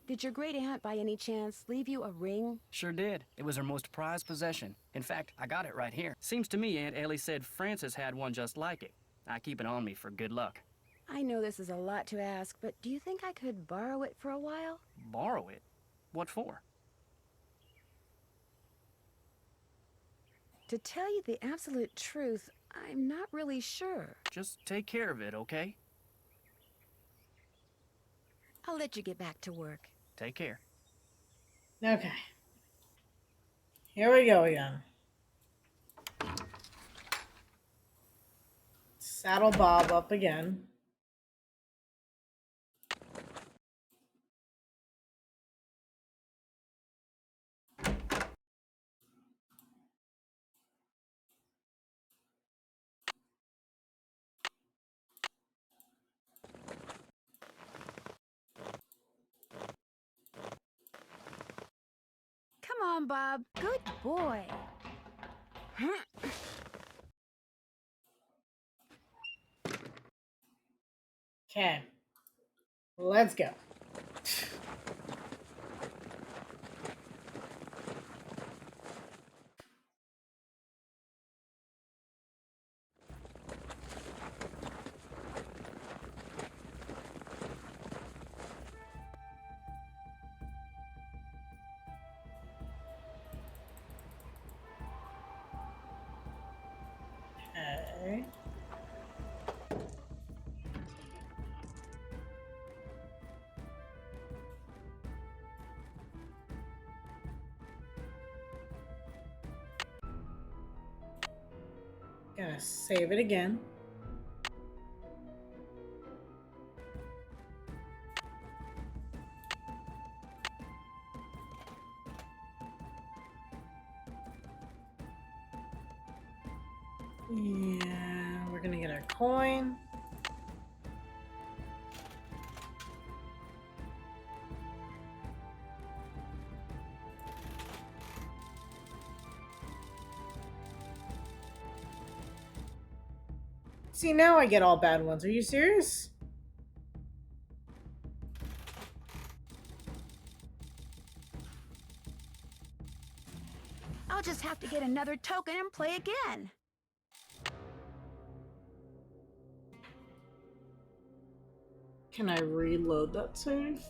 Did your great aunt, by any chance, leave you a ring? Sure did. It was her most prized possession. In fact, I got it right here. Seems to me Aunt Ellie said Francis had one just like it. I keep it on me for good luck. I know this is a lot to ask, but do you think I could borrow it for a while? Borrow it? What for? To tell you the absolute truth, I'm not really sure. Just take care of it, okay? I'll let you get back to work. Take care. Okay. Here we go again. Saddle Bob up again. Come on, Bob. Good boy. Okay. Let's go. Okay. Gonna save it again. Yeah, we're gonna get our coin. See, now I get all bad ones. Are you serious? I'll just have to get another token and play again. Can I reload that save?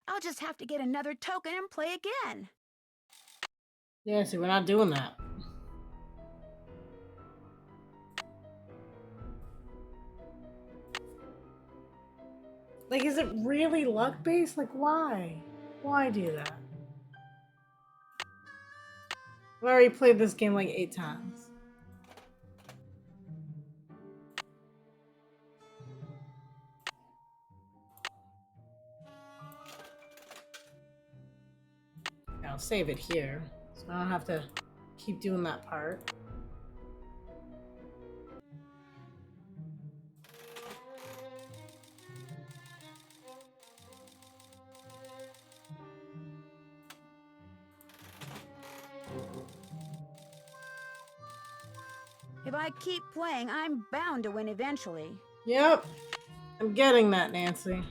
I'll just have to get another token and play again. Yeah, see, we're not doing that. Like, is it really luck-based? Like, why? Why do that? I've already played this game like 8 times. I'll save it here, so I don't have to keep doing that part. If I keep playing, I'm bound to win eventually. Yep, I'm getting that, Nancy.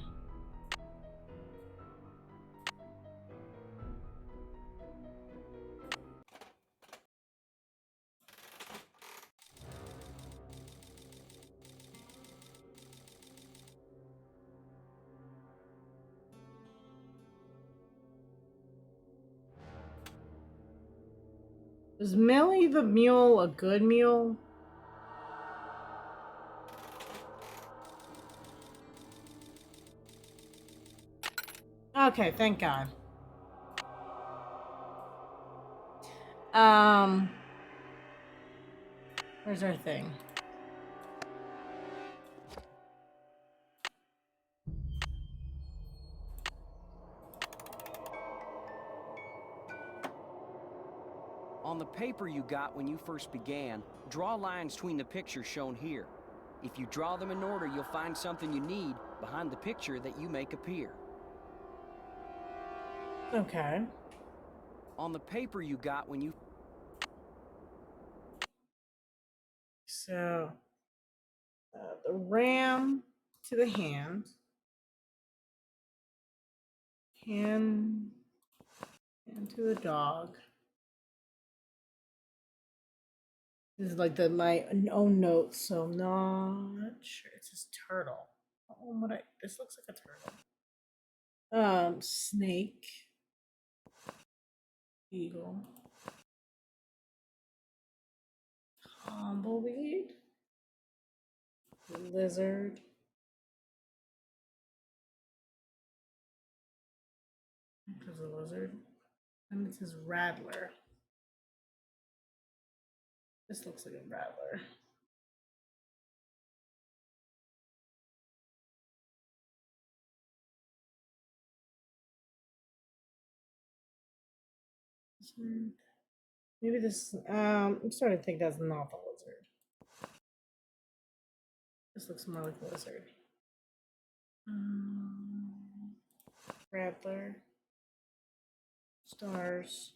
Is Millie the mule a good mule? Okay, thank God. Where's our thing? On the paper you got when you first began, draw lines between the pictures shown here. If you draw them in order, you'll find something you need behind the picture that you make appear. Okay. On the paper you got when you... So, the ram to the hand. Hand to the dog. This is like my own notes, so I'm not sure. It says turtle. Oh, this looks like a turtle. Snake. Eagle. Tumbleweed. Lizard. There's a lizard. And it says rattler. This looks like a rattler. Maybe this, I'm starting to think that's not the lizard. This looks more like a lizard. Rattler. Stars.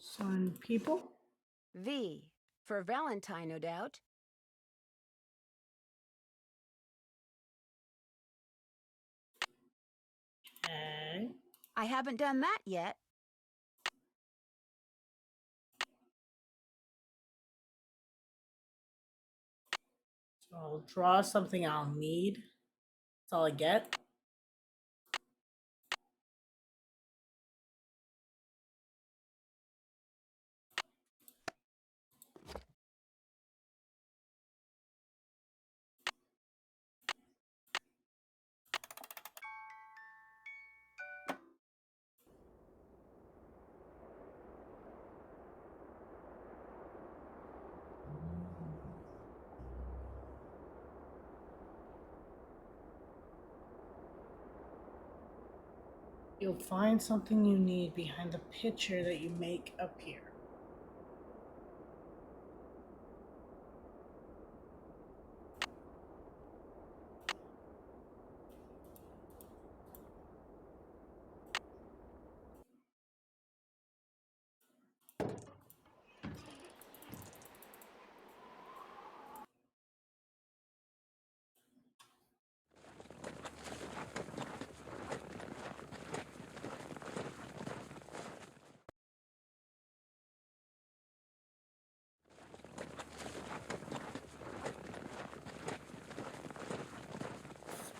Sun. People. V. For Valentine, no doubt. Okay. I haven't done that yet. So I'll draw something I'll need. That's all I get. You'll find something you need behind the picture that you make appear.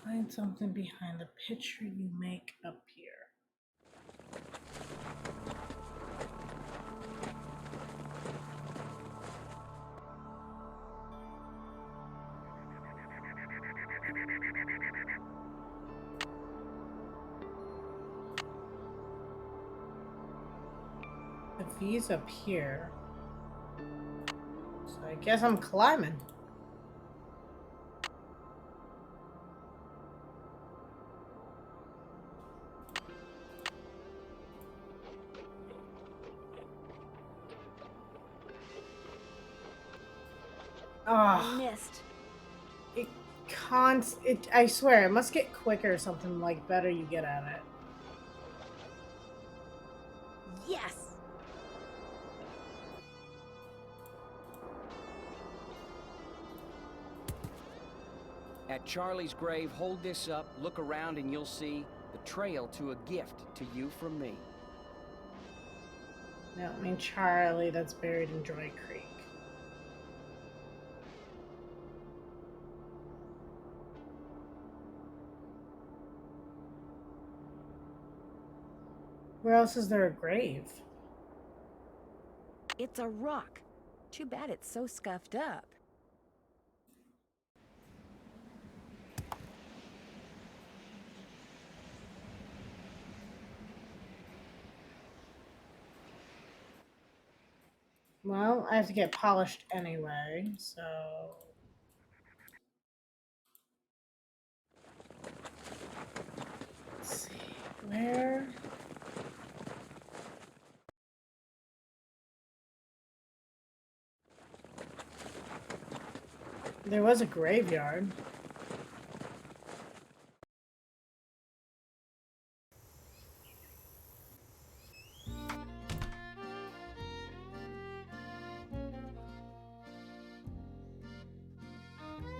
Find something behind the picture you make appear. The view's up here. So I guess I'm climbing. I Oh, missed. it can't. It. I swear, it must get quicker or something. Like better you get at it. Yes! At Charlie's grave, hold this up, look around, and you'll see the trail to a gift to you from me. No, I mean Charlie that's buried in Dry Creek. Where else is there a grave? It's a rock. Too bad it's so scuffed up. Well, I have to get polished anyway, so... Let's see, where... There was a graveyard.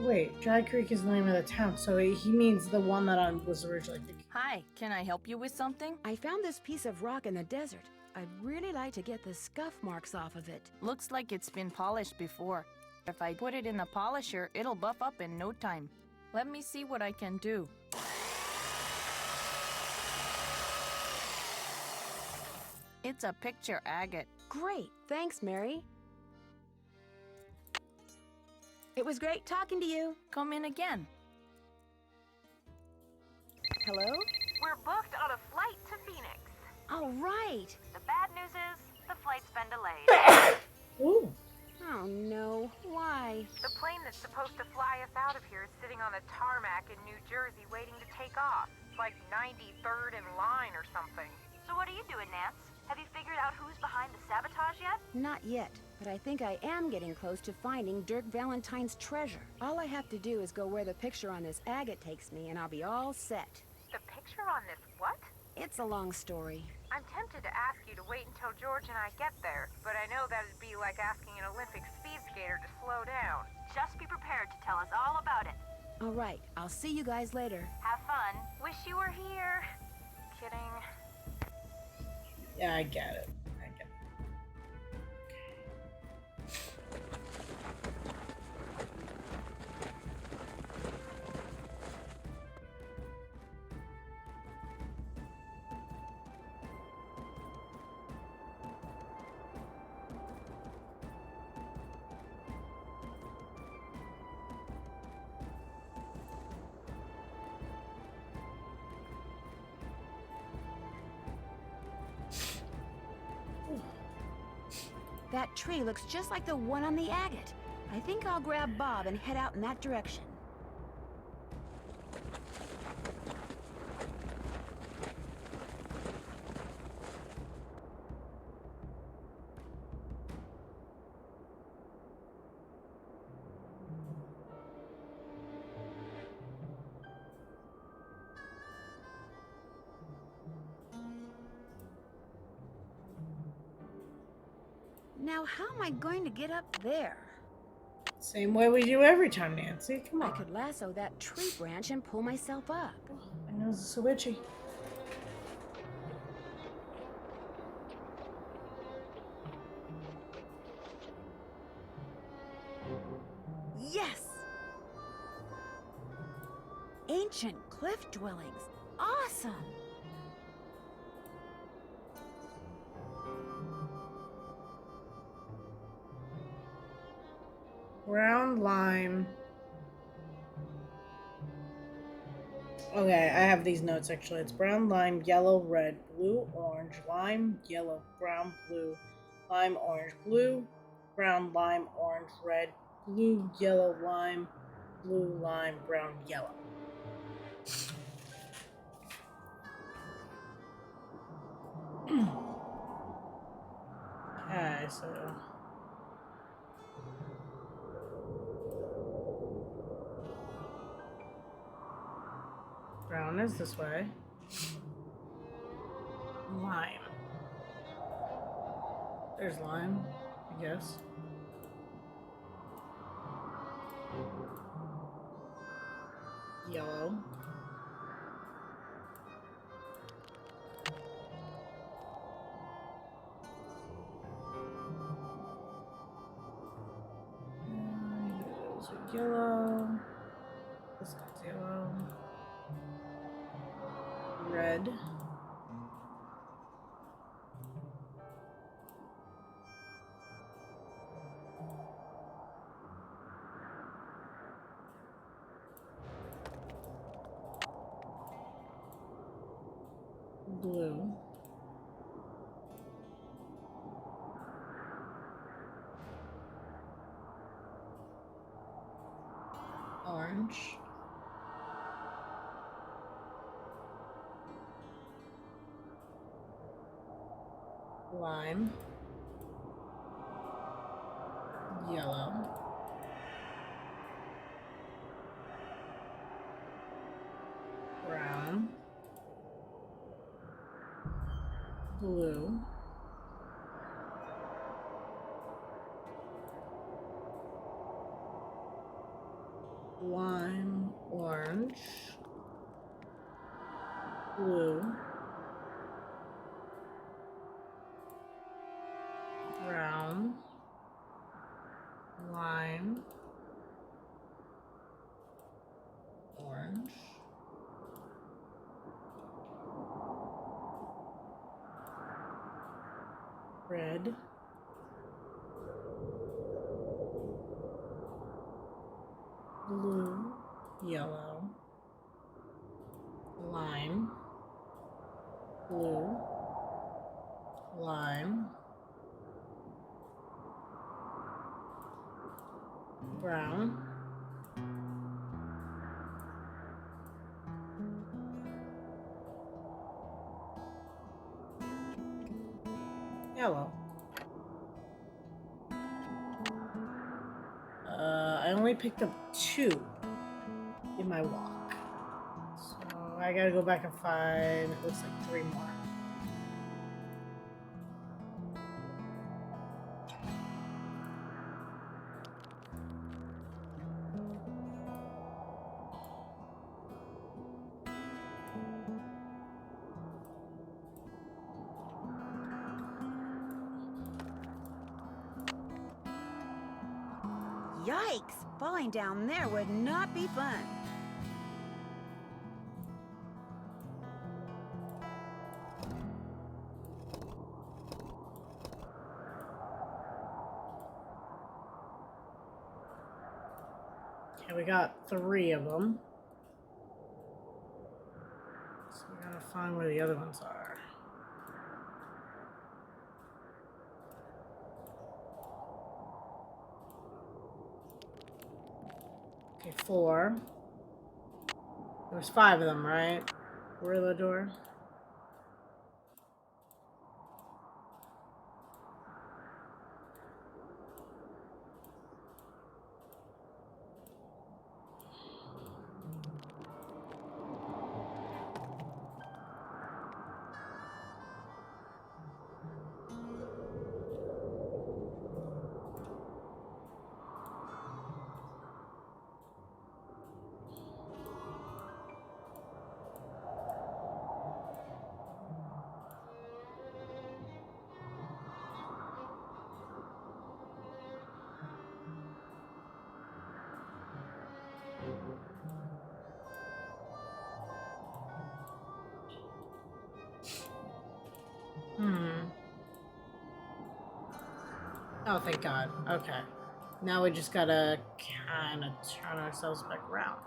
Wait, Dry Creek is the name of the town, so he means the one that I was originally thinking. Hi, can I help you with something? I found this piece of rock in the desert. I'd really like to get the scuff marks off of it. Looks like it's been polished before. If I put it in the polisher, it'll buff up in no time. Let me see what I can do. It's a picture agate. Great, thanks, Mary. It was great talking to you. Come in again. Hello? We're booked on a flight to Phoenix. All right. The bad news is the flight's been delayed. Ooh. Oh no, why? The plane that's supposed to fly us out of here is sitting on the tarmac in New Jersey waiting to take off. It's like 93rd in line or something. So what are you doing, Nance? Have you figured out who's behind the sabotage yet? Not yet, but I think I am getting close to finding Dirk Valentine's treasure. All I have to do is go where the picture on this agate takes me, and I'll be all set. The picture on this what? It's a long story. I'm tempted to ask you to wait until George and I get there, but I know that'd be like asking an Olympic speed skater to slow down. Just be prepared to tell us all about it. All right, I'll see you guys later. Have fun. Wish you were here. Kidding. Yeah, I get it. That tree looks just like the one on the agate. I think I'll grab Bob and head out in that direction. Now, how am I going to get up there? Same way we do every time, Nancy. Come on. I could lasso that tree branch and pull myself up. My nose is so itchy. Yes! Ancient cliff dwellings. Awesome! Ground lime. Okay, I have these notes actually. It's brown, lime, yellow, red, blue, orange, lime, yellow, brown, blue, lime, orange, blue, brown, lime, orange, red, blue, yellow, lime, blue, lime, brown, yellow. Okay, so brown is this way. Lime. There's lime, I guess. Yellow. So yellow. This one's yellow. Red. Blue. Orange. Lime. Yellow. Brown. Blue. Lime. Orange. Blue. Brown. Lime. Orange. Red. Blue. Yellow. Lime. Blue. Lime. Brown. Yellow. I only picked up 2 in my walk. So I gotta go back and find, it looks like 3 more. Yikes! Falling down there would not be fun. Okay, we got 3 of them. So we gotta find where the other ones are. Okay, 4. There's 5 of them, right? Where the door? Oh, thank God. Okay. Now we just gotta kind of turn ourselves back around.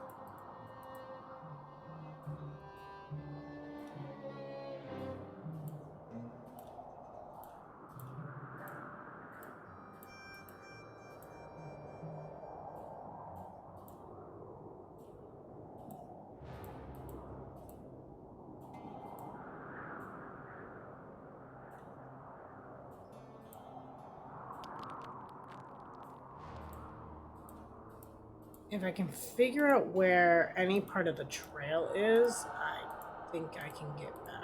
If I can figure out where any part of the trail is, I think I can get back.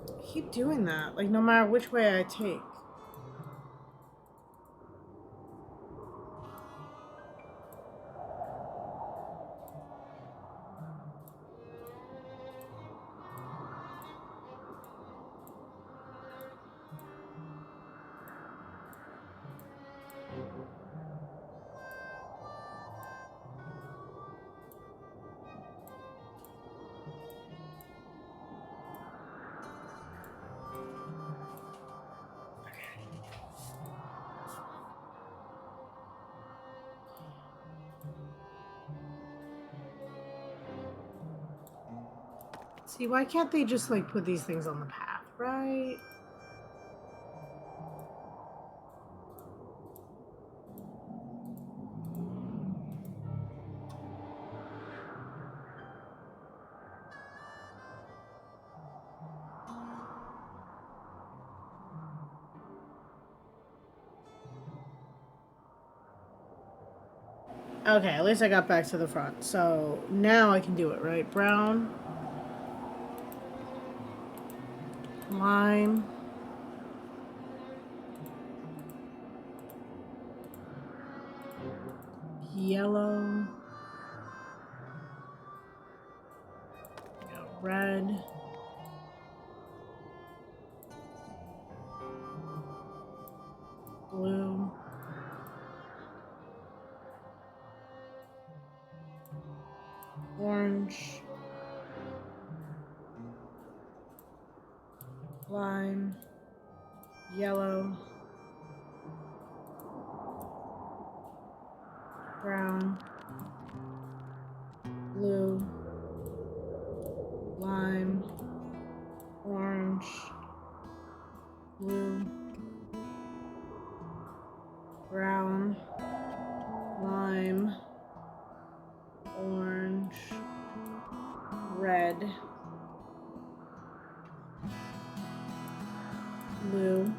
I keep doing that, like no matter which way I take. See, why can't they just like put these things on the path, right? Okay, at least I got back to the front. So now I can do it, right? Brown. Lime. Yellow. Red. Blue. Orange. Lime. Yellow. Brown. Blue. Lime. Orange. Blue. Brown. Lime. Orange. Red. Blue.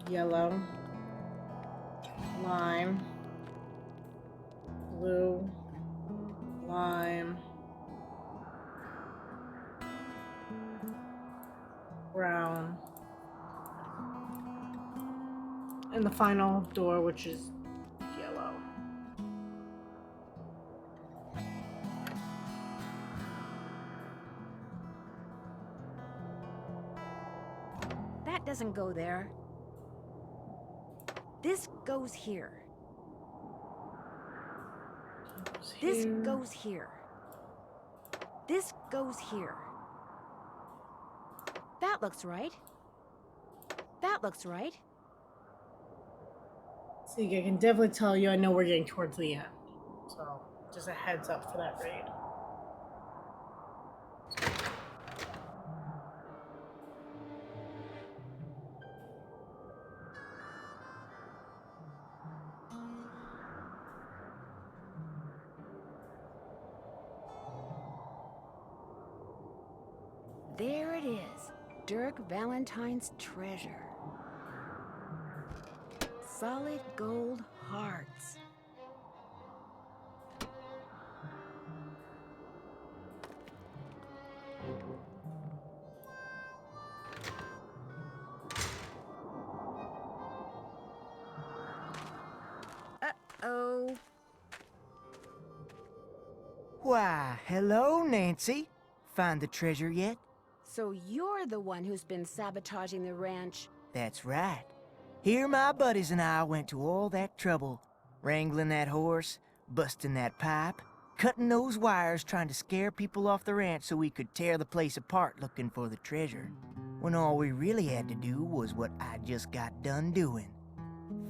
Yellow. Lime. Blue. Lime. Brown. And the final door, which is yellow. That doesn't go there. This goes here. This goes here. This goes here. That looks right. That looks right. See, I can definitely tell you I know we're getting towards the end. So, just a heads up for that raid. There it is. Dirk Valentine's treasure. Solid gold hearts. Uh-oh. Why, hello, Nancy. Find the treasure yet? So you're the one who's been sabotaging the ranch. That's right. Here my buddies and I went to all that trouble, wrangling that horse, busting that pipe, cutting those wires trying to scare people off the ranch so we could tear the place apart looking for the treasure, when all we really had to do was what I just got done doing.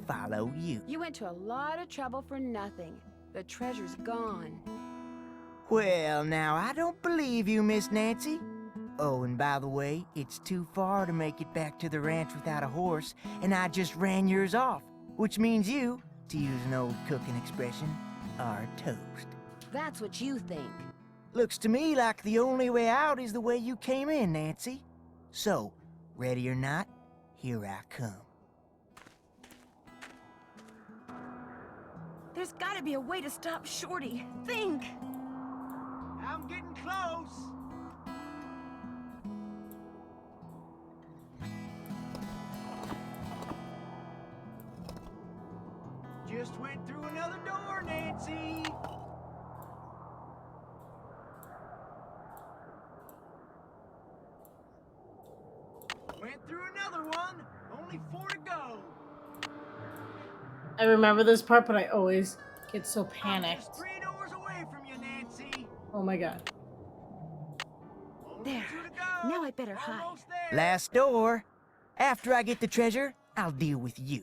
Follow you. You went to a lot of trouble for nothing. The treasure's gone. Well, now, I don't believe you, Miss Nancy. Oh, and by the way, it's too far to make it back to the ranch without a horse, and I just ran yours off, which means you, to use an old cooking expression, are toast. That's what you think. Looks to me like the only way out is the way you came in, Nancy. So, ready or not, here I come. There's gotta be a way to stop Shorty. Think! I'm getting close. Just went through another door, Nancy. Went through another one. Only 4 to go. I remember this part, but I always get so panicked. Just 3 doors away from you, Nancy. Oh my god. There. Now I better hide. Last door. After I get the treasure, I'll deal with you.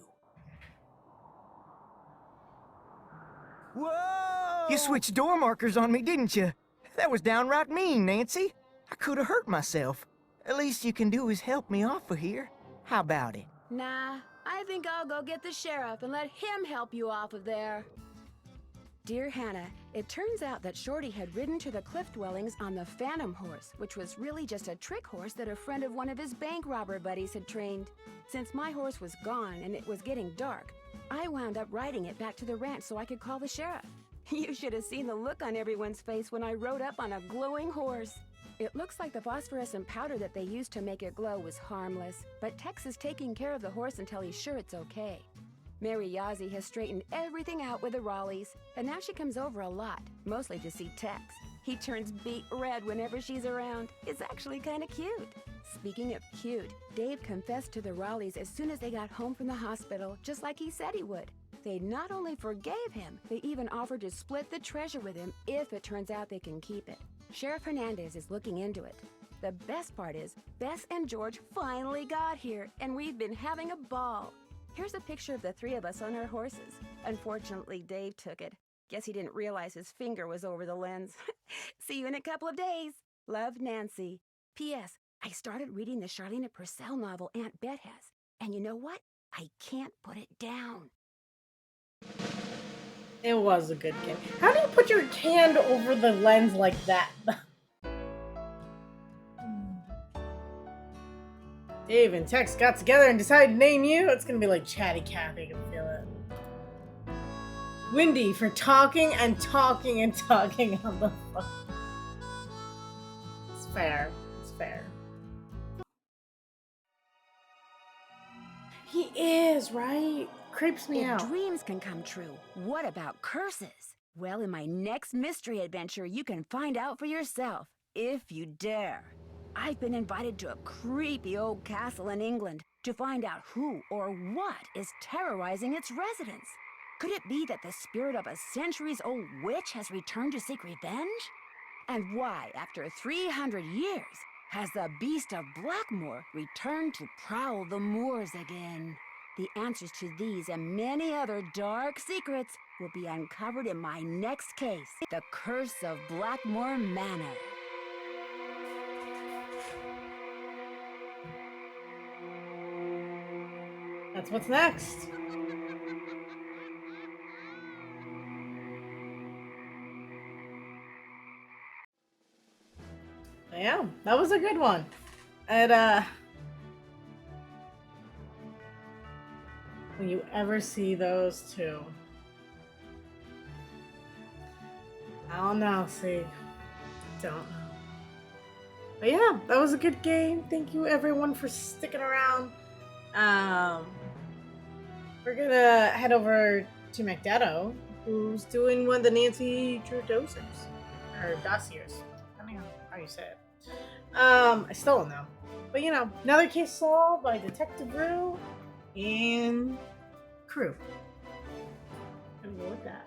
Whoa! You switched door markers on me, didn't you? That was downright mean, Nancy. I could have hurt myself. At least you can do is help me off of here. How about it? Nah, I think I'll go get the sheriff and let him help you off of there. Dear Hannah, it turns out that Shorty had ridden to the cliff dwellings on the Phantom horse, which was really just a trick horse that a friend of one of his bank robber buddies had trained. Since my horse was gone and it was getting dark, I wound up riding it back to the ranch so I could call the sheriff. You should have seen the look on everyone's face when I rode up on a glowing horse. It looks like the phosphorescent powder that they used to make it glow was harmless, but Tex is taking care of the horse until he's sure it's okay. Mary Yazzie has straightened everything out with the Raleighs, and now she comes over a lot, mostly to see Tex. He turns beet red whenever she's around. It's actually kind of cute. Speaking of cute, Dave confessed to the Raleighs as soon as they got home from the hospital, just like he said he would. They not only forgave him, they even offered to split the treasure with him if it turns out they can keep it. Sheriff Hernandez is looking into it. The best part is, Bess and George finally got here, and we've been having a ball. Here's a picture of the 3 of us on our horses. Unfortunately, Dave took it. Guess he didn't realize his finger was over the lens. See you in a couple of days. Love, Nancy. P.S. I started reading the Charlene Purcell novel Aunt Bet has. And you know what? I can't put it down. It was a good game. How do you put your hand over the lens like that? Dave and Tex got together and decided to name you. It's gonna be like Chatty Cathy, I can feel it. Windy for talking and talking and talking on the phone. It's fair. It's fair. He is, right? Creeps me out. If dreams can come true, what about curses? Well, in my next mystery adventure, you can find out for yourself, if you dare. I've been invited to a creepy old castle in England to find out who or what is terrorizing its residents. Could it be that the spirit of a centuries-old witch has returned to seek revenge? And why, after 300 years, has the beast of Blackmoor returned to prowl the moors again? The answers to these and many other dark secrets will be uncovered in my next case, The Curse of Blackmoor Manor. That's what's next. Yeah, that was a good one. And when you ever see those two, I don't know, see. Don't know. But yeah, that was a good game. Thank you everyone for sticking around. We're gonna head over to McDedo, who's doing one of the Nancy Drew dosers, or dossiers, depending on how you say it. I still don't know. But you know, another case solved by Detective Drew, and crew. I'm gonna go with that.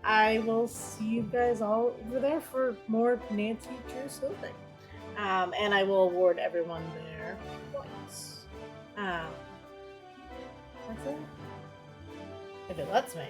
I will see you guys all over there for more Nancy Drew sleuthing. And I will award everyone their points. That's it. If it lets me.